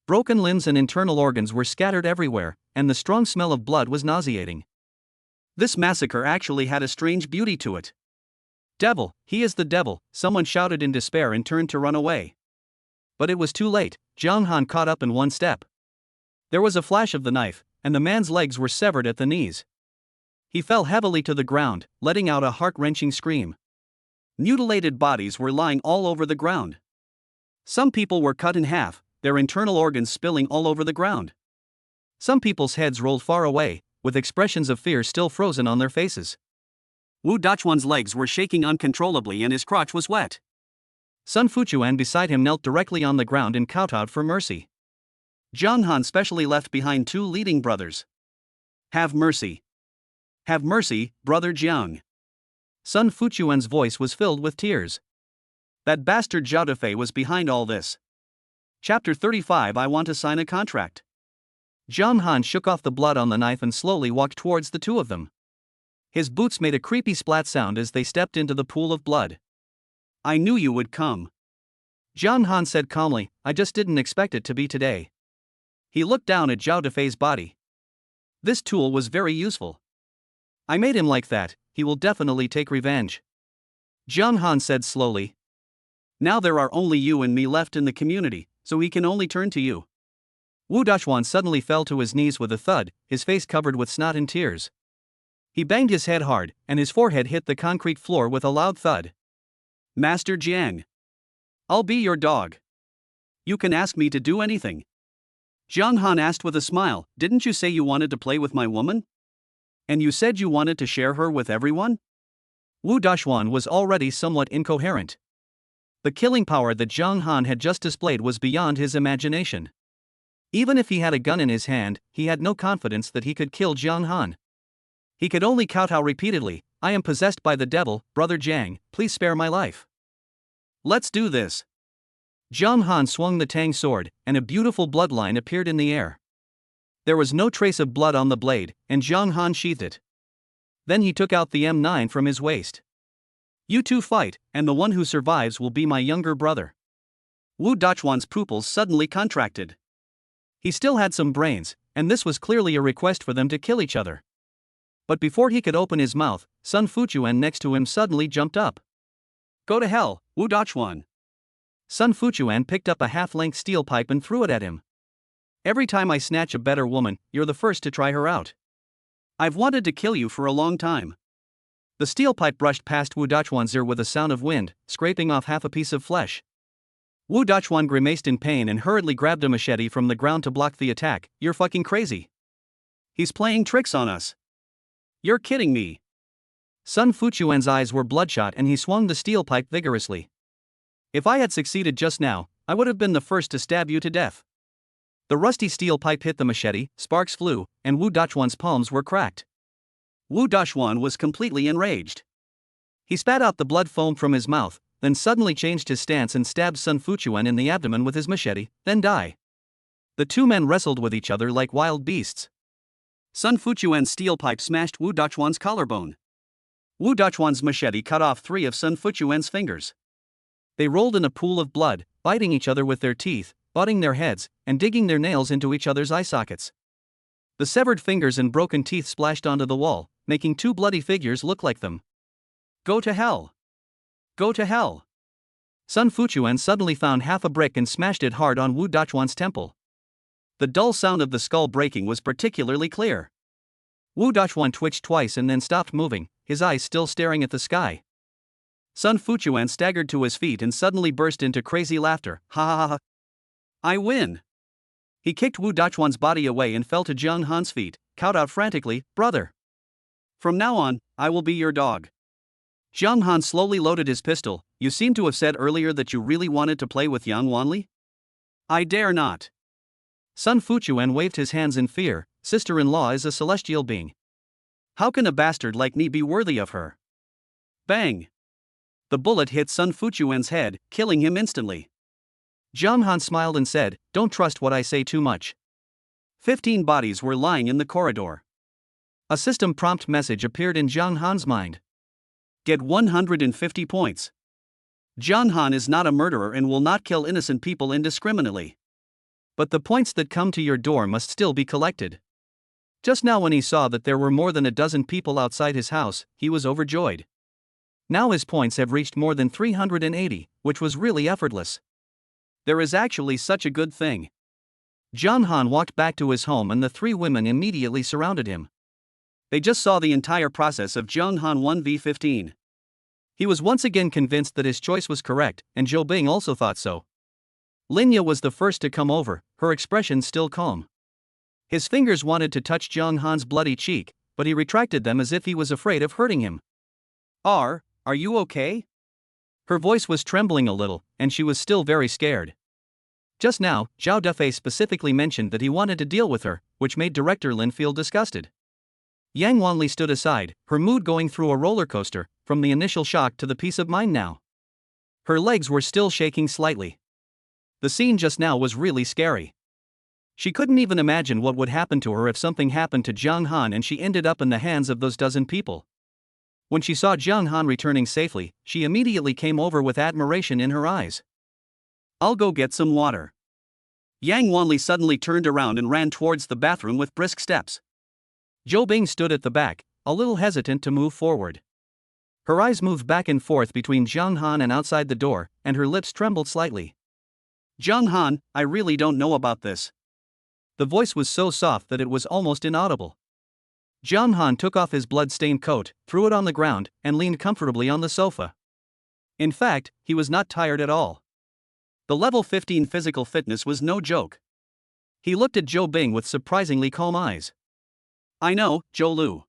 Broken limbs and internal organs were scattered everywhere, and the strong smell of blood was nauseating. This massacre actually had a strange beauty to it. Devil, he is the devil, someone shouted in despair and turned to run away. But it was too late. Jiang Han caught up in one step. There was a flash of the knife, and the man's legs were severed at the knees. He fell heavily to the ground, letting out a heart-wrenching scream. Mutilated bodies were lying all over the ground. Some people were cut in half, their internal organs spilling all over the ground. Some people's heads rolled far away, with expressions of fear still frozen on their faces. Wu Dachuan's legs were shaking uncontrollably and his crotch was wet. Sun Fuchuan beside him knelt directly on the ground and kowtowed for mercy. Jiang Han specially left behind two leading brothers. Have mercy. Have mercy, brother Jiang. Sun Fuchuan's voice was filled with tears. That bastard Zhao Defei was behind all this. Chapter 35. I want to sign a contract. Jiang Han shook off the blood on the knife and slowly walked towards the two of them. His boots made a creepy splat sound as they stepped into the pool of blood. I knew you would come. Jiang Han said calmly, I just didn't expect it to be today. He looked down at Zhao Defei's body. This tool was very useful. I made him like that, he will definitely take revenge. Jiang Han said slowly. Now there are only you and me left in the community, so he can only turn to you. Wu Dachuan suddenly fell to his knees with a thud, his face covered with snot and tears. He banged his head hard, and his forehead hit the concrete floor with a loud thud. Master Jiang. I'll be your dog. You can ask me to do anything. Jiang Han asked with a smile, didn't you say you wanted to play with my woman? And you said you wanted to share her with everyone? Wu Dachuan was already somewhat incoherent. The killing power that Jiang Han had just displayed was beyond his imagination. Even if he had a gun in his hand, he had no confidence that he could kill Jiang Han. He could only kowtow repeatedly, I am possessed by the devil, brother Jiang, please spare my life. Let's do this. Jiang Han swung the Tang sword, and a beautiful bloodline appeared in the air. There was no trace of blood on the blade, and Jiang Han sheathed it. Then he took out the M9 from his waist. You two fight, and the one who survives will be my younger brother. Wu Dachuan's pupils suddenly contracted. He still had some brains, and this was clearly a request for them to kill each other. But before he could open his mouth, Sun Fuchuan next to him suddenly jumped up. Go to hell, Wu Dachuan. Sun Fuchuan picked up a half-length steel pipe and threw it at him. Every time I snatch a better woman, you're the first to try her out. I've wanted to kill you for a long time. The steel pipe brushed past Wu Dachuan's ear with a sound of wind, scraping off half a piece of flesh. Wu Dachuan grimaced in pain and hurriedly grabbed a machete from the ground to block the attack. You're fucking crazy. He's playing tricks on us. You're kidding me. Sun Fuchuan's eyes were bloodshot and he swung the steel pipe vigorously. If I had succeeded just now, I would have been the first to stab you to death. The rusty steel pipe hit the machete, sparks flew, and Wu Dachuan's palms were cracked. Wu Dachuan was completely enraged. He spat out the blood foam from his mouth, then suddenly changed his stance and stabbed Sun Fuchuan in the abdomen with his machete, then die. The two men wrestled with each other like wild beasts. Sun Fuchuan's steel pipe smashed Wu Dachuan's collarbone. Wu Dachuan's machete cut off 3 of Sun Fuchuan's fingers. They rolled in a pool of blood, biting each other with their teeth, butting their heads, and digging their nails into each other's eye sockets. The severed fingers and broken teeth splashed onto the wall, making 2 bloody figures look like them. Go to hell. Go to hell. Sun Fuchuan suddenly found half a brick and smashed it hard on Wu Dachuan's temple. The dull sound of the skull breaking was particularly clear. Wu Dachuan twitched twice and then stopped moving, his eyes still staring at the sky. Sun Fuchuan staggered to his feet and suddenly burst into crazy laughter. Ha ha ha ha. I win. He kicked Wu Dachuan's body away and fell to Jiang Han's feet, kowtowed frantically, brother. From now on, I will be your dog. Jiang Han slowly loaded his pistol. You seem to have said earlier that you really wanted to play with Yang Wanli? I dare not. Sun Fuchuan waved his hands in fear. Sister-in-law is a celestial being. How can a bastard like me be worthy of her? Bang! The bullet hit Sun Fuchuan's head, killing him instantly. Jiang Han smiled and said, don't trust what I say too much. 15 bodies were lying in the corridor. A system prompt message appeared in Jiang Han's mind. Get 150 points. Jiang Han is not a murderer and will not kill innocent people indiscriminately. But the points that come to your door must still be collected. Just now, when he saw that there were more than a dozen people outside his house, he was overjoyed. Now his points have reached more than 380, which was really effortless. There is actually such a good thing. Jiang Han walked back to his home and the three women immediately surrounded him. They just saw the entire process of Jiang Han 1v15. He was once again convinced that his choice was correct, and Zhou Bing also thought so. Linya was the first to come over, her expression still calm. His fingers wanted to touch Jiang Han's bloody cheek, but he retracted them as if he was afraid of hurting him. Are you okay? Her voice was trembling a little, and she was still very scared. Just now, Zhao Defei specifically mentioned that he wanted to deal with her, which made Director Lin feel disgusted. Yang Wanli stood aside, her mood going through a roller coaster, from the initial shock to the peace of mind now. Her legs were still shaking slightly. The scene just now was really scary. She couldn't even imagine what would happen to her if something happened to Jiang Han and she ended up in the hands of those dozen people. When she saw Jiang Han returning safely, she immediately came over with admiration in her eyes. I'll go get some water. Yang Wanli suddenly turned around and ran towards the bathroom with brisk steps. Zhou Bing stood at the back, a little hesitant to move forward. Her eyes moved back and forth between Jiang Han and outside the door, and her lips trembled slightly. Jiang Han, I really don't know about this. The voice was so soft that it was almost inaudible. Jiang Han took off his blood-stained coat, threw it on the ground, and leaned comfortably on the sofa. In fact, he was not tired at all. The level 15 physical fitness was no joke. He looked at Zhou Bing with surprisingly calm eyes. I know, Zhou Lu.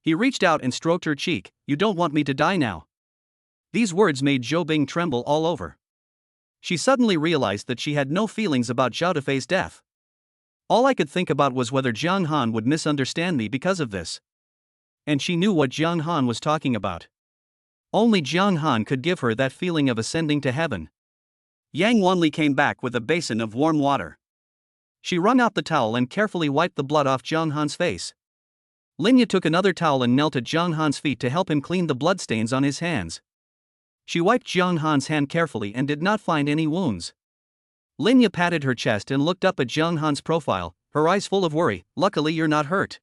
He reached out and stroked her cheek. You don't want me to die now. These words made Zhou Bing tremble all over. She suddenly realized that she had no feelings about Zhao Defei's death. All I could think about was whether Jiang Han would misunderstand me because of this. And she knew what Jiang Han was talking about. Only Jiang Han could give her that feeling of ascending to heaven. Yang Wanli came back with a basin of warm water. She wrung out the towel and carefully wiped the blood off Jiang Han's face. Linya took another towel and knelt at Jiang Han's feet to help him clean the bloodstains on his hands. She wiped Jiang Han's hand carefully and did not find any wounds. Linya patted her chest and looked up at Jiang Han's profile, her eyes full of worry. Luckily you're not hurt.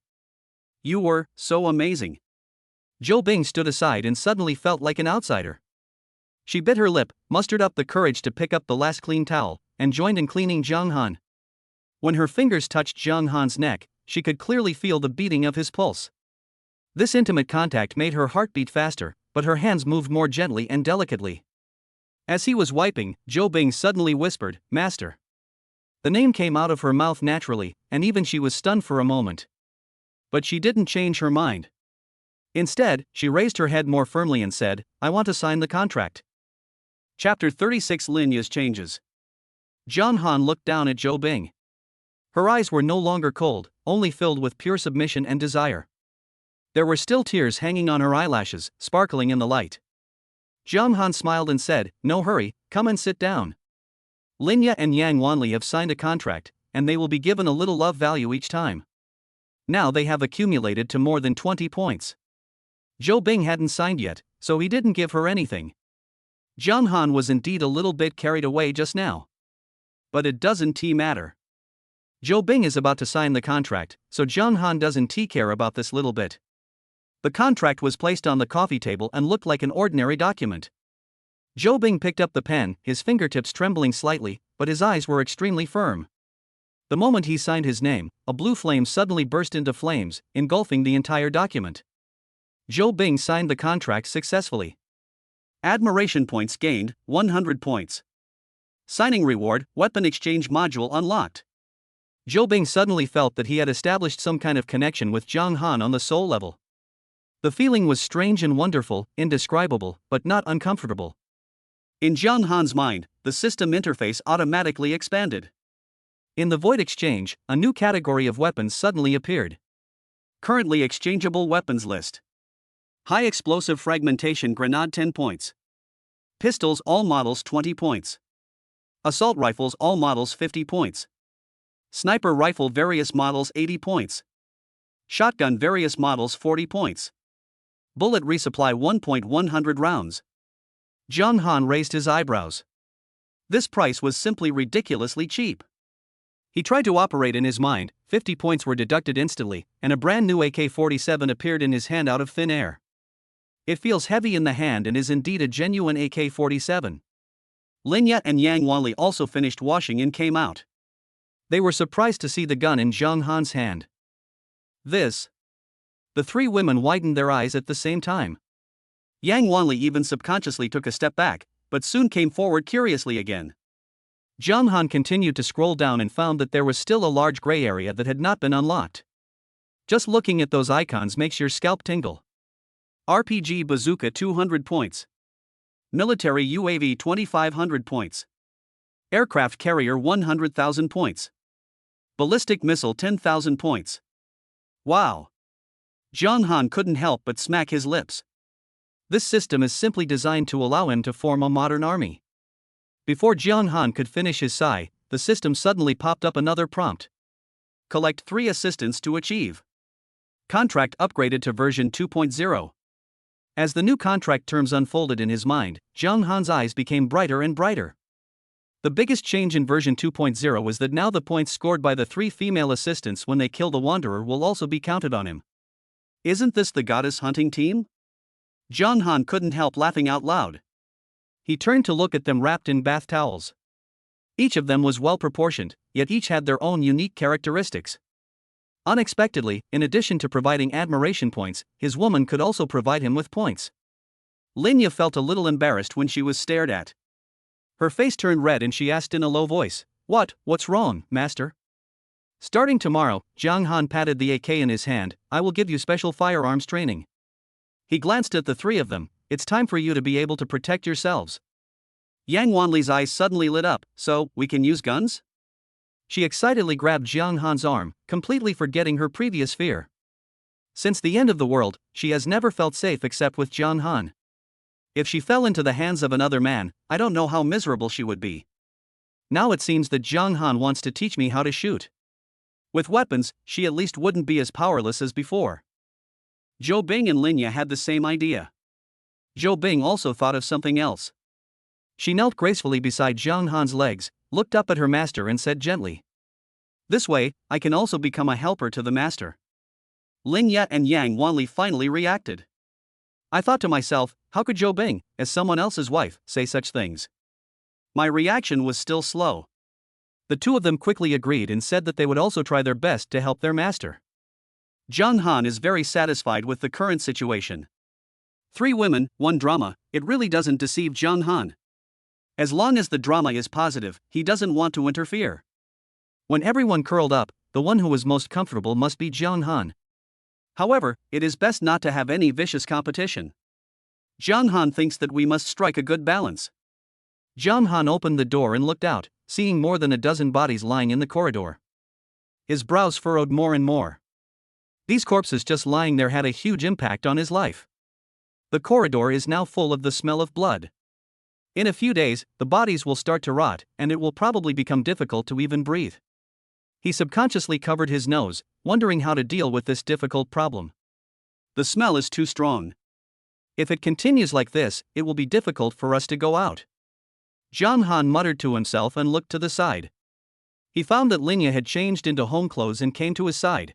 You were so amazing. Zhou Bing stood aside and suddenly felt like an outsider. She bit her lip, mustered up the courage to pick up the last clean towel, and joined in cleaning Jiang Han. When her fingers touched Jiang Han's neck, she could clearly feel the beating of his pulse. This intimate contact made her heart beat faster, but her hands moved more gently and delicately. As he was wiping, Zhou Bing suddenly whispered, "Master." The name came out of her mouth naturally, and even she was stunned for a moment. But she didn't change her mind. Instead, she raised her head more firmly and said, "I want to sign the contract." Chapter 36 Linya's changes. Jiang Han looked down at Zhou Bing. Her eyes were no longer cold, only filled with pure submission and desire. There were still tears hanging on her eyelashes, sparkling in the light. Jiang Han smiled and said, "No hurry, come and sit down. Linya and Yang Wanli have signed a contract, and they will be given a little love value each time. Now they have accumulated to more than 20 points. Zhou Bing hadn't signed yet, so he didn't give her anything." Jiang Han was indeed a little bit carried away just now. But it doesn't matter. Zhou Bing is about to sign the contract, so Jiang Han doesn't care about this little bit. The contract was placed on the coffee table and looked like an ordinary document. Zhou Bing picked up the pen, his fingertips trembling slightly, but his eyes were extremely firm. The moment he signed his name, a blue flame suddenly burst into flames, engulfing the entire document. Zhou Bing signed the contract successfully. Admiration points gained, 100 points. Signing reward, weapon exchange module unlocked. Zhou Bing suddenly felt that he had established some kind of connection with Jiang Han on the soul level. The feeling was strange and wonderful, indescribable, but not uncomfortable. In Jiang Han's mind, the system interface automatically expanded. In the void exchange, a new category of weapons suddenly appeared. Currently exchangeable weapons list. High explosive fragmentation grenade 10 points. Pistols all models 20 points. Assault rifles all models 50 points. Sniper rifle various models 80 points. Shotgun various models 40 points. Bullet resupply 1.100 rounds. Zhang Han raised his eyebrows. This price was simply ridiculously cheap. He tried to operate in his mind, 50 points were deducted instantly, and a brand new AK-47 appeared in his hand out of thin air. It feels heavy in the hand and is indeed a genuine AK-47. Linya and Yang Wanli also finished washing and came out. They were surprised to see the gun in Zhang Han's hand. This. The three women widened their eyes at the same time. Yang Wanli even subconsciously took a step back, but soon came forward curiously again. Zhang Han continued to scroll down and found that there was still a large gray area that had not been unlocked. Just looking at those icons makes your scalp tingle. RPG bazooka 200 points. Military UAV 2500 points. Aircraft carrier 100,000 points. Ballistic missile 10,000 points. Wow! Zhang Han couldn't help but smack his lips. This system is simply designed to allow him to form a modern army. Before Zhang Han could finish his sigh, the system suddenly popped up another prompt. Collect 3 assistants to achieve. Contract upgraded to version 2.0. As the new contract terms unfolded in his mind, Zhang Han's eyes became brighter and brighter. The biggest change in version 2.0 was that now the points scored by the 3 female assistants when they kill the Wanderer will also be counted on him. Isn't this the goddess hunting team? Zhang Han couldn't help laughing out loud. He turned to look at them wrapped in bath towels. Each of them was well proportioned, yet each had their own unique characteristics. Unexpectedly, in addition to providing admiration points, his woman could also provide him with points. Linya felt a little embarrassed when she was stared at. Her face turned red and she asked in a low voice, "What's wrong, master?" "Starting tomorrow," Zhang Han patted the AK in his hand, "I will give you special firearms training." He glanced at the three of them. "It's time for you to be able to protect yourselves." Yang Wanli's eyes suddenly lit up. "So, we can use guns?" She excitedly grabbed Zhang Han's arm, completely forgetting her previous fear. Since the end of the world, she has never felt safe except with Zhang Han. If she fell into the hands of another man, I don't know how miserable she would be. Now it seems that Zhang Han wants to teach me how to shoot. With weapons, she at least wouldn't be as powerless as before. Zhou Bing and Linya had the same idea. Zhou Bing also thought of something else. She knelt gracefully beside Zhang Han's legs, looked up at her master and said gently, "This way, I can also become a helper to the master." Linya and Yang Wanli finally reacted. I thought to myself, how could Zhou Bing, as someone else's wife, say such things? My reaction was still slow. The two of them quickly agreed and said that they would also try their best to help their master. Zhang Han is very satisfied with the current situation. 3 women, 1 drama, it really doesn't deceive Zhang Han. As long as the drama is positive, he doesn't want to interfere. When everyone curled up, the one who was most comfortable must be Zhang Han. However, it is best not to have any vicious competition. Zhang Han thinks that we must strike a good balance. Zhang Han opened the door and looked out, seeing more than a dozen bodies lying in the corridor. His brows furrowed more and more. These corpses just lying there had a huge impact on his life. The corridor is now full of the smell of blood. In a few days, the bodies will start to rot, and it will probably become difficult to even breathe. He subconsciously covered his nose, wondering how to deal with this difficult problem. The smell is too strong. If it continues like this, it will be difficult for us to go out. Zhang Han muttered to himself and looked to the side. He found that Linya had changed into home clothes and came to his side.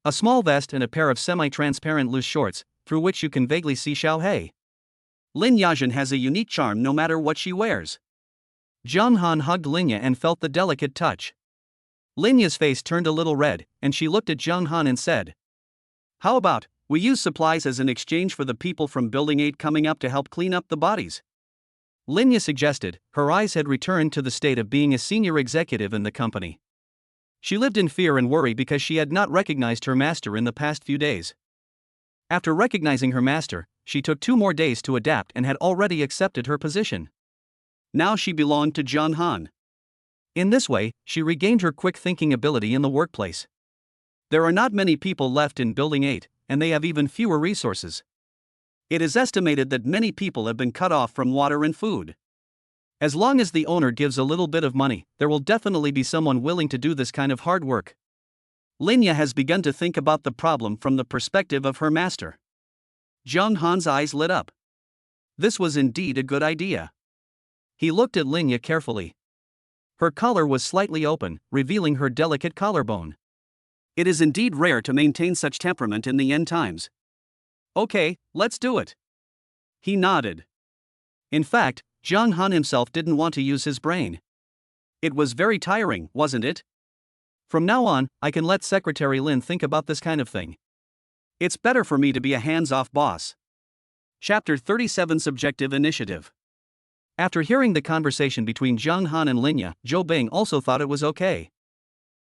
A small vest and a pair of semi-transparent loose shorts, through which you can vaguely see Xiao Hei. Lin Yajin has a unique charm no matter what she wears. Zhang Han hugged Linya and felt the delicate touch. Linya's face turned a little red, and she looked at Zhang Han and said, "How about, we use supplies as an exchange for the people from Building 8 coming up to help clean up the bodies?" Linya suggested. Her eyes had returned to the state of being a senior executive in the company. She lived in fear and worry because she had not recognized her master in the past few days. After recognizing her master, she took 2 more days to adapt and had already accepted her position. Now she belonged to Zhang Han. In this way, she regained her quick thinking ability in the workplace. There are not many people left in Building 8, and they have even fewer resources. It is estimated that many people have been cut off from water and food. As long as the owner gives a little bit of money, there will definitely be someone willing to do this kind of hard work. Linya has begun to think about the problem from the perspective of her master. Zhang Han's eyes lit up. This was indeed a good idea. He looked at Linya carefully. Her collar was slightly open, revealing her delicate collarbone. It is indeed rare to maintain such temperament in the end times. Okay, let's do it. He nodded. In fact, Jiang Han himself didn't want to use his brain. It was very tiring, wasn't it? From now on, I can let Secretary Lin think about this kind of thing. It's better for me to be a hands-off boss. Chapter 37 Subjective Initiative. After hearing the conversation between Jiang Han and Linya, Zhou Bing also thought it was okay.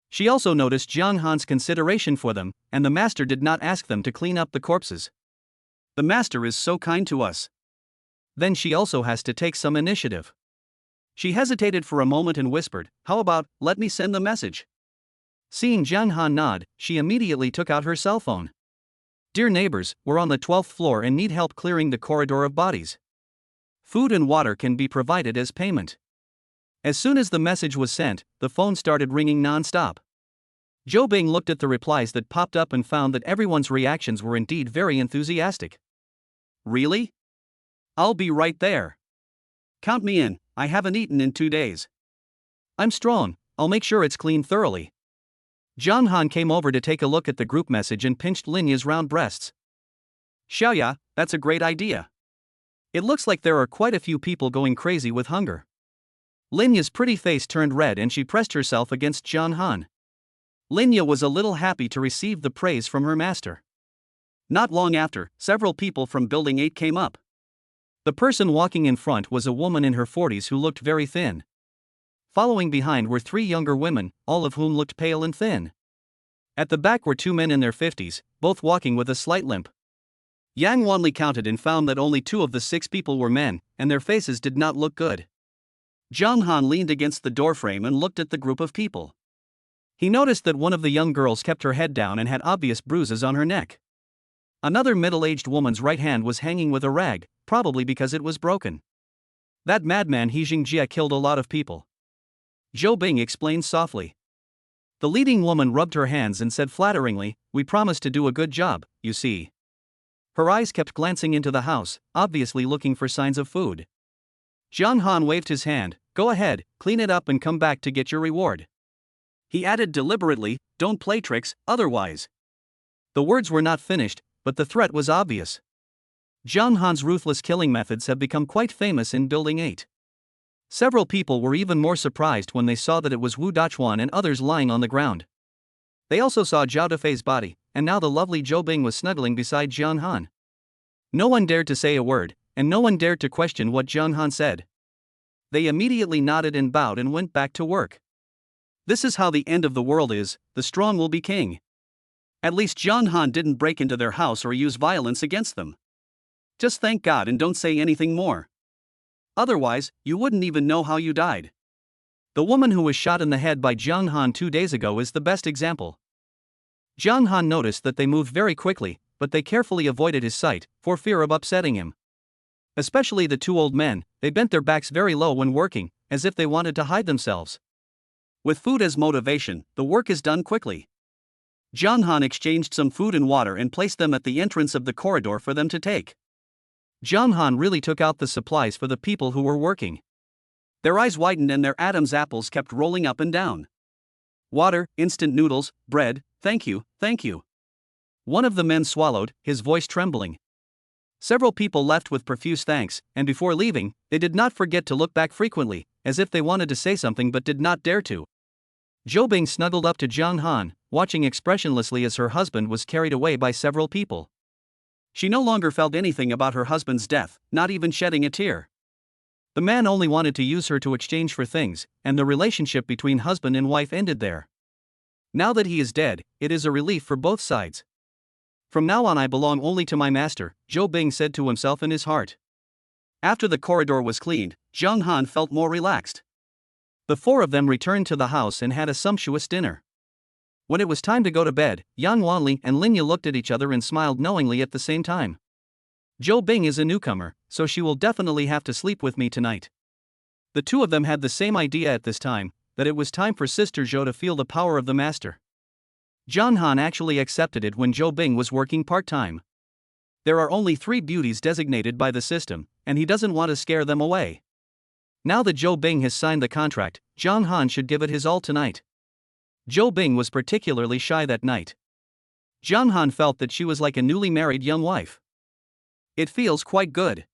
She also noticed Jiang Han's consideration for them, and the master did not ask them to clean up the corpses. The master is so kind to us. Then she also has to take some initiative. She hesitated for a moment and whispered, "How about, let me send the message?" Seeing Jiang Han nod, she immediately took out her cell phone. "Dear neighbors, we're on the 12th floor and need help clearing the corridor of bodies. Food and water can be provided as payment." As soon as the message was sent, the phone started ringing non-stop. Zhou Bing looked at the replies that popped up and found that everyone's reactions were indeed very enthusiastic. Really? I'll be right there. Count me in, I haven't eaten in 2 days. I'm strong, I'll make sure it's cleaned thoroughly. Jiang Han came over to take a look at the group message and pinched Linya's round breasts. Xiaoya, that's a great idea. It looks like there are quite a few people going crazy with hunger. Linya's pretty face turned red and she pressed herself against Jiang Han. Linya was a little happy to receive the praise from her master. Not long after, several people from Building 8 came up. The person walking in front was a woman in her 40s who looked very thin. Following behind were 3 younger women, all of whom looked pale and thin. At the back were 2 men in their 50s, both walking with a slight limp. Yang Wanli counted and found that only 2 of the 6 people were men, and their faces did not look good. Jiang Han leaned against the doorframe and looked at the group of people. He noticed that one of the young girls kept her head down and had obvious bruises on her neck. Another middle-aged woman's right hand was hanging with a rag, probably because it was broken. That madman He Jingjie killed a lot of people. Zhou Bing explained softly. The leading woman rubbed her hands and said flatteringly, "We promised to do a good job, you see." Her eyes kept glancing into the house, obviously looking for signs of food. Jiang Han waved his hand, "Go ahead, clean it up and come back to get your reward." He added deliberately, "Don't play tricks, otherwise." The words were not finished, but the threat was obvious. Jiang Han's ruthless killing methods have become quite famous in Building 8. Several people were even more surprised when they saw that it was Wu Dachuan and others lying on the ground. They also saw Zhao Defei's body, and now the lovely Zhou Bing was snuggling beside Jiang Han. No one dared to say a word, and no one dared to question what Jiang Han said. They immediately nodded and bowed and went back to work. This is how the end of the world is, the strong will be king. At least Jiang Han didn't break into their house or use violence against them. Just thank God and don't say anything more. Otherwise, you wouldn't even know how you died. The woman who was shot in the head by Jiang Han 2 days ago is the best example. Jiang Han noticed that they moved very quickly, but they carefully avoided his sight, for fear of upsetting him. Especially the 2 old men, they bent their backs very low when working, as if they wanted to hide themselves. With food as motivation, the work is done quickly. Jiang Han exchanged some food and water and placed them at the entrance of the corridor for them to take. Jiang Han really took out the supplies for the people who were working. Their eyes widened and their Adam's apples kept rolling up and down. Water, instant noodles, bread, thank you, thank you. One of the men swallowed, his voice trembling. Several people left with profuse thanks, and before leaving, they did not forget to look back frequently, as if they wanted to say something but did not dare to. Zhou Bing snuggled up to Jiang Han, watching expressionlessly as her husband was carried away by several people. She no longer felt anything about her husband's death, not even shedding a tear. The man only wanted to use her to exchange for things, and the relationship between husband and wife ended there. Now that he is dead, it is a relief for both sides. From now on I belong only to my master, Zhou Bing said to himself in his heart. After the corridor was cleaned, Jiang Han felt more relaxed. The 4 of them returned to the house and had a sumptuous dinner. When it was time to go to bed, Yang Wanli and Linya looked at each other and smiled knowingly at the same time. Zhou Bing is a newcomer, so she will definitely have to sleep with me tonight. The 2 of them had the same idea at this time, that it was time for Sister Zhou to feel the power of the master. Jiang Han actually accepted it when Zhou Bing was working part-time. There are only 3 beauties designated by the system, and he doesn't want to scare them away. Now that Zhou Bing has signed the contract, Zhang Han should give it his all tonight. Zhou Bing was particularly shy that night. Zhang Han felt that she was like a newly married young wife. It feels quite good.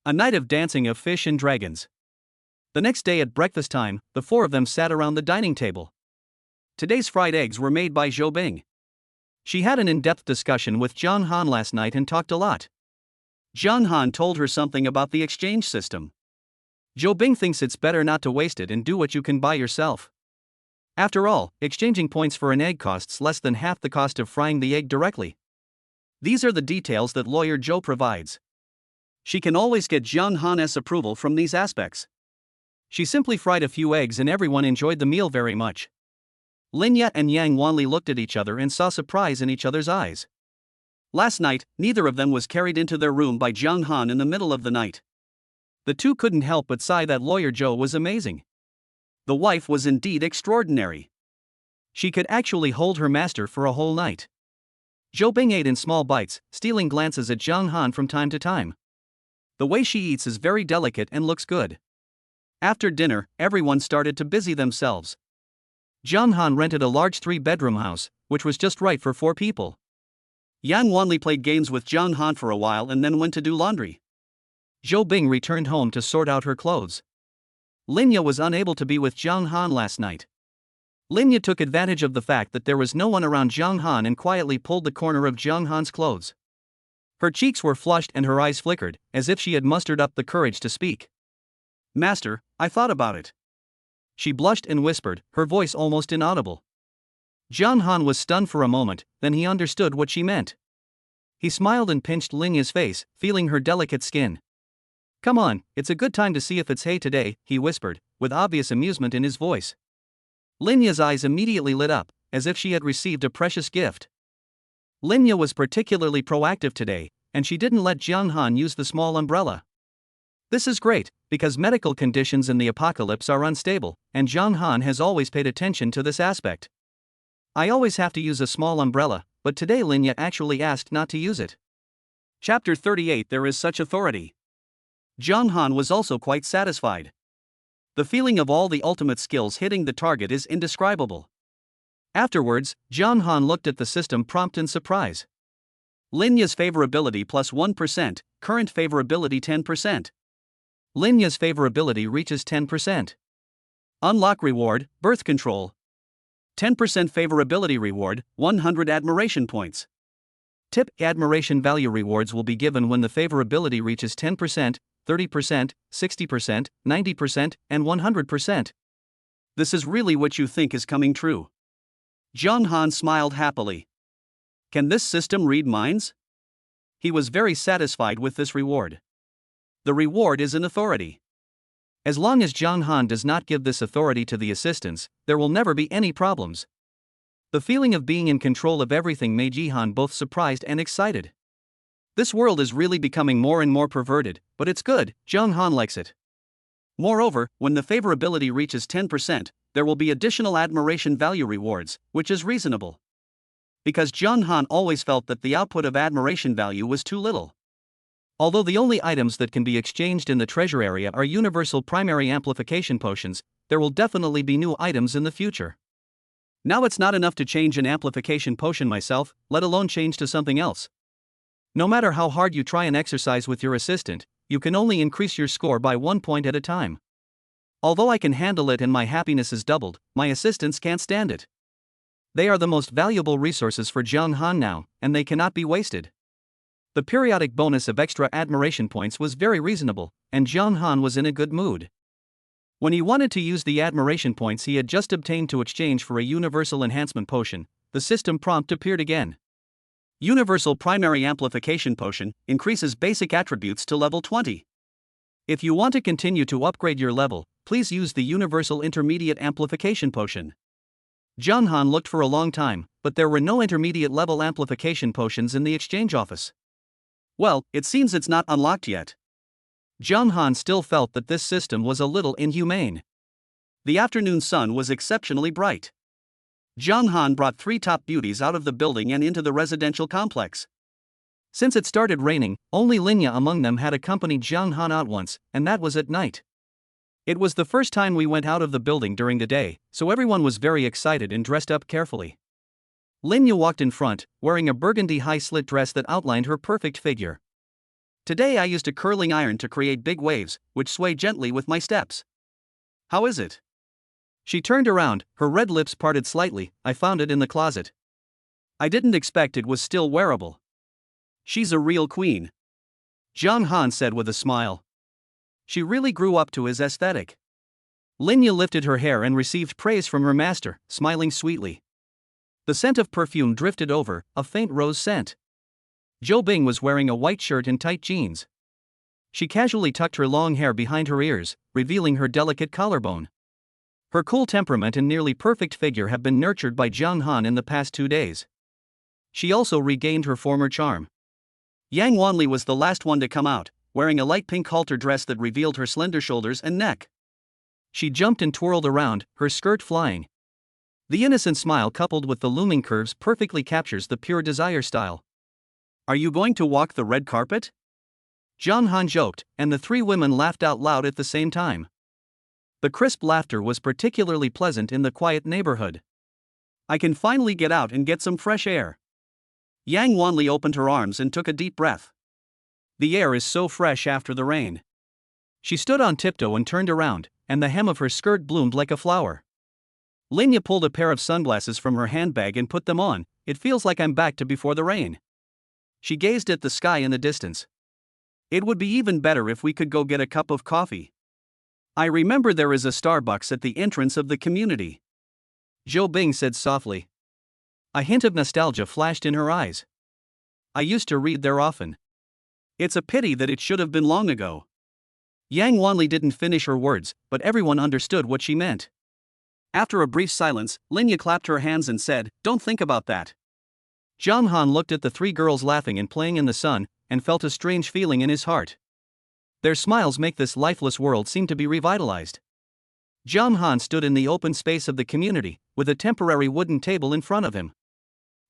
A night of dancing of fish and dragons. The next day at breakfast time, the 4 of them sat around the dining table. Today's fried eggs were made by Zhou Bing. She had an in-depth discussion with Zhang Han last night and talked a lot. Zhang Han told her something about the exchange system. Zhou Bing thinks it's better not to waste it and do what you can buy yourself. After all, exchanging points for an egg costs less than half the cost of frying the egg directly. These are the details that lawyer Zhou provides. She can always get Zhang Han's approval from these aspects. She simply fried a few eggs and everyone enjoyed the meal very much. Lin Ye and Yang Wanli looked at each other and saw surprise in each other's eyes. Last night, neither of them was carried into their room by Zhang Han in the middle of the night. The two couldn't help but sigh that lawyer Zhou was amazing. The wife was indeed extraordinary. She could actually hold her master for a whole night. Zhou Bing ate in small bites, stealing glances at Zhang Han from time to time. The way she eats is very delicate and looks good. After dinner, everyone started to busy themselves. Zhang Han rented a large 3-bedroom house, which was just right for 4 people. Yang Wanli played games with Zhang Han for a while and then went to do laundry. Zhou Bing returned home to sort out her clothes. Lin Ye was unable to be with Zhang Han last night. Lin Ye took advantage of the fact that there was no one around Zhang Han and quietly pulled the corner of Zhang Han's clothes. Her cheeks were flushed and her eyes flickered, as if she had mustered up the courage to speak. "Master, I thought about it." She blushed and whispered, her voice almost inaudible. Zhang Han was stunned for a moment, then he understood what she meant. He smiled and pinched Lin Ye's face, feeling her delicate skin. "Come on, it's a good time to see if it's hay today," he whispered, with obvious amusement in his voice. Lin Ye's eyes immediately lit up, as if she had received a precious gift. Lin Ye was particularly proactive today, and she didn't let Zhang Han use the small umbrella. This is great, because medical conditions in the apocalypse are unstable, and Zhang Han has always paid attention to this aspect. "I always have to use a small umbrella, but today Lin Ye actually asked not to use it." Chapter 38 There is such authority. Zhang Han was also quite satisfied. The feeling of all the ultimate skills hitting the target is indescribable. Afterwards, Zhang Han looked at the system prompt in surprise. Lin Ye's favorability plus 1%, current favorability 10%. Lin Ye's favorability reaches 10%. Unlock reward, birth control. 10% favorability reward, 100 admiration points. Tip: admiration value rewards will be given when the favorability reaches 10%, 30%, 60%, 90%, and 100%. This is really what you think is coming true. Zhang Han smiled happily. Can this system read minds? He was very satisfied with this reward. The reward is an authority. As long as Zhang Han does not give this authority to the assistants, there will never be any problems. The feeling of being in control of everything made Jihan both surprised and excited. This world is really becoming more and more perverted, but it's good, Zhang Han likes it. Moreover, when the favorability reaches 10%, there will be additional admiration value rewards, which is reasonable. Because Zhang Han always felt that the output of admiration value was too little. Although the only items that can be exchanged in the treasure area are universal primary amplification potions, there will definitely be new items in the future. Now it's not enough to change an amplification potion myself, let alone change to something else. No matter how hard you try and exercise with your assistant, you can only increase your score by 1 point at a time. Although I can handle it and my happiness is doubled, my assistants can't stand it. They are the most valuable resources for Zhang Han now, and they cannot be wasted. The periodic bonus of extra admiration points was very reasonable, and Zhang Han was in a good mood. When he wanted to use the admiration points he had just obtained to exchange for a universal enhancement potion, the system prompt appeared again. Universal primary amplification potion increases basic attributes to level 20. If you want to continue to upgrade your level, please use the universal intermediate amplification potion. Zhang Han looked for a long time, but there were no intermediate level amplification potions in the exchange office. Well, it seems it's not unlocked yet. Zhang Han still felt that this system was a little inhumane. The afternoon sun was exceptionally bright. Zhang Han brought 3 top beauties out of the building and into the residential complex. Since it started raining, only Linya among them had accompanied Jiang Han out once, and that was at night. It was the first time we went out of the building during the day, so everyone was very excited and dressed up carefully. Linya walked in front, wearing a burgundy high-slit dress that outlined her perfect figure. Today I used a curling iron to create big waves, which sway gently with my steps. How is it? She turned around, her red lips parted slightly. I found it in the closet. I didn't expect it was still wearable. She's a real queen, Jiang Han said with a smile. She really grew up to his aesthetic. Linya lifted her hair and received praise from her master, smiling sweetly. The scent of perfume drifted over, a faint rose scent. Zhou Bing was wearing a white shirt and tight jeans. She casually tucked her long hair behind her ears, revealing her delicate collarbone. Her cool temperament and nearly perfect figure have been nurtured by Jiang Han in the past 2 days. She also regained her former charm. Yang Wanli was the last one to come out, wearing a light pink halter dress that revealed her slender shoulders and neck. She jumped and twirled around, her skirt flying. The innocent smile coupled with the looming curves perfectly captures the pure desire style. Are you going to walk the red carpet? Jiang Han joked, and the 3 women laughed out loud at the same time. The crisp laughter was particularly pleasant in the quiet neighborhood. I can finally get out and get some fresh air. Yang Wanli opened her arms and took a deep breath. The air is so fresh after the rain. She stood on tiptoe and turned around, and the hem of her skirt bloomed like a flower. Linya pulled a pair of sunglasses from her handbag and put them on. It feels like I'm back to before the rain. She gazed at the sky in the distance. It would be even better if we could go get a cup of coffee. I remember there is a Starbucks at the entrance of the community, Zhou Bing said softly. A hint of nostalgia flashed in her eyes. I used to read there often. It's a pity that it should have been long ago. Yang Wanli didn't finish her words, but everyone understood what she meant. After a brief silence, Linya clapped her hands and said, "Don't think about that." Jiang Han looked at the 3 girls laughing and playing in the sun, and felt a strange feeling in his heart. Their smiles make this lifeless world seem to be revitalized. Jiang Han stood in the open space of the community, with a temporary wooden table in front of him.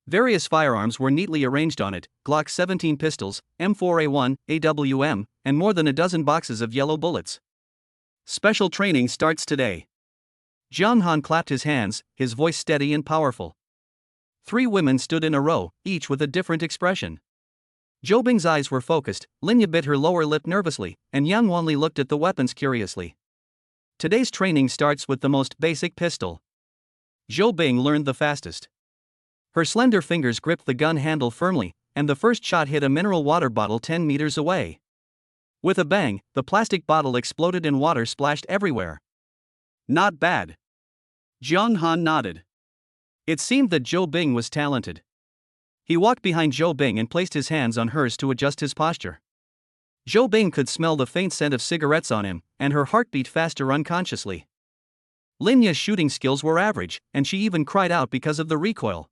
Various firearms were neatly arranged on it, Glock 17 pistols, M4A1, AWM, and more than a dozen boxes of yellow bullets. Special training starts today. Jiang Han clapped his hands, his voice steady and powerful. 3 women stood in a row, each with a different expression. Zhou Bing's eyes were focused, Linya bit her lower lip nervously, and Yang Wanli looked at the weapons curiously. Today's training starts with the most basic pistol. Zhou Bing learned the fastest. Her slender fingers gripped the gun handle firmly, and the first shot hit a mineral water bottle 10 meters away. With a bang, the plastic bottle exploded and water splashed everywhere. Not bad. Jiang Han nodded. It seemed that Zhou Bing was talented. He walked behind Zhou Bing and placed his hands on hers to adjust his posture. Zhou Bing could smell the faint scent of cigarettes on him, and her heart beat faster unconsciously. Linya's shooting skills were average, and she even cried out because of the recoil.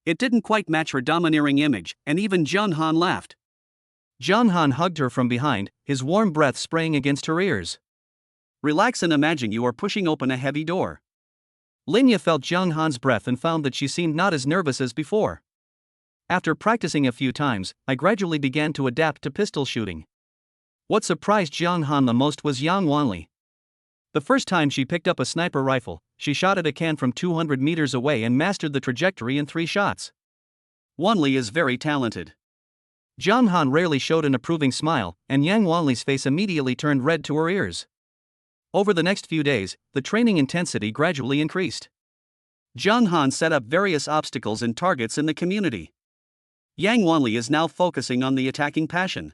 It didn't quite match her domineering image, and even Jiang Han laughed. Jiang Han hugged her from behind, his warm breath spraying against her ears. Relax and imagine you are pushing open a heavy door. Linya felt Jiang Han's breath and found that she seemed not as nervous as before. After practicing a few times, I gradually began to adapt to pistol shooting. What surprised Jiang Han the most was Yang Wanli. The first time she picked up a sniper rifle, she shot at a can from 200 meters away and mastered the trajectory in 3 shots. Wanli is very talented. Jiang Han rarely showed an approving smile, and Yang Wanli's face immediately turned red to her ears. Over the next few days, the training intensity gradually increased. Jiang Han set up various obstacles and targets in the community. Yang Wanli is now focusing on the attacking passion.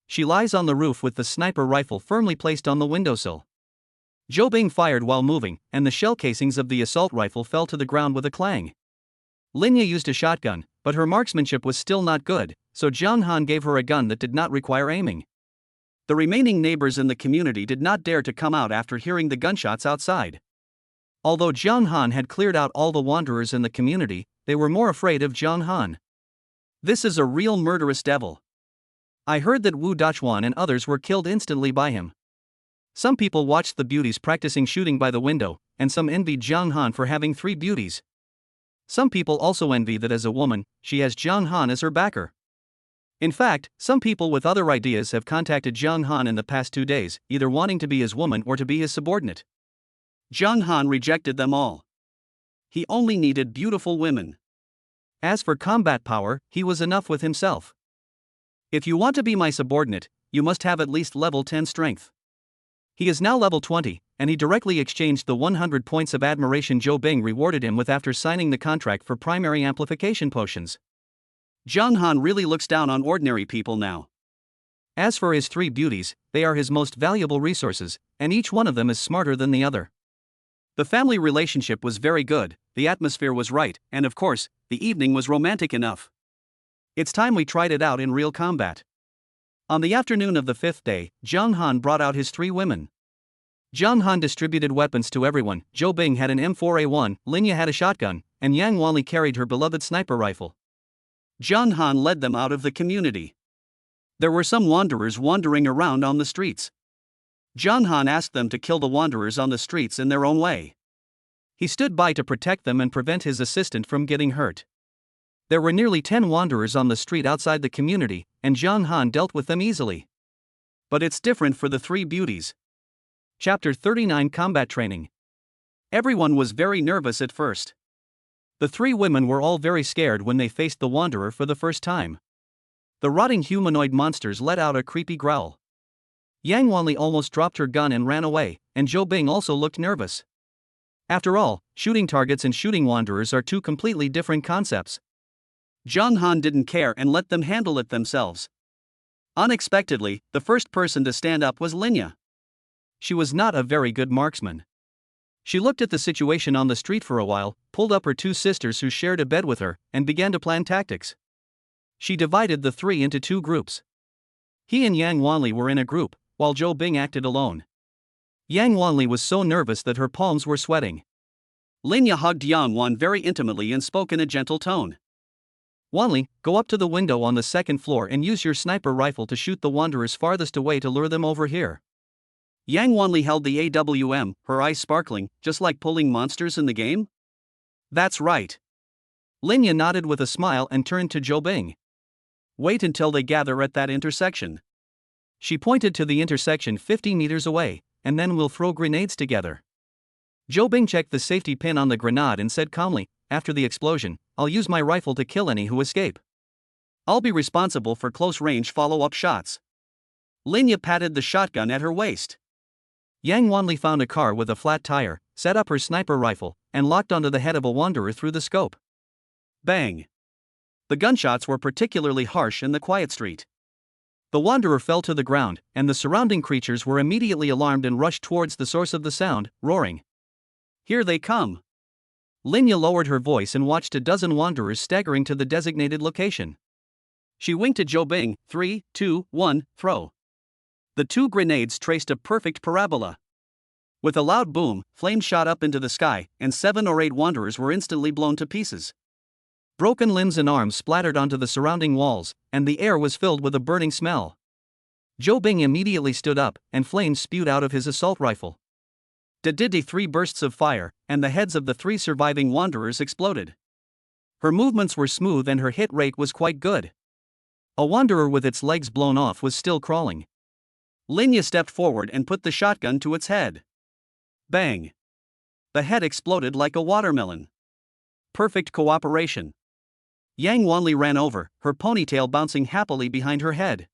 She lies on the roof with the sniper rifle firmly placed on the windowsill. Zhou Bing fired while moving, and the shell casings of the assault rifle fell to the ground with a clang. Linya used a shotgun, but her marksmanship was still not good, so Jiang Han gave her a gun that did not require aiming. The remaining neighbors in the community did not dare to come out after hearing the gunshots outside. Although Jiang Han had cleared out all the wanderers in the community, they were more afraid of Jiang Han. This is a real murderous devil. I heard that Wu Dachuan and others were killed instantly by him. Some people watched the beauties practicing shooting by the window, and some envied Jiang Han for having 3 beauties. Some people also envy that as a woman, she has Jiang Han as her backer. In fact, some people with other ideas have contacted Jiang Han in the past 2 days, either wanting to be his woman or to be his subordinate. Jiang Han rejected them all. He only needed beautiful women. As for combat power, he was enough with himself. If you want to be my subordinate, you must have at least level 10 strength. He is now level 20, and he directly exchanged the 100 points of admiration Zhou Bing rewarded him with after signing the contract for primary amplification potions. Jiang Han really looks down on ordinary people now. As for his 3 beauties, they are his most valuable resources, and each one of them is smarter than the other. The family relationship was very good, the atmosphere was right, and of course, the evening was romantic enough. It's time we tried it out in real combat. On the afternoon of the 5th day, Jiang Han brought out his 3 women. Jiang Han distributed weapons to everyone. Zhou Bing had an M4A1, Linya had a shotgun, and Yang Wanli carried her beloved sniper rifle. Jiang Han led them out of the community. There were some wanderers wandering around on the streets. Jiang Han asked them to kill the wanderers on the streets in their own way. He stood by to protect them and prevent his assistant from getting hurt. There were nearly 10 wanderers on the street outside the community, and Jiang Han dealt with them easily. But it's different for the 3 beauties. Chapter 39 Combat Training. Everyone was very nervous at first. The 3 women were all very scared when they faced the wanderer for the first time. The rotting humanoid monsters let out a creepy growl. Yang Wanli almost dropped her gun and ran away, and Zhou Bing also looked nervous. After all, shooting targets and shooting wanderers are 2 completely different concepts. Jiang Han didn't care and let them handle it themselves. Unexpectedly, the first person to stand up was Linya. She was not a very good marksman. She looked at the situation on the street for a while, pulled up her 2 sisters who shared a bed with her, and began to plan tactics. She divided the 3 into 2 groups. He and Yang Wanli were in a group, while Zhou Bing acted alone. Yang Wanli was so nervous that her palms were sweating. Linya hugged Yang Wan very intimately and spoke in a gentle tone. Wanli, go up to the window on the 2nd floor and use your sniper rifle to shoot the wanderers farthest away to lure them over here. Yang Wanli held the AWM, her eyes sparkling, just like pulling monsters in the game? That's right. Linya nodded with a smile and turned to Zhou Bing. Wait until they gather at that intersection. She pointed to the intersection 50 meters away, and then we'll throw grenades together. Zhou Bing checked the safety pin on the grenade and said calmly, after the explosion, I'll use my rifle to kill any who escape. I'll be responsible for close-range follow-up shots. Linya patted the shotgun at her waist. Yang Wanli found a car with a flat tire, set up her sniper rifle, and locked onto the head of a wanderer through the scope. Bang! The gunshots were particularly harsh in the quiet street. The wanderer fell to the ground, and the surrounding creatures were immediately alarmed and rushed towards the source of the sound, roaring. Here they come! Linya lowered her voice and watched a dozen wanderers staggering to the designated location. She winked at Zhou Bing, 3, 2, 1, throw. The 2 grenades traced a perfect parabola. With a loud boom, flames shot up into the sky, and 7 or 8 wanderers were instantly blown to pieces. Broken limbs and arms splattered onto the surrounding walls, and the air was filled with a burning smell. Zhou Bing immediately stood up, and flames spewed out of his assault rifle. Did 3 bursts of fire, and the heads of the 3 surviving wanderers exploded. Her movements were smooth and her hit rate was quite good. A wanderer with its legs blown off was still crawling. Linya stepped forward and put the shotgun to its head. Bang! The head exploded like a watermelon. Perfect cooperation. Yang Wanli ran over, her ponytail bouncing happily behind her head.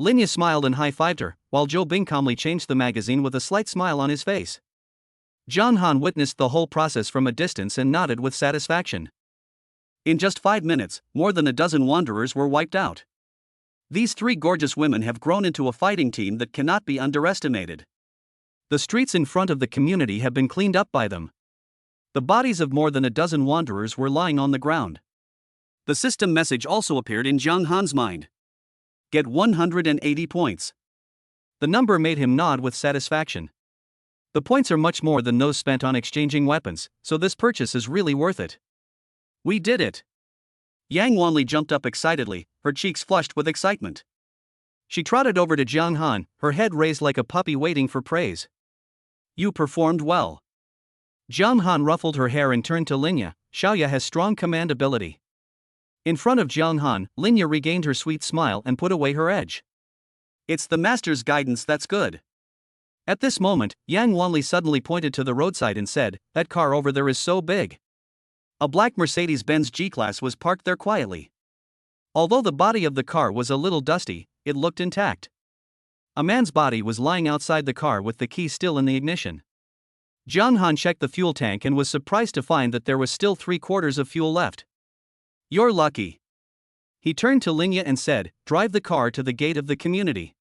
Linya smiled and high-fived her, while Zhou Bing calmly changed the magazine with a slight smile on his face. Jiang Han witnessed the whole process from a distance and nodded with satisfaction. In just 5 minutes, more than a dozen wanderers were wiped out. These 3 gorgeous women have grown into a fighting team that cannot be underestimated. The streets in front of the community have been cleaned up by them. The bodies of more than a dozen wanderers were lying on the ground. The system message also appeared in Jiang Han's mind. Get 180 points. The number made him nod with satisfaction. The points are much more than those spent on exchanging weapons, so this purchase is really worth it. We did it! Yang Wanli jumped up excitedly, her cheeks flushed with excitement. She trotted over to Jiang Han, her head raised like a puppy waiting for praise. You performed well. Jiang Han ruffled her hair and turned to Linya. Xiaoya has strong command ability. In front of Jiang Han, Linya regained her sweet smile and put away her edge. It's the master's guidance that's good. At this moment, Yang Wanli suddenly pointed to the roadside and said, "That car over there is so big." A black Mercedes-Benz G-Class was parked there quietly. Although the body of the car was a little dusty, it looked intact. A man's body was lying outside the car with the key still in the ignition. Jiang Han checked the fuel tank and was surprised to find that there was still 3/4 of fuel left. You're lucky. He turned to Linya and said, "Drive the car to the gate of the community.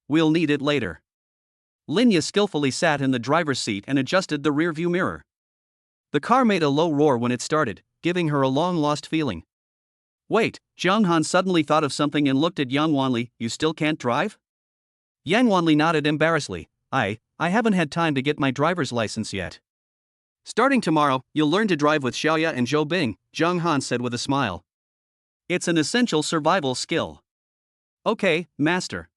We'll need it later." Linya skillfully sat in the driver's seat and adjusted the rear-view mirror. The car made a low roar when it started, giving her a long-lost feeling. Wait, Jiang Han suddenly thought of something and looked at Yang Wanli. You still can't drive? Yang Wanli nodded embarrassedly. I haven't had time to get my driver's license yet. Starting tomorrow, you'll learn to drive with Xiaoya and Zhou Bing, Jiang Han said with a smile. It's an essential survival skill. Okay, master.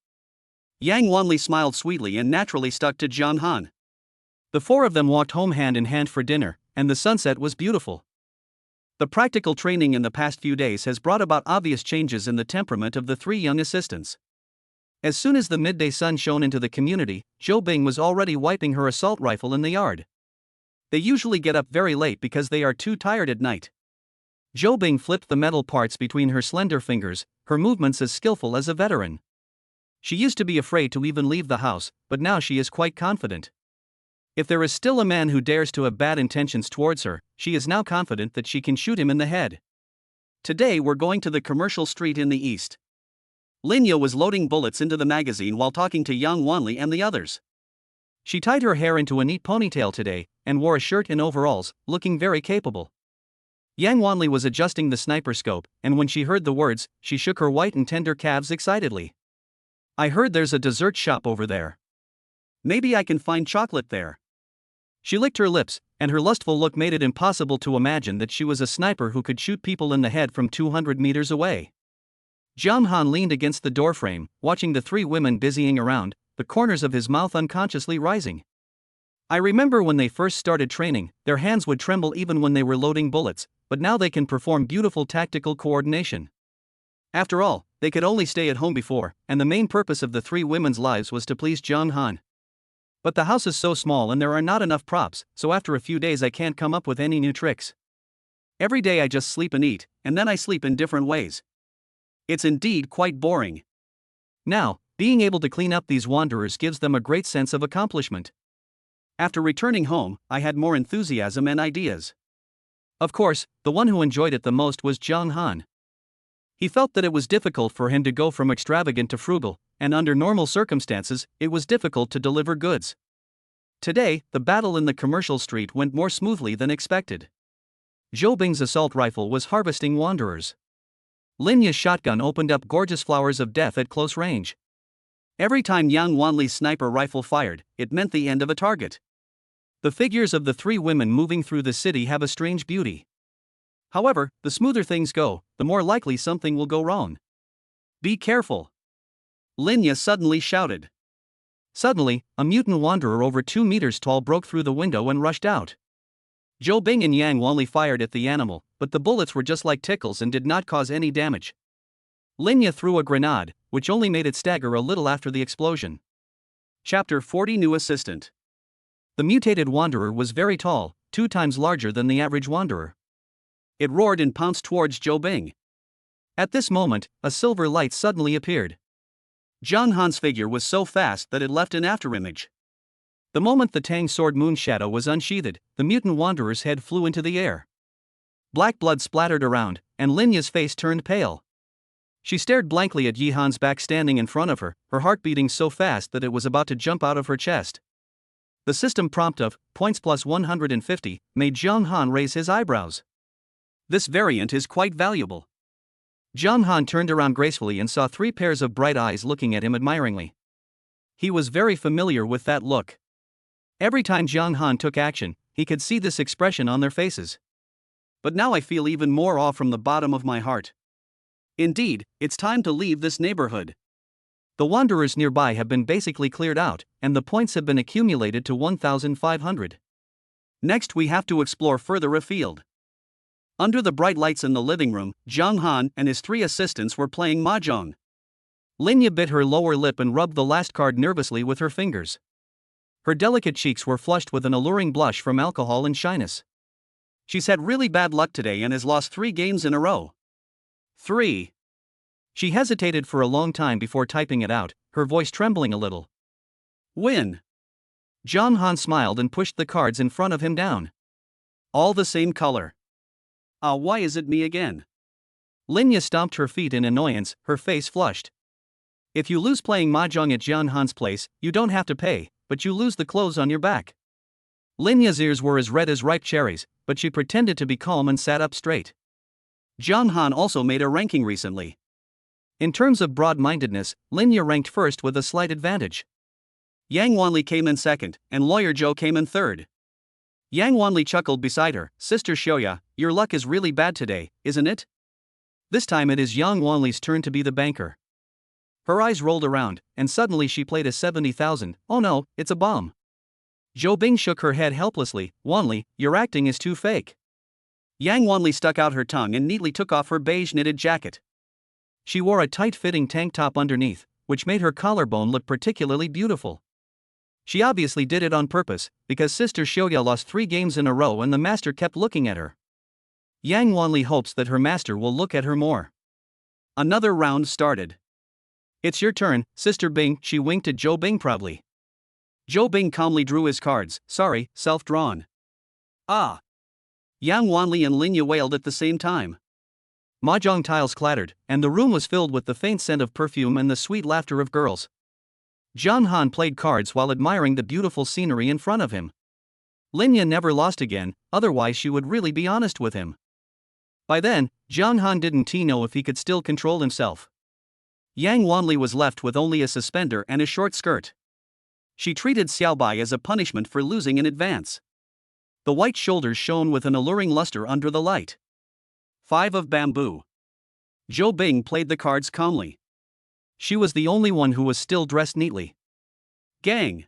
Yang Wanli smiled sweetly and naturally stuck to Jiang Han. The four of them walked home hand in hand for dinner, and the sunset was beautiful. The practical training in the past few days has brought about obvious changes in the temperament of the three young assistants. As soon as the midday sun shone into the community, Zhou Bing was already wiping her assault rifle in the yard. They usually get up very late because they are too tired at night. Zhou Bing flipped the metal parts between her slender fingers, her movements as skillful as a veteran. She used to be afraid to even leave the house, but now she is quite confident. If there is still a man who dares to have bad intentions towards her, she is now confident that she can shoot him in the head. Today we're going to the commercial street in the east. Linya was loading bullets into the magazine while talking to Yang Wanli and the others. She tied her hair into a neat ponytail today, and wore a shirt and overalls, looking very capable. Yang Wanli was adjusting the sniper scope, and when she heard the words, she shook her white and tender calves excitedly. I heard there's a dessert shop over there. Maybe I can find chocolate there. She licked her lips, and her lustful look made it impossible to imagine that she was a sniper who could shoot people in the head from 200 meters away. Jiang Han leaned against the doorframe, watching the three women busying around, the corners of his mouth unconsciously rising. I remember when they first started training, their hands would tremble even when they were loading bullets, but now they can perform beautiful tactical coordination. After all, they could only stay at home before, and the main purpose of the three women's lives was to please Jiang Han. But the house is so small and there are not enough props, so after a few days I can't come up with any new tricks. Every day I just sleep and eat, and then I sleep in different ways. It's indeed quite boring. Now, being able to clean up these wanderers gives them a great sense of accomplishment. After returning home, I had more enthusiasm and ideas. Of course, the one who enjoyed it the most was Jiang Han. He felt that it was difficult for him to go from extravagant to frugal, and under normal circumstances, it was difficult to deliver goods. Today, the battle in the commercial street went more smoothly than expected. Zhou Bing's assault rifle was harvesting wanderers. Linya's shotgun opened up gorgeous flowers of death at close range. Every time Yang Wanli's sniper rifle fired, it meant the end of a target. The figures of the three women moving through the city have a strange beauty. However, the smoother things go, the more likely something will go wrong. Be careful! Linya suddenly shouted. Suddenly, a mutant wanderer over 2 meters tall broke through the window and rushed out. Zhou Bing and Yang Wanli fired at the animal, but the bullets were just like tickles and did not cause any damage. Linya threw a grenade, which only made it stagger a little after the explosion. Chapter 40 New Assistant. The mutated wanderer was very tall, 2 times larger than the average wanderer. It roared and pounced towards Zhou Bing. At this moment, a silver light suddenly appeared. Jiang Han's figure was so fast that it left an afterimage. The moment the Tang sword moon shadow was unsheathed, the mutant wanderer's head flew into the air. Black blood splattered around, and Linya's face turned pale. She stared blankly at Yi Han's back standing in front of her, her heart beating so fast that it was about to jump out of her chest. The system prompt of points plus 150 made Jiang Han raise his eyebrows. This variant is quite valuable. Jiang Han turned around gracefully and saw 3 pairs of bright eyes looking at him admiringly. He was very familiar with that look. Every time Jiang Han took action, he could see this expression on their faces. But now I feel even more awe from the bottom of my heart. Indeed, it's time to leave this neighborhood. The wanderers nearby have been basically cleared out, and the points have been accumulated to 1,500. Next we have to explore further afield. Under the bright lights in the living room, Jiang Han and his three assistants were playing mahjong. Linya bit her lower lip and rubbed the last card nervously with her fingers. Her delicate cheeks were flushed with an alluring blush from alcohol and shyness. She's had really bad luck today and has lost 3 games in a row. 3. She hesitated for a long time before typing it out, her voice trembling a little. Win. Jiang Han smiled and pushed the cards in front of him down. All the same color. Why is it me again? Linya stomped her feet in annoyance, her face flushed. If you lose playing mahjong at Jiang Han's place, you don't have to pay, but you lose the clothes on your back. Linya's ears were as red as ripe cherries, but she pretended to be calm and sat up straight. Jiang Han also made a ranking recently. In terms of broad-mindedness, Linya ranked first with a slight advantage. Yang Wanli came in second, and Lawyer Zhou came in third. Yang Wanli chuckled beside her. Sister Xiaoya, your luck is really bad today, isn't it? This time it is Yang Wanli's turn to be the banker. Her eyes rolled around, and suddenly she played a 70,000. Oh no, it's a bomb. Zhou Bing shook her head helplessly. Wanli, your acting is too fake. Yang Wanli stuck out her tongue and neatly took off her beige knitted jacket. She wore a tight-fitting tank top underneath, which made her collarbone look particularly beautiful. She obviously did it on purpose, because Sister Xiaoya lost 3 games in a row and the master kept looking at her. Yang Wanli hopes that her master will look at her more. Another round started. It's your turn, Sister Bing, she winked at Zhou Bing proudly. Zhou Bing calmly drew his cards. Sorry, self-drawn. Ah! Yang Wanli and Linya wailed at the same time. Mahjong tiles clattered, and the room was filled with the faint scent of perfume and the sweet laughter of girls. Jiang Han played cards while admiring the beautiful scenery in front of him. Linya never lost again, otherwise she would really be honest with him. By then, Jiang Han didn't know if he could still control himself. Yang Wanli was left with only a suspender and a short skirt. She treated Xiaobai as a punishment for losing in advance. The white shoulders shone with an alluring luster under the light. 5 of bamboo. Zhou Bing played the cards calmly. She was the only one who was still dressed neatly. Gang!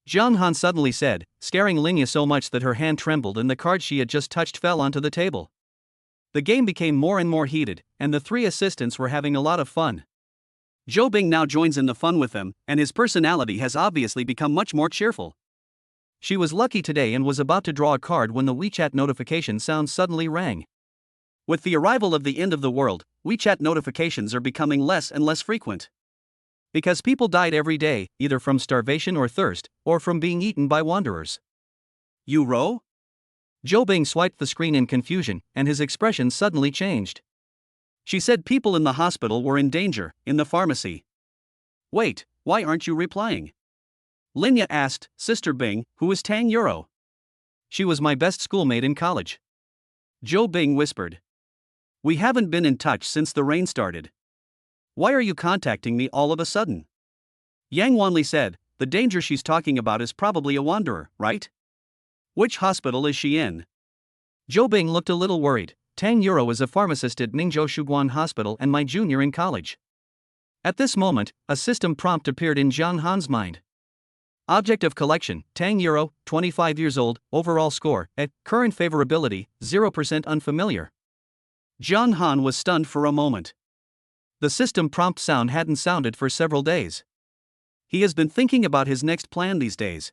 Jiang Han suddenly said, scaring Linya so much that her hand trembled and the card she had just touched fell onto the table. The game became more and more heated, and the 3 assistants were having a lot of fun. Zhou Bing now joins in the fun with them, and his personality has obviously become much more cheerful. She was lucky today and was about to draw a card when the WeChat notification sound suddenly rang. With the arrival of the end of the world, WeChat notifications are becoming less and less frequent. Because people died every day, either from starvation or thirst, or from being eaten by wanderers. You row? Zhou Bing swiped the screen in confusion, and his expression suddenly changed. She said people in the hospital were in danger, in the pharmacy. Wait, why aren't you replying? Linya asked, Sister Bing, who is Tang Euro? She was my best schoolmate in college. Zhou Bing whispered. We haven't been in touch since the rain started. Why are you contacting me all of a sudden? Yang Wanli said, the danger she's talking about is probably a wanderer, right? Which hospital is she in? Zhou Bing looked a little worried. Tang Euro is a pharmacist at Ningzhou Shuguan Hospital and my junior in college. At this moment, a system prompt appeared in Jiang Han's mind. Object of collection, Tang Euro, 25 years old, overall score, at current favorability, 0% unfamiliar. Jiang Han was stunned for a moment. The system prompt sound hadn't sounded for several days. He has been thinking about his next plan these days.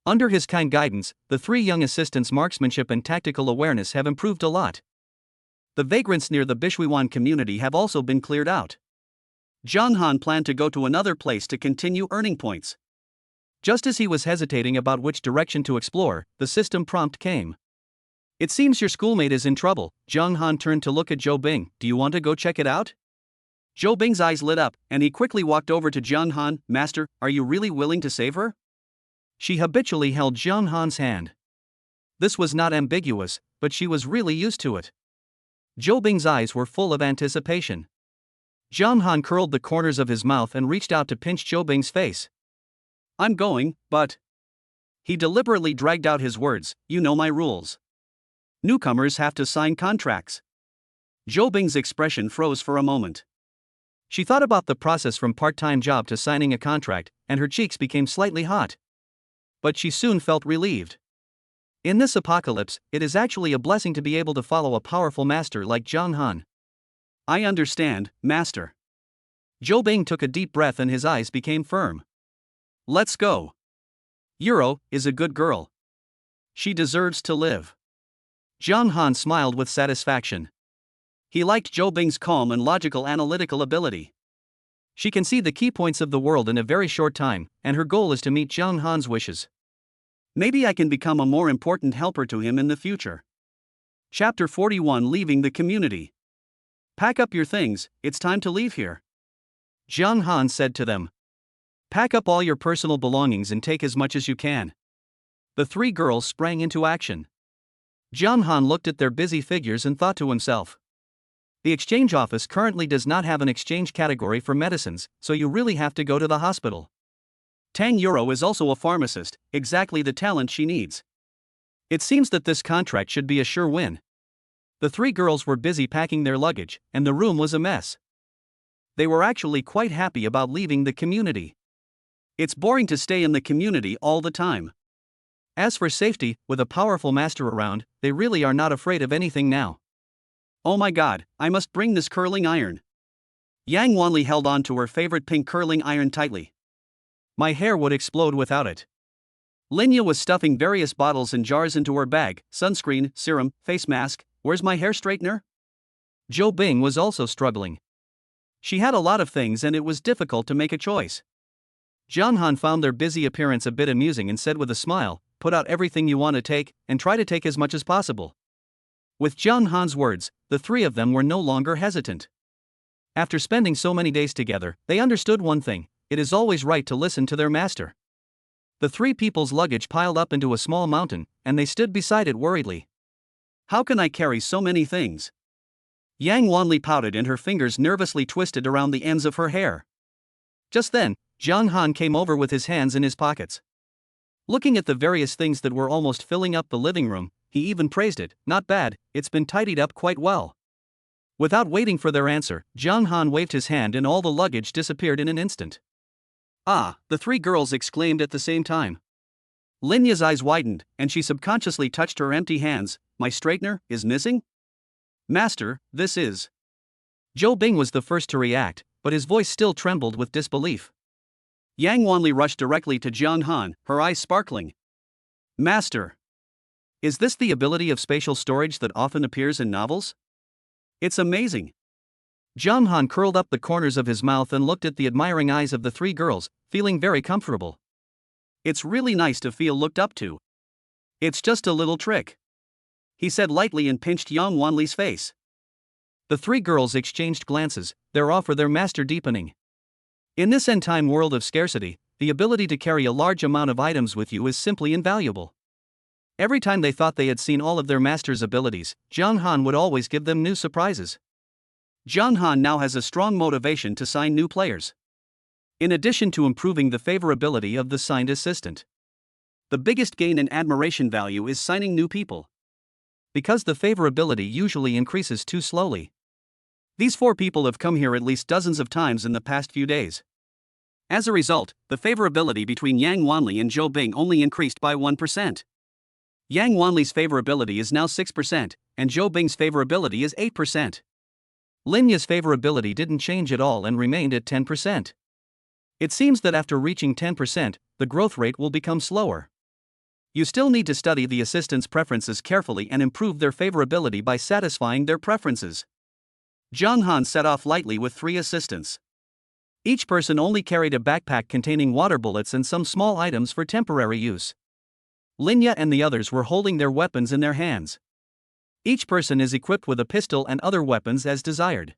Under his kind guidance, the 3 young assistants' marksmanship and tactical awareness have improved a lot. The vagrants near the Bishuiwan community have also been cleared out. Jiang Han planned to go to another place to continue earning points. Just as he was hesitating about which direction to explore, the system prompt came. It seems your schoolmate is in trouble. Jiang Han turned to look at Zhou Bing. Do you want to go check it out? Zhou Bing's eyes lit up, and he quickly walked over to Jiang Han. Master, are you really willing to save her? She habitually held Jiang Han's hand. This was not ambiguous, but she was really used to it. Zhou Bing's eyes were full of anticipation. Jiang Han curled the corners of his mouth and reached out to pinch Zhou Bing's face. I'm going, but... He deliberately dragged out his words, you know my rules. Newcomers have to sign contracts. Zhou Bing's expression froze for a moment. She thought about the process from part-time job to signing a contract, and her cheeks became slightly hot. But she soon felt relieved. In this apocalypse, it is actually a blessing to be able to follow a powerful master like Zhang Han. I understand, master. Zhou Bing took a deep breath and his eyes became firm. Let's go. Yuro is a good girl. She deserves to live. Zhang Han smiled with satisfaction. He liked Zhou Bing's calm and logical analytical ability. She can see the key points of the world in a very short time, and her goal is to meet Zhang Han's wishes. Maybe I can become a more important helper to him in the future. Chapter 41, Leaving the Community. Pack up your things, it's time to leave here. Zhang Han said to them. Pack up all your personal belongings and take as much as you can. The three girls sprang into action. Zhang Han looked at their busy figures and thought to himself. The exchange office currently does not have an exchange category for medicines, so you really have to go to the hospital. Tang Yuro is also a pharmacist, exactly the talent she needs. It seems that this contract should be a sure win. The three girls were busy packing their luggage, and the room was a mess. They were actually quite happy about leaving the community. It's boring to stay in the community all the time. As for safety, with a powerful master around, they really are not afraid of anything now. Oh my god, I must bring this curling iron. Yang Wanli held on to her favorite pink curling iron tightly. My hair would explode without it. Linya was stuffing various bottles and jars into her bag: sunscreen, serum, face mask. Where's my hair straightener? Zhou Bing was also struggling. She had a lot of things and it was difficult to make a choice. Zhang Han found their busy appearance a bit amusing and said with a smile, put out everything you want to take, and try to take as much as possible. With Zhang Han's words, the three of them were no longer hesitant. After spending so many days together, they understood one thing: it is always right to listen to their master. The three people's luggage piled up into a small mountain, and they stood beside it worriedly. How can I carry so many things? Yang Wanli pouted and her fingers nervously twisted around the ends of her hair. Just then, Zhang Han came over with his hands in his pockets. Looking at the various things that were almost filling up the living room, he even praised it. Not bad, it's been tidied up quite well. Without waiting for their answer, Zhang Han waved his hand and all the luggage disappeared in an instant. Ah, the three girls exclaimed at the same time. Linya's eyes widened, and she subconsciously touched her empty hands. My straightener is missing? Master, this is. Zhou Bing was the first to react, but his voice still trembled with disbelief. Yang Wanli rushed directly to Zhang Han, her eyes sparkling. Master! Is this the ability of spatial storage that often appears in novels? It's amazing. Zhang Han curled up the corners of his mouth and looked at the admiring eyes of the three girls, feeling very comfortable. It's really nice to feel looked up to. It's just a little trick, he said lightly and pinched Yang Wanli's face. The three girls exchanged glances, their awe for their master deepening. In this end-time world of scarcity, the ability to carry a large amount of items with you is simply invaluable. Every time they thought they had seen all of their master's abilities, Zhang Han would always give them new surprises. Zhang Han now has a strong motivation to sign new players. In addition to improving the favorability of the signed assistant, the biggest gain in admiration value is signing new people. Because the favorability usually increases too slowly. These four people have come here at least dozens of times in the past few days. As a result, the favorability between Yang Wanli and Zhou Bing only increased by 1%. Yang Wanli's favorability is now 6%, and Zhou Bing's favorability is 8%. Linya's favorability didn't change at all and remained at 10%. It seems that after reaching 10%, the growth rate will become slower. You still need to study the assistant's preferences carefully and improve their favorability by satisfying their preferences. Zhang Han set off lightly with three assistants. Each person only carried a backpack containing water bullets and some small items for temporary use. Linya and the others were holding their weapons in their hands. Each person is equipped with a pistol and other weapons as desired.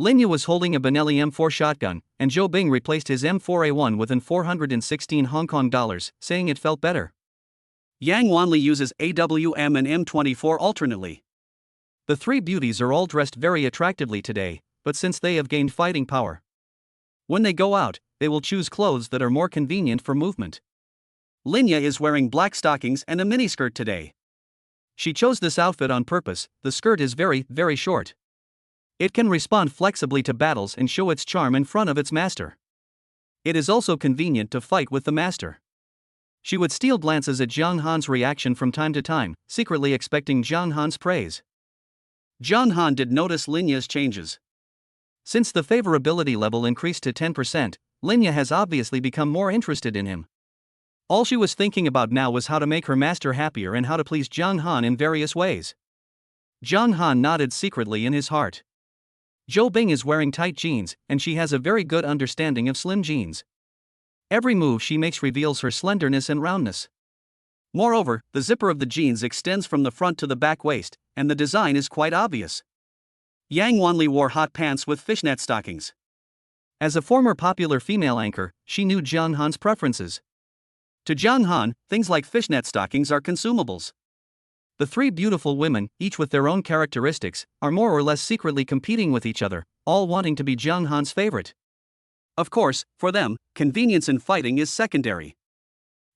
Linya was holding a Benelli M4 shotgun, and Zhou Bing replaced his M4A1 with an 416 Hong Kong dollars, saying it felt better. Yang Wanli uses AWM and M24 alternately. The three beauties are all dressed very attractively today, but since they have gained fighting power, when they go out, they will choose clothes that are more convenient for movement. Linya is wearing black stockings and a miniskirt today. She chose this outfit on purpose. The skirt is very, very short. It can respond flexibly to battles and show its charm in front of its master. It is also convenient to fight with the master. She would steal glances at Jiang Han's reaction from time to time, secretly expecting Jiang Han's praise. Jiang Han did notice Linya's changes. Since the favorability level increased to 10%, Linya has obviously become more interested in him. All she was thinking about now was how to make her master happier and how to please Jiang Han in various ways. Jiang Han nodded secretly in his heart. Zhou Bing is wearing tight jeans, and she has a very good understanding of slim jeans. Every move she makes reveals her slenderness and roundness. Moreover, the zipper of the jeans extends from the front to the back waist, and the design is quite obvious. Yang Wanli wore hot pants with fishnet stockings. As a former popular female anchor, she knew Jiang Han's preferences. To Jiang Han, things like fishnet stockings are consumables. The three beautiful women, each with their own characteristics, are more or less secretly competing with each other, all wanting to be Jiang Han's favorite. Of course, for them, convenience in fighting is secondary.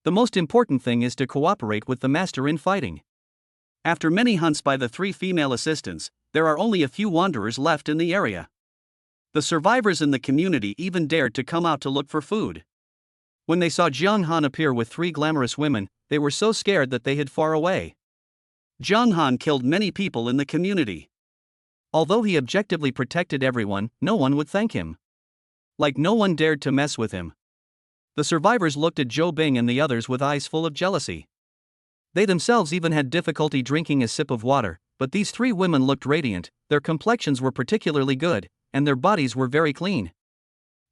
The most important thing is to cooperate with the master in fighting. After many hunts by the three female assistants, there are only a few wanderers left in the area. The survivors in the community even dared to come out to look for food. When they saw Jiang Han appear with three glamorous women, they were so scared that they hid far away. Jiang Han killed many people in the community. Although he objectively protected everyone, no one would thank him. Like no one dared to mess with him. The survivors looked at Zhou Bing and the others with eyes full of jealousy. They themselves even had difficulty drinking a sip of water, but these three women looked radiant, their complexions were particularly good, and their bodies were very clean.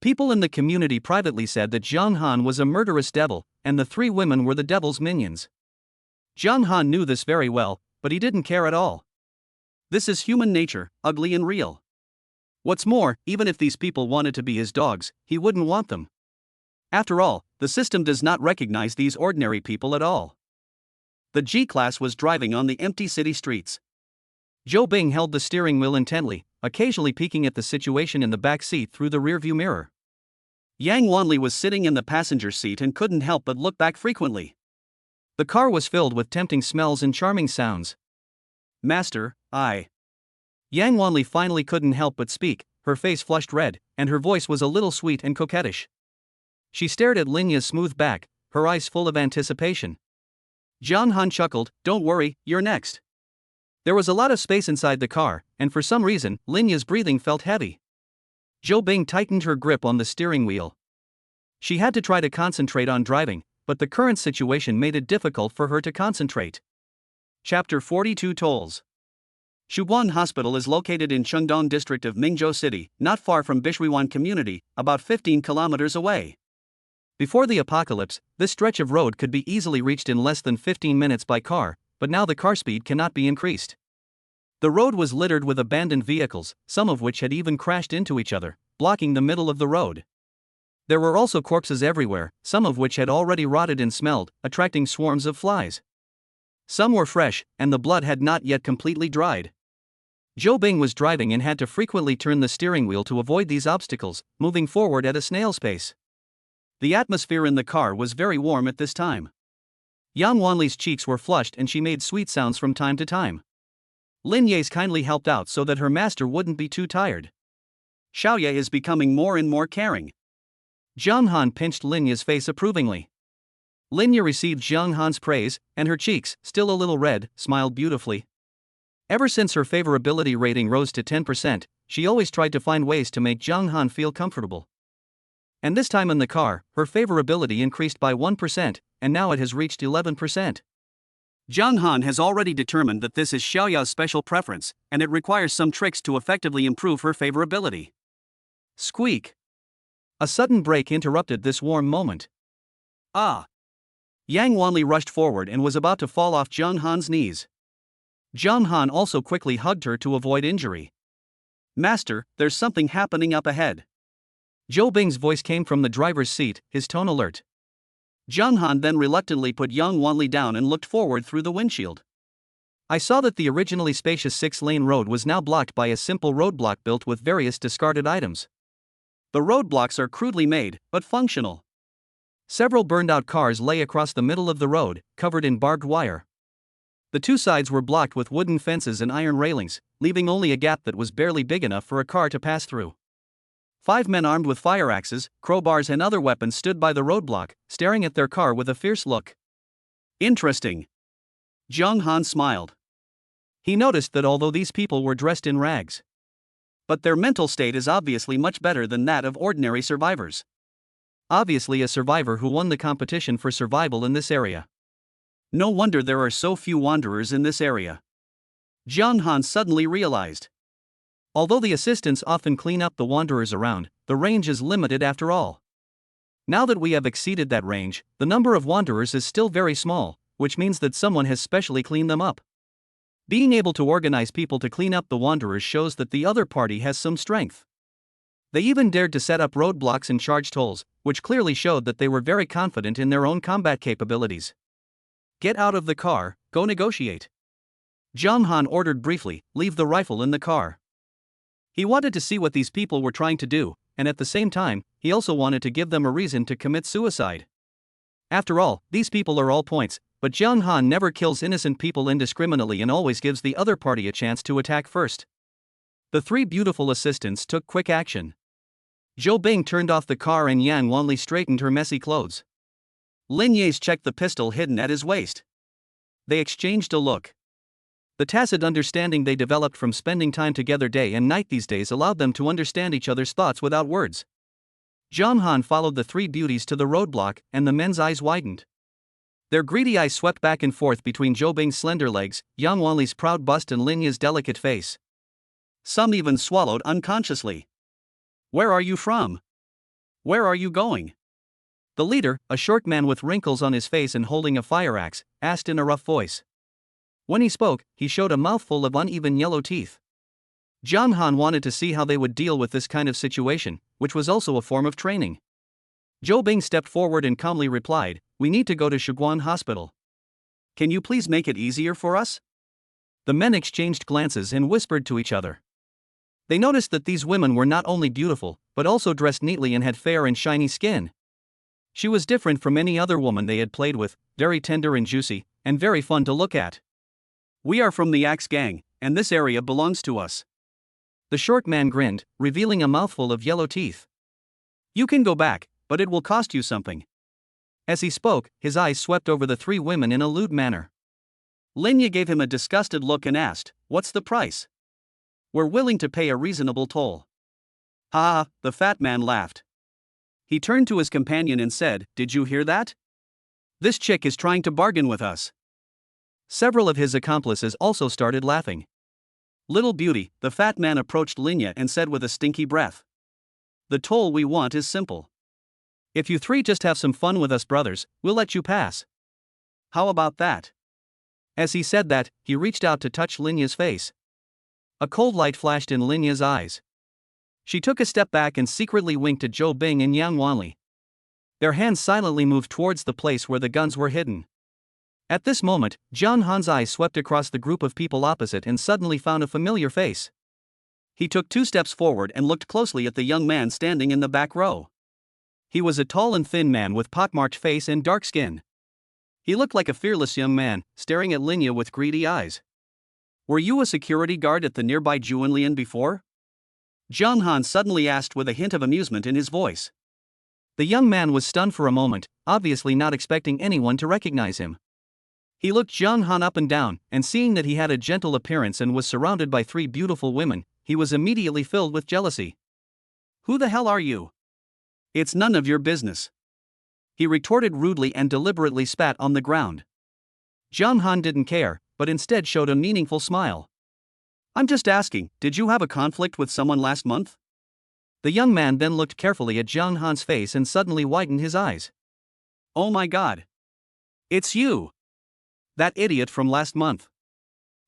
People in the community privately said that Jiang Han was a murderous devil, and the three women were the devil's minions. Jiang Han knew this very well, but he didn't care at all. This is human nature, ugly and real. What's more, even if these people wanted to be his dogs, he wouldn't want them. After all, the system does not recognize these ordinary people at all. The G-Class was driving on the empty city streets. Zhou Bing held the steering wheel intently, occasionally peeking at the situation in the back seat through the rearview mirror. Yang Wanli was sitting in the passenger seat and couldn't help but look back frequently. The car was filled with tempting smells and charming sounds. Master, Yang Wanli finally couldn't help but speak, her face flushed red, and her voice was a little sweet and coquettish. She stared at Linya's smooth back, her eyes full of anticipation. Jiang Han chuckled, "Don't worry, you're next." There was a lot of space inside the car, and for some reason, Linya's breathing felt heavy. Zhou Bing tightened her grip on the steering wheel. She had to try to concentrate on driving, but the current situation made it difficult for her to concentrate. Chapter 42 Tolls. Shuguan Hospital is located in Chengdong district of Mingzhou City, not far from Bishuiwan community, about 15 kilometers away. Before the apocalypse, this stretch of road could be easily reached in less than 15 minutes by car, but now the car speed cannot be increased. The road was littered with abandoned vehicles, some of which had even crashed into each other, blocking the middle of the road. There were also corpses everywhere, some of which had already rotted and smelled, attracting swarms of flies. Some were fresh, and the blood had not yet completely dried. Zhou Bing was driving and had to frequently turn the steering wheel to avoid these obstacles, moving forward at a snail's pace. The atmosphere in the car was very warm at this time. Yang Wanli's cheeks were flushed and she made sweet sounds from time to time. Lin Ye's kindly helped out so that her master wouldn't be too tired. Xiaoye is becoming more and more caring. Jiang Han pinched Lin Ye's face approvingly. Lin Ye received Jiang Han's praise, and her cheeks, still a little red, smiled beautifully. Ever since her favorability rating rose to 10%, she always tried to find ways to make Jiang Han feel comfortable. And this time in the car, her favorability increased by 1%, and now it has reached 11%. Jiang Han has already determined that this is Xiaoya's special preference, and it requires some tricks to effectively improve her favorability. Squeak! A sudden break interrupted this warm moment. Ah! Yang Wanli rushed forward and was about to fall off Jiang Han's knees. Jiang Han also quickly hugged her to avoid injury. Master, there's something happening up ahead. Zhou Bing's voice came from the driver's seat, his tone alert. Jiang Han then reluctantly put Yang Wanli down and looked forward through the windshield. I saw that the originally spacious 6-lane road was now blocked by a simple roadblock built with various discarded items. The roadblocks are crudely made, but functional. Several burned-out cars lay across the middle of the road, covered in barbed wire. The two sides were blocked with wooden fences and iron railings, leaving only a gap that was barely big enough for a car to pass through. 5 men armed with fire axes, crowbars, and other weapons stood by the roadblock, staring at their car with a fierce look. Interesting. Jung Han smiled. He noticed that although these people were dressed in rags, but their mental state is obviously much better than that of ordinary survivors. Obviously, a survivor who won the competition for survival in this area. No wonder there are so few wanderers in this area. Jung Han suddenly realized. Although the assistants often clean up the wanderers around, the range is limited after all. Now that we have exceeded that range, the number of wanderers is still very small, which means that someone has specially cleaned them up. Being able to organize people to clean up the wanderers shows that the other party has some strength. They even dared to set up roadblocks and charge tolls, which clearly showed that they were very confident in their own combat capabilities. Get out of the car, go negotiate. Jung Han ordered briefly, leave the rifle in the car. He wanted to see what these people were trying to do, and at the same time, he also wanted to give them a reason to commit suicide. After all, these people are all points, but Jung Han never kills innocent people indiscriminately and always gives the other party a chance to attack first. The 3 beautiful assistants took quick action. Zhou Bing turned off the car and Yang Wanli straightened her messy clothes. Lin Ye's checked the pistol hidden at his waist. They exchanged a look. The tacit understanding they developed from spending time together day and night these days allowed them to understand each other's thoughts without words. Jung Han followed the 3 beauties to the roadblock, and the men's eyes widened. Their greedy eyes swept back and forth between Zhou Bing's slender legs, Yang Wanli's proud bust, and Lin Ye's delicate face. Some even swallowed unconsciously. Where are you from? Where are you going? The leader, a short man with wrinkles on his face and holding a fire axe, asked in a rough voice. When he spoke, he showed a mouthful of uneven yellow teeth. Jung Han wanted to see how they would deal with this kind of situation, which was also a form of training. Zhou Bing stepped forward and calmly replied, "We need to go to Shuguan Hospital. Can you please make it easier for us?" The men exchanged glances and whispered to each other. They noticed that these women were not only beautiful, but also dressed neatly and had fair and shiny skin. She was different from any other woman they had played with, very tender and juicy, and very fun to look at. "We are from the Axe Gang, and this area belongs to us." The short man grinned, revealing a mouthful of yellow teeth. "You can go back, but it will cost you something." As he spoke, his eyes swept over the 3 women in a lewd manner. Lin Ye gave him a disgusted look and asked, "What's the price?" "We're willing to pay a reasonable toll." "Ha ha," the fat man laughed. He turned to his companion and said, "Did you hear that? This chick is trying to bargain with us." Several of his accomplices also started laughing. "Little beauty," the fat man approached Lin Ye and said with a stinky breath. "The toll we want is simple. If you 3 just have some fun with us brothers, we'll let you pass. How about that?" As he said that, he reached out to touch Lin Ye's face. A cold light flashed in Lin Ye's eyes. She took a step back and secretly winked at Zhou Bing and Yang Wanli. Their hands silently moved towards the place where the guns were hidden. At this moment, Jung Han's eyes swept across the group of people opposite and suddenly found a familiar face. He took 2 steps forward and looked closely at the young man standing in the back row. He was a tall and thin man with pockmarked face and dark skin. He looked like a fearless young man, staring at Lin Ye with greedy eyes. "Were you a security guard at the nearby Juanlian before?" Jung Han suddenly asked with a hint of amusement in his voice. The young man was stunned for a moment, obviously not expecting anyone to recognize him. He looked Jung Han up and down, and seeing that he had a gentle appearance and was surrounded by 3 beautiful women, he was immediately filled with jealousy. "Who the hell are you? It's none of your business." He retorted rudely and deliberately spat on the ground. Jung Han didn't care, but instead showed a meaningful smile. "I'm just asking, did you have a conflict with someone last month?" The young man then looked carefully at Jung Han's face and suddenly widened his eyes. "Oh my god. It's you! That idiot from last month."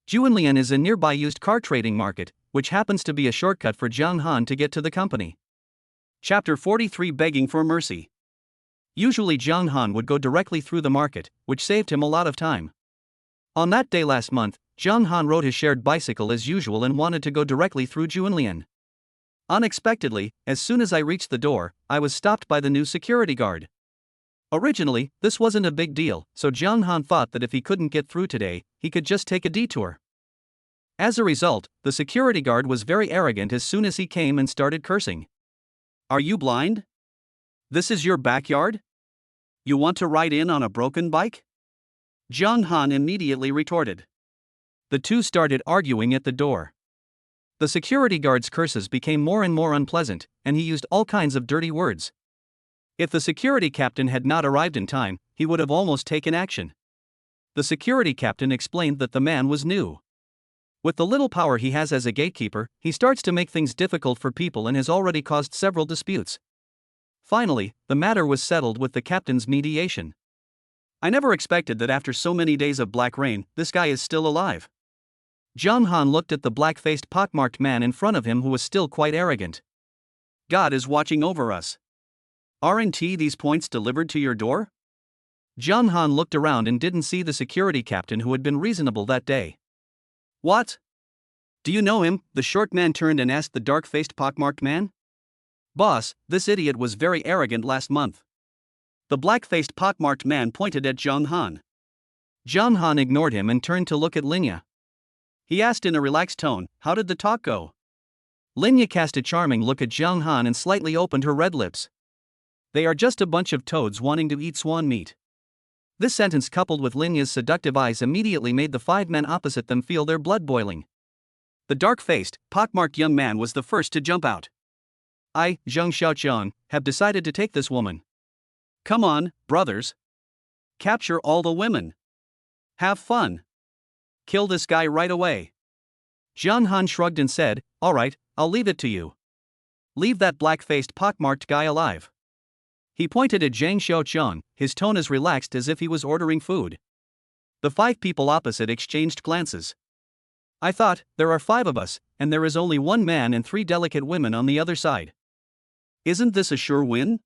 Juanlian is a nearby used car trading market, which happens to be a shortcut for Jung Han to get to the company. Chapter 43: Begging for Mercy. Usually Jung Han would go directly through the market, which saved him a lot of time. On that day last month, Jung Han rode his shared bicycle as usual and wanted to go directly through Juanlian. Unexpectedly, as soon as I reached the door, I was stopped by the new security guard. Originally, this wasn't a big deal, so Jung Han thought that if he couldn't get through today, he could just take a detour. As a result, the security guard was very arrogant as soon as he came and started cursing. Are you blind? This is your backyard? You want to ride in on a broken bike? Jung Han immediately retorted. The two started arguing at the door. The security guard's curses became more and more unpleasant, and he used all kinds of dirty words. If the security captain had not arrived in time, he would have almost taken action. The security captain explained that the man was new. With the little power he has as a gatekeeper, he starts to make things difficult for people and has already caused several disputes. Finally, the matter was settled with the captain's mediation. I never expected that after so many days of black rain, this guy is still alive. Jung Han looked at the black-faced pockmarked man in front of him who was still quite arrogant. God is watching over us. Aren't these points delivered to your door? Jung Han looked around and didn't see the security captain who had been reasonable that day. What? Do you know him? The short man turned and asked the dark-faced pockmarked man. Boss, this idiot was very arrogant last month. The black-faced pockmarked man pointed at Jung Han. Jung Han ignored him and turned to look at Linya. He asked in a relaxed tone, how did the talk go? Linya cast a charming look at Jung Han and slightly opened her red lips. They are just a bunch of toads wanting to eat swan meat. This sentence coupled with Linya's seductive eyes immediately made the five men opposite them feel their blood boiling. The dark-faced, pockmarked young man was the first to jump out. I, Zheng Xiaoqiang, have decided to take this woman. Come on, brothers. Capture all the women. Have fun. Kill this guy right away. Jung Han shrugged and said, all right, I'll leave it to you. Leave that black-faced pockmarked guy alive. He pointed at Zhang Xiaoqiang, his tone as relaxed as if he was ordering food. The five people opposite exchanged glances. I thought, there are 5 of us, and there is only 1 man and 3 delicate women on the other side. Isn't this a sure win?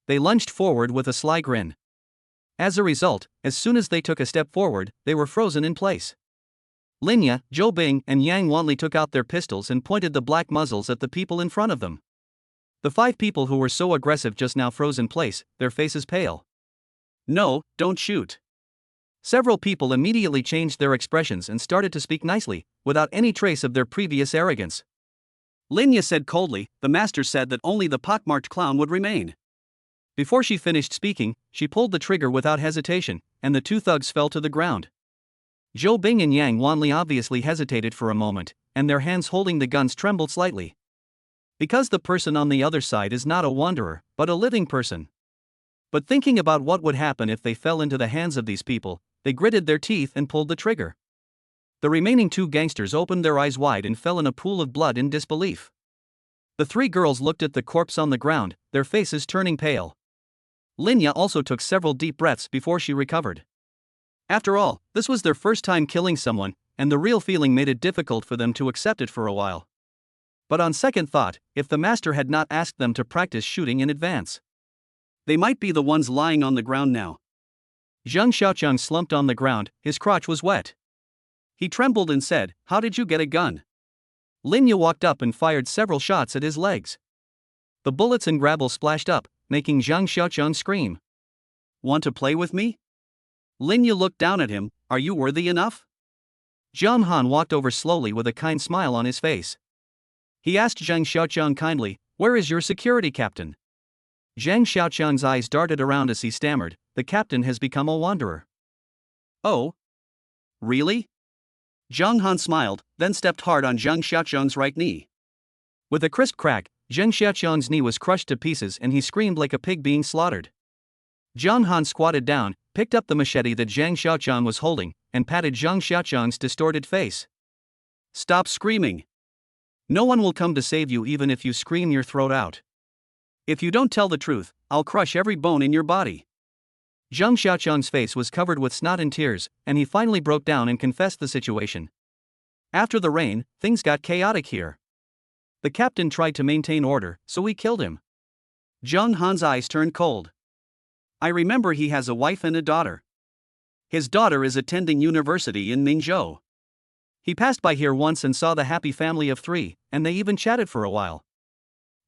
They lunged forward with a sly grin. As a result, as soon as they took a step forward, they were frozen in place. Linya, Zhou Bing, and Yang Wanli took out their pistols and pointed the black muzzles at the people in front of them. The 5 people who were so aggressive just now froze in place, their faces pale. No, don't shoot. Several people immediately changed their expressions and started to speak nicely, without any trace of their previous arrogance. Linya said coldly, the master said that only the pockmarked clown would remain. Before she finished speaking, she pulled the trigger without hesitation, and the 2 thugs fell to the ground. Zhou Bing and Yang Wanli obviously hesitated for a moment, and their hands holding the guns trembled slightly. Because the person on the other side is not a wanderer, but a living person. But thinking about what would happen if they fell into the hands of these people, they gritted their teeth and pulled the trigger. The remaining 2 gangsters opened their eyes wide and fell in a pool of blood in disbelief. The 3 girls looked at the corpse on the ground, their faces turning pale. Linya also took several deep breaths before she recovered. After all, this was their first time killing someone, and the real feeling made it difficult for them to accept it for a while. But on second thought, if the master had not asked them to practice shooting in advance, they might be the ones lying on the ground now. Zheng Xiaoqiang slumped on the ground, his crotch was wet. He trembled and said, how did you get a gun? Linya walked up and fired several shots at his legs. The bullets and gravel splashed up, making Zheng Xiaoqiang scream. Want to play with me? Linya looked down at him, are you worthy enough? Jung Han walked over slowly with a kind smile on his face. He asked Zheng Xiaoqiang kindly, where is your security captain? Zheng Xiaoqiang's eyes darted around as he stammered, the captain has become a wanderer. Oh? Really? Jung Han smiled, then stepped hard on Zheng Xiaoqiang's right knee. With a crisp crack, Zheng Xiaoqiang's knee was crushed to pieces and he screamed like a pig being slaughtered. Jung Han squatted down, picked up the machete that Zheng Xiaoqiang was holding, and patted Zheng Xiaoqiang's distorted face. Stop screaming. No one will come to save you even if you scream your throat out. If you don't tell the truth, I'll crush every bone in your body. Zheng Xiaoqiang's face was covered with snot and tears, and he finally broke down and confessed the situation. After the rain, things got chaotic here. The captain tried to maintain order, so we killed him. Jung Han's eyes turned cold. I remember he has a wife and a daughter. His daughter is attending university in Ningzhou. He passed by here once and saw the happy family of 3, and they even chatted for a while.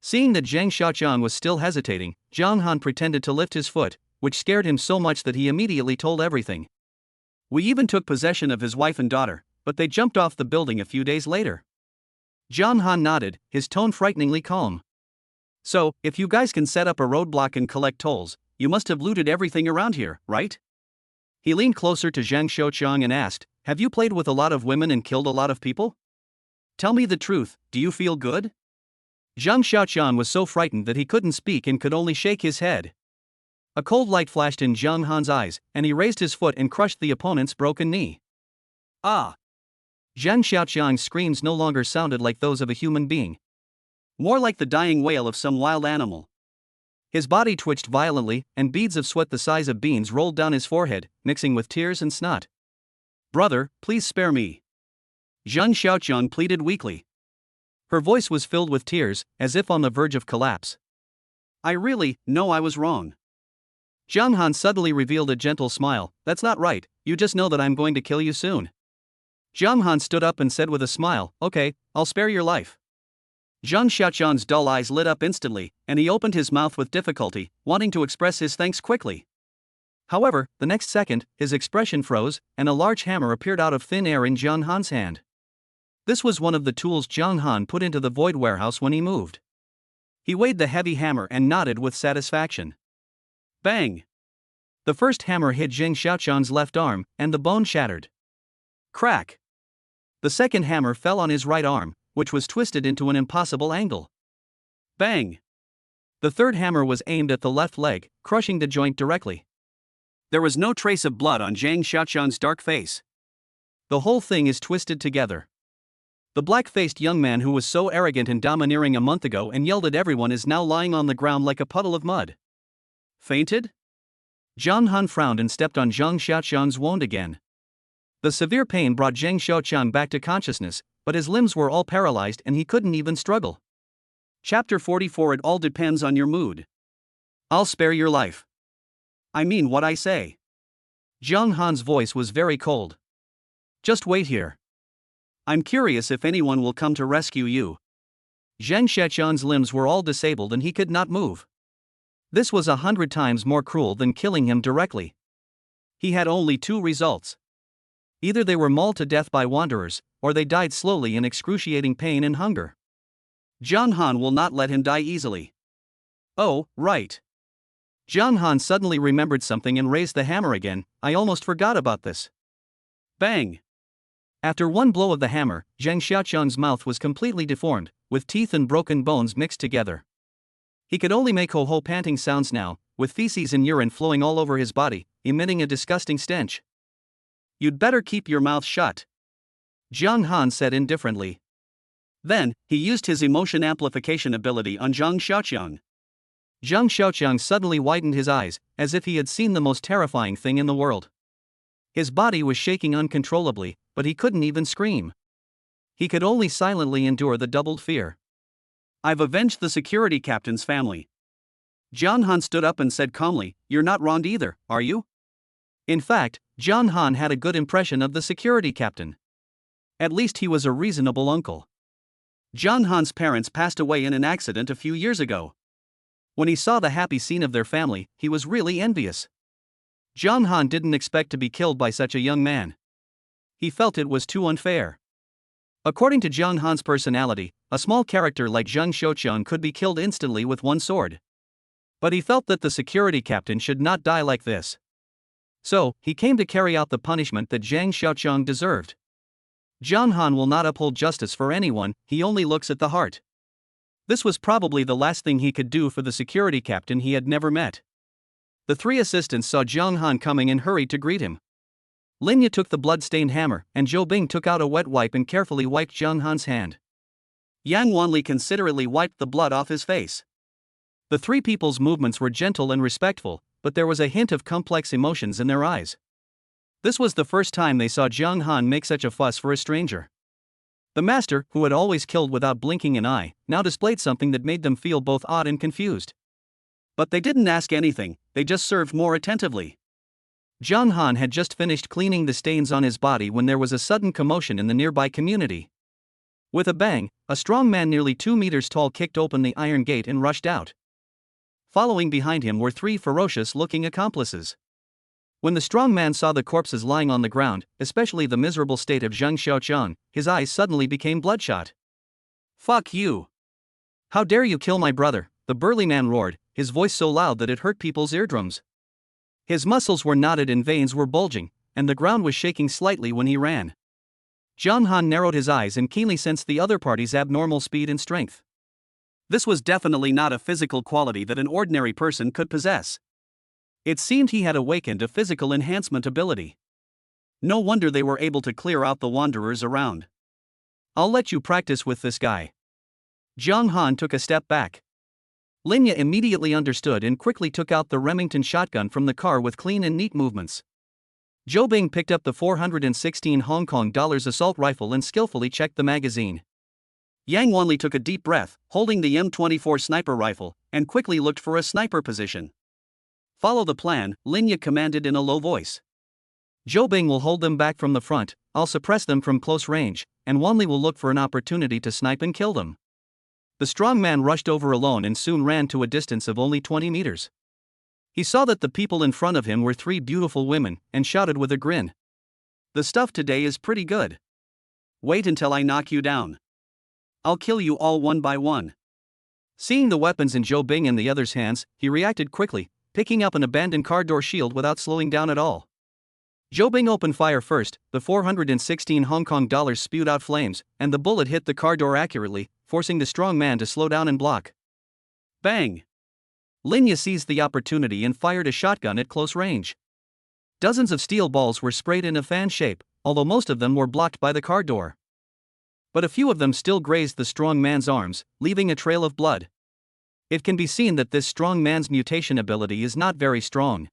Seeing that Zheng Xiaoqiang was still hesitating, Jung Han pretended to lift his foot, which scared him so much that he immediately told everything. We even took possession of his wife and daughter, but they jumped off the building a few days later. Jung Han nodded, his tone frighteningly calm. So, if you guys can set up a roadblock and collect tolls, you must have looted everything around here, right? He leaned closer to Zhang Xiaoqiang and asked, have you played with a lot of women and killed a lot of people? Tell me the truth, do you feel good? Zhang Xiaoqiang was so frightened that he couldn't speak and could only shake his head. A cold light flashed in Zhang Han's eyes, and he raised his foot and crushed the opponent's broken knee. Ah! Zhang Xiaoqiang's screams no longer sounded like those of a human being. More like the dying wail of some wild animal. His body twitched violently, and beads of sweat the size of beans rolled down his forehead, mixing with tears and snot. Brother, please spare me. Zhang Xiaoqiang pleaded weakly. Her voice was filled with tears, as if on the verge of collapse. I really know I was wrong. Zhang Han suddenly revealed a gentle smile. That's not right, you just know that I'm going to kill you soon. Zhang Han stood up and said with a smile, okay, I'll spare your life. Zhang Xiaoqiang's dull eyes lit up instantly, and he opened his mouth with difficulty, wanting to express his thanks quickly. However, the next second, his expression froze, and a large hammer appeared out of thin air in Zhang Han's hand. This was one of the tools Zhang Han put into the void warehouse when he moved. He weighed the heavy hammer and nodded with satisfaction. Bang! The first hammer hit Zhang Xiaoqiang's left arm, and the bone shattered. Crack! The second hammer fell on his right arm, which was twisted into an impossible angle. Bang! The third hammer was aimed at the left leg, crushing the joint directly. There was no trace of blood on Zhang Xiaoqiang's dark face. The whole thing is twisted together. The black-faced young man who was so arrogant and domineering a month ago and yelled at everyone is now lying on the ground like a puddle of mud. Fainted? Zhang Han frowned and stepped on Zhang Xiaoqiang's wound again. The severe pain brought Zhang Xiaoqiang back to consciousness, but his limbs were all paralyzed and he couldn't even struggle. Chapter 44. It all depends on your mood. I'll spare your life. I mean what I say. Zhang Han's voice was very cold. Just wait here. I'm curious if anyone will come to rescue you. Zhang Xiaoqiang's limbs were all disabled and he could not move. This was 100 times more cruel than killing him directly. He had only two results. Either they were mauled to death by wanderers, or they died slowly in excruciating pain and hunger. Zhang Han will not let him die easily. Oh, right. Zhang Han suddenly remembered something and raised the hammer again. I almost forgot about this. Bang! After one blow of the hammer, Zhang Xiaoqiang's mouth was completely deformed, with teeth and broken bones mixed together. He could only make ho-ho panting sounds now, with feces and urine flowing all over his body, emitting a disgusting stench. You'd better keep your mouth shut. Zhang Han said indifferently. Then, he used his emotion amplification ability on Zhang Xiaoqiang. Zhang Xiaoqiang suddenly widened his eyes, as if he had seen the most terrifying thing in the world. His body was shaking uncontrollably, but he couldn't even scream. He could only silently endure the doubled fear. I've avenged the security captain's family. Zhang Han stood up and said calmly, you're not wronged either, are you? In fact, Zhang Han had a good impression of the security captain. At least he was a reasonable uncle. Zhang Han's parents passed away in an accident a few years ago. When he saw the happy scene of their family, he was really envious. Zhang Han didn't expect to be killed by such a young man. He felt it was too unfair. According to Zhang Han's personality, a small character like Zhang Xiaoqiang could be killed instantly with one sword. But he felt that the security captain should not die like this. So, he came to carry out the punishment that Zhang Xiaoqiang deserved. Zhang Han will not uphold justice for anyone, he only looks at the heart. This was probably the last thing he could do for the security captain he had never met. The three assistants saw Zhang Han coming and hurried to greet him. Linya took the blood-stained hammer, and Zhou Bing took out a wet wipe and carefully wiped Zhang Han's hand. Yang Wanli considerately wiped the blood off his face. The three people's movements were gentle and respectful, but there was a hint of complex emotions in their eyes. This was the first time they saw Zhang Han make such a fuss for a stranger. The master, who had always killed without blinking an eye, now displayed something that made them feel both odd and confused. But they didn't ask anything, they just served more attentively. Zhang Han had just finished cleaning the stains on his body when there was a sudden commotion in the nearby community. With a bang, a strong man nearly 2 meters tall kicked open the iron gate and rushed out. Following behind him were three ferocious-looking accomplices. When the strong man saw the corpses lying on the ground, especially the miserable state of Zhang Xiaoqiang, his eyes suddenly became bloodshot. Fuck you! How dare you kill my brother, the burly man roared, his voice so loud that it hurt people's eardrums. His muscles were knotted and veins were bulging, and the ground was shaking slightly when he ran. Jiang Han narrowed his eyes and keenly sensed the other party's abnormal speed and strength. This was definitely not a physical quality that an ordinary person could possess. It seemed he had awakened a physical enhancement ability. No wonder they were able to clear out the wanderers around. I'll let you practice with this guy. Jiang Han took a step back. Linya immediately understood and quickly took out the Remington shotgun from the car with clean and neat movements. Zhou Bing picked up the 416 Hong Kong dollars assault rifle and skillfully checked the magazine. Yang Wanli took a deep breath, holding the M24 sniper rifle, and quickly looked for a sniper position. Follow the plan, Linya commanded in a low voice. Zhou Bing will hold them back from the front, I'll suppress them from close range, and Wanli will look for an opportunity to snipe and kill them. The strong man rushed over alone and soon ran to a distance of only 20 meters. He saw that the people in front of him were 3 beautiful women, and shouted with a grin. The stuff today is pretty good. Wait until I knock you down. I'll kill you all one by one. Seeing the weapons in Zhou Bing and the others' hands, he reacted quickly, picking up an abandoned car door shield without slowing down at all. Zhou Bing opened fire first, the 416 Hong Kong dollars spewed out flames, and the bullet hit the car door accurately, forcing the strong man to slow down and block. Bang! Linya seized the opportunity and fired a shotgun at close range. Dozens of steel balls were sprayed in a fan shape, although most of them were blocked by the car door. But a few of them still grazed the strong man's arms, leaving a trail of blood. It can be seen that this strong man's mutation ability is not very strong.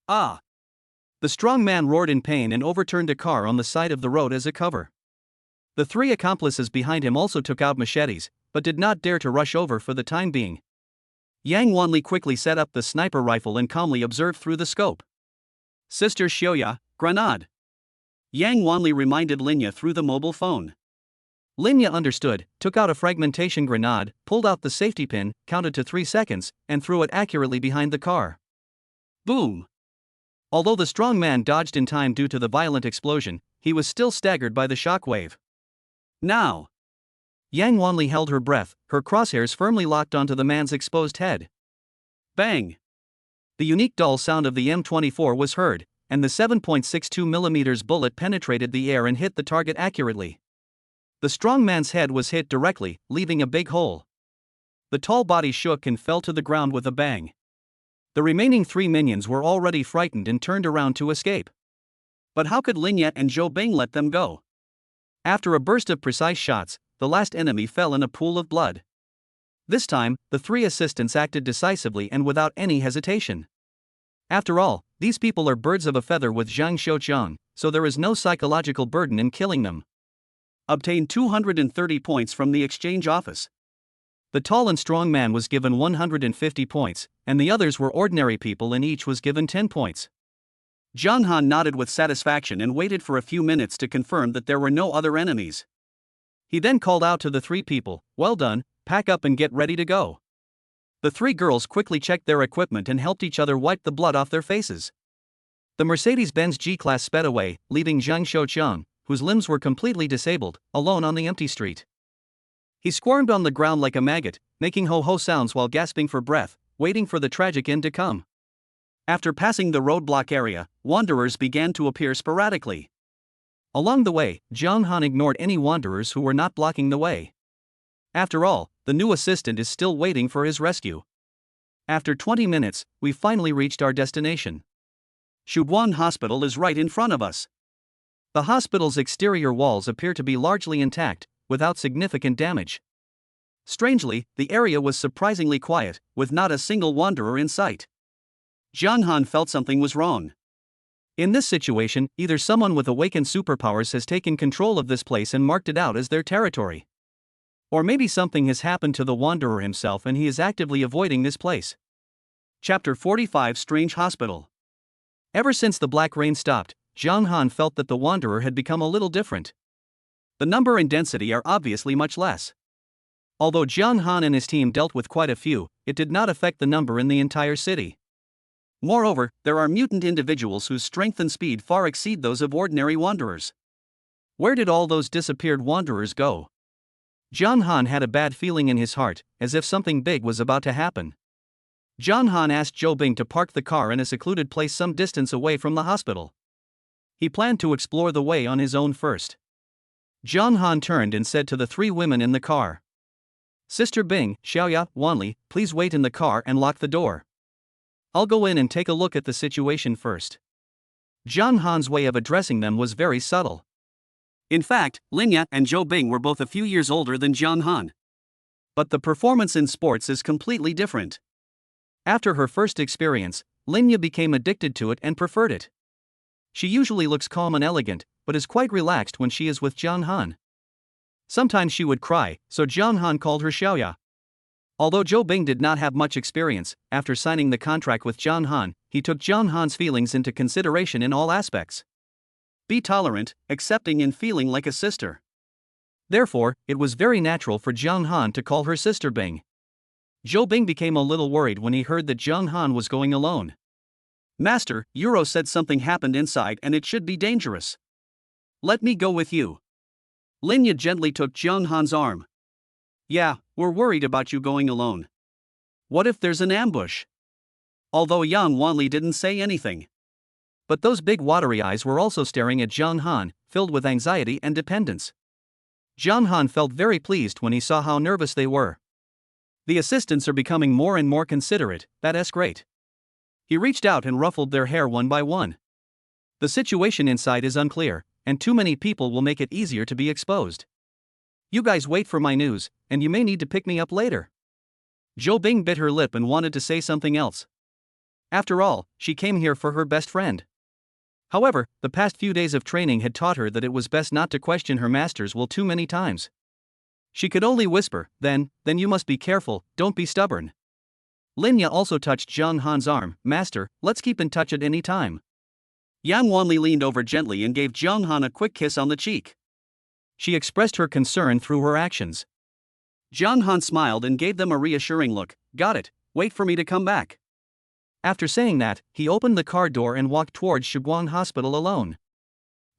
Ah! The strong man roared in pain and overturned a car on the side of the road as a cover. The 3 accomplices behind him also took out machetes, but did not dare to rush over for the time being. Yang Wanli quickly set up the sniper rifle and calmly observed through the scope. Sister Xiaoya, grenade! Yang Wanli reminded Linya through the mobile phone. Linya understood, took out a fragmentation grenade, pulled out the safety pin, counted to 3 seconds, and threw it accurately behind the car. Boom! Although the strong man dodged in time due to the violent explosion, he was still staggered by the shockwave. Now! Yang Wanli held her breath, her crosshairs firmly locked onto the man's exposed head. Bang! The unique dull sound of the M24 was heard, and the 7.62mm bullet penetrated the air and hit the target accurately. The strong man's head was hit directly, leaving a big hole. The tall body shook and fell to the ground with a bang. The remaining 3 minions were already frightened and turned around to escape. But how could Linya and Zhou Bing let them go? After a burst of precise shots, the last enemy fell in a pool of blood. This time, the 3 assistants acted decisively and without any hesitation. After all, these people are birds of a feather with Zhang Shouqiang, so there is no psychological burden in killing them. Obtain 230 points from the exchange office. The tall and strong man was given 150 points, and the others were ordinary people and each was given 10 points. Jiang Han nodded with satisfaction and waited for a few minutes to confirm that there were no other enemies. He then called out to the 3 people, "Well done, pack up and get ready to go." The 3 girls quickly checked their equipment and helped each other wipe the blood off their faces. The Mercedes-Benz G-Class sped away, leaving Zhang Shouqiang, whose limbs were completely disabled, alone on the empty street. He squirmed on the ground like a maggot, making ho-ho sounds while gasping for breath, waiting for the tragic end to come. After passing the roadblock area, wanderers began to appear sporadically. Along the way, Jiang Han ignored any wanderers who were not blocking the way. After all, the new assistant is still waiting for his rescue. After 20 minutes, we finally reached our destination. Shubuan Hospital is right in front of us. The hospital's exterior walls appear to be largely intact, without significant damage. Strangely, the area was surprisingly quiet, with not a single wanderer in sight. Jiang Han felt something was wrong. In this situation, either someone with awakened superpowers has taken control of this place and marked it out as their territory. Or maybe something has happened to the wanderer himself and he is actively avoiding this place. Chapter 45 Strange Hospital. Ever since the black rain stopped, Jiang Han felt that the wanderer had become a little different. The number and density are obviously much less. Although Jiang Han and his team dealt with quite a few, it did not affect the number in the entire city. Moreover, there are mutant individuals whose strength and speed far exceed those of ordinary wanderers. Where did all those disappeared wanderers go? John Han had a bad feeling in his heart, as if something big was about to happen. John Han asked Zhou Bing to park the car in a secluded place some distance away from the hospital. He planned to explore the way on his own first. John Han turned and said to the three women in the car, "Sister Bing, Xiaoya, Wanli, please wait in the car and lock the door. I'll go in and take a look at the situation first." John Han's way of addressing them was very subtle. In fact, Linya and Zhou Bing were both a few years older than John Han. But the performance in sports is completely different. After her first experience, Linya became addicted to it and preferred it. She usually looks calm and elegant, but is quite relaxed when she is with John Han. Sometimes she would cry, so John Han called her Xiaoya. Although Zhou Bing did not have much experience, after signing the contract with John Han, he took John Han's feelings into consideration in all aspects. Be tolerant, accepting and feeling like a sister. Therefore, it was very natural for John Han to call her Sister Bing. Zhou Bing became a little worried when he heard that John Han was going alone. "Master, Euro said something happened inside and it should be dangerous. Let me go with you." Linya gently took John Han's arm. "Yeah, we're worried about you going alone. What if there's an ambush?" Although young Wanli didn't say anything. But those big watery eyes were also staring at John Han, filled with anxiety and dependence. John Han felt very pleased when he saw how nervous they were. The assistants are becoming more and more considerate, that's great. He reached out and ruffled their hair one by one. The situation inside is unclear, and too many people will make it easier to be exposed. You guys wait for my news, and you may need to pick me up later. Zhou Bing bit her lip and wanted to say something else. After all, she came here for her best friend. However, the past few days of training had taught her that it was best not to question her master's will too many times. She could only whisper, then you must be careful, don't be stubborn. Linya also touched John Han's arm. "Master, let's keep in touch at any time." Yang Wanli leaned over gently and gave John Han a quick kiss on the cheek. She expressed her concern through her actions. John Han smiled and gave them a reassuring look. "Got it, wait for me to come back." After saying that, he opened the car door and walked towards Shiguang Hospital alone.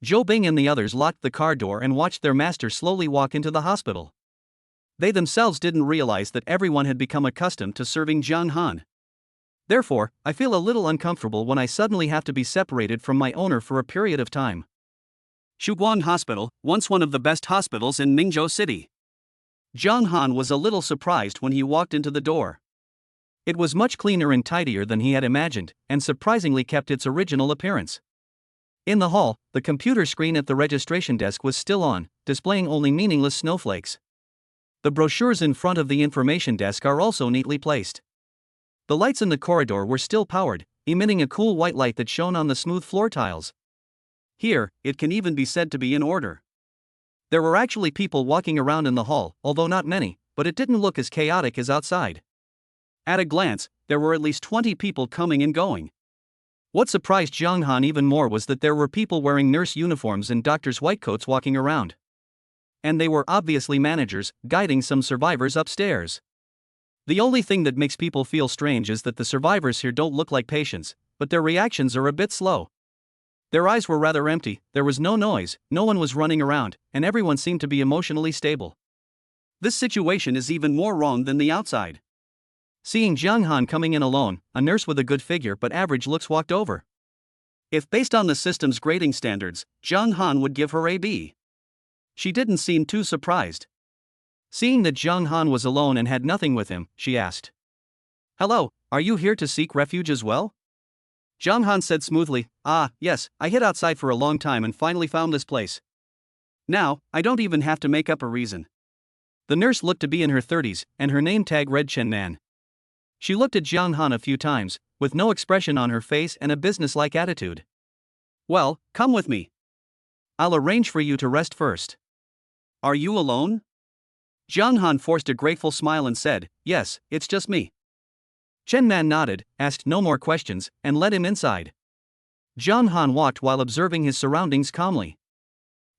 Zhou Bing and the others locked the car door and watched their master slowly walk into the hospital. They themselves didn't realize that everyone had become accustomed to serving John Han. Therefore, I feel a little uncomfortable when I suddenly have to be separated from my owner for a period of time. Shiguang Hospital, once one of the best hospitals in Ningzhou City. John Han was a little surprised when he walked into the door. It was much cleaner and tidier than he had imagined, and surprisingly kept its original appearance. In the hall, the computer screen at the registration desk was still on, displaying only meaningless snowflakes. The brochures in front of the information desk are also neatly placed. The lights in the corridor were still powered, emitting a cool white light that shone on the smooth floor tiles. Here, it can even be said to be in order. There were actually people walking around in the hall, although not many, but it didn't look as chaotic as outside. At a glance, there were at least 20 people coming and going. What surprised Zhang Han even more was that there were people wearing nurse uniforms and doctors' white coats walking around. And they were obviously managers, guiding some survivors upstairs. The only thing that makes people feel strange is that the survivors here don't look like patients, but their reactions are a bit slow. Their eyes were rather empty, there was no noise, no one was running around, and everyone seemed to be emotionally stable. This situation is even more wrong than the outside. Seeing Zhang Han coming in alone, a nurse with a good figure but average looks walked over. If based on the system's grading standards, Zhang Han would give her a B. She didn't seem too surprised. Seeing that Zhang Han was alone and had nothing with him, she asked, "Hello, are you here to seek refuge as well?" Zhang Han said smoothly, Yes, I hid outside for a long time and finally found this place. Now, I don't even have to make up a reason." The nurse looked to be in her 30s, and her name tag read Chen Man. She looked at Zhang Han a few times, with no expression on her face and a businesslike attitude. "Well, come with me. I'll arrange for you to rest first." "Are you alone?" Zhang Han forced a grateful smile and said, "Yes, it's just me." Chen Man nodded, asked no more questions, and led him inside. Zhang Han walked while observing his surroundings calmly.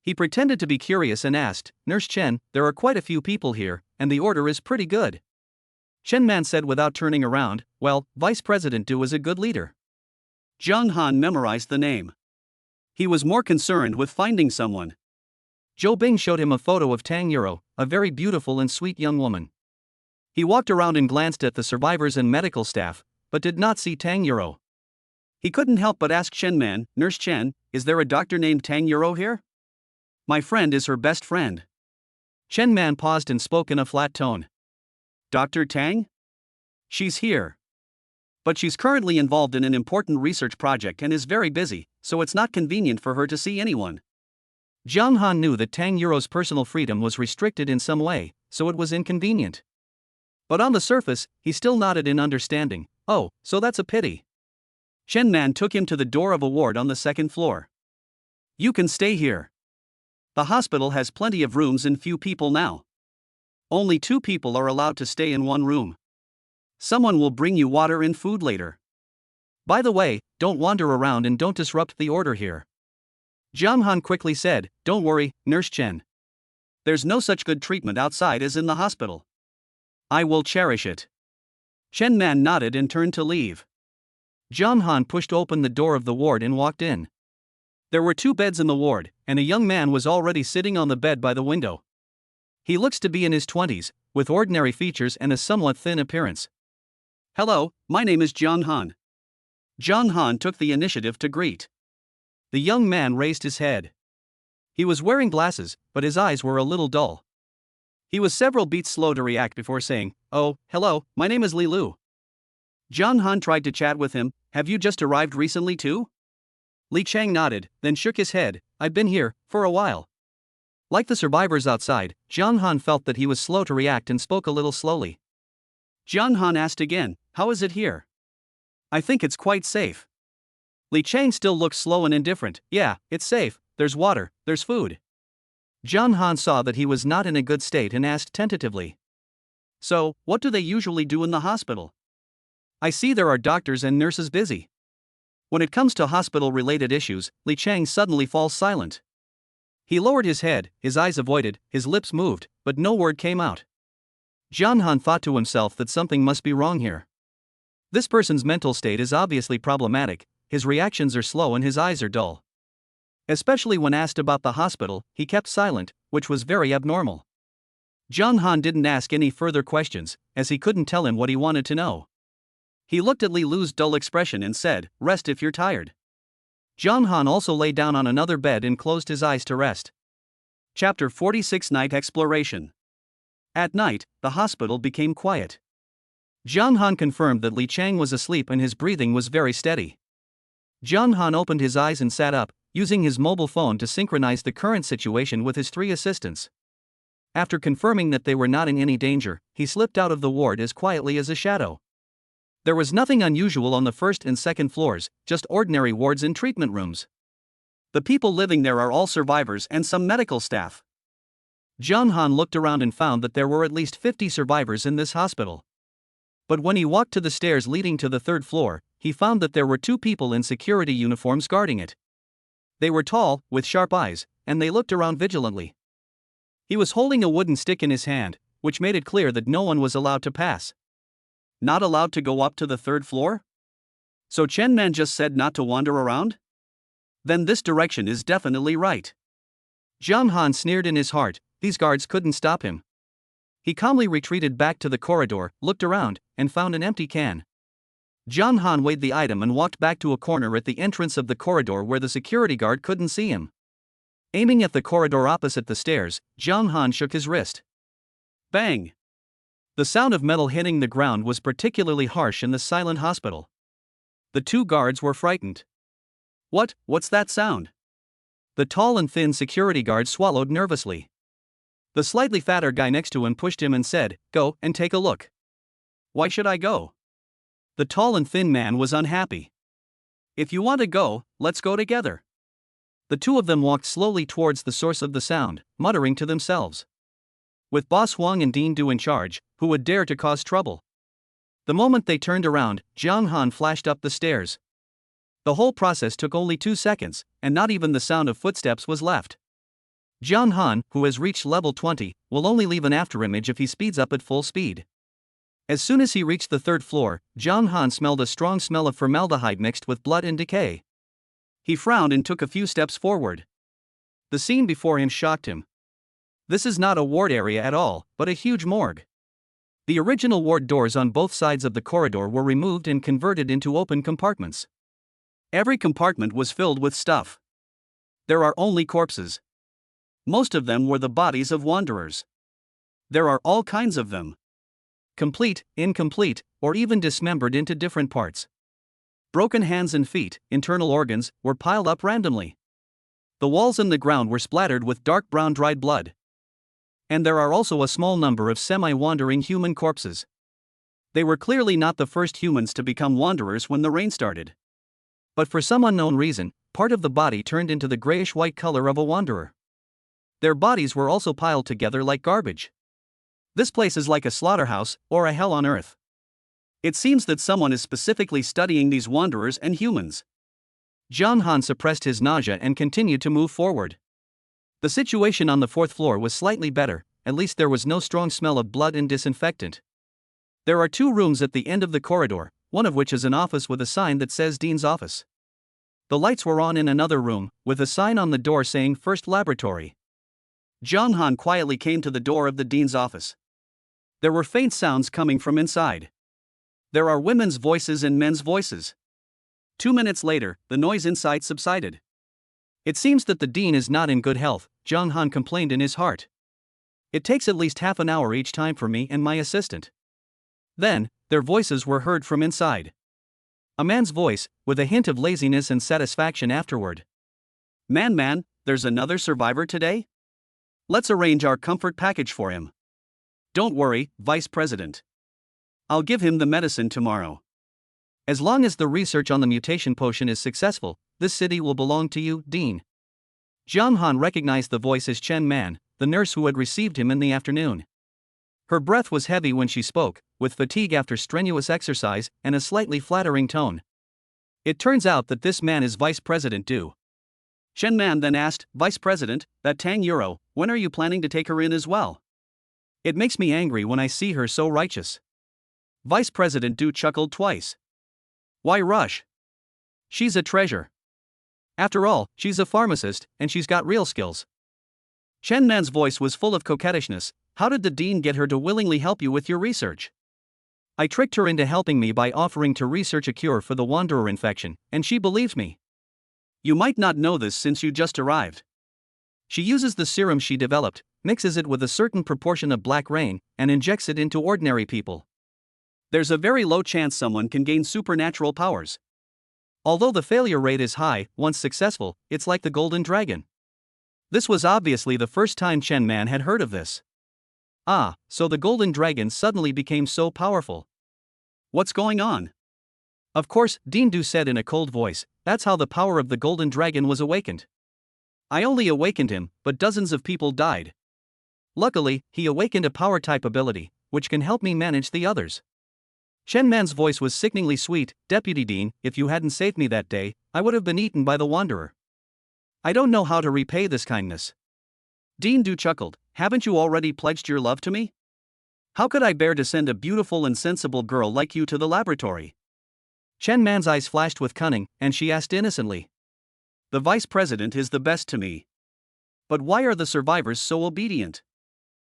He pretended to be curious and asked, "Nurse Chen, there are quite a few people here, and the order is pretty good." Chen Man said without turning around, "Well, Vice President Du is a good leader." Zhang Han memorized the name. He was more concerned with finding someone. Zhou Bing showed him a photo of Tang Euro, a very beautiful and sweet young woman. He walked around and glanced at the survivors and medical staff, but did not see Tang Yuro. He couldn't help but ask Chen Man, Nurse Chen, is there a doctor named Tang Yuro here? My friend is her best friend. Chen Man paused and spoke in a flat tone. Dr. Tang? She's here. But she's currently involved in an important research project and is very busy, so it's not convenient for her to see anyone. Jiang Han knew that Tang Yuro's personal freedom was restricted in some way, so it was inconvenient. But on the surface, he still nodded in understanding. Oh, so that's a pity. Chen Man took him to the door of a ward on the second floor. You can stay here. The hospital has plenty of rooms and few people now. Only 2 people are allowed to stay in one room. Someone will bring you water and food later. By the way, don't wander around and don't disrupt the order here. Jiang Han quickly said, don't worry, Nurse Chen. There's no such good treatment outside as in the hospital. I will cherish it. Chen Man nodded and turned to leave. Jiang Han pushed open the door of the ward and walked in. There were 2 beds in the ward, and a young man was already sitting on the bed by the window. He looks to be in his 20s, with ordinary features and a somewhat thin appearance. Hello, my name is Jiang Han. Jiang Han took the initiative to greet. The young man raised his head. He was wearing glasses, but his eyes were a little dull. He was several beats slow to react before saying, oh, hello, my name is Li Lu. Jiang Han tried to chat with him, have you just arrived recently too? Li Chang nodded, then shook his head, I've been here, for a while. Like the survivors outside, Jiang Han felt that he was slow to react and spoke a little slowly. Jiang Han asked again, how is it here? I think it's quite safe. Li Chang still looked slow and indifferent, yeah, it's safe, there's water, there's food. Jiang Han saw that he was not in a good state and asked tentatively. So, what do they usually do in the hospital? I see there are doctors and nurses busy. When it comes to hospital-related issues, Li Chang suddenly falls silent. He lowered his head, his eyes avoided, his lips moved, but no word came out. Jiang Han thought to himself that something must be wrong here. This person's mental state is obviously problematic, his reactions are slow and his eyes are dull. Especially when asked about the hospital, he kept silent, which was very abnormal. Jiang Han didn't ask any further questions, as he couldn't tell him what he wanted to know. He looked at Li Lu's dull expression and said, rest if you're tired. Jiang Han also lay down on another bed and closed his eyes to rest. Chapter 46 Night Exploration. At night, the hospital became quiet. Jiang Han confirmed that Li Chang was asleep and his breathing was very steady. Jiang Han opened his eyes and sat up, using his mobile phone to synchronize the current situation with his 3 assistants. After confirming that they were not in any danger, he slipped out of the ward as quietly as a shadow. There was nothing unusual on the first and second floors, just ordinary wards and treatment rooms. The people living there are all survivors and some medical staff. Jiang Han looked around and found that there were at least 50 survivors in this hospital. But when he walked to the stairs leading to the 3rd floor, he found that there were 2 people in security uniforms guarding it. They were tall, with sharp eyes, and they looked around vigilantly. He was holding a wooden stick in his hand, which made it clear that no one was allowed to pass. Not allowed to go up to the 3rd floor? So Chen Man just said not to wander around? Then this direction is definitely right. Jiang Han sneered in his heart, these guards couldn't stop him. He calmly retreated back to the corridor, looked around, and found an empty can. Jiang Han weighed the item and walked back to a corner at the entrance of the corridor where the security guard couldn't see him. Aiming at the corridor opposite the stairs, Jiang Han shook his wrist. Bang! The sound of metal hitting the ground was particularly harsh in the silent hospital. The 2 guards were frightened. What's that sound? The tall and thin security guard swallowed nervously. The slightly fatter guy next to him pushed him and said, go and take a look. Why should I go? The tall and thin man was unhappy. If you want to go, let's go together. The 2 of them walked slowly towards the source of the sound, muttering to themselves. With Boss Huang and Dean Du in charge, who would dare to cause trouble? The moment they turned around, Jiang Han flashed up the stairs. The whole process took only 2 seconds, and not even the sound of footsteps was left. Jiang Han, who has reached level 20, will only leave an afterimage if he speeds up at full speed. As soon as he reached the 3rd floor, Jiang Han smelled a strong smell of formaldehyde mixed with blood and decay. He frowned and took a few steps forward. The scene before him shocked him. This is not a ward area at all, but a huge morgue. The original ward doors on both sides of the corridor were removed and converted into open compartments. Every compartment was filled with stuff. There are only corpses. Most of them were the bodies of wanderers. There are all kinds of them. Complete, incomplete, or even dismembered into different parts. Broken hands and feet, internal organs, were piled up randomly. The walls and the ground were splattered with dark brown dried blood. And there are also a small number of semi-wandering human corpses. They were clearly not the first humans to become wanderers when the rain started. But for some unknown reason, part of the body turned into the grayish-white color of a wanderer. Their bodies were also piled together like garbage. This place is like a slaughterhouse, or a hell on earth. It seems that someone is specifically studying these wanderers and humans. John Han suppressed his nausea and continued to move forward. The situation on the fourth floor was slightly better, at least there was no strong smell of blood and disinfectant. There are 2 rooms at the end of the corridor, one of which is an office with a sign that says Dean's Office. The lights were on in another room, with a sign on the door saying First Laboratory. John Han quietly came to the door of the dean's office. There were faint sounds coming from inside. There are women's voices and men's voices. 2 minutes later, the noise inside subsided. It seems that the dean is not in good health, John Han complained in his heart. It takes at least half an hour each time for me and my assistant. Then, their voices were heard from inside. A man's voice, with a hint of laziness and satisfaction afterward. Man, there's another survivor today? Let's arrange our comfort package for him. Don't worry, Vice President. I'll give him the medicine tomorrow. As long as the research on the mutation potion is successful, this city will belong to you, Dean. John Han recognized the voice as Chen Man, the nurse who had received him in the afternoon. Her breath was heavy when she spoke, with fatigue after strenuous exercise and a slightly flattering tone. It turns out that this man is Vice President Du. Chen Man then asked, Vice President, that Tang Euro, when are you planning to take her in as well? It makes me angry when I see her so righteous. Vice President Du chuckled twice. Why rush? She's a treasure. After all, she's a pharmacist, and she's got real skills. Chen Man's voice was full of coquettishness. How did the dean get her to willingly help you with your research? I tricked her into helping me by offering to research a cure for the Wanderer infection, and she believed me. You might not know this since you just arrived. She uses the serum she developed, mixes it with a certain proportion of black rain, and injects it into ordinary people. There's a very low chance someone can gain supernatural powers. Although the failure rate is high, once successful, it's like the Golden Dragon. This was obviously the first time Chen Man had heard of this. Ah, so the Golden Dragon suddenly became so powerful. What's going on? Of course, Dean Du said in a cold voice, that's how the power of the Golden Dragon was awakened. I only awakened him, but dozens of people died. Luckily, he awakened a power-type ability, which can help me manage the others. Chen Man's voice was sickeningly sweet. Deputy Dean, if you hadn't saved me that day, I would have been eaten by the Wanderer. I don't know how to repay this kindness. Dean Du chuckled. Haven't you already pledged your love to me? How could I bear to send a beautiful and sensible girl like you to the laboratory? Chen Man's eyes flashed with cunning, and she asked innocently. The Vice President is the best to me. But why are the survivors so obedient?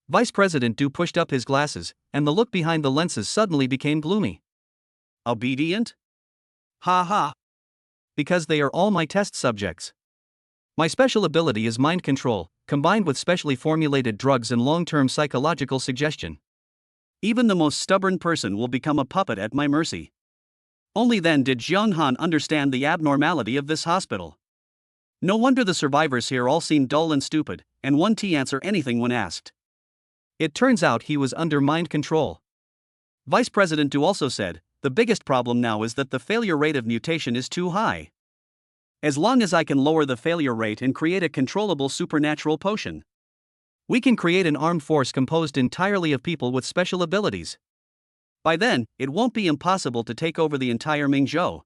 Vice President Du pushed up his glasses, and the look behind the lenses suddenly became gloomy. Obedient? Ha ha. Because they are all my test subjects. My special ability is mind control, combined with specially formulated drugs and long-term psychological suggestion. Even the most stubborn person will become a puppet at my mercy. Only then did Jiang Han understand the abnormality of this hospital. No wonder the survivors here all seem dull and stupid, and won't answer anything when asked. It turns out he was under mind control. Vice President Du also said, the biggest problem now is that the failure rate of mutation is too high. As long as I can lower the failure rate and create a controllable supernatural potion, we can create an armed force composed entirely of people with special abilities. By then, it won't be impossible to take over the entire Mingzhou.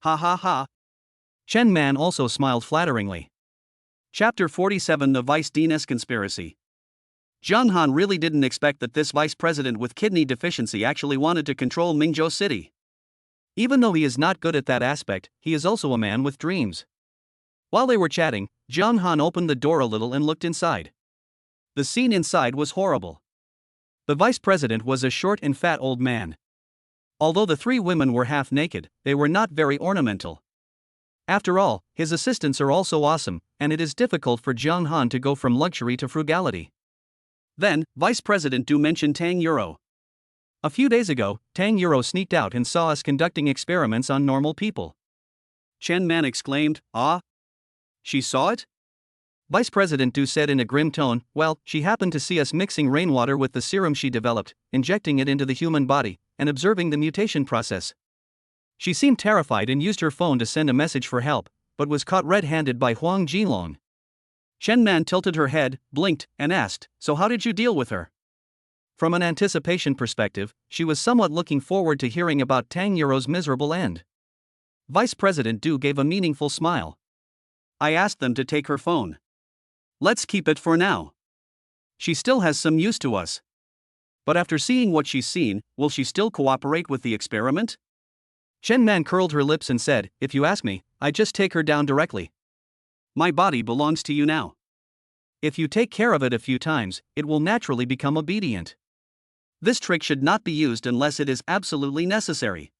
Ha ha ha. Chen Man also smiled flatteringly. Chapter 47: The Vice Dean's Conspiracy. Jiang Han really didn't expect that this vice president with kidney deficiency actually wanted to control Mingzhou City. Even though he is not good at that aspect, he is also a man with dreams. While they were chatting, Jiang Han opened the door a little and looked inside. The scene inside was horrible. The vice president was a short and fat old man. Although the three women were half naked, they were not very ornamental. After all, his assistants are also awesome, and it is difficult for Jung Han to go from luxury to frugality. Then, Vice President Du mentioned Tang Euro. A few days ago, Tang Euro sneaked out and saw us conducting experiments on normal people. Chen Man exclaimed, "Ah? She saw it?" Vice President Du said in a grim tone, "Well, she happened to see us mixing rainwater with the serum she developed, injecting it into the human body, and observing the mutation process. She seemed terrified and used her phone to send a message for help, but was caught red-handed by Huang Jinlong." Chen Man tilted her head, blinked, and asked, "So how did you deal with her?" From an anticipation perspective, she was somewhat looking forward to hearing about Tang Euro's miserable end. Vice President Du gave a meaningful smile. "I asked them to take her phone. Let's keep it for now. She still has some use to us. But after seeing what she's seen, will she still cooperate with the experiment?" Chen Man curled her lips and said, "If you ask me, I'd just take her down directly. My body belongs to you now. If you take care of it a few times, it will naturally become obedient. This trick should not be used unless it is absolutely necessary."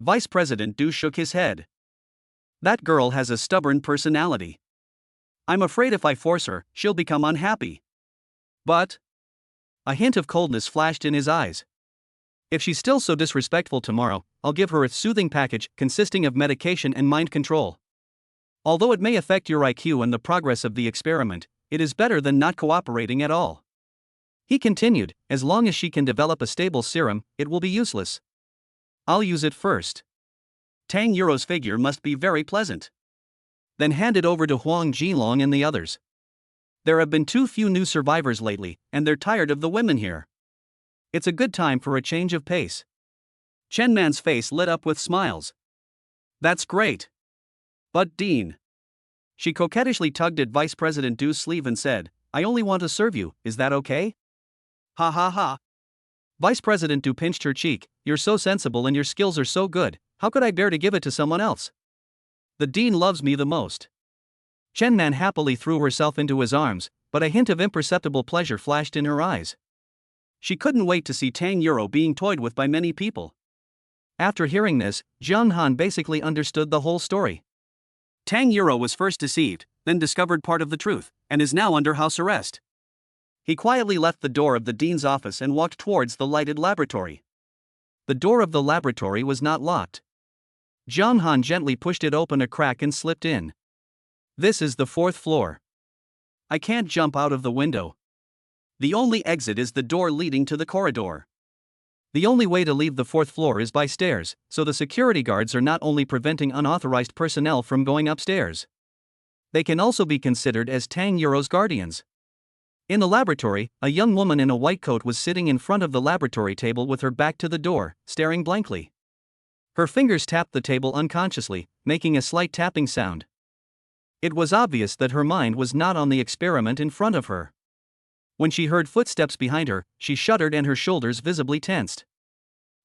Vice President Du shook his head. "That girl has a stubborn personality. I'm afraid if I force her, she'll become unhappy." "But..." A hint of coldness flashed in his eyes. "If she's still so disrespectful tomorrow, I'll give her a soothing package consisting of medication and mind control. Although it may affect your IQ and the progress of the experiment, it is better than not cooperating at all." He continued, "As long as she can develop a stable serum, it will be useless. I'll use it first. Tang Euro's figure must be very pleasant. Then hand it over to Huang Jinlong and the others. There have been too few new survivors lately, and they're tired of the women here. It's a good time for a change of pace." Chen Man's face lit up with smiles. "That's great. But Dean." She coquettishly tugged at Vice President Du's sleeve and said, "I only want to serve you, is that okay?" "Ha ha ha." Vice President Du pinched her cheek, "You're so sensible and your skills are so good, how could I bear to give it to someone else? The Dean loves me the most." Chen Man happily threw herself into his arms, but a hint of imperceptible pleasure flashed in her eyes. She couldn't wait to see Tang Euro being toyed with by many people. After hearing this, Jiang Han basically understood the whole story. Tang Euro was first deceived, then discovered part of the truth, and is now under house arrest. He quietly left the door of the dean's office and walked towards the lighted laboratory. The door of the laboratory was not locked. Jiang Han gently pushed it open a crack and slipped in. "This is the 4th floor. I can't jump out of the window. The only exit is the door leading to the corridor. The only way to leave the 4th floor is by stairs, so the security guards are not only preventing unauthorized personnel from going upstairs. They can also be considered as Tang Euro's guardians." In the laboratory, a young woman in a white coat was sitting in front of the laboratory table with her back to the door, staring blankly. Her fingers tapped the table unconsciously, making a slight tapping sound. It was obvious that her mind was not on the experiment in front of her. When she heard footsteps behind her, she shuddered and her shoulders visibly tensed.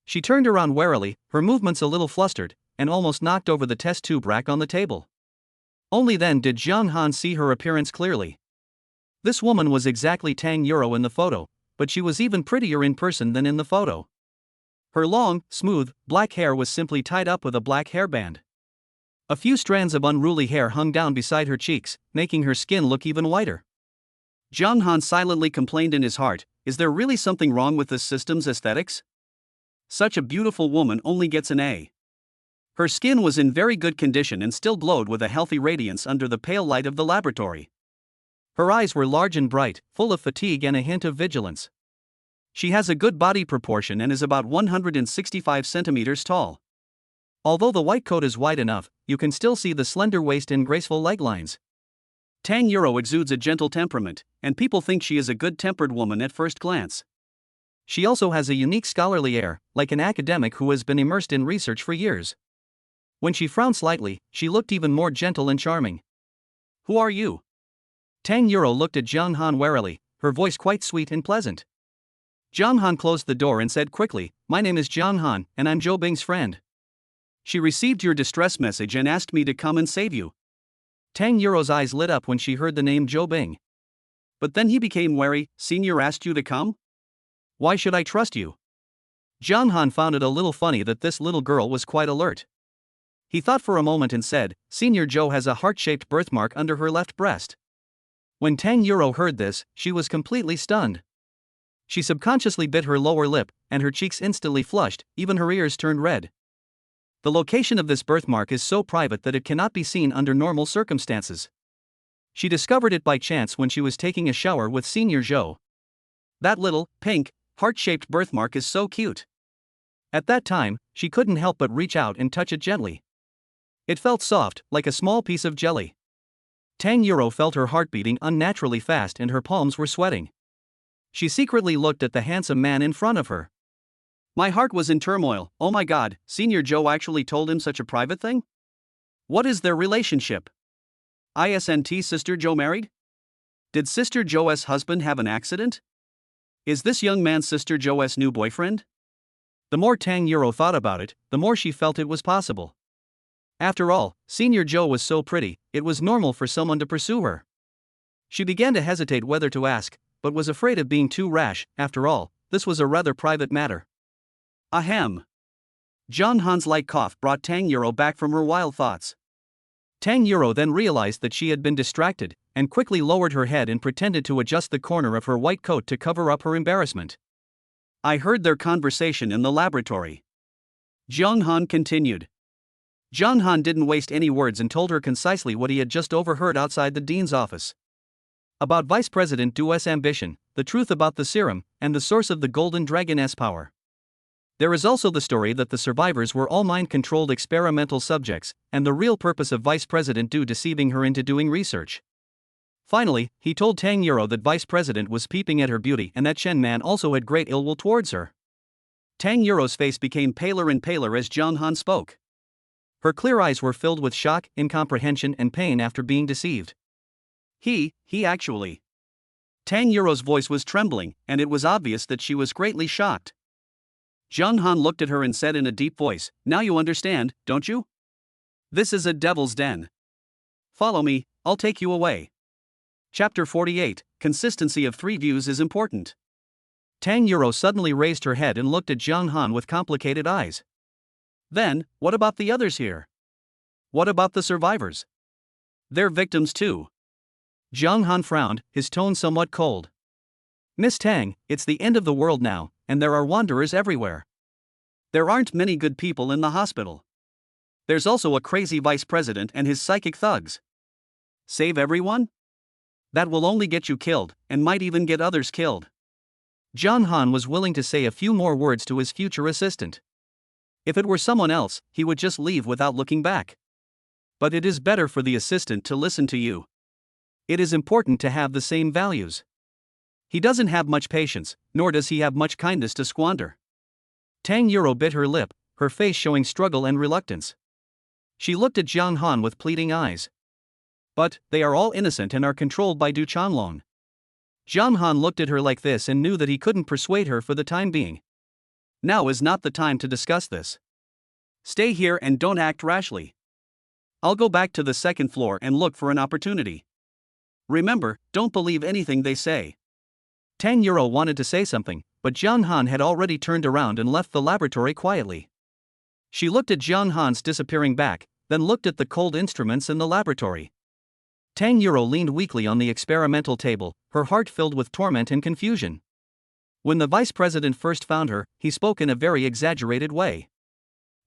She turned around warily, her movements a little flustered, and almost knocked over the test tube rack on the table. Only then did Jiang Han see her appearance clearly. This woman was exactly Tang Euro in the photo, but she was even prettier in person than in the photo. Her long, smooth, black hair was simply tied up with a black hairband. A few strands of unruly hair hung down beside her cheeks, making her skin look even whiter. Jiang Han silently complained in his heart, "Is there really something wrong with this system's aesthetics? Such a beautiful woman only gets an A." Her skin was in very good condition and still glowed with a healthy radiance under the pale light of the laboratory. Her eyes were large and bright, full of fatigue and a hint of vigilance. She has a good body proportion and is about 165 centimeters tall. Although the white coat is wide enough, you can still see the slender waist and graceful leg lines. Tang Euro exudes a gentle temperament, and people think she is a good-tempered woman at first glance. She also has a unique scholarly air, like an academic who has been immersed in research for years. When she frowned slightly, she looked even more gentle and charming. "Who are you?" Tang Euro looked at Jiang Han warily, her voice quite sweet and pleasant. Jiang Han closed the door and said quickly, "My name is Jiang Han, and I'm Zhou Bing's friend. She received your distress message and asked me to come and save you." Tang Euro's eyes lit up when she heard the name Zhou Bing. But then he became wary. Senior asked you to come? Why should I trust you? John Han found it a little funny that this little girl was quite alert. He thought for a moment and said, Senior Joe has a heart-shaped birthmark under her left breast. When Tang Euro heard this, she was completely stunned. She subconsciously bit her lower lip, and her cheeks instantly flushed, even her ears turned red. The location of this birthmark is so private that it cannot be seen under normal circumstances. She discovered it by chance when she was taking a shower with Senior Joe. That little, pink, heart-shaped birthmark is so cute. At that time, she couldn't help but reach out and touch it gently. It felt soft, like a small piece of jelly. Tang Euro felt her heart beating unnaturally fast and her palms were sweating. She secretly looked at the handsome man in front of her. My heart was in turmoil. Oh my god, Senior Joe actually told him such a private thing? What is their relationship? Isn't Sister Joe married? Did Sister Joe's husband have an accident? Is this young man Sister Joe's new boyfriend? The more Tang Euro thought about it, the more she felt it was possible. After all, Senior Joe was so pretty, it was normal for someone to pursue her. She began to hesitate whether to ask, but was afraid of being too rash. After all, this was a rather private matter. Ahem. John Han's light cough brought Tang Euro back from her wild thoughts. Tang Euro then realized that she had been distracted, and quickly lowered her head and pretended to adjust the corner of her white coat to cover up her embarrassment. I heard their conversation in the laboratory. John Han continued. John Han didn't waste any words and told her concisely what he had just overheard outside the dean's office. About Vice President Du's ambition, the truth about the serum, and the source of the Golden Dragon's power. There is also the story that the survivors were all mind-controlled experimental subjects, and the real purpose of Vice President Du deceiving her into doing research. Finally, he told Tang Euro that Vice President was peeping at her beauty and that Chen Man also had great ill will towards her. Tang Euro's face became paler and paler as John Han spoke. Her clear eyes were filled with shock, incomprehension and pain after being deceived. He actually. Tang Euro's voice was trembling, and it was obvious that she was greatly shocked. John Han looked at her and said in a deep voice, Now you understand, don't you? This is a devil's den. Follow me, I'll take you away. Chapter 48, Consistency of three views is important. Tang Euro suddenly raised her head and looked at John Han with complicated eyes. Then, what about the others here? What about the survivors? They're victims too. John Han frowned, his tone somewhat cold. Miss Tang, it's the end of the world now, and there are wanderers everywhere. There aren't many good people in the hospital. There's also a crazy vice president and his psychic thugs. Save everyone? That will only get you killed, and might even get others killed. John Han was willing to say a few more words to his future assistant. If it were someone else, he would just leave without looking back. But it is better for the assistant to listen to you. It is important to have the same values. He doesn't have much patience, nor does he have much kindness to squander. Tang Euro bit her lip, her face showing struggle and reluctance. She looked at John Han with pleading eyes. But, they are all innocent and are controlled by Du Chanlong. John Han looked at her like this and knew that he couldn't persuade her for the time being. Now is not the time to discuss this. Stay here and don't act rashly. I'll go back to the second floor and look for an opportunity. Remember, don't believe anything they say. Tang Euro wanted to say something, but John Han had already turned around and left the laboratory quietly. She looked at John Han's disappearing back, then looked at the cold instruments in the laboratory. Tang Euro leaned weakly on the experimental table, her heart filled with torment and confusion. When the vice president first found her, he spoke in a very exaggerated way.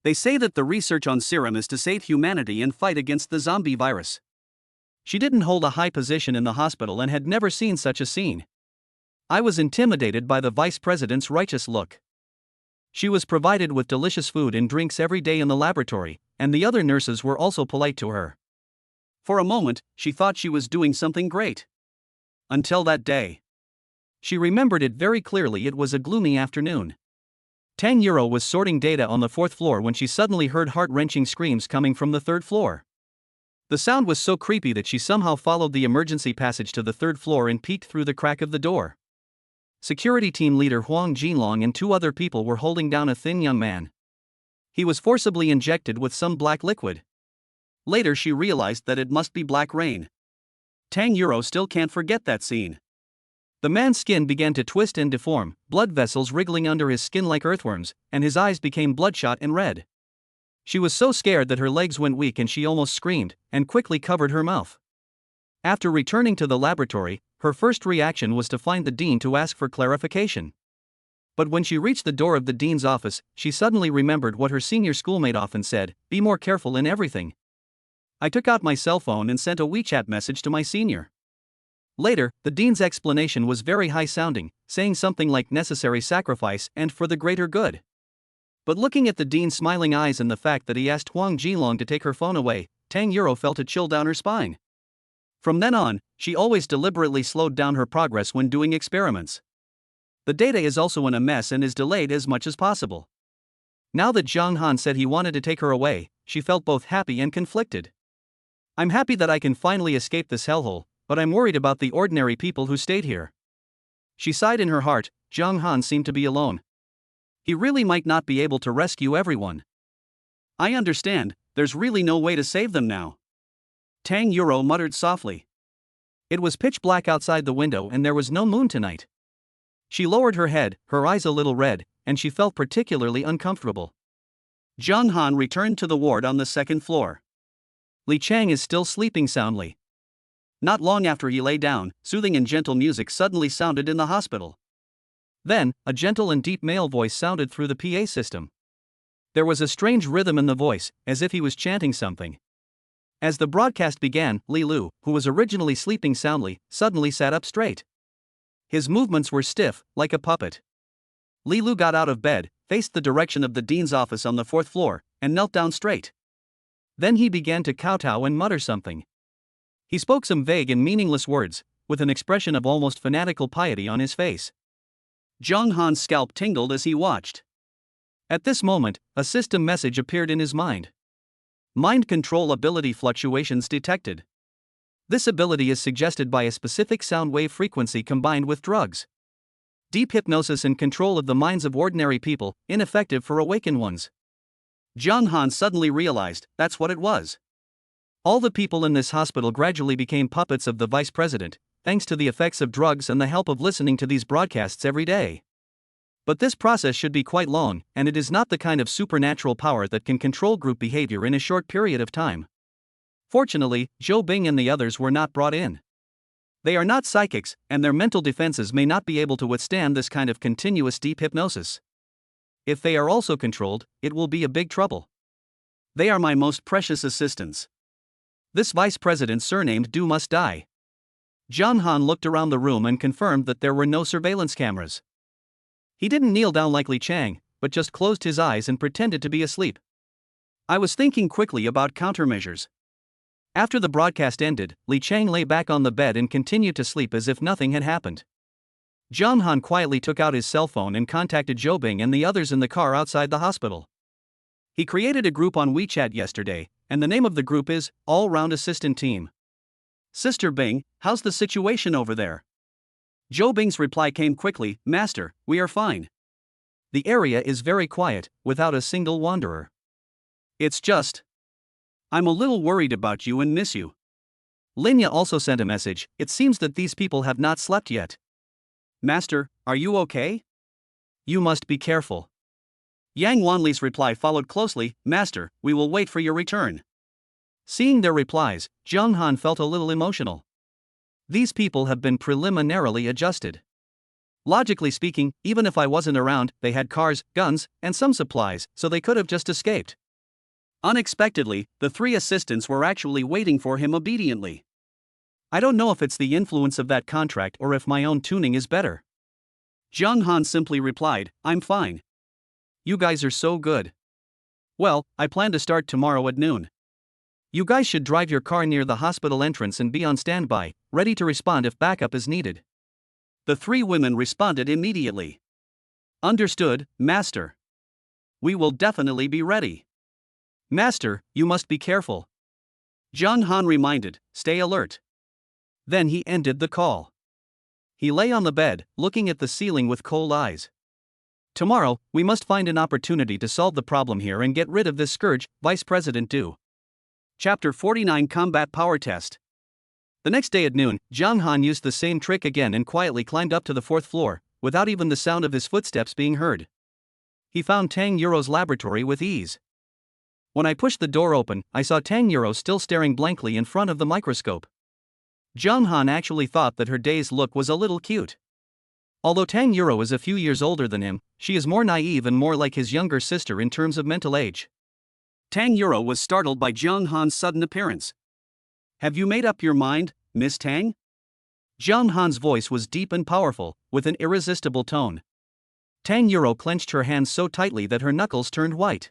They say that the research on serum is to save humanity and fight against the zombie virus. She didn't hold a high position in the hospital and had never seen such a scene. I was intimidated by the vice president's righteous look. She was provided with delicious food and drinks every day in the laboratory, and the other nurses were also polite to her. For a moment, she thought she was doing something great. Until that day. She remembered it very clearly. It was a gloomy afternoon. Tang Euro was sorting data on the fourth floor when she suddenly heard heart-wrenching screams coming from the third floor. The sound was so creepy that she somehow followed the emergency passage to the third floor and peeked through the crack of the door. Security team leader Huang Jinlong and two other people were holding down a thin young man. He was forcibly injected with some black liquid. Later she realized that it must be black rain. Tang Euro still can't forget that scene. The man's skin began to twist and deform, blood vessels wriggling under his skin like earthworms, and his eyes became bloodshot and red. She was so scared that her legs went weak and she almost screamed, and quickly covered her mouth. After returning to the laboratory, her first reaction was to find the dean to ask for clarification. But when she reached the door of the dean's office, she suddenly remembered what her senior schoolmate often said: be more careful in everything. I took out my cell phone and sent a WeChat message to my senior. Later, the dean's explanation was very high-sounding, saying something like necessary sacrifice and for the greater good. But looking at the dean's smiling eyes and the fact that he asked Huang Jilong to take her phone away, Tang Yuro felt a chill down her spine. From then on, she always deliberately slowed down her progress when doing experiments. The data is also in a mess and is delayed as much as possible. Now that Zhang Han said he wanted to take her away, she felt both happy and conflicted. I'm happy that I can finally escape this hellhole, but I'm worried about the ordinary people who stayed here. She sighed in her heart. Zhang Han seemed to be alone. He really might not be able to rescue everyone. I understand, there's really no way to save them now. Tang Yuro muttered softly. It was pitch black outside the window and there was no moon tonight. She lowered her head, her eyes a little red, and she felt particularly uncomfortable. Zhang Han returned to the ward on the second floor. Li Chang is still sleeping soundly. Not long after he lay down, soothing and gentle music suddenly sounded in the hospital. Then, a gentle and deep male voice sounded through the PA system. There was a strange rhythm in the voice, as if he was chanting something. As the broadcast began, Li Lu, who was originally sleeping soundly, suddenly sat up straight. His movements were stiff, like a puppet. Li Lu got out of bed, faced the direction of the dean's office on the fourth floor, and knelt down straight. Then he began to kowtow and mutter something. He spoke some vague and meaningless words, with an expression of almost fanatical piety on his face. Zhang Han's scalp tingled as he watched. At this moment, a system message appeared in his mind. Mind control ability fluctuations detected. This ability is suggested by a specific sound wave frequency combined with drugs. Deep hypnosis and control of the minds of ordinary people, ineffective for awakened ones. Zhang Han suddenly realized that's what it was. All the people in this hospital gradually became puppets of the vice president, thanks to the effects of drugs and the help of listening to these broadcasts every day. But this process should be quite long, and it is not the kind of supernatural power that can control group behavior in a short period of time. Fortunately, Zhou Bing and the others were not brought in. They are not psychics, and their mental defenses may not be able to withstand this kind of continuous deep hypnosis. If they are also controlled, it will be a big trouble. They are my most precious assistants. This vice president surnamed Du must die. Zhang Han looked around the room and confirmed that there were no surveillance cameras. He didn't kneel down like Li Chang, but just closed his eyes and pretended to be asleep. I was thinking quickly about countermeasures. After the broadcast ended, Li Chang lay back on the bed and continued to sleep as if nothing had happened. Zhang Han quietly took out his cell phone and contacted Zhou Bing and the others in the car outside the hospital. He created a group on WeChat yesterday, and the name of the group is All-Round Assistant Team. Sister Bing, how's the situation over there? Zhou Bing's reply came quickly, Master, we are fine. The area is very quiet, without a single wanderer. It's just, I'm a little worried about you and miss you. Linya also sent a message. It seems that these people have not slept yet. Master, are you okay? You must be careful. Yang Wanli's reply followed closely, Master, we will wait for your return. Seeing their replies, Zhang Han felt a little emotional. These people have been preliminarily adjusted. Logically speaking, even if I wasn't around, they had cars, guns, and some supplies, so they could have just escaped. Unexpectedly, the three assistants were actually waiting for him obediently. I don't know if it's the influence of that contract or if my own tuning is better. Zhang Han simply replied, I'm fine. You guys are so good. Well, I plan to start tomorrow at noon. You guys should drive your car near the hospital entrance and be on standby, ready to respond if backup is needed. The three women responded immediately. Understood, Master. We will definitely be ready. Master, you must be careful. Zhang Han reminded, stay alert. Then he ended the call. He lay on the bed, looking at the ceiling with cold eyes. Tomorrow, we must find an opportunity to solve the problem here and get rid of this scourge, Vice President Du. Chapter 49 Combat Power Test. The next day at noon, Jiang Han used the same trick again and quietly climbed up to the fourth floor, without even the sound of his footsteps being heard. He found Tang Yuro's laboratory with ease. When I pushed the door open, I saw Tang Yuro still staring blankly in front of the microscope. Jiang Han actually thought that her dazed look was a little cute. Although Tang Yuro is a few years older than him, she is more naive and more like his younger sister in terms of mental age. Tang Yuro was startled by Jiang Han's sudden appearance. Have you made up your mind, Miss Tang? Jiang Han's voice was deep and powerful, with an irresistible tone. Tang Yuro clenched her hands so tightly that her knuckles turned white.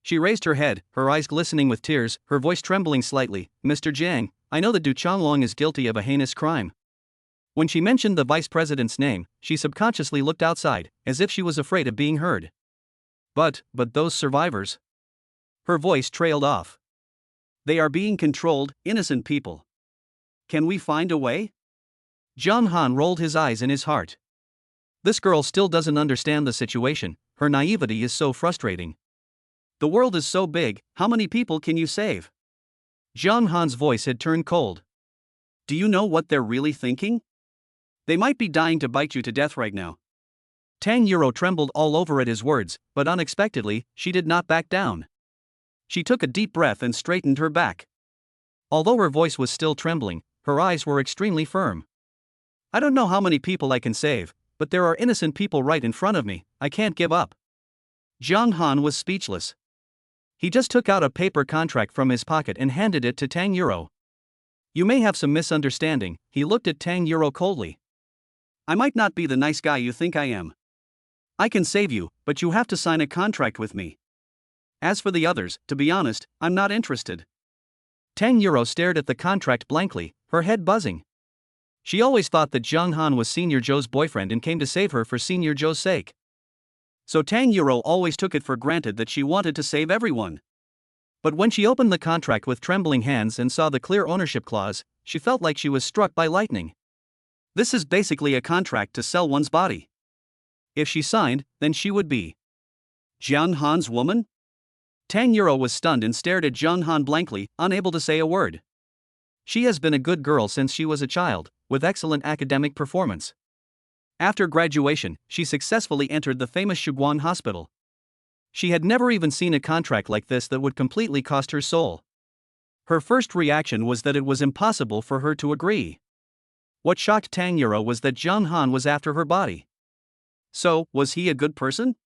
She raised her head, her eyes glistening with tears, her voice trembling slightly. Mr. Jiang, I know that Du Changlong is guilty of a heinous crime. When she mentioned the vice president's name, she subconsciously looked outside, as if she was afraid of being heard. But those survivors? Her voice trailed off. They are being controlled, innocent people. Can we find a way? Jiang Han rolled his eyes in his heart. This girl still doesn't understand the situation, her naivety is so frustrating. The world is so big, how many people can you save? Jiang Han's voice had turned cold. Do you know what they're really thinking? They might be dying to bite you to death right now. Tang Yuro trembled all over at his words, but unexpectedly, she did not back down. She took a deep breath and straightened her back. Although her voice was still trembling, her eyes were extremely firm. I don't know how many people I can save, but there are innocent people right in front of me, I can't give up. Jiang Han was speechless. He just took out a paper contract from his pocket and handed it to Tang Yuro. You may have some misunderstanding, he looked at Tang Yuro coldly. I might not be the nice guy you think I am. I can save you, but you have to sign a contract with me. As for the others, to be honest, I'm not interested. Tang Yuro stared at the contract blankly, her head buzzing. She always thought that Jiang Han was Senior Joe's boyfriend and came to save her for Senior Joe's sake. So Tang Yuro always took it for granted that she wanted to save everyone. But when she opened the contract with trembling hands and saw the clear ownership clause, she felt like she was struck by lightning. This is basically a contract to sell one's body. If she signed, then she would be Jiang Han's woman? Tang Yuro was stunned and stared at Jiang Han blankly, unable to say a word. She has been a good girl since she was a child, with excellent academic performance. After graduation, she successfully entered the famous Shuguan Hospital. She had never even seen a contract like this that would completely cost her soul. Her first reaction was that it was impossible for her to agree. What shocked Tang Yuro was that Jiang Han was after her body. So, was he a good person?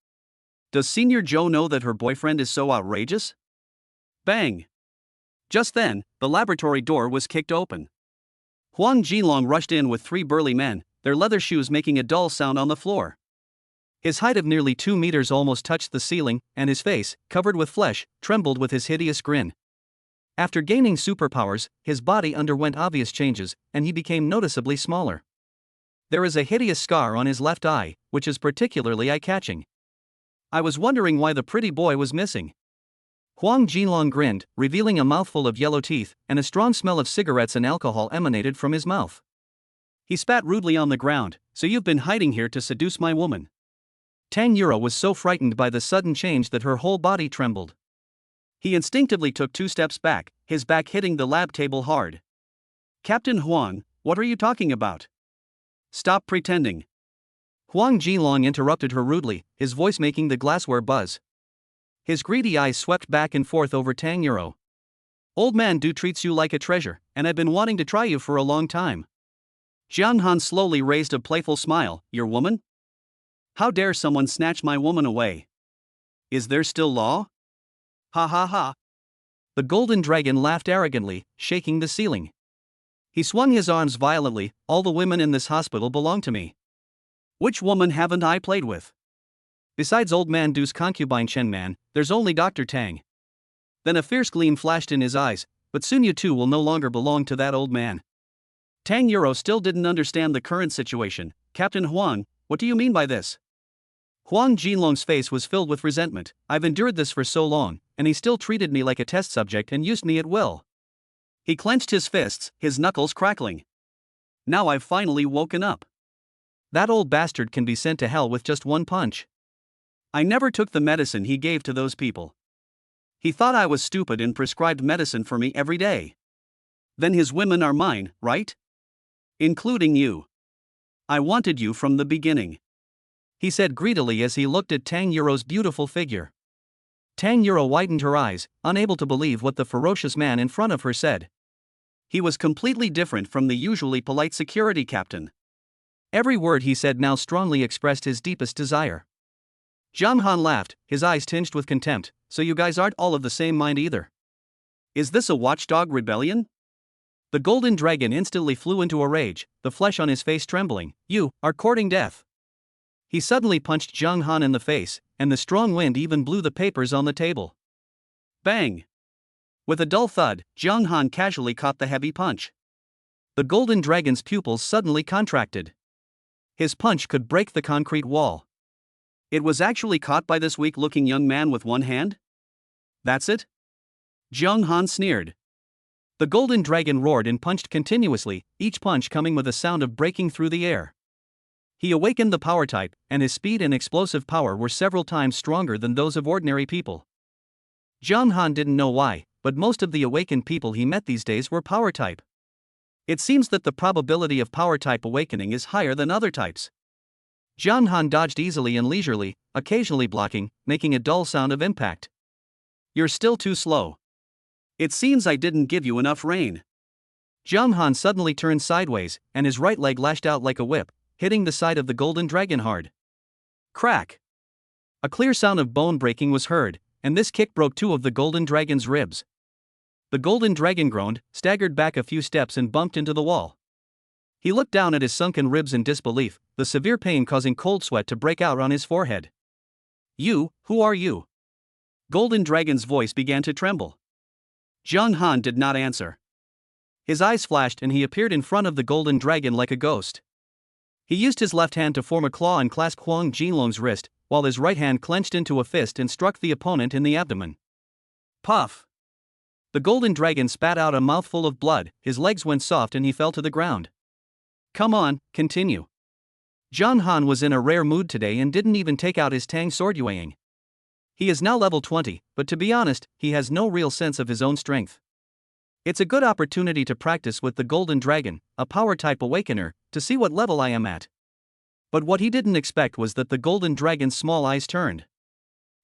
Does Senior Joe know that her boyfriend is so outrageous? Bang! Just then, the laboratory door was kicked open. Huang Jinlong rushed in with 3 burly men, their leather shoes making a dull sound on the floor. His height of nearly 2 meters almost touched the ceiling, and his face, covered with flesh, trembled with his hideous grin. After gaining superpowers, his body underwent obvious changes, and he became noticeably smaller. There is a hideous scar on his left eye, which is particularly eye-catching. I was wondering why the pretty boy was missing. Huang Jinlong grinned, revealing a mouthful of yellow teeth, and a strong smell of cigarettes and alcohol emanated from his mouth. He spat rudely on the ground. So you've been hiding here to seduce my woman? Tang Yuro was so frightened by the sudden change that her whole body trembled. He instinctively took 2 steps back, his back hitting the lab table hard. Captain Huang, what are you talking about? Stop pretending. Huang Jinlong interrupted her rudely, his voice making the glassware buzz. His greedy eyes swept back and forth over Tang Yuro. Old man Du treats you like a treasure, and I've been wanting to try you for a long time. Jiang Han slowly raised a playful smile. Your woman? How dare someone snatch my woman away? Is there still law? Ha ha ha. The golden dragon laughed arrogantly, shaking the ceiling. He swung his arms violently. All the women in this hospital belong to me. Which woman haven't I played with? Besides old man Du's concubine Chen Man, there's only Dr. Tang. Then a fierce gleam flashed in his eyes, but soon you too will no longer belong to that old man. Tang Yuro still didn't understand the current situation. Captain Huang, what do you mean by this? Huang Jinlong's face was filled with resentment. I've endured this for so long, and he still treated me like a test subject and used me at will. He clenched his fists, his knuckles crackling. Now I've finally woken up. That old bastard can be sent to hell with just one punch. I never took the medicine he gave to those people. He thought I was stupid and prescribed medicine for me every day. Then his women are mine, right? Including you. I wanted you from the beginning. He said greedily as he looked at Tang Yuro's beautiful figure. Tang Yuro widened her eyes, unable to believe what the ferocious man in front of her said. He was completely different from the usually polite security captain. Every word he said now strongly expressed his deepest desire. Zhang Han laughed, his eyes tinged with contempt. So you guys aren't all of the same mind either. Is this a watchdog rebellion? The golden dragon instantly flew into a rage, the flesh on his face trembling. You are courting death. He suddenly punched Zhang Han in the face, and the strong wind even blew the papers on the table. Bang! With a dull thud, Zhang Han casually caught the heavy punch. The golden dragon's pupils suddenly contracted. His punch could break the concrete wall. It was actually caught by this weak-looking young man with one hand? That's it? Zhang Han sneered. The golden dragon roared and punched continuously, each punch coming with a sound of breaking through the air. He awakened the power type, and his speed and explosive power were several times stronger than those of ordinary people. Zhang Han didn't know why, but most of the awakened people he met these days were power type. It seems that the probability of power type awakening is higher than other types. Zhang Han dodged easily and leisurely, occasionally blocking, making a dull sound of impact. You're still too slow. It seems I didn't give you enough rain. Zhang Han suddenly turned sideways, and his right leg lashed out like a whip, hitting the side of the golden dragon hard. Crack! A clear sound of bone breaking was heard, and this kick broke two of the golden dragon's ribs. The golden dragon groaned, staggered back a few steps and bumped into the wall. He looked down at his sunken ribs in disbelief, the severe pain causing cold sweat to break out on his forehead. You, who are you? Golden Dragon's voice began to tremble. Zhang Han did not answer. His eyes flashed and he appeared in front of the golden dragon like a ghost. He used his left hand to form a claw and clasp Huang Jinlong's wrist, while his right hand clenched into a fist and struck the opponent in the abdomen. Puff! The golden dragon spat out a mouthful of blood, his legs went soft and he fell to the ground. Come on, continue. Zhang Han was in a rare mood today and didn't even take out his Tang sword Yueying. He is now level 20, but to be honest, he has no real sense of his own strength. It's a good opportunity to practice with the golden dragon, a power type awakener, to see what level I am at. But what he didn't expect was that the golden dragon's small eyes turned.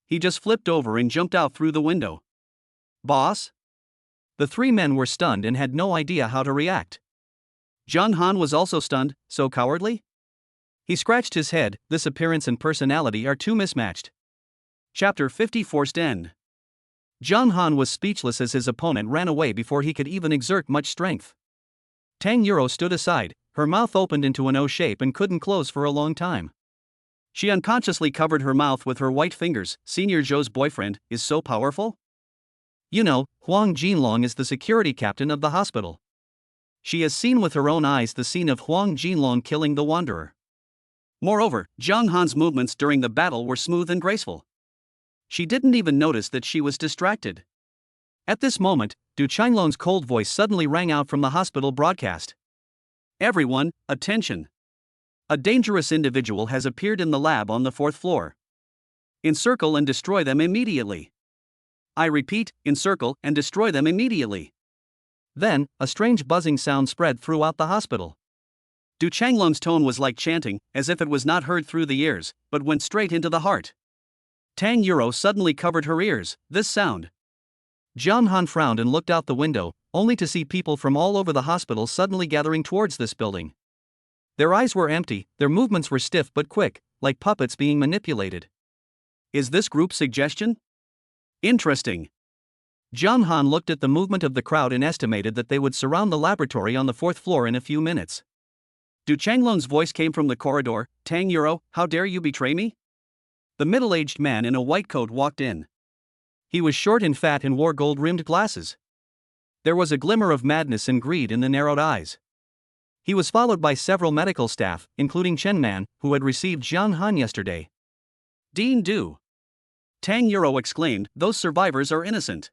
He just flipped over and jumped out through the window. Boss? The three men were stunned and had no idea how to react. Zhang Han was also stunned, so cowardly? He scratched his head, this appearance and personality are too mismatched. Chapter 50 Forced End. Zhang Han was speechless as his opponent ran away before he could even exert much strength. Tang Yuro stood aside, her mouth opened into an O shape and couldn't close for a long time. She unconsciously covered her mouth with her white fingers. Senior Zhou's boyfriend is so powerful? You know, Huang Jinlong is the security captain of the hospital. She has seen with her own eyes the scene of Huang Jinlong killing the Wanderer. Moreover, Zhang Han's movements during the battle were smooth and graceful. She didn't even notice that she was distracted. At this moment, Du Qinglong's cold voice suddenly rang out from the hospital broadcast. Everyone, attention! A dangerous individual has appeared in the lab on the 4th floor. Encircle and destroy them immediately. I repeat, encircle and destroy them immediately. Then, a strange buzzing sound spread throughout the hospital. Du Qinglong's tone was like chanting, as if it was not heard through the ears, but went straight into the heart. Tang Yuro suddenly covered her ears. This sound. Zhang Han frowned and looked out the window, only to see people from all over the hospital suddenly gathering towards this building. Their eyes were empty, their movements were stiff but quick, like puppets being manipulated. Is this group suggestion? Interesting. Zhang Han looked at the movement of the crowd and estimated that they would surround the laboratory on the 4th floor in a few minutes. Du Qinglong's voice came from the corridor. Tang Yuro, how dare you betray me? The middle-aged man in a white coat walked in. He was short and fat and wore gold-rimmed glasses. There was a glimmer of madness and greed in the narrowed eyes. He was followed by several medical staff, including Chen Man, who had received Zhang Han yesterday. Dean Du. Tang Yuro exclaimed, those survivors are innocent.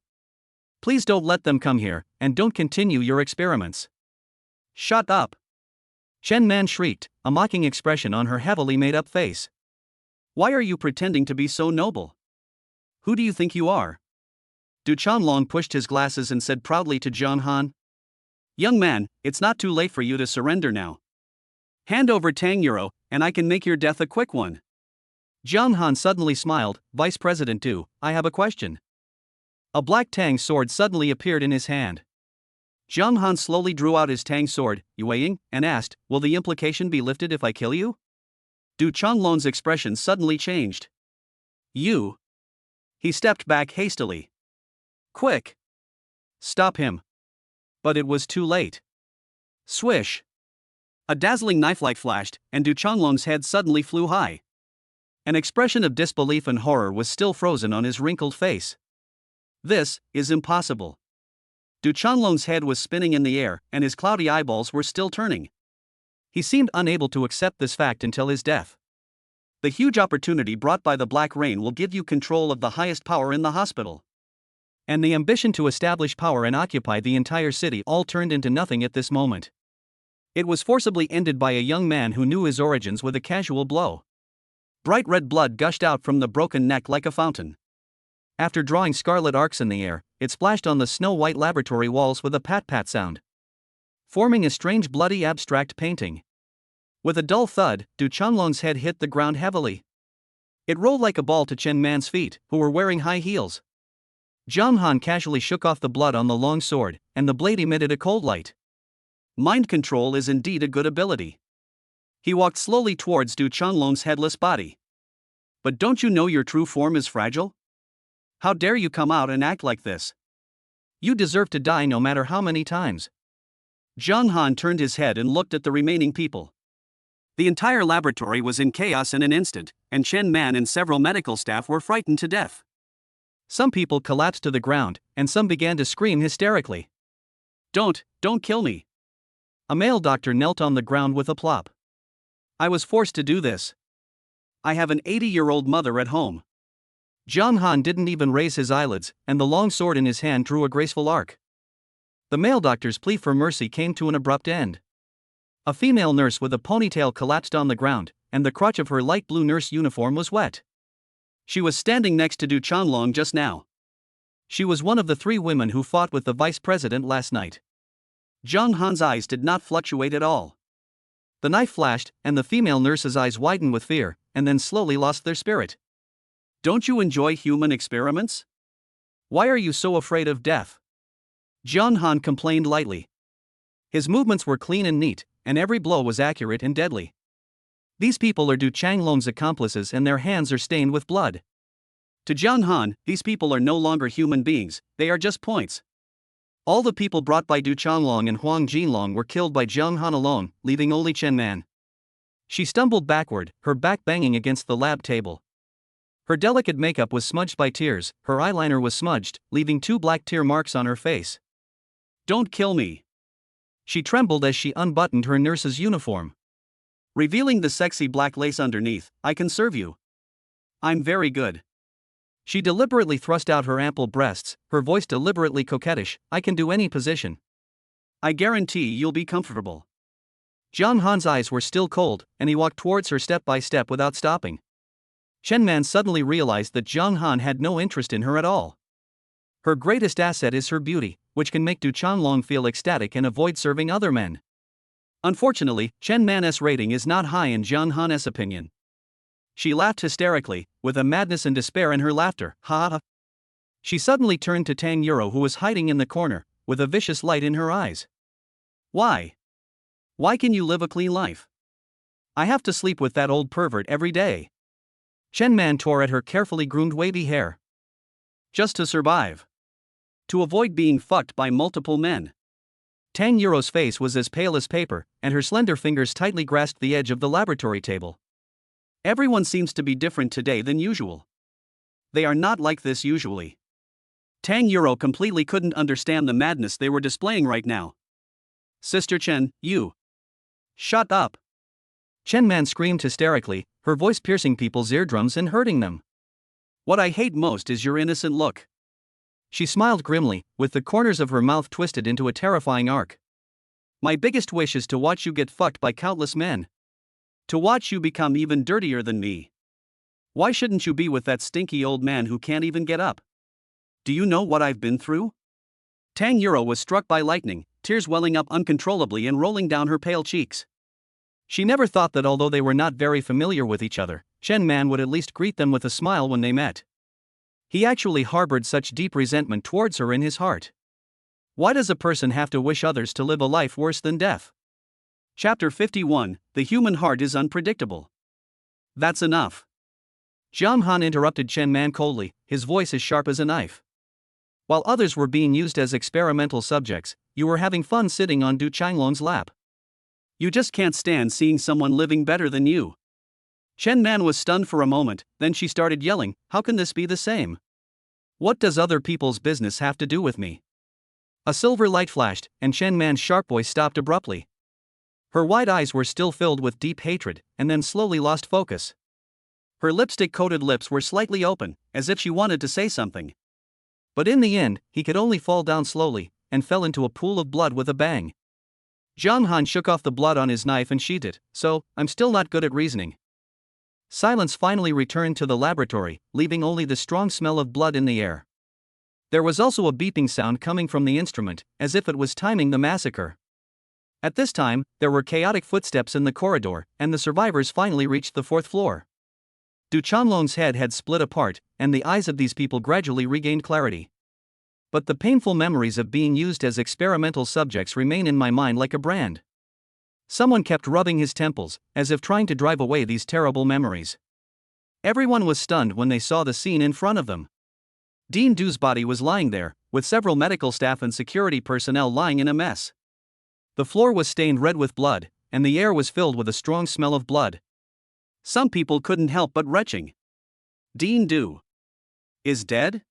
Please don't let them come here, and don't continue your experiments. Shut up. Chen Man shrieked, a mocking expression on her heavily made-up face. Why are you pretending to be so noble? Who do you think you are? Du Qinglong pushed his glasses and said proudly to Zhang Han. Young man, it's not too late for you to surrender now. Hand over Tang Euro, and I can make your death a quick one. Jiang Han suddenly smiled. Vice President Du, I have a question. A black Tang sword suddenly appeared in his hand. Jiang Han slowly drew out his Tang sword, Yueying, and asked, will the implication be lifted if I kill you? Du Changlong's expression suddenly changed. You. He stepped back hastily. Quick! Stop him. But it was too late. Swish! A dazzling knife light flashed, and Du Changlong's head suddenly flew high. An expression of disbelief and horror was still frozen on his wrinkled face. This is impossible. Du Changlong's head was spinning in the air, and his cloudy eyeballs were still turning. He seemed unable to accept this fact until his death. The huge opportunity brought by the Black Rain will give you control of the highest power in the hospital. And the ambition to establish power and occupy the entire city all turned into nothing at this moment. It was forcibly ended by a young man who knew his origins with a casual blow. Bright red blood gushed out from the broken neck like a fountain. After drawing scarlet arcs in the air, it splashed on the snow-white laboratory walls with a pat-pat sound, forming a strange bloody abstract painting. With a dull thud, Du Changlong's head hit the ground heavily. It rolled like a ball to Chen Man's feet, who were wearing high heels. Jiang Han casually shook off the blood on the long sword, and the blade emitted a cold light. Mind control is indeed a good ability. He walked slowly towards Du Changlong's headless body. But don't you know your true form is fragile? How dare you come out and act like this? You deserve to die no matter how many times. Jiang Han turned his head and looked at the remaining people. The entire laboratory was in chaos in an instant, and Chen Man and several medical staff were frightened to death. Some people collapsed to the ground, and some began to scream hysterically. Don't kill me. A male doctor knelt on the ground with a plop. I was forced to do this. I have an 80-year-old mother at home. Jiang Han didn't even raise his eyelids, and the long sword in his hand drew a graceful arc. The male doctor's plea for mercy came to an abrupt end. A female nurse with a ponytail collapsed on the ground, and the crotch of her light blue nurse uniform was wet. She was standing next to Du Changlong just now. She was one of the 3 women who fought with the vice president last night. Jiang Han's eyes did not fluctuate at all. The knife flashed, and the female nurse's eyes widened with fear, and then slowly lost their spirit. Don't you enjoy human experiments? Why are you so afraid of death? Jiang Han complained lightly. His movements were clean and neat, and every blow was accurate and deadly. These people are Du Changlong's accomplices and their hands are stained with blood. To Jiang Han, these people are no longer human beings, they are just points. All the people brought by Du Changlong and Huang Jinlong were killed by Jiang Han alone, leaving only Chen Man. She stumbled backward, her back banging against the lab table. Her delicate makeup was smudged by tears, her eyeliner was smudged, leaving 2 black tear marks on her face. Don't kill me. She trembled as she unbuttoned her nurse's uniform, revealing the sexy black lace underneath. I can serve you. I'm very good. She deliberately thrust out her ample breasts, her voice deliberately coquettish. I can do any position. I guarantee you'll be comfortable. Jiang Han's eyes were still cold, and he walked towards her step by step without stopping. Chen Man suddenly realized that Jiang Han had no interest in her at all. Her greatest asset is her beauty, which can make Du Changlong feel ecstatic and avoid serving other men. Unfortunately, Chen Man's rating is not high in Jiang Han's opinion. She laughed hysterically, with a madness and despair in her laughter. Ha ha. She suddenly turned to Tang Euro, who was hiding in the corner, with a vicious light in her eyes. Why? Why can you live a clean life? I have to sleep with that old pervert every day. Chen Man tore at her carefully groomed wavy hair. Just to survive. To avoid being fucked by multiple men. Tang Euro's face was as pale as paper, and her slender fingers tightly grasped the edge of the laboratory table. Everyone seems to be different today than usual. They are not like this usually. Tang Euro completely couldn't understand the madness they were displaying right now. Sister Chen, you. Shut up. Chen Man screamed hysterically, her voice piercing people's eardrums and hurting them. What I hate most is your innocent look. She smiled grimly, with the corners of her mouth twisted into a terrifying arc. My biggest wish is to watch you get fucked by countless men. To watch you become even dirtier than me. Why shouldn't you be with that stinky old man who can't even get up? Do you know what I've been through? Tang Euro was struck by lightning, tears welling up uncontrollably and rolling down her pale cheeks. She never thought that although they were not very familiar with each other, Chen Man would at least greet them with a smile when they met. He actually harbored such deep resentment towards her in his heart. Why does a person have to wish others to live a life worse than death? Chapter 51, The Human Heart is Unpredictable. That's enough. Jiang Han interrupted Chen Man coldly, his voice as sharp as a knife. While others were being used as experimental subjects, you were having fun sitting on Du Changlong's lap. You just can't stand seeing someone living better than you. Chen Man was stunned for a moment, then she started yelling, "How can this be the same? What does other people's business have to do with me?" A silver light flashed, and Chen Man's sharp voice stopped abruptly. Her wide eyes were still filled with deep hatred, and then slowly lost focus. Her lipstick-coated lips were slightly open, as if she wanted to say something. But in the end, he could only fall down slowly, and fell into a pool of blood with a bang. Jiang Han shook off the blood on his knife and sheathed it, "So, I'm still not good at reasoning." Silence finally returned to the laboratory, leaving only the strong smell of blood in the air. There was also a beeping sound coming from the instrument, as if it was timing the massacre. At this time, there were chaotic footsteps in the corridor, and the survivors finally reached the 4th floor. Du Changlong's head had split apart, and the eyes of these people gradually regained clarity. But the painful memories of being used as experimental subjects remain in my mind like a brand. Someone kept rubbing his temples, as if trying to drive away these terrible memories. Everyone was stunned when they saw the scene in front of them. Dean Du's body was lying there, with several medical staff and security personnel lying in a mess. The floor was stained red with blood, and the air was filled with a strong smell of blood. Some people couldn't help but retching. "Dean Du is dead?"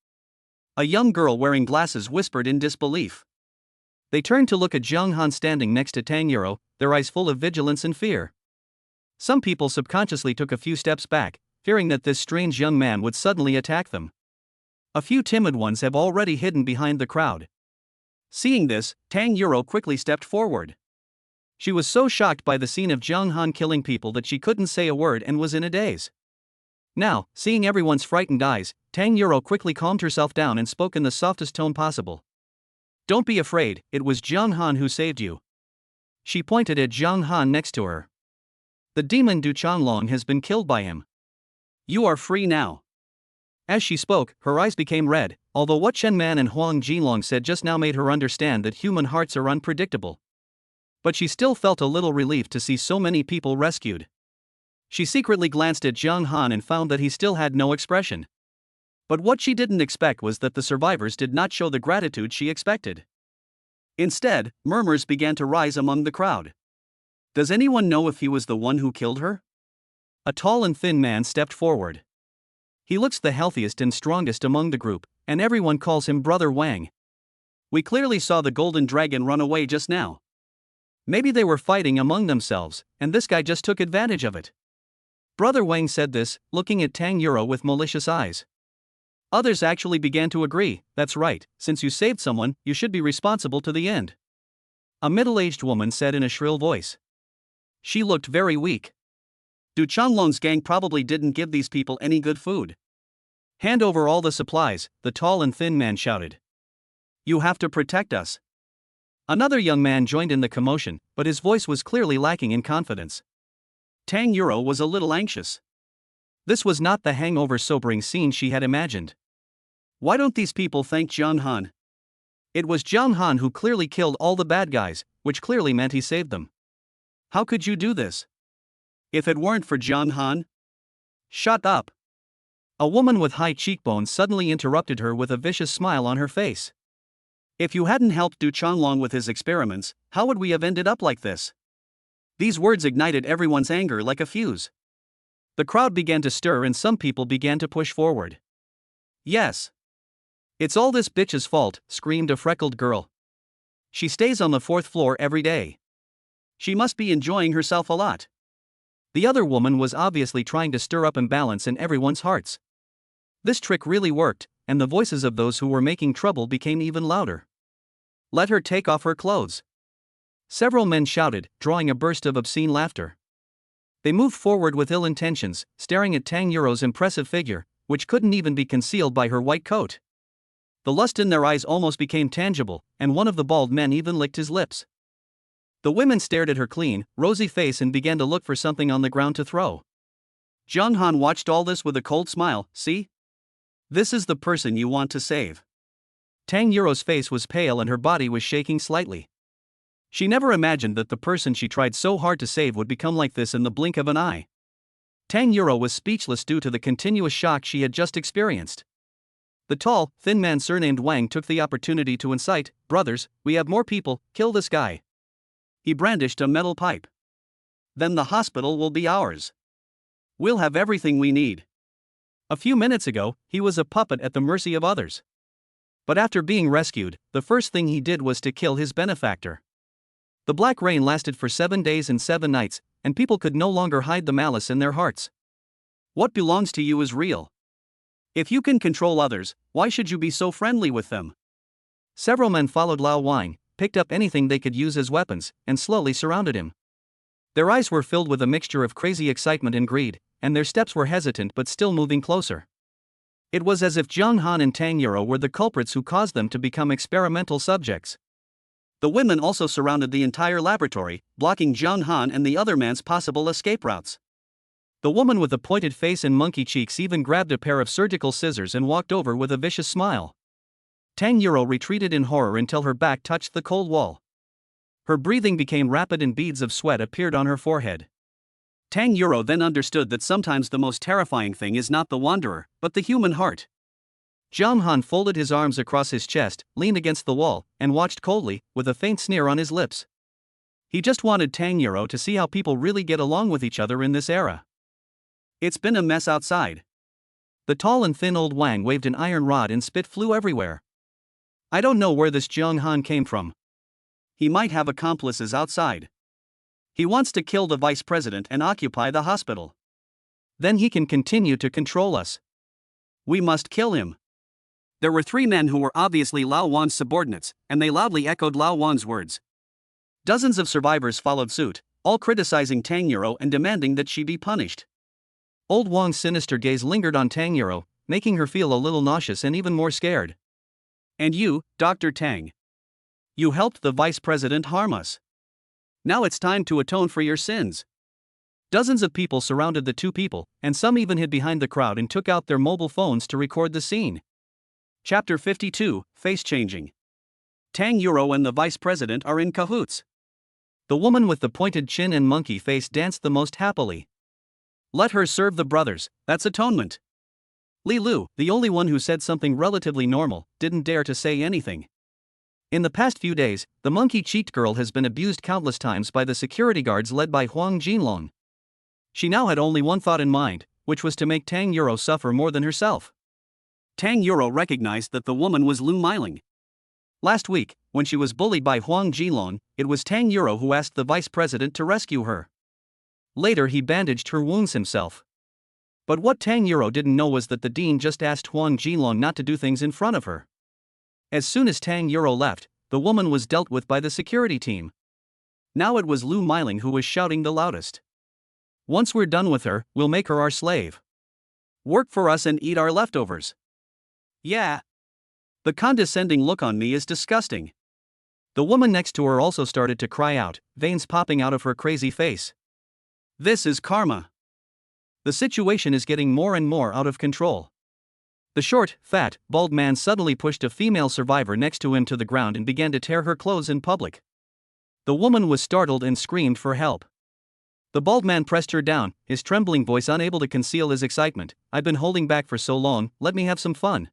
A young girl wearing glasses whispered in disbelief. They turned to look at Jiang Han standing next to Tang Yuro, their eyes full of vigilance and fear. Some people subconsciously took a few steps back, fearing that this strange young man would suddenly attack them. A few timid ones have already hidden behind the crowd. Seeing this, Tang Yuro quickly stepped forward. She was so shocked by the scene of Jiang Han killing people that she couldn't say a word and was in a daze. Now, seeing everyone's frightened eyes, Tang Yuro quickly calmed herself down and spoke in the softest tone possible. "Don't be afraid, it was Jiang Han who saved you." She pointed at Jiang Han next to her. "The demon Du Changlong has been killed by him. You are free now." As she spoke, her eyes became red, although what Chen Man and Huang Jinlong said just now made her understand that human hearts are unpredictable. But she still felt a little relieved to see so many people rescued. She secretly glanced at Jiang Han and found that he still had no expression. But what she didn't expect was that the survivors did not show the gratitude she expected. Instead, murmurs began to rise among the crowd. "Does anyone know if he was the one who killed her?" A tall and thin man stepped forward. He looks the healthiest and strongest among the group, and everyone calls him Brother Wang. "We clearly saw the golden dragon run away just now. Maybe they were fighting among themselves, and this guy just took advantage of it." Brother Wang said this, looking at Tang Yuro with malicious eyes. Others actually began to agree, "That's right, since you saved someone, you should be responsible to the end." A middle-aged woman said in a shrill voice. She looked very weak. "Du Changlong's gang probably didn't give these people any good food." "Hand over all the supplies," the tall and thin man shouted. "You have to protect us." Another young man joined in the commotion, but his voice was clearly lacking in confidence. Tang Yuro was a little anxious. This was not the hangover sobering scene she had imagined. Why don't these people thank Jiang Han? It was Jiang Han who clearly killed all the bad guys, which clearly meant he saved them. How could you do this? If it weren't for Jiang Han? Shut up. A woman with high cheekbones suddenly interrupted her with a vicious smile on her face. If you hadn't helped Du Changlong with his experiments, how would we have ended up like this? These words ignited everyone's anger like a fuse. The crowd began to stir and some people began to push forward. "Yes. It's all this bitch's fault," screamed a freckled girl. "She stays on the 4th floor every day. She must be enjoying herself a lot." The other woman was obviously trying to stir up imbalance in everyone's hearts. This trick really worked, and the voices of those who were making trouble became even louder. "Let her take off her clothes." Several men shouted, drawing a burst of obscene laughter. They moved forward with ill intentions, staring at Tang Yuro's impressive figure, which couldn't even be concealed by her white coat. The lust in their eyes almost became tangible, and one of the bald men even licked his lips. The women stared at her clean, rosy face and began to look for something on the ground to throw. Jung-han watched all this with a cold smile. See? This is the person you want to save. Tang Yuro's face was pale and her body was shaking slightly. She never imagined that the person she tried so hard to save would become like this in the blink of an eye. Tang Yuro was speechless due to the continuous shock she had just experienced. The tall, thin man surnamed Wang took the opportunity to incite, "Brothers, we have more people, kill this guy." He brandished a metal pipe. "Then the hospital will be ours. We'll have everything we need." A few minutes ago, he was a puppet at the mercy of others. But after being rescued, the first thing he did was to kill his benefactor. The black rain lasted for 7 days and 7 nights, and people could no longer hide the malice in their hearts. What belongs to you is real. If you can control others, why should you be so friendly with them? Several men followed Lao Wang, picked up anything they could use as weapons, and slowly surrounded him. Their eyes were filled with a mixture of crazy excitement and greed, and their steps were hesitant but still moving closer. It was as if Zhang Han and Tang Yuro were the culprits who caused them to become experimental subjects. The women also surrounded the entire laboratory, blocking Zhang Han and the other man's possible escape routes. The woman with the pointed face and monkey cheeks even grabbed a pair of surgical scissors and walked over with a vicious smile. Tang Yuro retreated in horror until her back touched the cold wall. Her breathing became rapid and beads of sweat appeared on her forehead. Tang Yuro then understood that sometimes the most terrifying thing is not the wanderer, but the human heart. Zhang Han folded his arms across his chest, leaned against the wall, and watched coldly, with a faint sneer on his lips. He just wanted Tang Yuro to see how people really get along with each other in this era. It's been a mess outside. The tall and thin old Wang waved an iron rod and spit flew everywhere. I don't know where this Zhang Han came from. He might have accomplices outside. He wants to kill the vice president and occupy the hospital. Then he can continue to control us. We must kill him. There were 3 men who were obviously Lao Wan's subordinates, and they loudly echoed Lao Wan's words. Dozens of survivors followed suit, all criticizing Tang Yuro and demanding that she be punished. Old Wang's sinister gaze lingered on Tang Yuro, making her feel a little nauseous and even more scared. And you, Dr. Tang. You helped the vice president harm us. Now it's time to atone for your sins. Dozens of people surrounded the 2 people, and some even hid behind the crowd and took out their mobile phones to record the scene. Chapter 52, Face Changing. Tang Yuro and the vice president are in cahoots. The woman with the pointed chin and monkey face danced the most happily. Let her serve the brothers, that's atonement. Li Lu, the only one who said something relatively normal, didn't dare to say anything. In the past few days, the monkey-cheeked girl has been abused countless times by the security guards led by Huang Jinlong. She now had only one thought in mind, which was to make Tang Yuro suffer more than herself. Tang Yuro recognized that the woman was Lu Miling. Last week, when she was bullied by Huang Jinlong, it was Tang Yuro who asked the vice president to rescue her. Later he bandaged her wounds himself. But what Tang Yuro didn't know was that the dean just asked Huang Jinlong not to do things in front of her. As soon as Tang Yuro left, the woman was dealt with by the security team. Now it was Lu Miling who was shouting the loudest. Once we're done with her, we'll make her our slave. Work for us and eat our leftovers. Yeah. The condescending look on me is disgusting. The woman next to her also started to cry out, veins popping out of her crazy face. This is karma. The situation is getting more and more out of control. The short, fat, bald man suddenly pushed a female survivor next to him to the ground and began to tear her clothes in public. The woman was startled and screamed for help. The bald man pressed her down, his trembling voice unable to conceal his excitement. I've been holding back for so long, let me have some fun.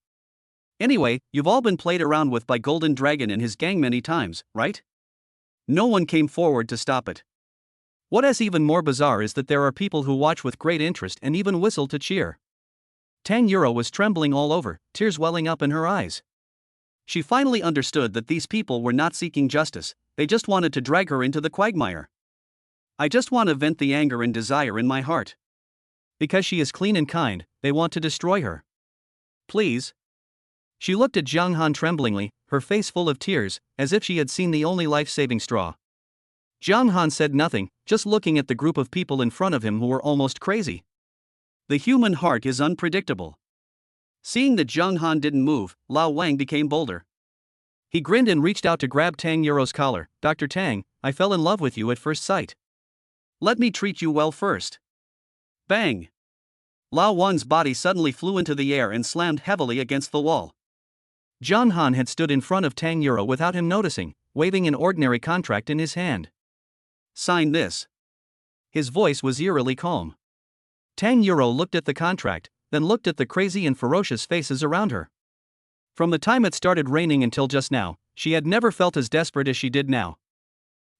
Anyway, you've all been played around with by Golden Dragon and his gang many times, right? No one came forward to stop it. What is even more bizarre is that there are people who watch with great interest and even whistle to cheer. Tang Yuro was trembling all over, tears welling up in her eyes. She finally understood that these people were not seeking justice, they just wanted to drag her into the quagmire. I just want to vent the anger and desire in my heart. Because she is clean and kind, they want to destroy her. Please. She looked at Zhang Han tremblingly, her face full of tears, as if she had seen the only life-saving straw. Zhang Han said nothing, just looking at the group of people in front of him who were almost crazy. The human heart is unpredictable. Seeing that Zhang Han didn't move, Lao Wang became bolder. He grinned and reached out to grab Tang Yuro's collar. Dr. Tang, I fell in love with you at first sight. Let me treat you well first. Bang! Lao Wan's body suddenly flew into the air and slammed heavily against the wall. Zhang Han had stood in front of Tang Yuro without him noticing, waving an ordinary contract in his hand. Sign this. His voice was eerily calm. Tang Yuro looked at the contract, then looked at the crazy and ferocious faces around her. From the time it started raining until just now, she had never felt as desperate as she did now.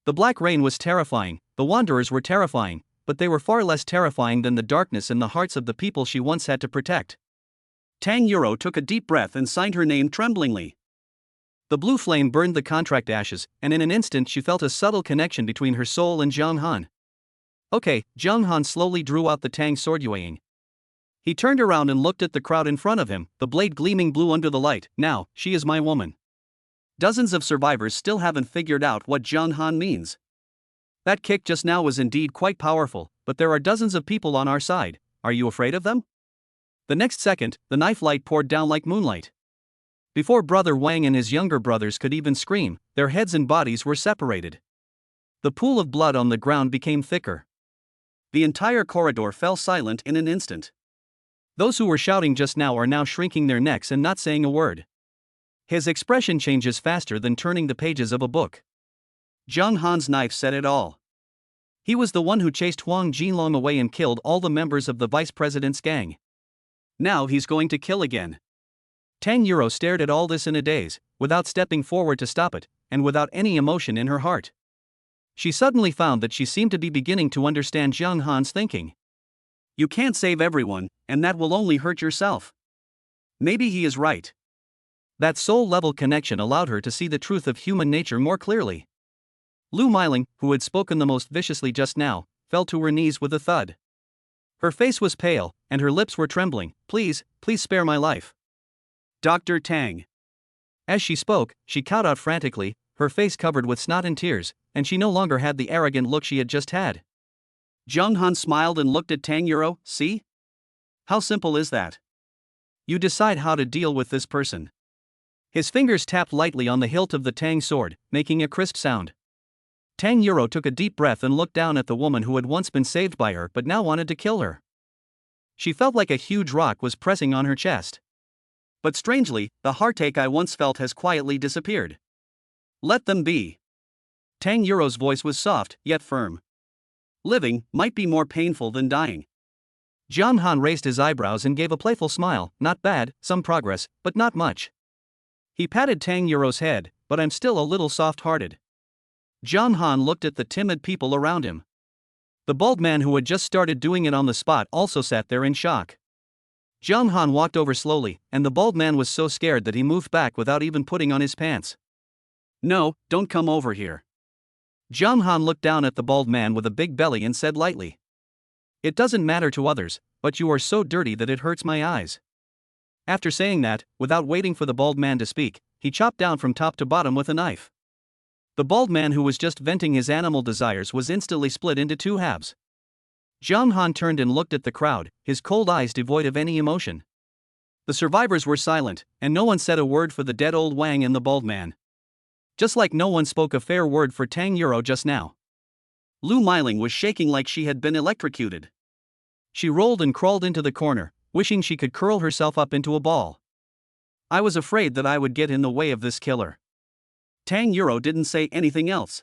The black rain was terrifying, the wanderers were terrifying, but they were far less terrifying than the darkness in the hearts of the people she once had to protect. Tang Yuro took a deep breath and signed her name tremblingly. The blue flame burned the contract ashes, and in an instant she felt a subtle connection between her soul and Zhang Han. Okay, Zhang Han slowly drew out the Tang sword Yueying. He turned around and looked at the crowd in front of him, the blade gleaming blue under the light. Now, she is my woman. Dozens of survivors still haven't figured out what Zhang Han means. That kick just now was indeed quite powerful, but there are dozens of people on our side. Are you afraid of them? The next second, the knife light poured down like moonlight. Before Brother Wang and his younger brothers could even scream, their heads and bodies were separated. The pool of blood on the ground became thicker. The entire corridor fell silent in an instant. Those who were shouting just now are now shrinking their necks and not saying a word. His expression changes faster than turning the pages of a book. Zhang Han's knife said it all. He was the one who chased Huang Jinlong away and killed all the members of the vice president's gang. Now he's going to kill again. Tang Yuro stared at all this in a daze, without stepping forward to stop it, and without any emotion in her heart. She suddenly found that she seemed to be beginning to understand Zhang Han's thinking. You can't save everyone, and that will only hurt yourself. Maybe he is right. That soul-level connection allowed her to see the truth of human nature more clearly. Lu Miling, who had spoken the most viciously just now, fell to her knees with a thud. Her face was pale, and her lips were trembling. Please spare my life. Dr. Tang. As she spoke, she called out frantically, her face covered with snot and tears, and she no longer had the arrogant look she had just had. Zhang Han smiled and looked at Tang Yuro. See? How simple is that? You decide how to deal with this person. His fingers tapped lightly on the hilt of the Tang sword, making a crisp sound. Tang Yuro took a deep breath and looked down at the woman who had once been saved by her but now wanted to kill her. She felt like a huge rock was pressing on her chest. But strangely, the heartache I once felt has quietly disappeared. Let them be. Tang Yuro's voice was soft, yet firm. Living might be more painful than dying. Zhang Han raised his eyebrows and gave a playful smile. Not bad, some progress, but not much. He patted Tang Yuro's head, but I'm still a little soft-hearted. Zhang Han looked at the timid people around him. The bald man who had just started doing it on the spot also sat there in shock. Zhang Han walked over slowly, and the bald man was so scared that he moved back without even putting on his pants. No, don't come over here. Zhang Han looked down at the bald man with a big belly and said lightly. It doesn't matter to others, but you are so dirty that it hurts my eyes. After saying that, without waiting for the bald man to speak, he chopped down from top to bottom with a knife. The bald man who was just venting his animal desires was instantly split into two halves. Zhang Han turned and looked at the crowd, his cold eyes devoid of any emotion. The survivors were silent, and no one said a word for the dead old Wang and the bald man. Just like no one spoke a fair word for Tang Yuro just now. Lu Miling was shaking like she had been electrocuted. She rolled and crawled into the corner, wishing she could curl herself up into a ball. I was afraid that I would get in the way of this killer. Tang Yuro didn't say anything else.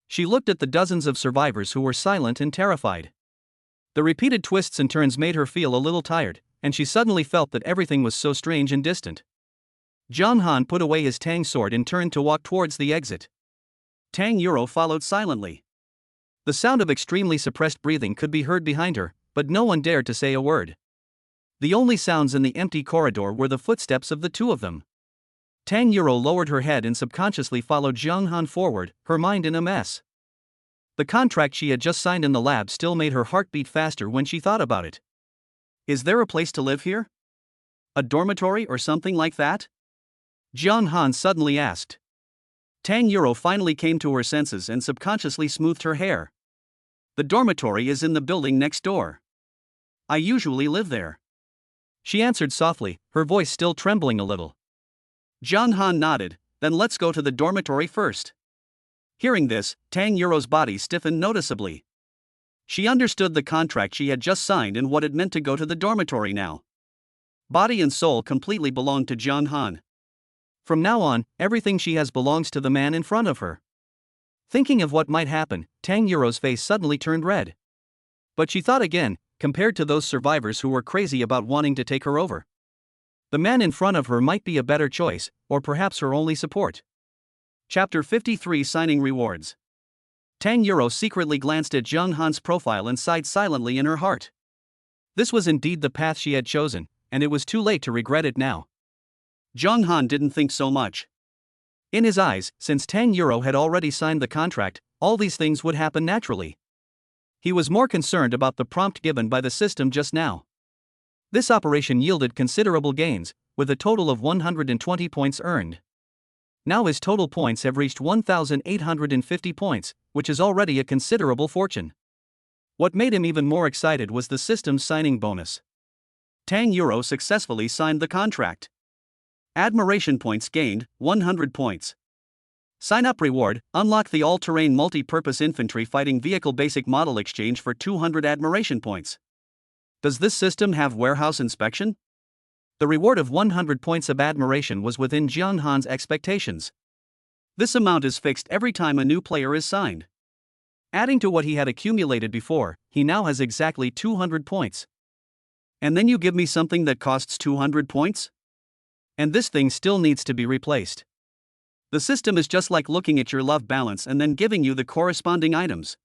She looked at the dozens of survivors who were silent and terrified. The repeated twists and turns made her feel a little tired, and she suddenly felt that everything was so strange and distant. Zhang Han put away his Tang sword and turned to walk towards the exit. Tang Yuro followed silently. The sound of extremely suppressed breathing could be heard behind her, but no one dared to say a word. The only sounds in the empty corridor were the footsteps of the two of them. Tang Yuro lowered her head and subconsciously followed Zhang Han forward, her mind in a mess. The contract she had just signed in the lab still made her heart beat faster when she thought about it. Is there a place to live here? A dormitory or something like that? Zhang Han suddenly asked. Tang Yuro finally came to her senses and subconsciously smoothed her hair. The dormitory is in the building next door. I usually live there. She answered softly, her voice still trembling a little. John Han nodded. Then let's go to the dormitory first. Hearing this, Tang Yuro's body stiffened noticeably. She understood the contract she had just signed and what it meant to go to the dormitory now. Body and soul completely belonged to John Han. From now on, everything she has belongs to the man in front of her. Thinking of what might happen, Tang Yuro's face suddenly turned red. But she thought again, compared to those survivors who were crazy about wanting to take her over, the man in front of her might be a better choice, or perhaps her only support. Chapter 53 Signing Rewards. Tang Yuro secretly glanced at Jung Han's profile and sighed silently in her heart. This was indeed the path she had chosen, and it was too late to regret it now. Jung Han didn't think so much. In his eyes, since Tang Yuro had already signed the contract, all these things would happen naturally. He was more concerned about the prompt given by the system just now. This operation yielded considerable gains, with a total of 120 points earned. Now his total points have reached 1,850 points, which is already a considerable fortune. What made him even more excited was the system's signing bonus. Tang Yuro successfully signed the contract. Admiration points gained, 100 points. Sign-up reward, unlock the all-terrain multi-purpose infantry fighting vehicle basic model exchange for 200 admiration points. Does this system have warehouse inspection? The reward of 100 points of admiration was within Jiang Han's expectations. This amount is fixed every time a new player is signed. Adding to what he had accumulated before, he now has exactly 200 points. And then you give me something that costs 200 points? And this thing still needs to be replaced. The system is just like looking at your love balance and then giving you the corresponding items.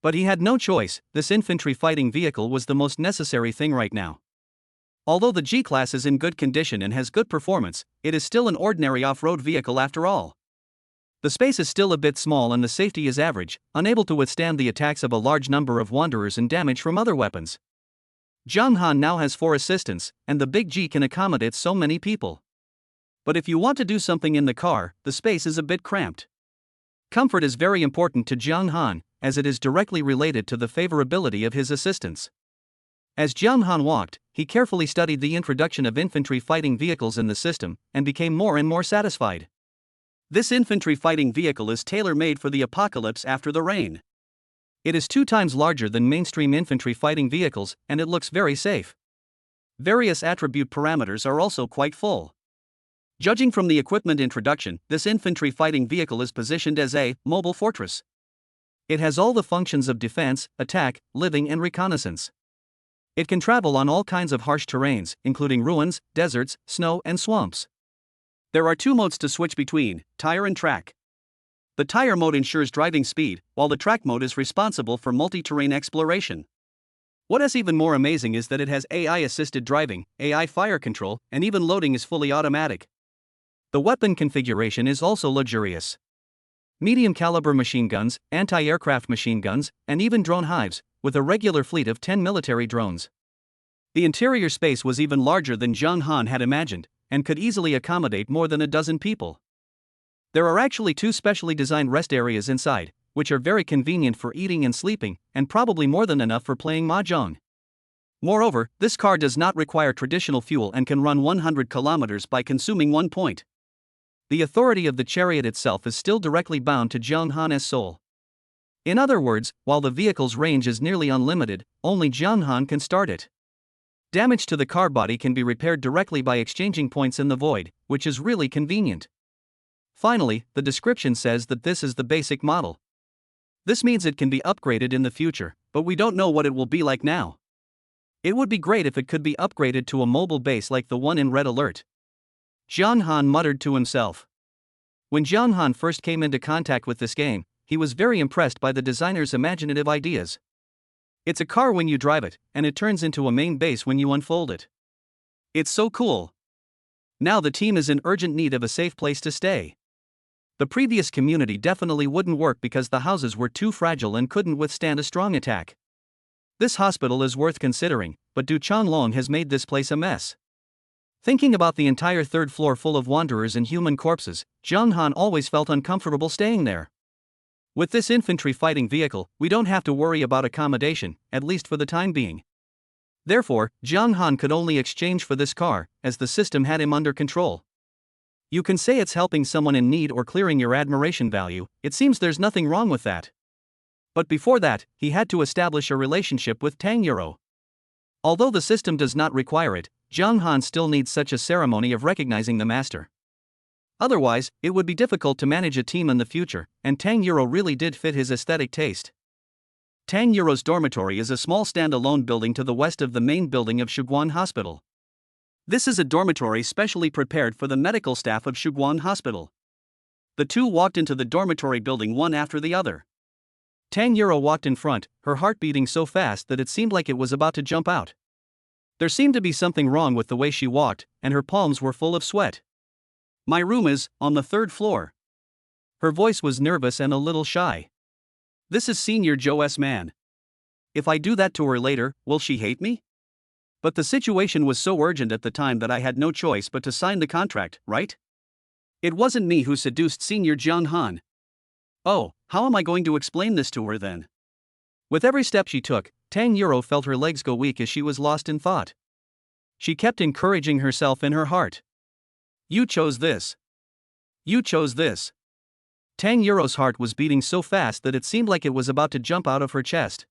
But he had no choice, this infantry fighting vehicle was the most necessary thing right now. Although the G-Class is in good condition and has good performance, it is still an ordinary off-road vehicle after all. The space is still a bit small and the safety is average, unable to withstand the attacks of a large number of wanderers and damage from other weapons. Jiang Han now has 4 assistants, and the big G can accommodate so many people. But if you want to do something in the car, the space is a bit cramped. Comfort is very important to Jiang Han, as it is directly related to the favorability of his assistants. As Jiang Han walked, he carefully studied the introduction of infantry fighting vehicles in the system, and became more and more satisfied. This infantry fighting vehicle is tailor-made for the apocalypse after the rain. It is 2 times larger than mainstream infantry fighting vehicles, and it looks very safe. Various attribute parameters are also quite full. Judging from the equipment introduction, this infantry fighting vehicle is positioned as a mobile fortress. It has all the functions of defense, attack, living and reconnaissance. It can travel on all kinds of harsh terrains, including ruins, deserts, snow and swamps. There are 2 modes to switch between, tire and track. The tire mode ensures driving speed, while the track mode is responsible for multi-terrain exploration. What is even more amazing is that it has AI-assisted driving, AI fire control, and even loading is fully automatic. The weapon configuration is also luxurious. Medium-caliber machine guns, anti-aircraft machine guns, and even drone hives, with a regular fleet of 10 military drones. The interior space was even larger than Jiang Han had imagined, and could easily accommodate more than a dozen people. There are actually 2 specially designed rest areas inside, which are very convenient for eating and sleeping, and probably more than enough for playing mahjong. Moreover, this car does not require traditional fuel and can run 100 kilometers by consuming 1 point. The authority of the chariot itself is still directly bound to Jiang Han's soul. In other words, while the vehicle's range is nearly unlimited, only Jiang Han can start it. Damage to the car body can be repaired directly by exchanging points in the void, which is really convenient. Finally, the description says that this is the basic model. This means it can be upgraded in the future, but we don't know what it will be like now. It would be great if it could be upgraded to a mobile base like the one in Red Alert. Jiang Han muttered to himself. When Jiang Han first came into contact with this game, he was very impressed by the designer's imaginative ideas. It's a car when you drive it, and it turns into a main base when you unfold it. It's so cool. Now the team is in urgent need of a safe place to stay. The previous community definitely wouldn't work because the houses were too fragile and couldn't withstand a strong attack. This hospital is worth considering, but Du Changlong has made this place a mess. Thinking about the entire 3rd floor full of wanderers and human corpses, Jiang Han always felt uncomfortable staying there. With this infantry fighting vehicle, we don't have to worry about accommodation, at least for the time being. Therefore, Jiang Han could only exchange for this car, as the system had him under control. You can say it's helping someone in need or clearing your admiration value, it seems there's nothing wrong with that. But before that, he had to establish a relationship with Tang Yuro. Although the system does not require it, Jiang Han still needs such a ceremony of recognizing the master. Otherwise, it would be difficult to manage a team in the future, and Tang Yuro really did fit his aesthetic taste. Tang Yuro's dormitory is a small standalone building to the west of the main building of Shuguan Hospital. This is a dormitory specially prepared for the medical staff of Shuguan Hospital. The two walked into the dormitory building one after the other. Tang Yuro walked in front, her heart beating so fast that it seemed like it was about to jump out. There seemed to be something wrong with the way she walked, and her palms were full of sweat. "My room is on the 3rd floor." Her voice was nervous and a little shy. "This is Senior Joe's man. If I do that to her later, will she hate me?" But the situation was so urgent at the time that I had no choice but to sign the contract, right? It wasn't me who seduced Senior Jiang Han. Oh, how am I going to explain this to her then? With every step she took, Tang Yuro felt her legs go weak as she was lost in thought. She kept encouraging herself in her heart. "You chose this. You chose this." Tang Yuro's heart was beating so fast that it seemed like it was about to jump out of her chest.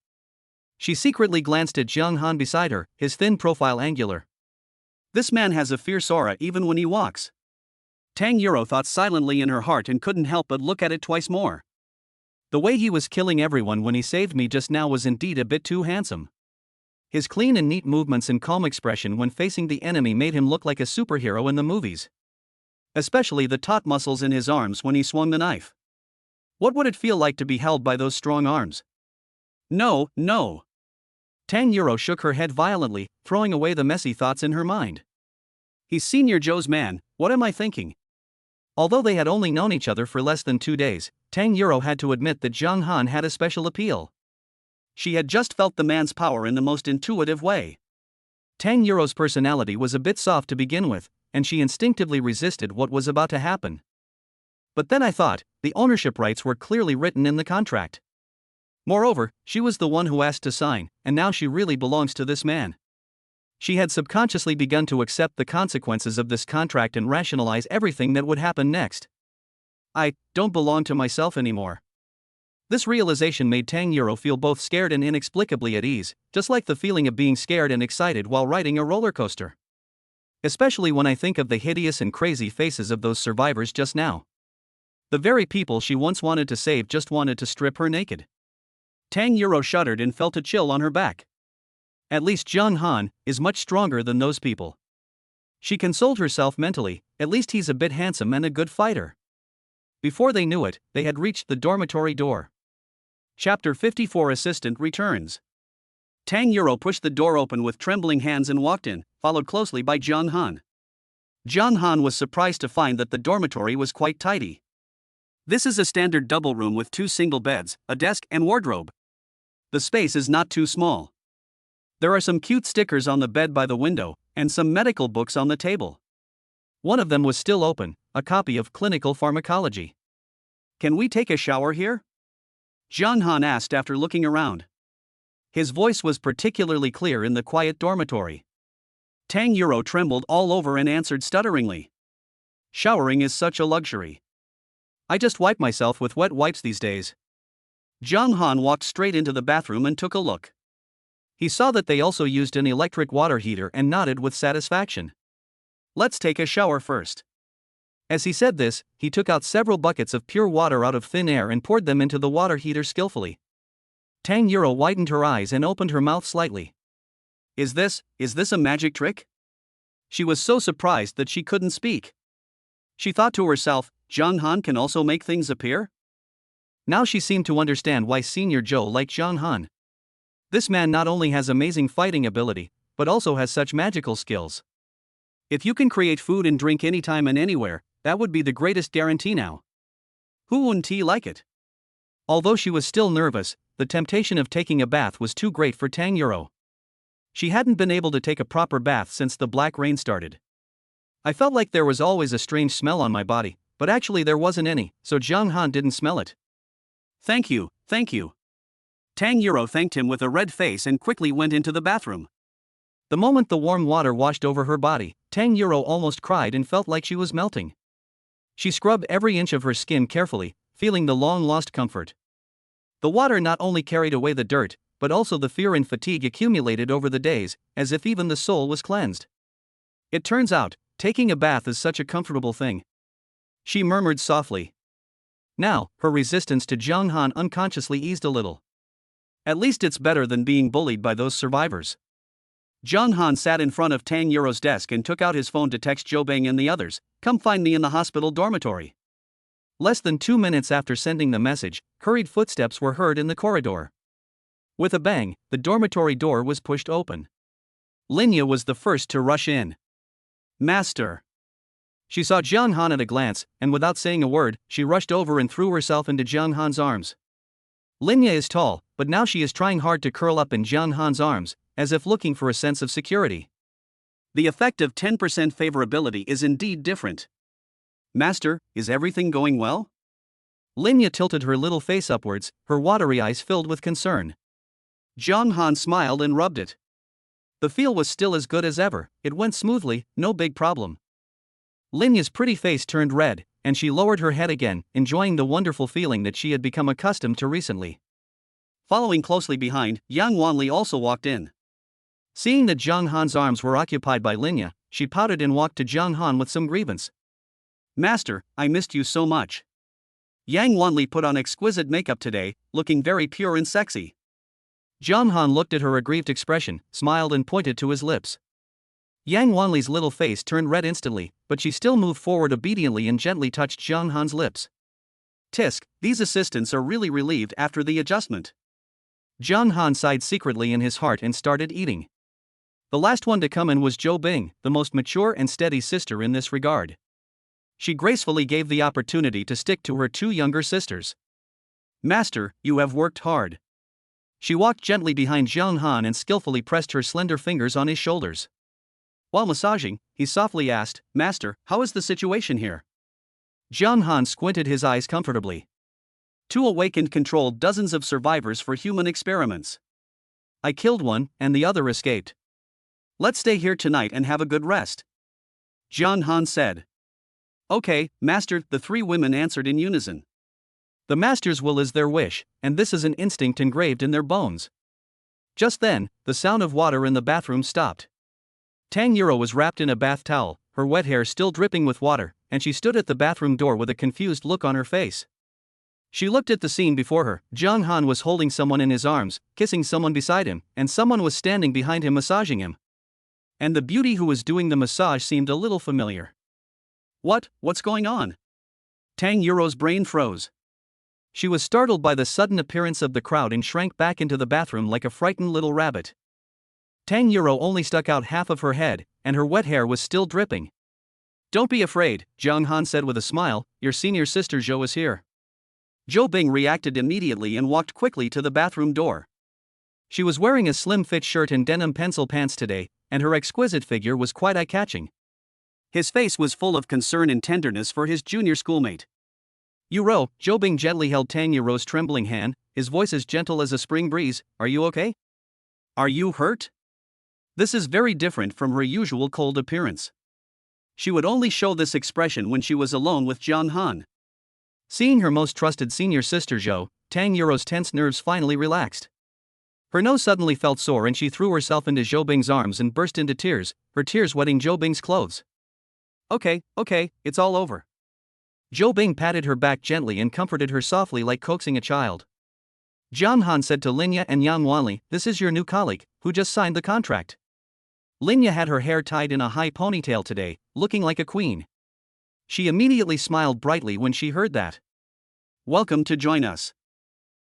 She secretly glanced at Jiang Han beside her, his thin profile angular. "This man has a fierce aura even when he walks." Tang Yuro thought silently in her heart and couldn't help but look at it twice more. The way he was killing everyone when he saved me just now was indeed a bit too handsome. His clean and neat movements and calm expression when facing the enemy made him look like a superhero in the movies. Especially the taut muscles in his arms when he swung the knife. What would it feel like to be held by those strong arms? No, no. Tang Yuro shook her head violently, throwing away the messy thoughts in her mind. He's Senior Joe's man, what am I thinking? Although they had only known each other for less than 2 days, Tang Yuro had to admit that Jiang Han had a special appeal. She had just felt the man's power in the most intuitive way. Tang Yuro's personality was a bit soft to begin with, and she instinctively resisted what was about to happen. But then I thought, the ownership rights were clearly written in the contract. Moreover, she was the one who asked to sign, and now she really belongs to this man. She had subconsciously begun to accept the consequences of this contract and rationalize everything that would happen next. I don't belong to myself anymore. This realization made Tang Yuro feel both scared and inexplicably at ease, just like the feeling of being scared and excited while riding a roller coaster. Especially when I think of the hideous and crazy faces of those survivors just now. The very people she once wanted to save just wanted to strip her naked. Tang Yuro shuddered and felt a chill on her back. At least Jiang Han is much stronger than those people. She consoled herself mentally, at least he's a bit handsome and a good fighter. Before they knew it, they had reached the dormitory door. Chapter 54 Assistant returns. Tang Yuro pushed the door open with trembling hands and walked in, followed closely by Jiang Han. Jiang Han was surprised to find that the dormitory was quite tidy. This is a standard double room with 2 single beds, a desk, and wardrobe. The space is not too small. There are some cute stickers on the bed by the window, and some medical books on the table. One of them was still open, a copy of Clinical Pharmacology. "Can we take a shower here?" Jiang Han asked after looking around. His voice was particularly clear in the quiet dormitory. Tang Yuro trembled all over and answered stutteringly. "Showering is such a luxury. I just wipe myself with wet wipes these days." Jiang Han walked straight into the bathroom and took a look. He saw that they also used an electric water heater and nodded with satisfaction. "Let's take a shower first." As he said this, he took out several buckets of pure water out of thin air and poured them into the water heater skillfully. Tang Yuro widened her eyes and opened her mouth slightly. Is this a magic trick?" She was so surprised that she couldn't speak. She thought to herself, Jiang Han can also make things appear? Now she seemed to understand why Senior Joe liked Jiang Han. This man not only has amazing fighting ability, but also has such magical skills. If you can create food and drink anytime and anywhere, that would be the greatest guarantee now. Who wouldn't he like it? Although she was still nervous, the temptation of taking a bath was too great for Tang Yuro. She hadn't been able to take a proper bath since the black rain started. I felt like there was always a strange smell on my body, but actually there wasn't any, so Jiang Han didn't smell it. Thank you, thank you. Tang Yuro thanked him with a red face and quickly went into the bathroom. The moment the warm water washed over her body, Tang Euro almost cried and felt like she was melting. She scrubbed every inch of her skin carefully, feeling the long-lost comfort. The water not only carried away the dirt, but also the fear and fatigue accumulated over the days, as if even the soul was cleansed. It turns out, taking a bath is such a comfortable thing. She murmured softly. Now, her resistance to Jiang Han unconsciously eased a little. At least it's better than being bullied by those survivors. Jiang Han sat in front of Tang Euro's desk and took out his phone to text Zhou Bing and the others, "Come find me in the hospital dormitory." Less than 2 minutes after sending the message, hurried footsteps were heard in the corridor. With a bang, the dormitory door was pushed open. Linya was the first to rush in. "Master." She saw Jiang Han at a glance, and without saying a word, she rushed over and threw herself into Jiang Han's arms. Linya is tall, but now she is trying hard to curl up in Jiang Han's arms, as if looking for a sense of security. The effect of 10% favorability is indeed different. "Master, is everything going well?" Linya tilted her little face upwards, her watery eyes filled with concern. Jiang Han smiled and rubbed it. The feel was still as good as ever, it went smoothly, no big problem. Linya's pretty face turned red, and she lowered her head again, enjoying the wonderful feeling that she had become accustomed to recently. Following closely behind, Yang Wanli also walked in. Seeing that Jiang Han's arms were occupied by Linya, she pouted and walked to Jiang Han with some grievance. "Master, I missed you so much." Yang Wanli put on exquisite makeup today, looking very pure and sexy. Jiang Han looked at her aggrieved expression, smiled and pointed to his lips. Yang Wanli's little face turned red instantly, but she still moved forward obediently and gently touched Jiang Han's lips. "Tisk, these assistants are really relieved after the adjustment." Jiang Han sighed secretly in his heart and started eating. The last one to come in was Zhou Bing, the most mature and steady sister in this regard. She gracefully gave the opportunity to stick to her 2 younger sisters. "Master, you have worked hard." She walked gently behind Jiang Han and skillfully pressed her slender fingers on his shoulders. While massaging, he softly asked, "Master, how is the situation here?" Jiang Han squinted his eyes comfortably. "Two awakened controlled dozens of survivors for human experiments. I killed one, and the other escaped. Let's stay here tonight and have a good rest," Jiang Han said. "Okay, Master," the 3 women answered in unison. The Master's will is their wish, and this is an instinct engraved in their bones. Just then, the sound of water in the bathroom stopped. Tang Euro was wrapped in a bath towel, her wet hair still dripping with water, and she stood at the bathroom door with a confused look on her face. She looked at the scene before her. Jiang Han was holding someone in his arms, kissing someone beside him, and someone was standing behind him massaging him. And the beauty who was doing the massage seemed a little familiar. What's going on?" Tang Euro's brain froze. She was startled by the sudden appearance of the crowd and shrank back into the bathroom like a frightened little rabbit. Tang Euro only stuck out half of her head, and her wet hair was still dripping. "Don't be afraid," Jiang Han said with a smile, "your senior sister Zhou is here." Zhou Bing reacted immediately and walked quickly to the bathroom door. She was wearing a slim-fit shirt and denim pencil pants today, and her exquisite figure was quite eye-catching. His face was full of concern and tenderness for his junior schoolmate. "Euro," Zhou Bing gently held Tang Euro's trembling hand, his voice as gentle as a spring breeze, "are you okay? Are you hurt?" This is very different from her usual cold appearance. She would only show this expression when she was alone with Jiang Han. Seeing her most trusted senior sister Zhou, Tang Euro's tense nerves finally relaxed. Her nose suddenly felt sore and she threw herself into Zhou Bing's arms and burst into tears, her tears wetting Zhou Bing's clothes. Okay, it's all over." Zhou Bing patted her back gently and comforted her softly like coaxing a child. Jiang Han said to Linya and Yang Wanli, "This is your new colleague, who just signed the contract." Linya had her hair tied in a high ponytail today, looking like a queen. She immediately smiled brightly when she heard that. "Welcome to join us."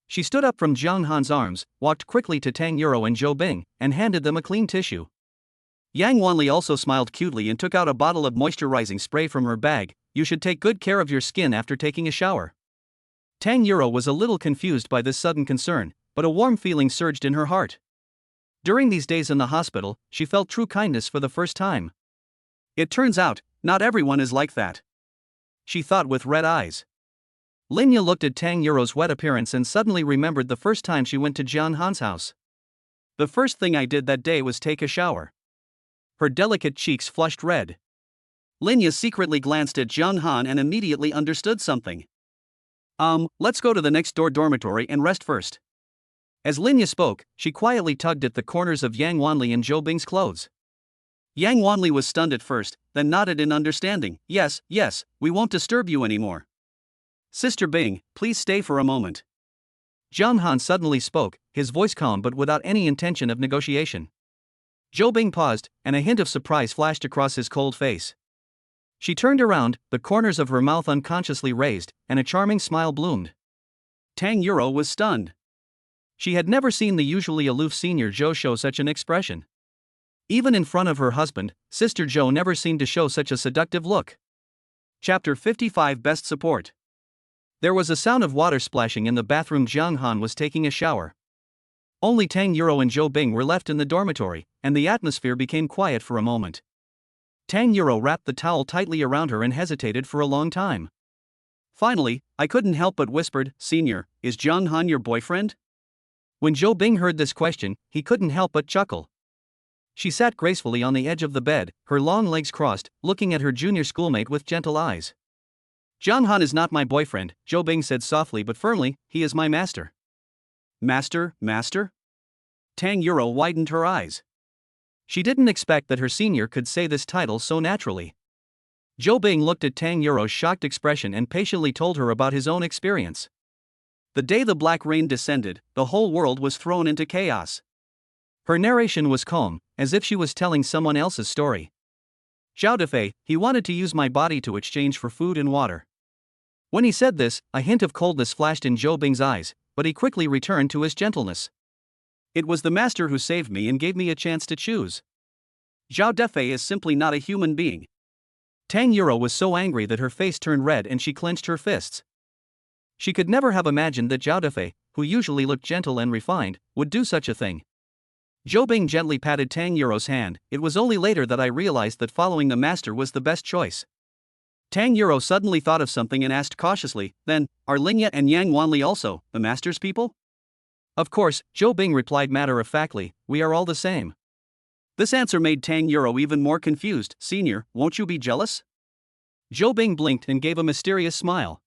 She stood up from Jiang Han's arms, walked quickly to Tang Euro and Zhou Bing, and handed them a clean tissue. Yang Wanli also smiled cutely and took out a bottle of moisturizing spray from her bag. "You should take good care of your skin after taking a shower." Tang Euro was a little confused by this sudden concern, but a warm feeling surged in her heart. During these days in the hospital, she felt true kindness for the first time. It turns out, not everyone is like that, she thought with red eyes. Linya looked at Tang Euro's wet appearance and suddenly remembered the first time she went to Jiang Han's house. "The first thing I did that day was take a shower. Her delicate cheeks flushed red. Linya secretly glanced at Jiang Han and immediately understood something. Let's go to the next door dormitory and rest first. As Linya spoke, she quietly tugged at the corners of Yang Wanli and Zhou Bing's clothes. Yang Wanli was stunned at first, then nodded in understanding. Yes, we won't disturb you anymore. Sister Bing, please stay for a moment. Jiang Han suddenly spoke, his voice calm but without any intention of negotiation. Zhou Bing paused, and a hint of surprise flashed across his cold face. She turned around, the corners of her mouth unconsciously raised, and a charming smile bloomed. Tang Yuro was stunned. She had never seen the usually aloof senior Zhou show such an expression. Even in front of her husband, Sister Zhou never seemed to show such a seductive look. Chapter 55 Best Support. There was a sound of water splashing in the bathroom. Jiang Han was taking a shower. Only Tang Yuro and Zhou Bing were left in the dormitory, and the atmosphere became quiet for a moment. Tang Yuro wrapped the towel tightly around her and hesitated for a long time. Finally, I couldn't help but whispered, Senior, is Jiang Han your boyfriend? When Zhou Bing heard this question, he couldn't help but chuckle. She sat gracefully on the edge of the bed, her long legs crossed, looking at her junior schoolmate with gentle eyes. Jiang Han is not my boyfriend, Zhou Bing said softly but firmly, he is my master. Master? Tang Yuro widened her eyes. She didn't expect that her senior could say this title so naturally. Zhou Bing looked at Tang Yuro's shocked expression and patiently told her about his own experience. The day the black rain descended, the whole world was thrown into chaos. Her narration was calm, as if she was telling someone else's story. Zhao Defei, he wanted to use my body to exchange for food and water. When he said this, a hint of coldness flashed in Zhou Bing's eyes, but he quickly returned to his gentleness. It was the master who saved me and gave me a chance to choose. Zhao Defei is simply not a human being. Tang Yuro was so angry that her face turned red and she clenched her fists. She could never have imagined that Zhao Defei, who usually looked gentle and refined, would do such a thing. Zhou Bing gently patted Tang Yuro's hand. It was only later that I realized that following the master was the best choice. Tang Yuro suddenly thought of something and asked cautiously, then, are Linya and Yang Wanli also the master's people? Of course, Zhou Bing replied matter-of-factly, we are all the same. This answer made Tang Yuro even more confused. Senior, won't you be jealous? Zhou Bing blinked and gave a mysterious smile.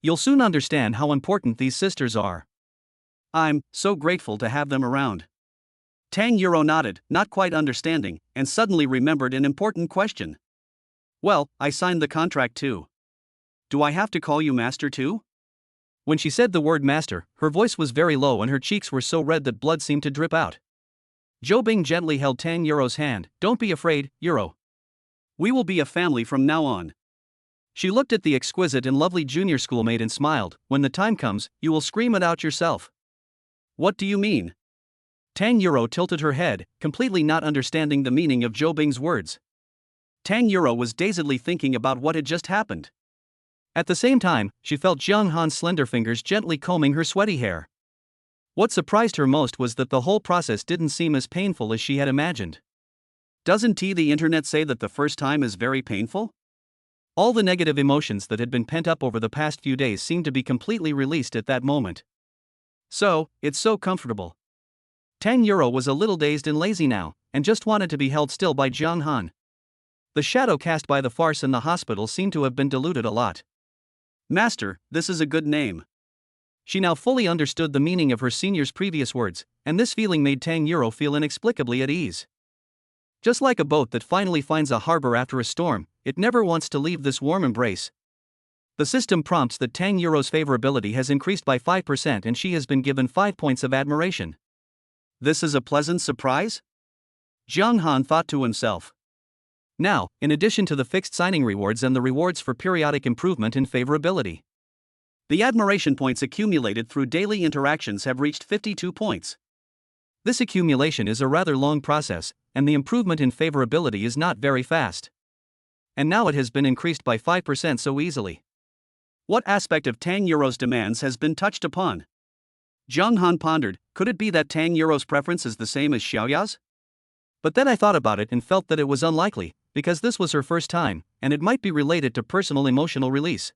You'll soon understand how important these sisters are. I'm so grateful to have them around. Tang Yuro nodded, not quite understanding, and suddenly remembered an important question. Well, I signed the contract too. Do I have to call you master too? When she said the word master, her voice was very low and her cheeks were so red that blood seemed to drip out. Zhou Bing gently held Tang Yuro's hand. Don't be afraid, Yuro. We will be a family from now on. She looked at the exquisite and lovely junior schoolmate and smiled. When the time comes, you will scream it out yourself. What do you mean? Tang Yuro tilted her head, completely not understanding the meaning of Zhou Bing's words. Tang Yuro was dazedly thinking about what had just happened. At the same time, she felt Jiang Han's slender fingers gently combing her sweaty hair. What surprised her most was that the whole process didn't seem as painful as she had imagined. Doesn't the internet say that the first time is very painful? All the negative emotions that had been pent up over the past few days seemed to be completely released at that moment. So, it's so comfortable. Tang Yuro was a little dazed and lazy now, and just wanted to be held still by Jiang Han. The shadow cast by the farce in the hospital seemed to have been diluted a lot. Master, this is a good name. She now fully understood the meaning of her senior's previous words, and this feeling made Tang Yuro feel inexplicably at ease. Just like a boat that finally finds a harbor after a storm, it never wants to leave this warm embrace. The system prompts that Tang Yuro's favorability has increased by 5% and she has been given 5 points of admiration. This is a pleasant surprise? Jiang Han thought to himself. Now, in addition to the fixed signing rewards and the rewards for periodic improvement in favorability, the admiration points accumulated through daily interactions have reached 52 points. This accumulation is a rather long process, and the improvement in favorability is not very fast. And now it has been increased by 5% so easily. What aspect of Tang Yuro's demands has been touched upon? Jiang Han pondered, could it be that Tang Yuro's preference is the same as Xiaoya's? But then I thought about it and felt that it was unlikely, because this was her first time, and it might be related to personal emotional release.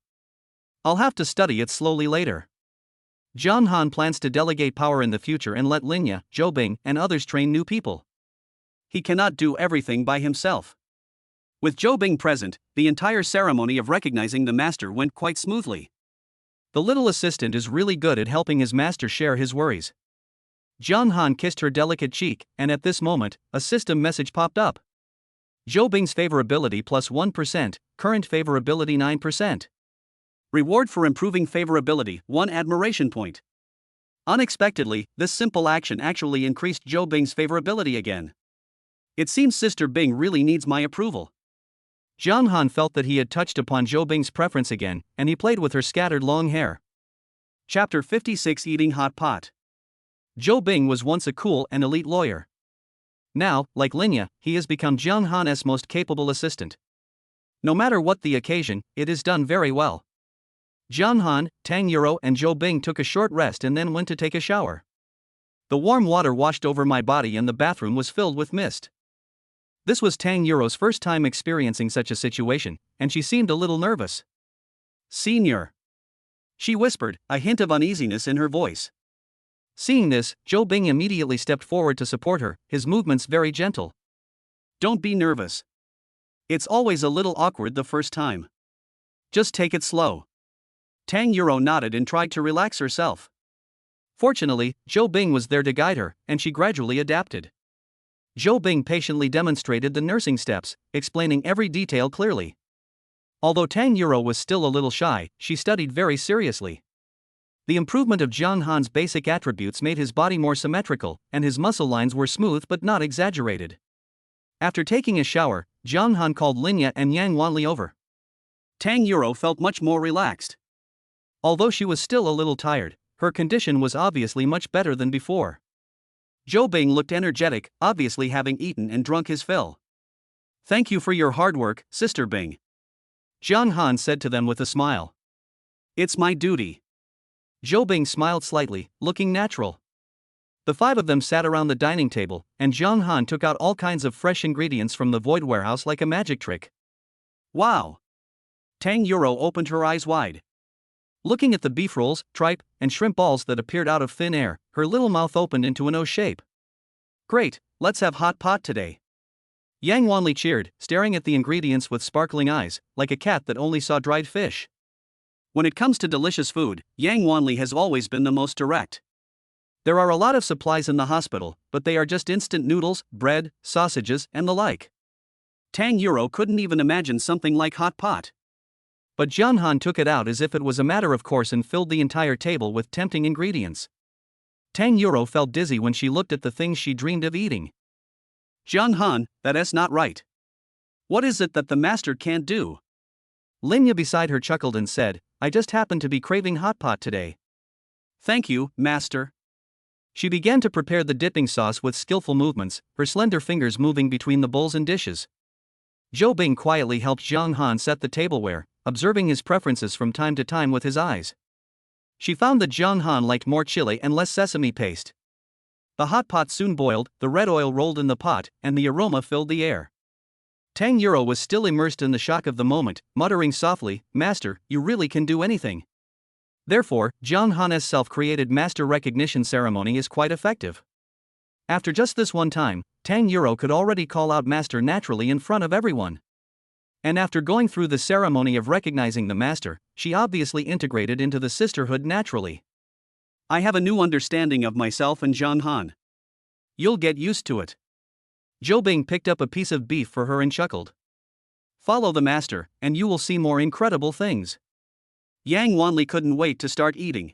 I'll have to study it slowly later. Jiang Han plans to delegate power in the future and let Linya, Zhou Bing, and others train new people. he cannot do everything by himself. With Zhou Bing present, the entire ceremony of recognizing the master went quite smoothly. The little assistant is really good at helping his master share his worries. Jiang Han kissed her delicate cheek, and at this moment, a system message popped up. Zhou Bing's favorability plus 1%, current favorability 9%. Reward for improving favorability, 1 admiration point. Unexpectedly, this simple action actually increased Zhou Bing's favorability again. It seems Sister Bing really needs my approval. Jiang Han felt that he had touched upon Zhou Bing's preference again, and he played with her scattered long hair. Chapter 56 Eating Hot Pot. Zhou Bing was once a cool and elite lawyer. Now, like Linya, he has become Jiang Han's most capable assistant. No matter what the occasion, it is done very well. Jiang Han, Tang Yuro and Zhou Bing took a short rest and then went to take a shower. The warm water washed over my body and the bathroom was filled with mist. This was Tang Yuro's first time experiencing such a situation, and she seemed a little nervous. Senior, she whispered, a hint of uneasiness in her voice. Seeing this, Zhou Bing immediately stepped forward to support her, his movements very gentle. Don't be nervous. It's always a little awkward the first time. Just take it slow. Tang Yuro nodded and tried to relax herself. Fortunately, Zhou Bing was there to guide her, and she gradually adapted. Zhou Bing patiently demonstrated the nursing steps, explaining every detail clearly. Although Tang Yuro was still a little shy, she studied very seriously. The improvement of Jiang Han's basic attributes made his body more symmetrical, and his muscle lines were smooth but not exaggerated. After taking a shower, Jiang Han called Linya and Yang Wanli over. Tang Yuro felt much more relaxed. Although she was still a little tired, her condition was obviously much better than before. Zhou Bing looked energetic, obviously having eaten and drunk his fill. Thank you for your hard work, Sister Bing. Jiang Han said to them with a smile. It's my duty. Zhou Bing smiled slightly, looking natural. The 5 of them sat around the dining table, and Jiang Han took out all kinds of fresh ingredients from the void warehouse like a magic trick. Wow! Tang Yuro opened her eyes wide. Looking at the beef rolls, tripe, and shrimp balls that appeared out of thin air, her little mouth opened into an O shape. Great, let's have hot pot today. Yang Wanli cheered, staring at the ingredients with sparkling eyes, like a cat that only saw dried fish. When it comes to delicious food, Yang Wanli has always been the most direct. There are a lot of supplies in the hospital, but they are just instant noodles, bread, sausages, and the like. Tang Yuro couldn't even imagine something like hot pot. But Jiang Han took it out as if it was a matter of course and filled the entire table with tempting ingredients. Tang Yuro felt dizzy when she looked at the things she dreamed of eating. Jiang Han, that's not right. What is it that the master can't do? Linya beside her chuckled and said, I just happened to be craving hot pot today. Thank you, master. She began to prepare the dipping sauce with skillful movements, her slender fingers moving between the bowls and dishes. Zhou Bing quietly helped Jiang Han set the tableware, observing his preferences from time to time with his eyes. She found that Jiang Han liked more chili and less sesame paste. The hot pot soon boiled, the red oil rolled in the pot, and the aroma filled the air. Tang Yuro was still immersed in the shock of the moment, muttering softly, Master, you really can do anything. Therefore, Jiang Han's self-created master recognition ceremony is quite effective. After just this one time, Tang Yuro could already call out master naturally in front of everyone. And after going through the ceremony of recognizing the master, she obviously integrated into the sisterhood naturally. I have a new understanding of myself and Jiang Han. You'll get used to it. Zhou Bing picked up a piece of beef for her and chuckled. Follow the master, and you will see more incredible things. Yang Wanli couldn't wait to start eating.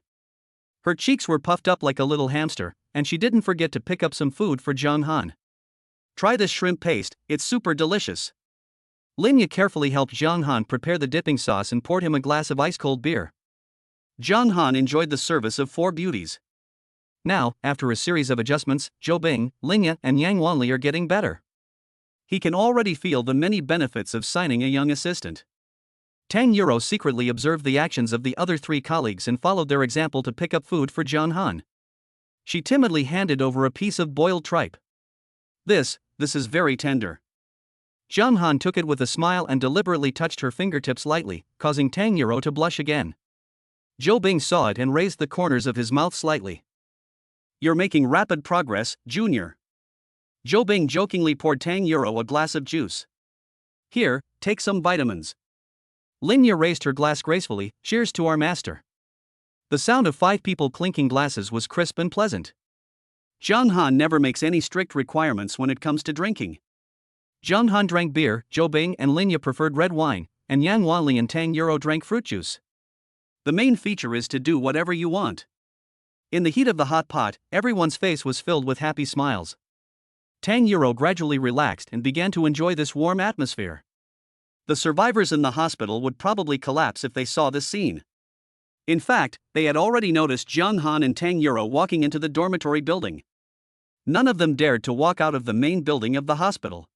Her cheeks were puffed up like a little hamster, and she didn't forget to pick up some food for Jiang Han. Try this shrimp paste, it's super delicious. Linya carefully helped Jiang Han prepare the dipping sauce and poured him a glass of ice-cold beer. Jiang Han enjoyed the service of 4 beauties. Now, after a series of adjustments, Zhou Bing, Linya, and Yang Wanli are getting better. He can already feel the many benefits of signing a young assistant. Tang Yuro secretly observed the actions of the other 3 colleagues and followed their example to pick up food for Jiang Han. She timidly handed over a piece of boiled tripe. This is very tender. Jiang Han took it with a smile and deliberately touched her fingertips lightly, causing Tang Yuro to blush again. Zhou Bing saw it and raised the corners of his mouth slightly. You're making rapid progress, Junior. Zhou Bing jokingly poured Tang Euro a glass of juice. Here, take some vitamins. Linya raised her glass gracefully, cheers to our master. The sound of 5 people clinking glasses was crisp and pleasant. Zhang Han never makes any strict requirements when it comes to drinking. Zhang Han drank beer, Zhou Bing and Linya preferred red wine, and Yang Wanli and Tang Euro drank fruit juice. The main feature is to do whatever you want. In the heat of the hot pot, everyone's face was filled with happy smiles. Tang Euro gradually relaxed and began to enjoy this warm atmosphere. The survivors in the hospital would probably collapse if they saw this scene. In fact, they had already noticed Zhang Han and Tang Euro walking into the dormitory building. None of them dared to walk out of the main building of the hospital.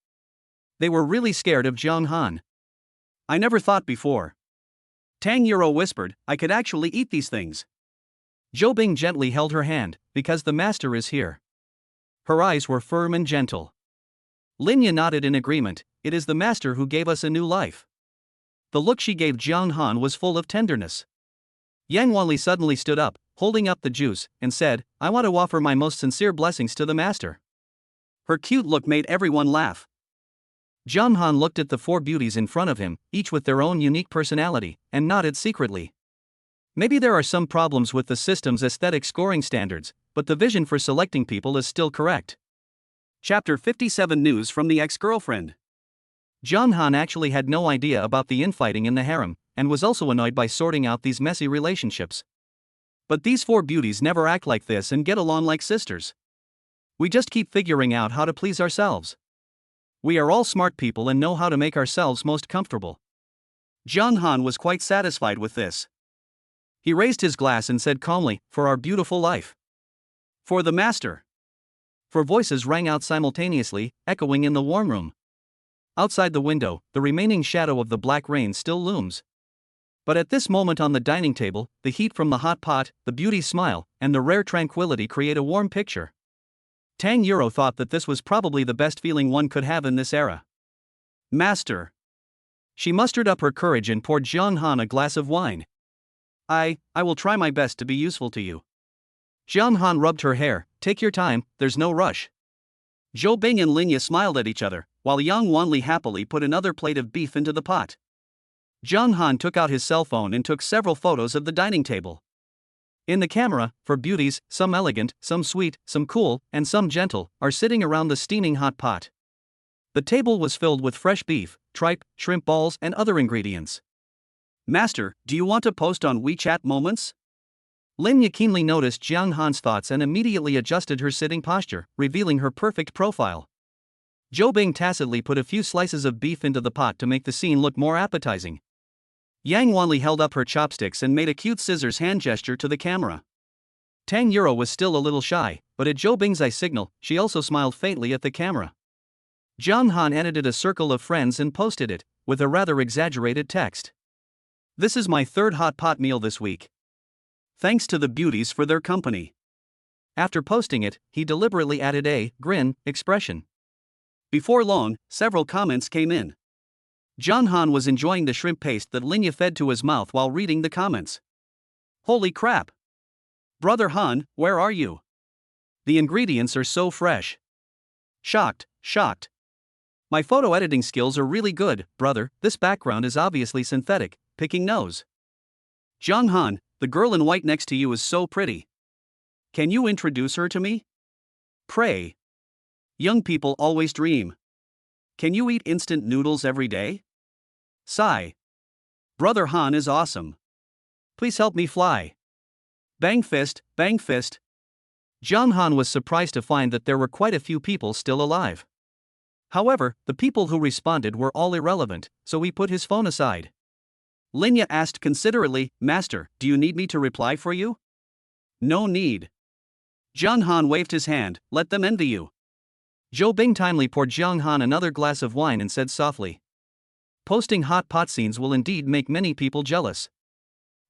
They were really scared of Zhang Han. I never thought before. Tang Euro whispered, I could actually eat these things. Zhou Bing gently held her hand, because the master is here. Her eyes were firm and gentle. Linya nodded in agreement, it is the master who gave us a new life. The look she gave Zhang Han was full of tenderness. Yang Wanli suddenly stood up, holding up the juice, and said, I want to offer my most sincere blessings to the master. Her cute look made everyone laugh. Zhang Han looked at the 4 beauties in front of him, each with their own unique personality, and nodded secretly. Maybe there are some problems with the system's aesthetic scoring standards, but the vision for selecting people is still correct. Chapter 57 News from the Ex-Girlfriend. Zhang Han actually had no idea about the infighting in the harem, and was also annoyed by sorting out these messy relationships. But these 4 beauties never act like this and get along like sisters. We just keep figuring out how to please ourselves. We are all smart people and know how to make ourselves most comfortable. Zhang Han was quite satisfied with this. He raised his glass and said calmly, for our beautiful life. For the master. 4 voices rang out simultaneously, echoing in the warm room. Outside the window, the remaining shadow of the black rain still looms. But at this moment on the dining table, the heat from the hot pot, the beauty's smile, and the rare tranquility create a warm picture. Tang Euro thought that this was probably the best feeling one could have in this era. Master. She mustered up her courage and poured Zhang Han a glass of wine. I will try my best to be useful to you. Zhang Han rubbed her hair, take your time, there's no rush. Zhou Bing and Linya smiled at each other, while Yang Wanli happily put another plate of beef into the pot. Zhang Han took out his cell phone and took several photos of the dining table. In the camera, 4 beauties, some elegant, some sweet, some cool, and some gentle, are sitting around the steaming hot pot. The table was filled with fresh beef, tripe, shrimp balls, and other ingredients. Master, do you want to post on WeChat moments? Linya keenly noticed Zhang Han's thoughts and immediately adjusted her sitting posture, revealing her perfect profile. Zhou Bing tacitly put a few slices of beef into the pot to make the scene look more appetizing. Yang Wanli held up her chopsticks and made a cute scissors hand gesture to the camera. Tang Euro was still a little shy, but at Zhou Bing's eye signal, she also smiled faintly at the camera. Zhang Han edited a circle of friends and posted it, with a rather exaggerated text. This is my 3rd hot pot meal this week. Thanks to the beauties for their company. After posting it, he deliberately added a grin expression. Before long, several comments came in. Zhang Han was enjoying the shrimp paste that Linya fed to his mouth while reading the comments. Holy crap! Brother Han, where are you? The ingredients are so fresh. Shocked. My photo editing skills are really good, brother, this background is obviously synthetic, picking nose. Zhang Han, the girl in white next to you is so pretty. Can you introduce her to me? Pray. Young people always dream. Can you eat instant noodles every day? Sigh. Brother Han is awesome. Please help me fly. Bang fist, bang fist. Zhang Han was surprised to find that there were quite a few people still alive. However, the people who responded were all irrelevant, so he put his phone aside. Linya asked considerately, Master, do you need me to reply for you? No need. Zhang Han waved his hand, let them envy you. Zhou Bing timely poured Zhang Han another glass of wine and said softly. Posting hot pot scenes will indeed make many people jealous.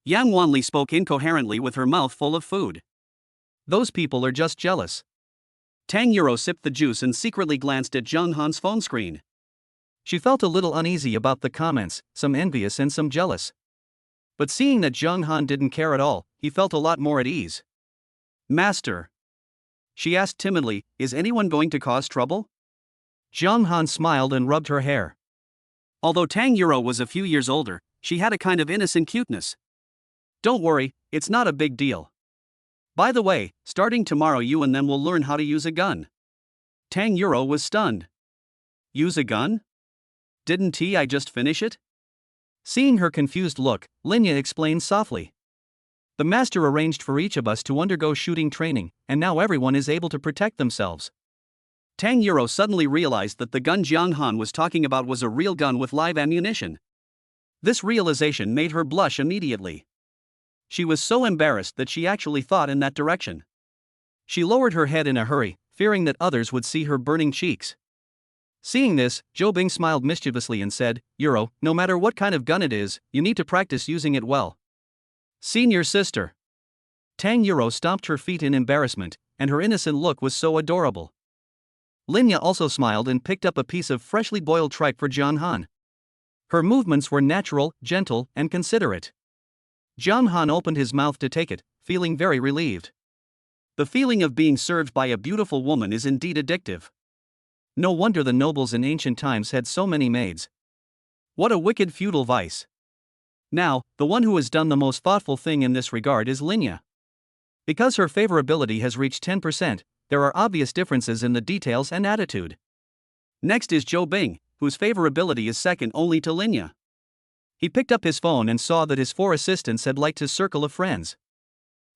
Yang Wanli spoke incoherently with her mouth full of food. Those people are just jealous. Tang Euro sipped the juice and secretly glanced at Zhang Han's phone screen. She felt a little uneasy about the comments, some envious and some jealous. But seeing that Zhang Han didn't care at all, he felt a lot more at ease. Master. She asked timidly, "Is anyone going to cause trouble?" Jung Han smiled and rubbed her hair. Although Tang Euro was a few years older, she had a kind of innocent cuteness. "Don't worry, it's not a big deal. By the way, starting tomorrow you and them will learn how to use a gun." Tang Euro was stunned. "Use a gun? Didn't I just finish it?" Seeing her confused look, Linya explained softly. "The master arranged for each of us to undergo shooting training, and now everyone is able to protect themselves." Tang Euro suddenly realized that the gun Jiang Han was talking about was a real gun with live ammunition. This realization made her blush immediately. She was so embarrassed that she actually thought in that direction. She lowered her head in a hurry, fearing that others would see her burning cheeks. Seeing this, Zhou Bing smiled mischievously and said, "Euro, no matter what kind of gun it is, you need to practice using it well." "Senior sister." Tang Euro stomped her feet in embarrassment, and her innocent look was so adorable. Linya also smiled and picked up a piece of freshly boiled tripe for Jiang Han. Her movements were natural, gentle, and considerate. Jiang Han opened his mouth to take it, feeling very relieved. The feeling of being served by a beautiful woman is indeed addictive. No wonder the nobles in ancient times had so many maids. What a wicked feudal vice. Now, the one who has done the most thoughtful thing in this regard is Linya. Because her favorability has reached 10%, there are obvious differences in the details and attitude. Next is Zhou Bing, whose favorability is second only to Linya. He picked up his phone and saw that his 4 assistants had liked his circle of friends.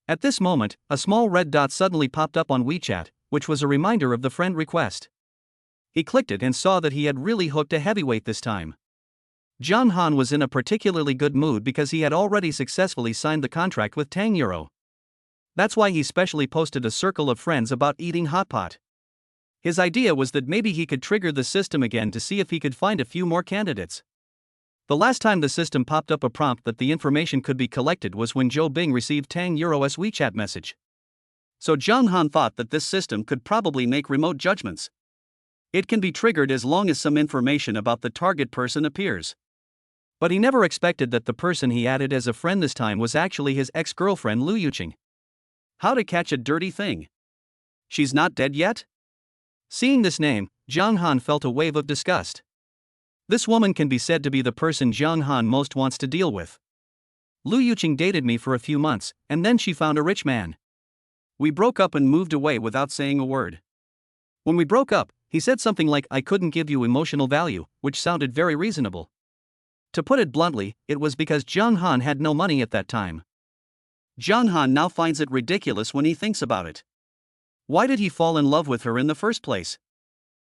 At this moment, a small red dot suddenly popped up on WeChat, which was a reminder of the friend request. He clicked it and saw that he had really hooked a heavyweight this time. Jiang Han was in a particularly good mood because he had already successfully signed the contract with Tang Euro. That's why he specially posted a circle of friends about eating hot pot. His idea was that maybe he could trigger the system again to see if he could find a few more candidates. The last time the system popped up a prompt that the information could be collected was when Zhou Bing received Tang Euro's WeChat message. So Jiang Han thought that this system could probably make remote judgments. It can be triggered as long as some information about the target person appears. But he never expected that the person he added as a friend this time was actually his ex-girlfriend Lu Yuqing. How to catch a dirty thing? She's not dead yet? Seeing this name, Jiang Han felt a wave of disgust. This woman can be said to be the person Jiang Han most wants to deal with. Lu Yuqing dated me for a few months, and then she found a rich man. We broke up and moved away without saying a word. When we broke up, he said something like, "I couldn't give you emotional value," which sounded very reasonable. To put it bluntly, it was because Jiang Han had no money at that time. Jiang Han now finds it ridiculous when he thinks about it. Why did he fall in love with her in the first place?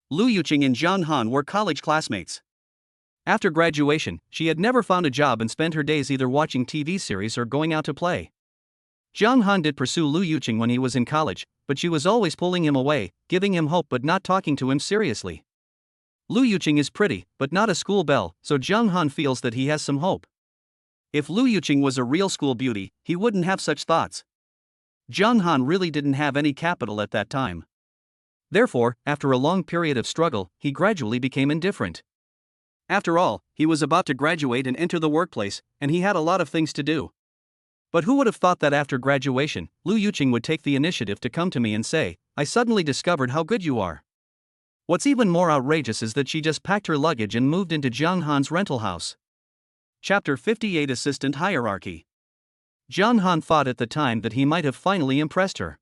Lu Yuqing and Jiang Han were college classmates. After graduation, she had never found a job and spent her days either watching TV series or going out to play. Jiang Han did pursue Lu Yuqing when he was in college, but she was always pulling him away, giving him hope but not talking to him seriously. Lu Yuqing is pretty, but not a school belle, so Jiang Han feels that he has some hope. If Lu Yuqing was a real school beauty, he wouldn't have such thoughts. Jiang Han really didn't have any capital at that time. Therefore, after a long period of struggle, he gradually became indifferent. After all, he was about to graduate and enter the workplace, and he had a lot of things to do. But who would have thought that after graduation, Lu Yuqing would take the initiative to come to me and say, "I suddenly discovered how good you are." What's even more outrageous is that she just packed her luggage and moved into Jiang Han's rental house. Chapter 58 Assistant Hierarchy. Jiang Han thought at the time that he might have finally impressed her.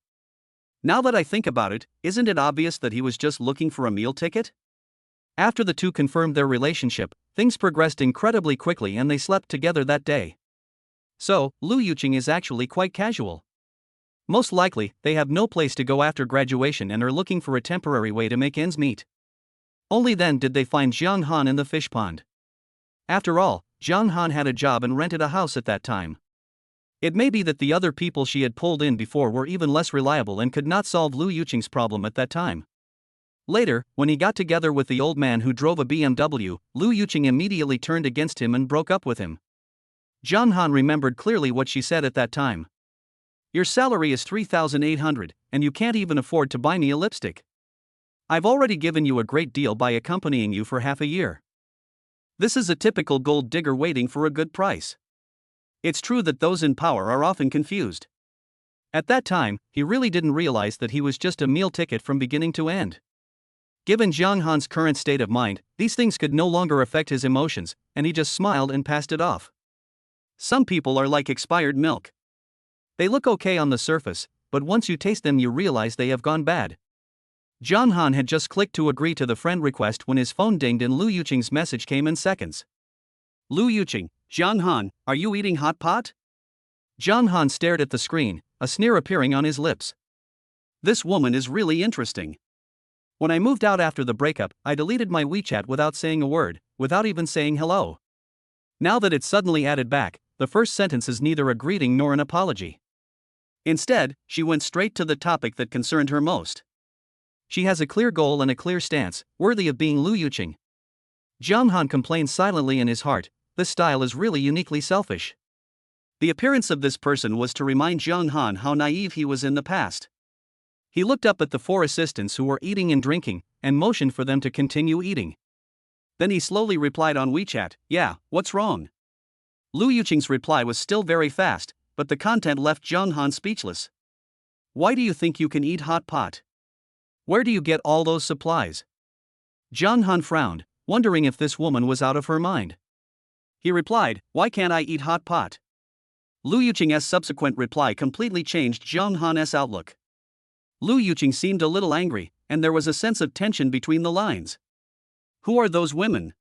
Now that I think about it, isn't it obvious that he was just looking for a meal ticket? After the two confirmed their relationship, things progressed incredibly quickly and they slept together that day. So, Lu Yuqing is actually quite casual. Most likely, they have no place to go after graduation and are looking for a temporary way to make ends meet. Only then did they find Jiang Han in the fish pond. After all, Jiang Han had a job and rented a house at that time. It may be that the other people she had pulled in before were even less reliable and could not solve Lu Yuqing's problem at that time. Later, when he got together with the old man who drove a BMW, Lu Yuqing immediately turned against him and broke up with him. Jiang Han remembered clearly what she said at that time. "Your salary is 3,800, and you can't even afford to buy me a lipstick. I've already given you a great deal by accompanying you for half a year." This is a typical gold digger waiting for a good price. It's true that those in power are often confused. At that time, he really didn't realize that he was just a meal ticket from beginning to end. Given Jiang Han's current state of mind, these things could no longer affect his emotions, and he just smiled and passed it off. Some people are like expired milk. They look okay on the surface, but once you taste them you realize they have gone bad. Jiang Han had just clicked to agree to the friend request when his phone dinged and Lu Yuqing's message came in seconds. Lu Yuqing, Jiang Han, are you eating hot pot? Jiang Han stared at the screen, a sneer appearing on his lips. This woman is really interesting. When I moved out after the breakup, I deleted my WeChat without saying a word, without even saying hello. Now that it's suddenly added back, the first sentence is neither a greeting nor an apology. Instead, she went straight to the topic that concerned her most. She has a clear goal and a clear stance, worthy of being Lu Yuqing. Jiang Han complains silently in his heart, this style is really uniquely selfish. The appearance of this person was to remind Jiang Han how naive he was in the past. He looked up at the 4 assistants who were eating and drinking, and motioned for them to continue eating. Then he slowly replied on WeChat, "Yeah, what's wrong?" Lu Yuqing's reply was still very fast, but the content left Jiang Han speechless. "Why do you think you can eat hot pot? Where do you get all those supplies?" Jiang Han frowned, wondering if this woman was out of her mind. He replied, "Why can't I eat hot pot?" Lu Yuqing's subsequent reply completely changed Jiang Han's outlook. Lu Yuqing seemed a little angry, and there was a sense of tension between the lines. "Who are those women?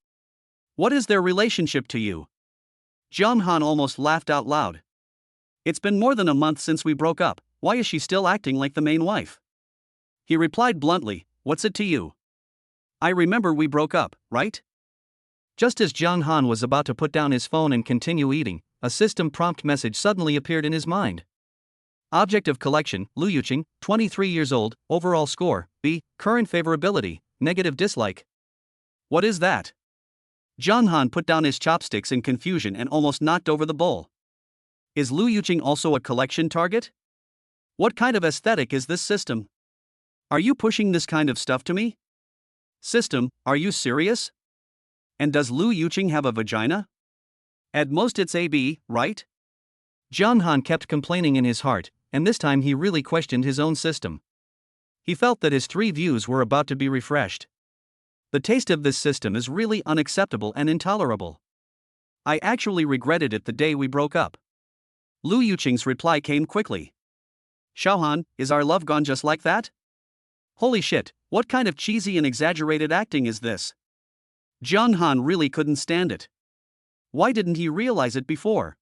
What is their relationship to you?" Jiang Han almost laughed out loud. "It's been more than a month since we broke up, why is she still acting like the main wife?" He replied bluntly, "What's it to you? I remember we broke up, right?" Just as Jiang Han was about to put down his phone and continue eating, a system prompt message suddenly appeared in his mind. Object of collection, Lu Yuqing, 23 years old, overall score, B, current favorability, negative dislike. What is that? Jiang Han put down his chopsticks in confusion and almost knocked over the bowl. Is Lu Yuqing also a collection target? What kind of aesthetic is this system? Are you pushing this kind of stuff to me? System, are you serious? And does Lu Yuqing have a vagina? At most it's AB, right? Jiang Han kept complaining in his heart, and this time he really questioned his own system. He felt that his 3 views were about to be refreshed. The taste of this system is really unacceptable and intolerable. I actually regretted it the day we broke up. Lu Yuqing's reply came quickly. "Xiaohan, is our love gone just like that? Holy shit, what kind of cheesy and exaggerated acting is this?" Jiang Han really couldn't stand it. Why didn't he realize it before?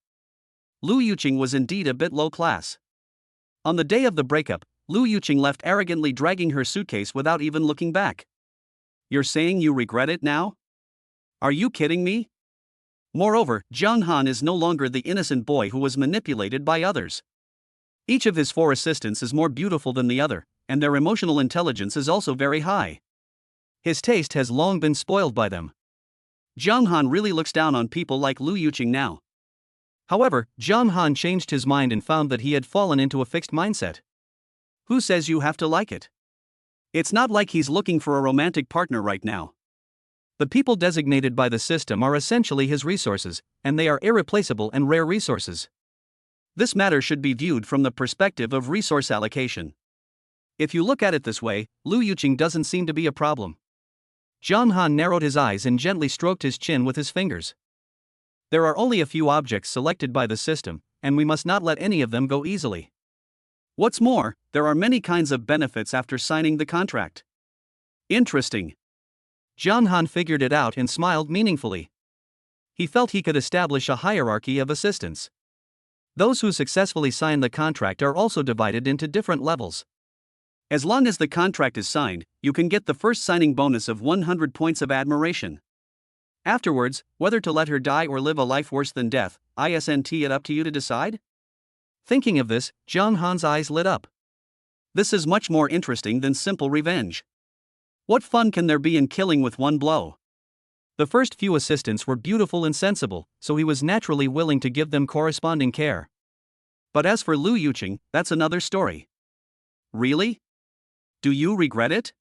Lu Yuqing was indeed a bit low class. On the day of the breakup, Lu Yuqing left arrogantly dragging her suitcase without even looking back. You're saying you regret it now? Are you kidding me? Moreover, Jiang Han is no longer the innocent boy who was manipulated by others. Each of his 4 assistants is more beautiful than the other, and their emotional intelligence is also very high. His taste has long been spoiled by them. Jiang Han really looks down on people like Lu Yuqing now. However, Jiang Han changed his mind and found that he had fallen into a fixed mindset. Who says you have to like it? It's not like he's looking for a romantic partner right now. The people designated by the system are essentially his resources, and they are irreplaceable and rare resources. This matter should be viewed from the perspective of resource allocation. If you look at it this way, Lu Yuqing doesn't seem to be a problem. Jiang Han narrowed his eyes and gently stroked his chin with his fingers. There are only a few objects selected by the system, and we must not let any of them go easily. What's more, there are many kinds of benefits after signing the contract. Interesting. Jiang Han figured it out and smiled meaningfully. He felt he could establish a hierarchy of assistants. Those who successfully sign the contract are also divided into different levels. As long as the contract is signed, you can get the first signing bonus of 100 points of admiration. Afterwards, whether to let her die or live a life worse than death, isn't it up to you to decide? Thinking of this, Jiang Han's eyes lit up. This is much more interesting than simple revenge. What fun can there be in killing with one blow? The first few assistants were beautiful and sensible, so he was naturally willing to give them corresponding care. But as for Lu Yuqing, that's another story. Really? Do you regret it?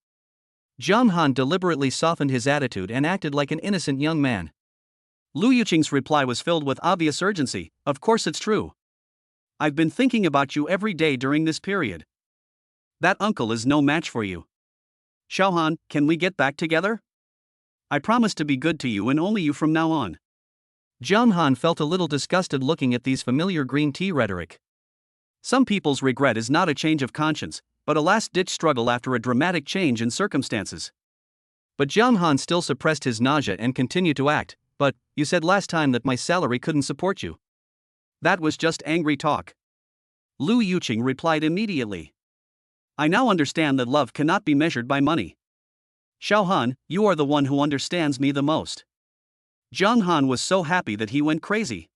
Jiang Han deliberately softened his attitude and acted like an innocent young man. Lu Yuqing's reply was filled with obvious urgency. Of course it's true. I've been thinking about you every day during this period. That uncle is no match for you. Xiaohan, can we get back together? I promise to be good to you and only you from now on. Jiang Han felt a little disgusted looking at these familiar green tea rhetoric. Some people's regret is not a change of conscience, but a last-ditch struggle after a dramatic change in circumstances. But Jiang Han still suppressed his nausea and continued to act. But, you said last time that my salary couldn't support you. That was just angry talk. Lu Yuqing replied immediately. I now understand that love cannot be measured by money. Xiaohan, you are the one who understands me the most. Jiang Han was so happy that he went crazy.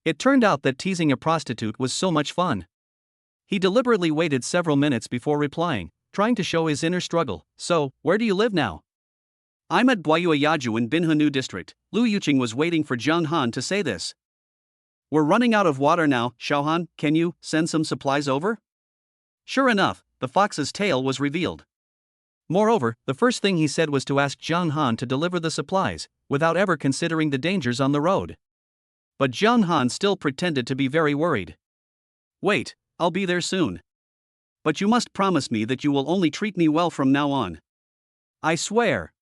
It turned out that teasing a prostitute was so much fun. He deliberately waited several minutes before replying, trying to show his inner struggle. So, where do you live now? I'm at Buayuayaju in Binhanu district. Lu Yuqing was waiting for Jiang Han to say this. We're running out of water now, Xiaohan, can you send some supplies over? Sure enough, the fox's tail was revealed. Moreover, the first thing he said was to ask Jiang Han to deliver the supplies, without ever considering the dangers on the road. But Jiang Han still pretended to be very worried. Wait, I'll be there soon. But you must promise me that you will only treat me well from now on. I swear.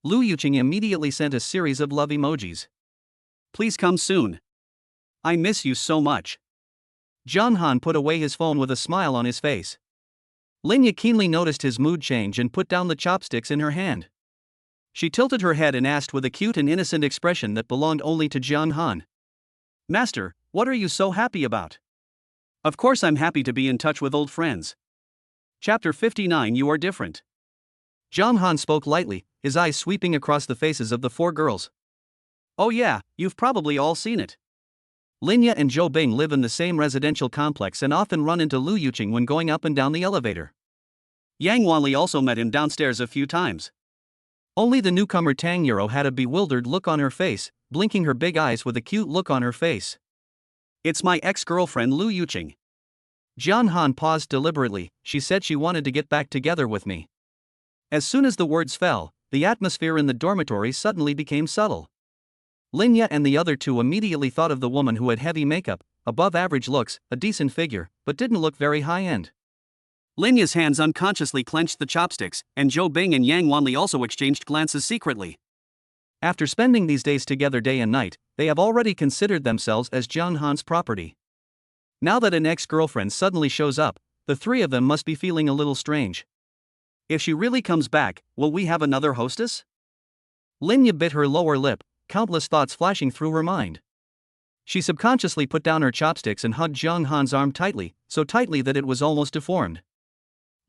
Lu Yuqing immediately sent a series of love emojis. Please come soon. I miss you so much. Jiang Han put away his phone with a smile on his face. Linya keenly noticed his mood change and put down the chopsticks in her hand. She tilted her head and asked with a cute and innocent expression that belonged only to Jiang Han. Master, what are you so happy about? Of course I'm happy to be in touch with old friends. Chapter 59 You are different. Jiang Han spoke lightly, his eyes sweeping across the faces of the four girls. Oh yeah, you've probably all seen it. Linya and Zhou Bing live in the same residential complex and often run into Lu Yuqing when going up and down the elevator. Yang Wanli also met him downstairs a few times. Only the newcomer Tang Yuro had a bewildered look on her face, blinking her big eyes with a cute look on her face. It's my ex-girlfriend Lu Yuqing. Jiang Han paused deliberately. She said she wanted to get back together with me. As soon as the words fell, the atmosphere in the dormitory suddenly became subtle. Linya and the other two immediately thought of the woman who had heavy makeup, above average looks, a decent figure, but didn't look very high-end. Linya's hands unconsciously clenched the chopsticks, and Zhou Bing and Yang Wanli also exchanged glances secretly. After spending these days together day and night, they have already considered themselves as Jiang Han's property. Now that an ex-girlfriend suddenly shows up, the three of them must be feeling a little strange. If she really comes back, will we have another hostess? Linya bit her lower lip, countless thoughts flashing through her mind. She subconsciously put down her chopsticks and hugged Jiang Han's arm tightly, so tightly that it was almost deformed.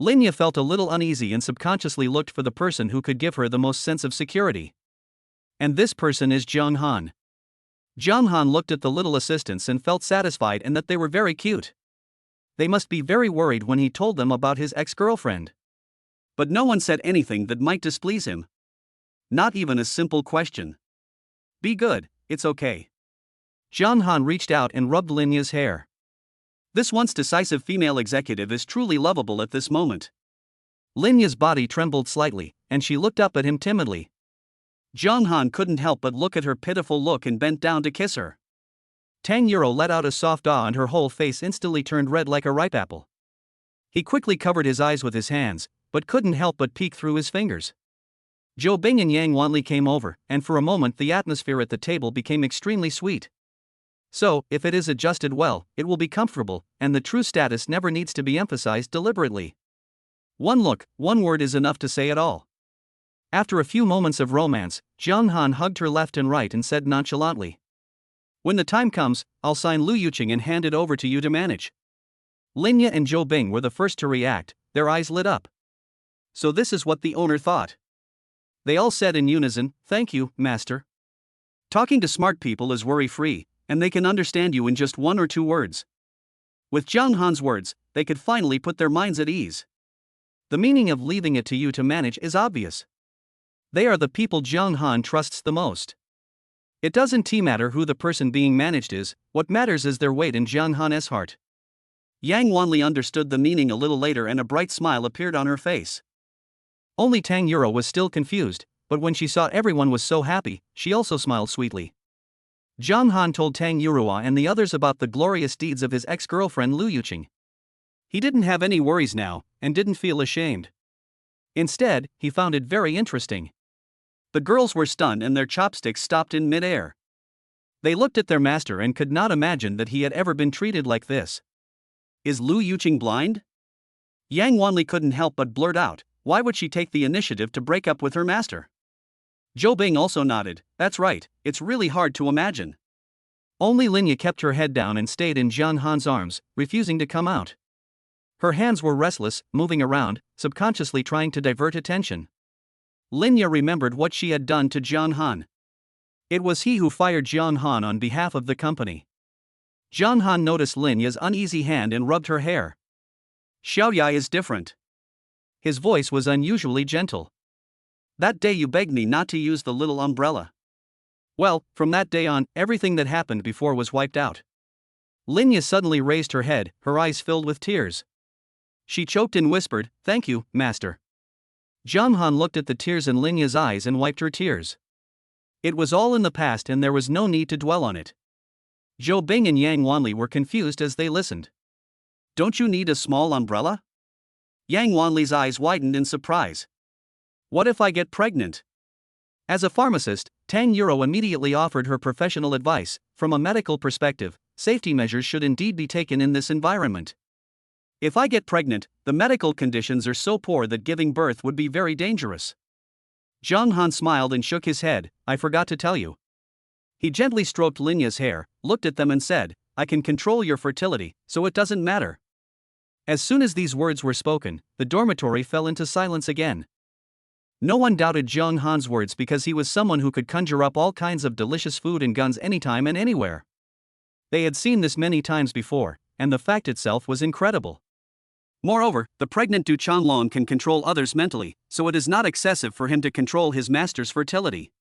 Linya felt a little uneasy and subconsciously looked for the person who could give her the most sense of security. And this person is Jiang Han. Jiang Han looked at the little assistants and felt satisfied and that they were very cute. They must be very worried when he told them about his ex-girlfriend. But no one said anything that might displease him. Not even a simple question. Be good, it's okay. Jiang Han reached out and rubbed Linya's hair. This once decisive female executive is truly lovable at this moment. Linya's body trembled slightly, and she looked up at him timidly. Jiang Han couldn't help but look at her pitiful look and bent down to kiss her. Tang Yuro let out a soft ah and her whole face instantly turned red like a ripe apple. He quickly covered his eyes with his hands, but couldn't help but peek through his fingers. Zhou Bing and Yang Wanli came over, and for a moment the atmosphere at the table became extremely sweet. So, if it is adjusted well, it will be comfortable, and the true status never needs to be emphasized deliberately. One look, one word is enough to say it all. After a few moments of romance, Jiang Han hugged her left and right and said nonchalantly, "When the time comes, I'll sign Lu Yuqing and hand it over to you to manage." Linya and Zhou Bing were the first to react, their eyes lit up. So this is what the owner thought. They all said in unison, "Thank you, master." Talking to smart people is worry-free, and they can understand you in just one or two words. With Jiang Han's words, they could finally put their minds at ease. The meaning of leaving it to you to manage is obvious. They are the people Jiang Han trusts the most. It doesn't matter who the person being managed is, what matters is their weight in Jiang Han's heart. Yang Wanli understood the meaning a little later and a bright smile appeared on her face. Only Tang Yuro was still confused, but when she saw everyone was so happy, she also smiled sweetly. Zhang Han told Tang Yurua and the others about the glorious deeds of his ex-girlfriend Lu Yuqing. He didn't have any worries now, and didn't feel ashamed. Instead, he found it very interesting. The girls were stunned and their chopsticks stopped in mid-air. They looked at their master and could not imagine that he had ever been treated like this. Is Lu Yuqing blind? Yang Wanli couldn't help but blurt out, why would she take the initiative to break up with her master? Zhou Bing also nodded, that's right, it's really hard to imagine. Only Linya kept her head down and stayed in Zhang Han's arms, refusing to come out. Her hands were restless, moving around, subconsciously trying to divert attention. Linya remembered what she had done to Zhang Han. It was he who fired Zhang Han on behalf of the company. Zhang Han noticed Linya's uneasy hand and rubbed her hair. Xiaoya is different. His voice was unusually gentle. That day you begged me not to use the little umbrella. Well, from that day on, everything that happened before was wiped out. Linya suddenly raised her head, her eyes filled with tears. She choked and whispered, thank you, master. Zhang Han looked at the tears in Linya's eyes and wiped her tears. It was all in the past and there was no need to dwell on it. Zhou Bing and Yang Wanli were confused as they listened. Don't you need a small umbrella? Yang Wanli's eyes widened in surprise. What if I get pregnant? As a pharmacist, Tang Yuro immediately offered her professional advice. From a medical perspective, safety measures should indeed be taken in this environment. If I get pregnant, the medical conditions are so poor that giving birth would be very dangerous. Zhang Han smiled and shook his head, I forgot to tell you. He gently stroked Linya's hair, looked at them and said, I can control your fertility, so it doesn't matter. As soon as these words were spoken, the dormitory fell into silence again. No one doubted Zhang Han's words because he was someone who could conjure up all kinds of delicious food and guns anytime and anywhere. They had seen this many times before, and the fact itself was incredible. Moreover, the pregnant Du Changlong can control others mentally, so it is not excessive for him to control his master's fertility.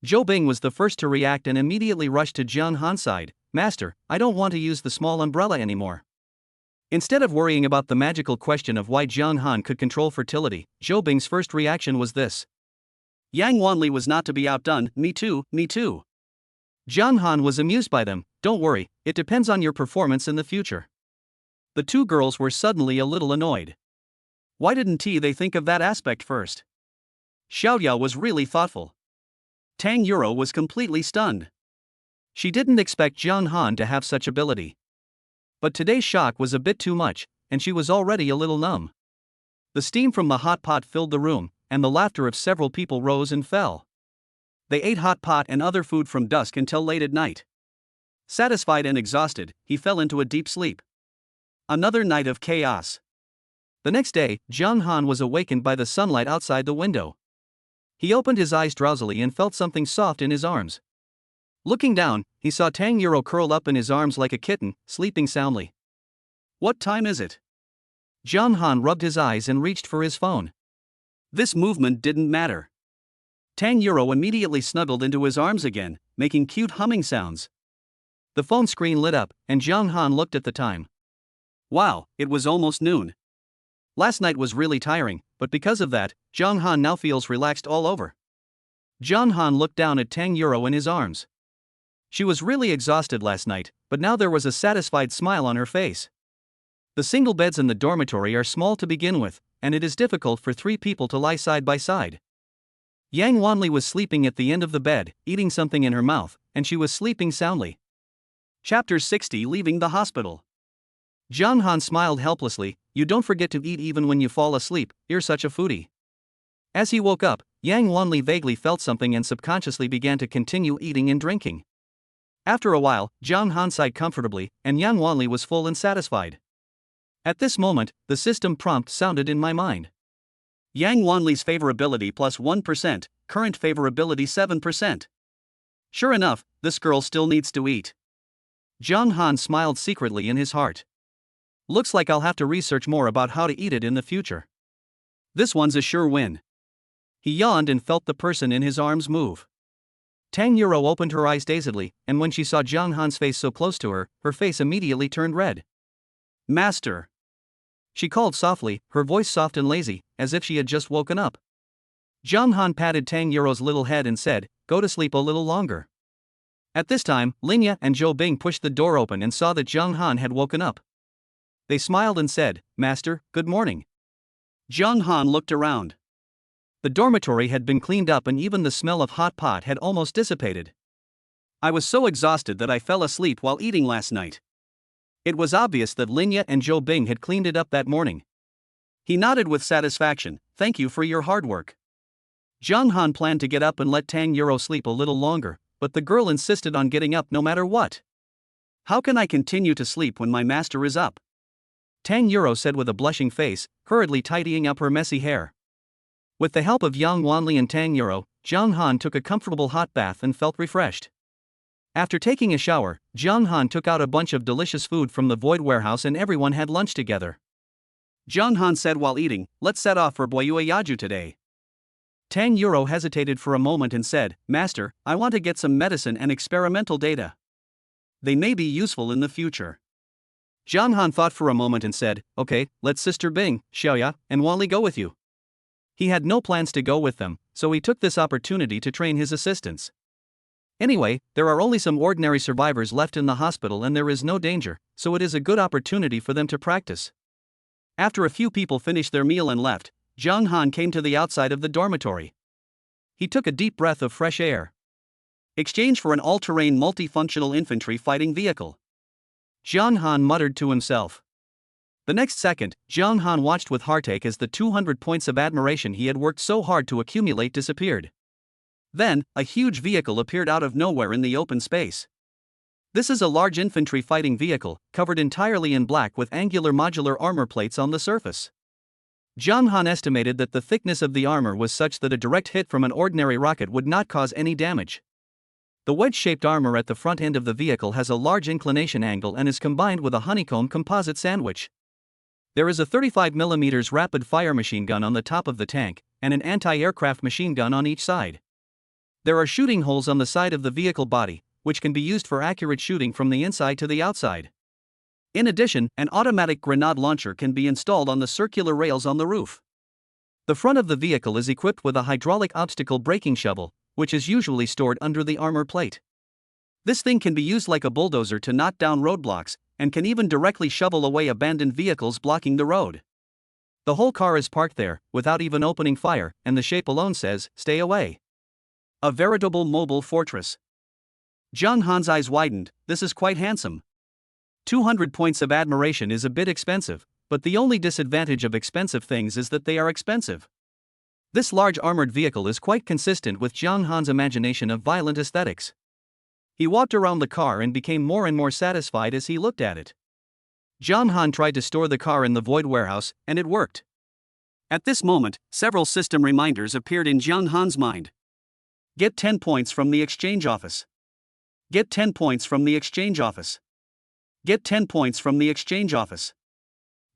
Zhou Bing was the first to react and immediately rushed to Zhang Han's side. Master, I don't want to use the small umbrella anymore. Instead of worrying about the magical question of why Zhang Han could control fertility, Zhou Bing's first reaction was this. Yang Wanli was not to be outdone, me too, me too. Zhang Han was amused by them, don't worry, it depends on your performance in the future. The two girls were suddenly a little annoyed. Why didn't they think of that aspect first? Xiaoya was really thoughtful. Tang Yuro was completely stunned. She didn't expect Zhang Han to have such ability. But today's shock was a bit too much, and she was already a little numb. The steam from the hot pot filled the room, and the laughter of several people rose and fell. They ate hot pot and other food from dusk until late at night. Satisfied and exhausted, he fell into a deep sleep. Another night of chaos. The next day, Zhang Han was awakened by the sunlight outside the window. He opened his eyes drowsily and felt something soft in his arms. Looking down, he saw Tang Yuro curled up in his arms like a kitten, sleeping soundly. What time is it? Zhang Han rubbed his eyes and reached for his phone. This movement didn't matter. Tang Yuro immediately snuggled into his arms again, making cute humming sounds. The phone screen lit up, and Zhang Han looked at the time. Wow, it was almost noon. Last night was really tiring, but because of that, Zhang Han now feels relaxed all over. Zhang Han looked down at Tang Yuro in his arms. She was really exhausted last night, but now there was a satisfied smile on her face. The single beds in the dormitory are small to begin with, and it is difficult for 3 people to lie side by side. Yang Wanli was sleeping at the end of the bed, eating something in her mouth, and she was sleeping soundly. Chapter 60 Leaving the Hospital. Zhang Han smiled helplessly, you don't forget to eat even when you fall asleep, you're such a foodie. As he woke up, Yang Wanli vaguely felt something and subconsciously began to continue eating and drinking. After a while, Zhang Han sighed comfortably, and Yang Wanli was full and satisfied. At this moment, the system prompt sounded in my mind. Yang Wanli's favorability plus 1%, current favorability 7%. Sure enough, this girl still needs to eat. Zhang Han smiled secretly in his heart. Looks like I'll have to research more about how to eat it in the future. This one's a sure win. He yawned and felt the person in his arms move. Tang Yuro opened her eyes dazedly, and when she saw Zhang Han's face so close to her, her face immediately turned red. Master! She called softly, her voice soft and lazy, as if she had just woken up. Zhang Han patted Tang Yuro's little head and said, go to sleep a little longer. At this time, Linya and Zhou Bing pushed the door open and saw that Zhang Han had woken up. They smiled and said, "Master, good morning." Zhang Han looked around. The dormitory had been cleaned up and even the smell of hot pot had almost dissipated. I was so exhausted that I fell asleep while eating last night. It was obvious that Linya and Zhou Bing had cleaned it up that morning. He nodded with satisfaction. "Thank you for your hard work." Zhang Han planned to get up and let Tang Yuro sleep a little longer, but the girl insisted on getting up no matter what. "How can I continue to sleep when my master is up?" Tang Yuro said with a blushing face, hurriedly tidying up her messy hair. With the help of Yang Wanli and Tang Yuro, Zhang Han took a comfortable hot bath and felt refreshed. After taking a shower, Zhang Han took out a bunch of delicious food from the void warehouse and everyone had lunch together. Zhang Han said while eating, "Let's set off for Boyueyaju today." Tang Yuro hesitated for a moment and said, "Master, I want to get some medicine and experimental data. They may be useful in the future." Zhang Han thought for a moment and said, "Okay, let Sister Bing, Xiaoya, and Wally go with you." He had no plans to go with them, so he took this opportunity to train his assistants. Anyway, there are only some ordinary survivors left in the hospital and there is no danger, so it is a good opportunity for them to practice. After a few people finished their meal and left, Zhang Han came to the outside of the dormitory. He took a deep breath of fresh air. Exchange for an all-terrain multifunctional infantry fighting vehicle. Zhang Han muttered to himself. The next second, Zhang Han watched with heartache as the 200 points of admiration he had worked so hard to accumulate disappeared. Then, a huge vehicle appeared out of nowhere in the open space. This is a large infantry fighting vehicle, covered entirely in black with angular modular armor plates on the surface. Zhang Han estimated that the thickness of the armor was such that a direct hit from an ordinary rocket would not cause any damage. The wedge-shaped armor at the front end of the vehicle has a large inclination angle and is combined with a honeycomb composite sandwich. There is a 35mm rapid-fire machine gun on the top of the tank, and an anti-aircraft machine gun on each side. There are shooting holes on the side of the vehicle body, which can be used for accurate shooting from the inside to the outside. In addition, an automatic grenade launcher can be installed on the circular rails on the roof. The front of the vehicle is equipped with a hydraulic obstacle braking shovel, which is usually stored under the armor plate. This thing can be used like a bulldozer to knock down roadblocks, and can even directly shovel away abandoned vehicles blocking the road. The whole car is parked there, without even opening fire, and the shape alone says, "Stay away." A veritable mobile fortress. Zhang Han's eyes widened. This is quite handsome. 200 points of admiration is a bit expensive, but the only disadvantage of expensive things is that they are expensive. This large armored vehicle is quite consistent with Zhang Han's imagination of violent aesthetics. He walked around the car and became more and more satisfied as he looked at it. Zhang Han tried to store the car in the void warehouse, and it worked. At this moment, several system reminders appeared in Zhang Han's mind. Get 10 points from the exchange office. Get 10 points from the exchange office. Get 10 points from the exchange office.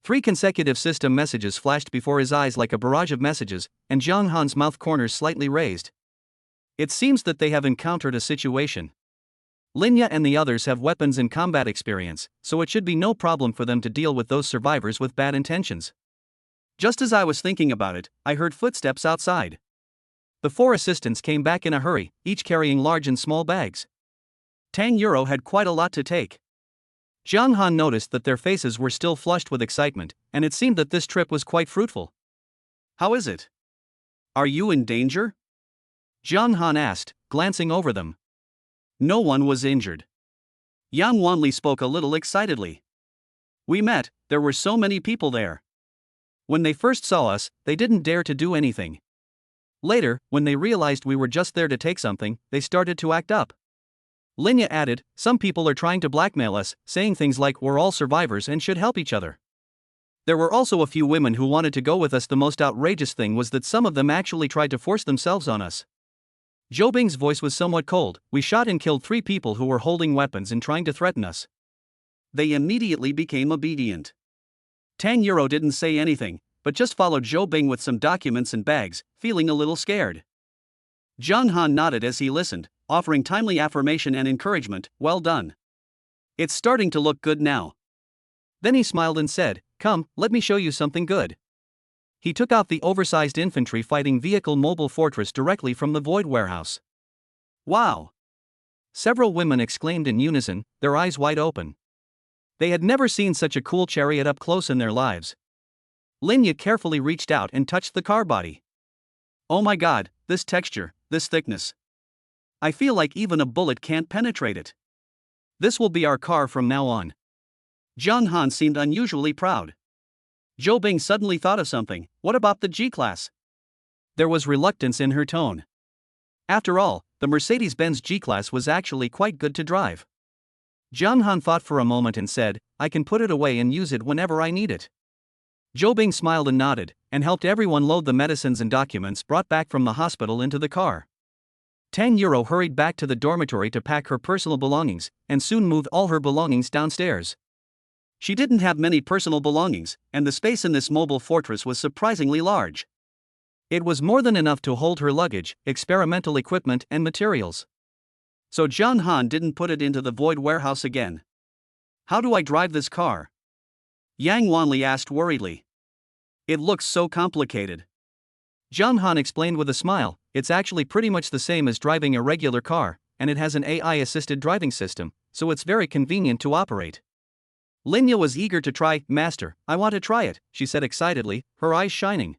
3 consecutive system messages flashed before his eyes like a barrage of messages, and Zhang Han's mouth corners slightly raised. It seems that they have encountered a situation. Linya and the others have weapons and combat experience, so it should be no problem for them to deal with those survivors with bad intentions. Just as I was thinking about it, I heard footsteps outside. The 4 assistants came back in a hurry, each carrying large and small bags. Tang Yuro had quite a lot to take. Zhang Han noticed that their faces were still flushed with excitement, and it seemed that this trip was quite fruitful. "How is it? Are you in danger?" Zhang Han asked, glancing over them. No one was injured. Yang Wanli spoke a little excitedly. "We met, there were so many people there. When they first saw us, they didn't dare to do anything. Later, when they realized we were just there to take something, they started to act up." Linya added, "Some people are trying to blackmail us, saying things like we're all survivors and should help each other. There were also a few women who wanted to go with us. The most outrageous thing was that some of them actually tried to force themselves on us." Zhou Bing's voice was somewhat cold. "We shot and killed 3 people who were holding weapons and trying to threaten us. They immediately became obedient." Tang Yuro didn't say anything, but just followed Zhou Bing with some documents and bags, feeling a little scared. Zhang Han nodded as he listened, offering timely affirmation and encouragement. "Well done. It's starting to look good now." Then he smiled and said, "Come, let me show you something good." He took out the oversized infantry fighting vehicle mobile fortress directly from the void warehouse. "Wow. Several women exclaimed in unison, their eyes wide open. They had never seen such a cool chariot up close in their lives. Linya carefully reached out and touched the car body. Oh my god, this texture, this thickness. I feel like even a bullet can't penetrate it. This will be our car from now on. John Han seemed unusually proud. Zhou Bing suddenly thought of something. What about the G-Class? There was reluctance in her tone. After all, the Mercedes-Benz G-Class was actually quite good to drive. John Han thought for a moment and said, I can put it away and use it whenever I need it. Zhou Bing smiled and nodded, and helped everyone load the medicines and documents brought back from the hospital into the car. Tang Euro hurried back to the dormitory to pack her personal belongings, and soon moved all her belongings downstairs. She didn't have many personal belongings, and the space in this mobile fortress was surprisingly large. It was more than enough to hold her luggage, experimental equipment, and materials. So John Han didn't put it into the void warehouse again. How do I drive this car? Yang Wanli asked worriedly. It looks so complicated. John Han explained with a smile, it's actually pretty much the same as driving a regular car, and it has an AI-assisted driving system, so it's very convenient to operate. Linya was eager to try. Master, I want to try it, she said excitedly, her eyes shining.